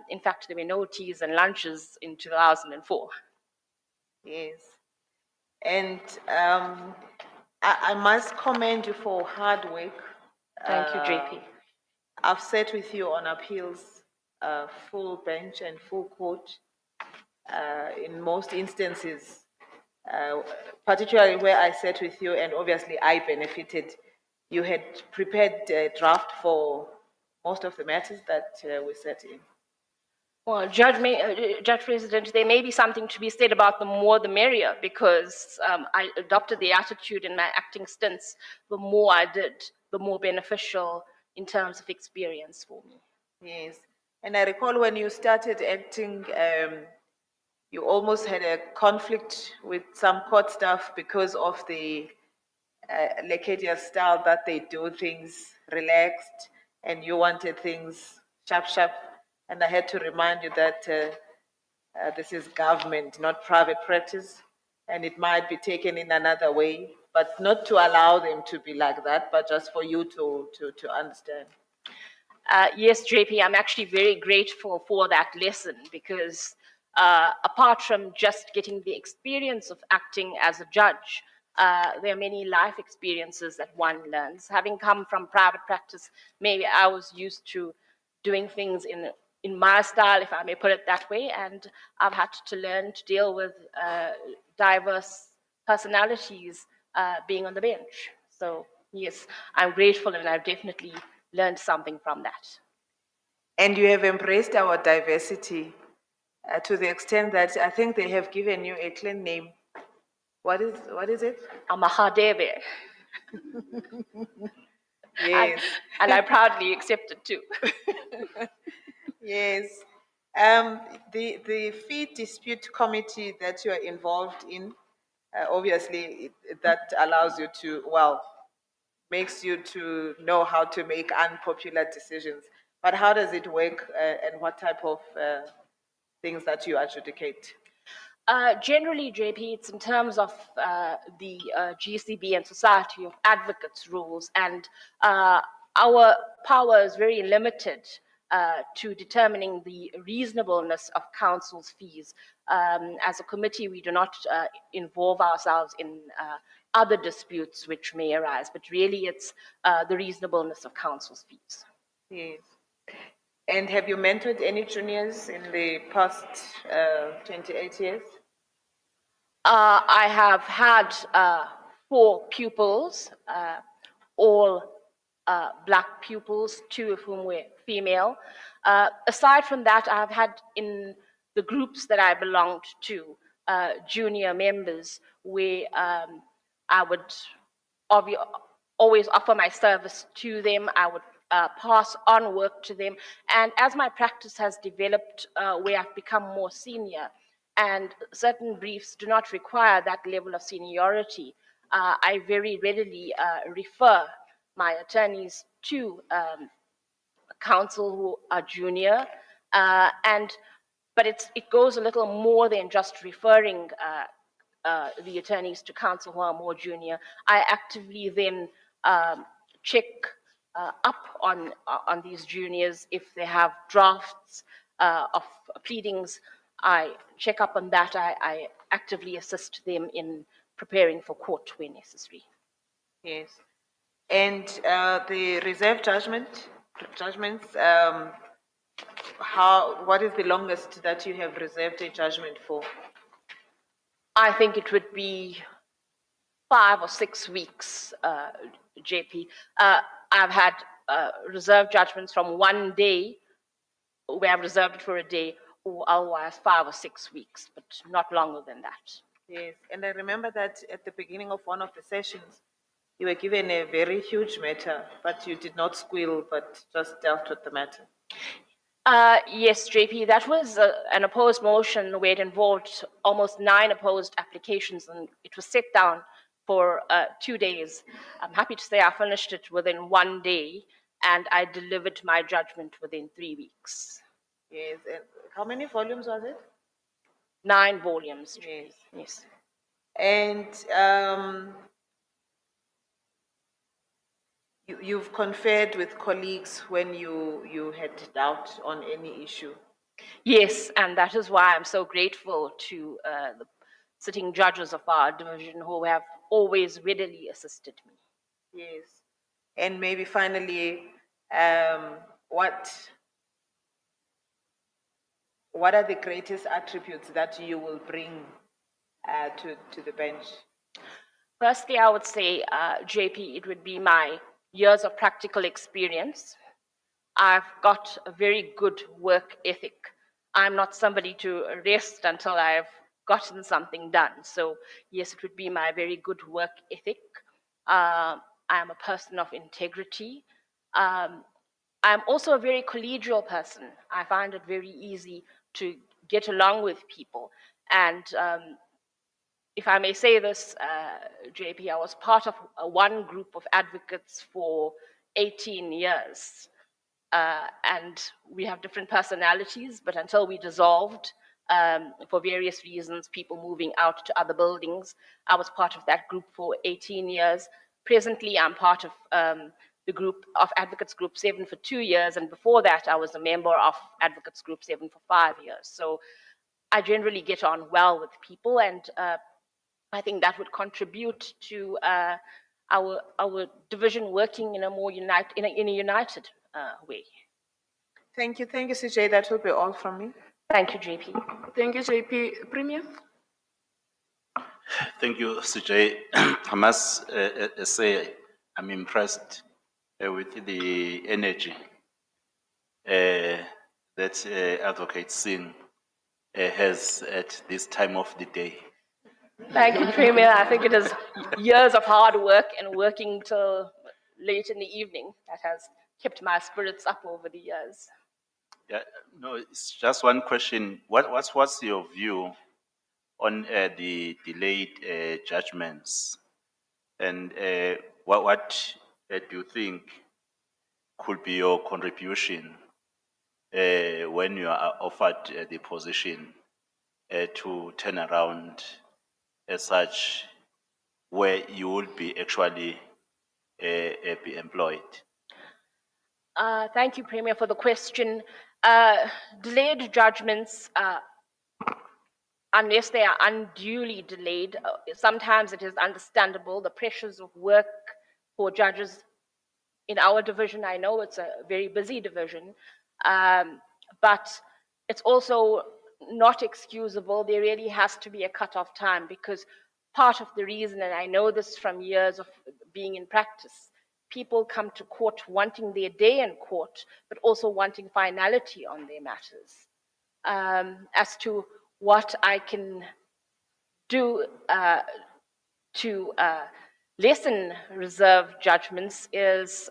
V: In fact, there were no teas and lunches in 2004.
B: Yes. And I must commend you for hard work.
V: Thank you, JP.
B: I've sat with you on appeals, full bench and full court. In most instances, particularly where I sat with you, and obviously I benefited, you had prepared a draft for most of the matters that we sat in.
V: Well, Judge President, there may be something to be said about the more the merrier, because I adopted the attitude in my acting stints. The more I did, the more beneficial in terms of experience for me.
B: Yes. And I recall when you started acting, you almost had a conflict with some court staff because of the Lekedia style that they do things relaxed, and you wanted things sharp. And I had to remind you that this is government, not private practice, and it might be taken in another way, but not to allow them to be like that, but just for you to understand.
V: Yes, JP, I'm actually very grateful for that lesson, because apart from just getting the experience of acting as a judge, there are many life experiences that one learns. Having come from private practice, maybe I was used to doing things in my style, if I may put it that way, and I've had to learn to deal with diverse personalities being on the bench. So yes, I'm grateful, and I've definitely learned something from that.
B: And you have embraced our diversity to the extent that I think they have given you a clean name. What is it?
V: I'm a Hadebe.
B: Yes.
V: And I proudly accept it too.
B: Yes. The fee dispute committee that you are involved in, obviously, that allows you to, well, makes you to know how to make unpopular decisions. But how does it work, and what type of things that you adjudicate?
V: Generally, JP, it's in terms of the GCB and Society of Advocates rules, and our power is very limited to determining the reasonableness of council's fees. As a committee, we do not involve ourselves in other disputes which may arise, but really it's the reasonableness of council's fees.
B: Yes. And have you mentored any juniors in the past 28 years?
V: I have had 4 pupils, all black pupils, 2 of whom were female. Aside from that, I've had in the groups that I belonged to, junior members where I would always offer my service to them. I would pass on work to them. And as my practice has developed, where I've become more senior, and certain briefs do not require that level of seniority, I very readily refer my attorneys to counsel who are junior, but it goes a little more than just referring the attorneys to counsel who are more junior. I actively then check up on these juniors. If they have drafts of pleadings, I check up on that. I actively assist them in preparing for court where necessary.
B: Yes. And the reserve judgments, what is the longest that you have reserved a judgment for?
V: I think it would be 5 or 6 weeks, JP. I've had reserve judgments from 1 day, where I've reserved it for a day, or otherwise 5 or 6 weeks, but not longer than that.
B: Yes, and I remember that at the beginning of one of the sessions, you were given a very huge matter, but you did not squeal, but just dealt with the matter.
V: Yes, JP, that was an opposed motion where it involved almost 9 opposed applications, and it was set down for 2 days. I'm happy to say I finished it within 1 day, and I delivered my judgment within 3 weeks.
B: Yes, and how many volumes was it?
V: 9 volumes.
B: Yes.
V: Yes.
B: And you've conferred with colleagues when you had doubt on any issue.
V: Yes, and that is why I'm so grateful to the sitting judges of our division who have always readily assisted me.
B: Yes. And maybe finally, what are the greatest attributes that you will bring to the bench?
V: Firstly, I would say, JP, it would be my years of practical experience. I've got a very good work ethic. I'm not somebody to rest until I've gotten something done. So yes, it would be my very good work ethic. I am a person of integrity. I'm also a very collegial person. I find it very easy to get along with people. And if I may say this, JP, I was part of one group of advocates for 18 years. And we have different personalities, but until we dissolved, for various reasons, people moving out to other buildings, I was part of that group for 18 years. Presently, I'm part of the group of Advocates Group 7 for 2 years, and before that, I was a member of Advocates Group 7 for 5 years. So I generally get on well with people, and I think that would contribute to our division working in a more in a united way.
B: Thank you, CJ. That will be all from me.
V: Thank you, JP.
C: Thank you, JP. Premier?
D: Thank you, CJ. I must say I'm impressed with the energy that Advocate Singh has at this time of the day.
V: Thank you, Premier. I think it is years of hard work and working till late in the evening that has kept my spirits up over the years.
D: Yeah, no, it's just one question. What's your view on the delayed judgments, and what do you think could be your contribution when you are offered the position to turn around as such, where you will be actually be employed?
V: Thank you, Premier, for the question. Delayed judgments, unless they are unduly delayed, sometimes it is understandable, the pressures of work for judges in our division. I know it's a very busy division, but it's also not excusable. There really has to be a cut-off time, because part of the reason, and I know this from years of being in practice, people come to court wanting their day in court, but also wanting finality on their matters. As to what I can do to lessen reserve judgments is,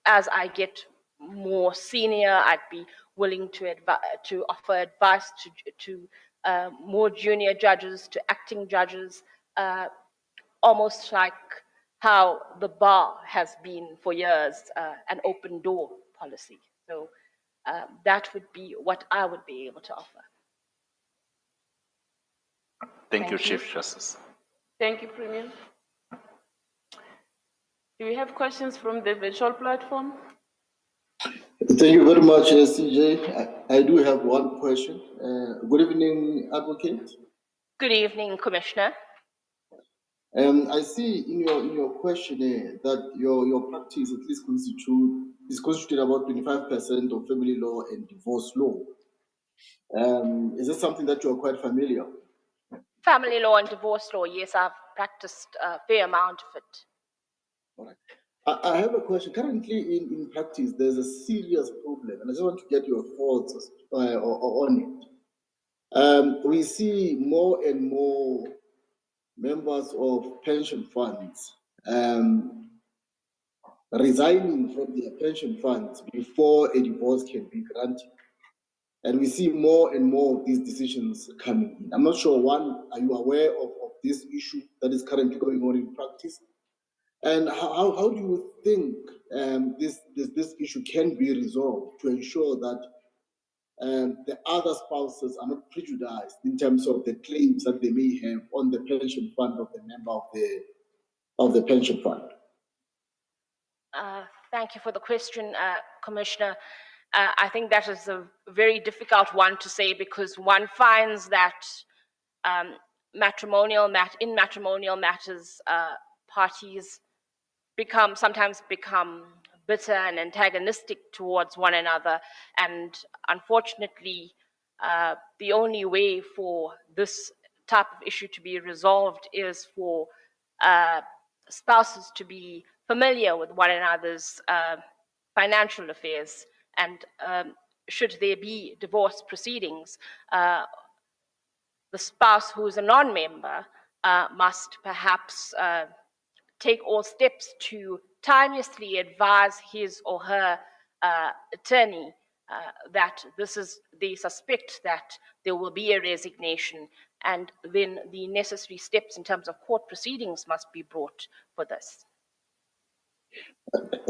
V: as I get more senior, I'd be willing to offer advice to more junior judges, to acting judges, almost like how the bar has been for years, an open door policy. So that would be what I would be able to offer.
D: Thank you, Chief Justice.
C: Thank you, Premier. Do we have questions from the virtual platform?
M: Thank you very much, CJ. I do have one question. Good evening, Advocate.
V: Good evening, Commissioner.
M: I see in your questionnaire that your practice at least is constituted about 25% of family law and divorce law. Is this something that you are quite familiar with?
V: Family law and divorce law, yes, I've practiced a fair amount of it.
M: All right. I have a question. Currently in practice, there's a serious problem, and I just want to get your thoughts on it. We see more and more members of pension funds resigning from their pension funds before a divorce can be granted. And we see more and more of these decisions coming in. I'm not sure, one, are you aware of this issue that is currently going on in practice? And how do you think this issue can be resolved to ensure that the other spouses are not prejudiced in terms of the claims that they may have on the pension fund of the member of the pension fund?
V: Thank you for the question, Commissioner. I think that is a very difficult one to say, because one finds that in matrimonial matters, parties sometimes become bitter and antagonistic towards one another, and unfortunately, the only way for this type of issue to be resolved is for spouses to be familiar with one another's financial affairs, and should there be divorce proceedings, the spouse who is a non-member must perhaps take all steps to timeously advise his or her attorney that they suspect that there will be a resignation, and then the necessary steps in terms of court proceedings must be brought for this.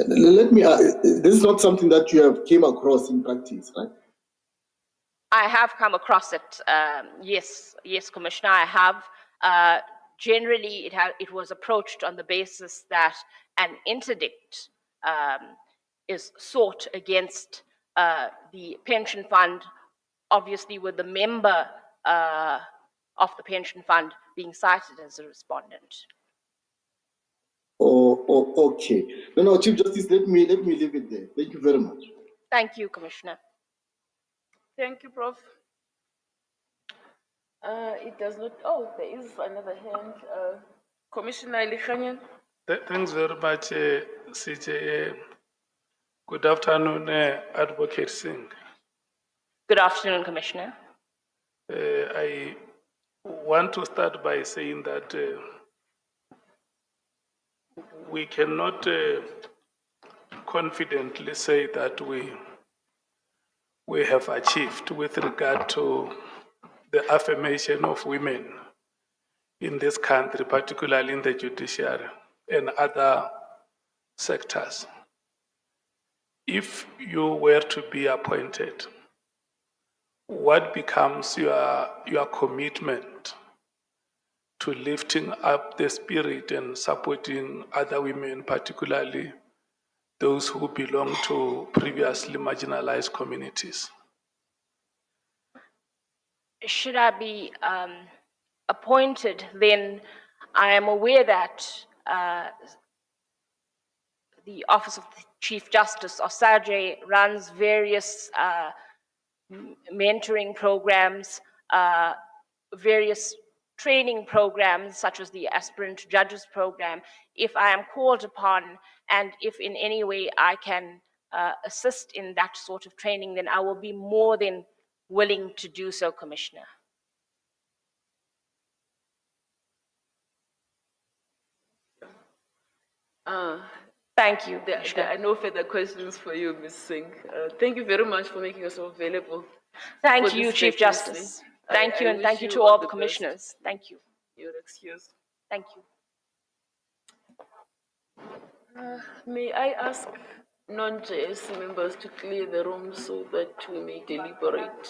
M: Let me this is not something that you have came across in practice, right?
V: I have come across it. Yes, Commissioner, I have. Generally, it was approached on the basis that an interdict is sought against the pension fund, obviously with the member of the pension fund being cited as a respondent.
M: Okay. No, Chief Justice, let me leave it there. Thank you very much.
V: Thank you, Commissioner.
C: Thank you, Prof. It does not, oh, there is another hand. Commissioner Elikhanyan.
T: Thanks very much, CJ. Good afternoon, Advocate Singh.
V: Good afternoon, Commissioner.
T: I want to start by saying that we cannot confidently say that we have achieved with regard to the affirmation of women in this country, particularly in the judiciary and other sectors. If you were to be appointed, what becomes your commitment to lifting up the spirit and supporting other women, particularly those who belong to previously marginalized communities?
V: Should I be appointed, then I am aware that the Office of the Chief Justice, or SAJE, runs various mentoring programs, various training programs, such as the Aspirant Judges Program. If I am called upon, and if in any way I can assist in that sort of training, then I will be more than willing to do so, Commissioner. Thank you.
C: There are no further questions for you, Ms. Singh. Thank you very much for making yourself available.
V: Thank
C: for
V: you,
C: this
V: Chief
C: vacancy.
V: Justice. Thank you, and
C: wish
V: thank you to
C: all
V: all
C: the
V: the commissioners.
C: best.
V: Thank you.
C: You're excused.
V: Thank you.
C: May I ask non-JSC members to clear the room so that we may deliberate?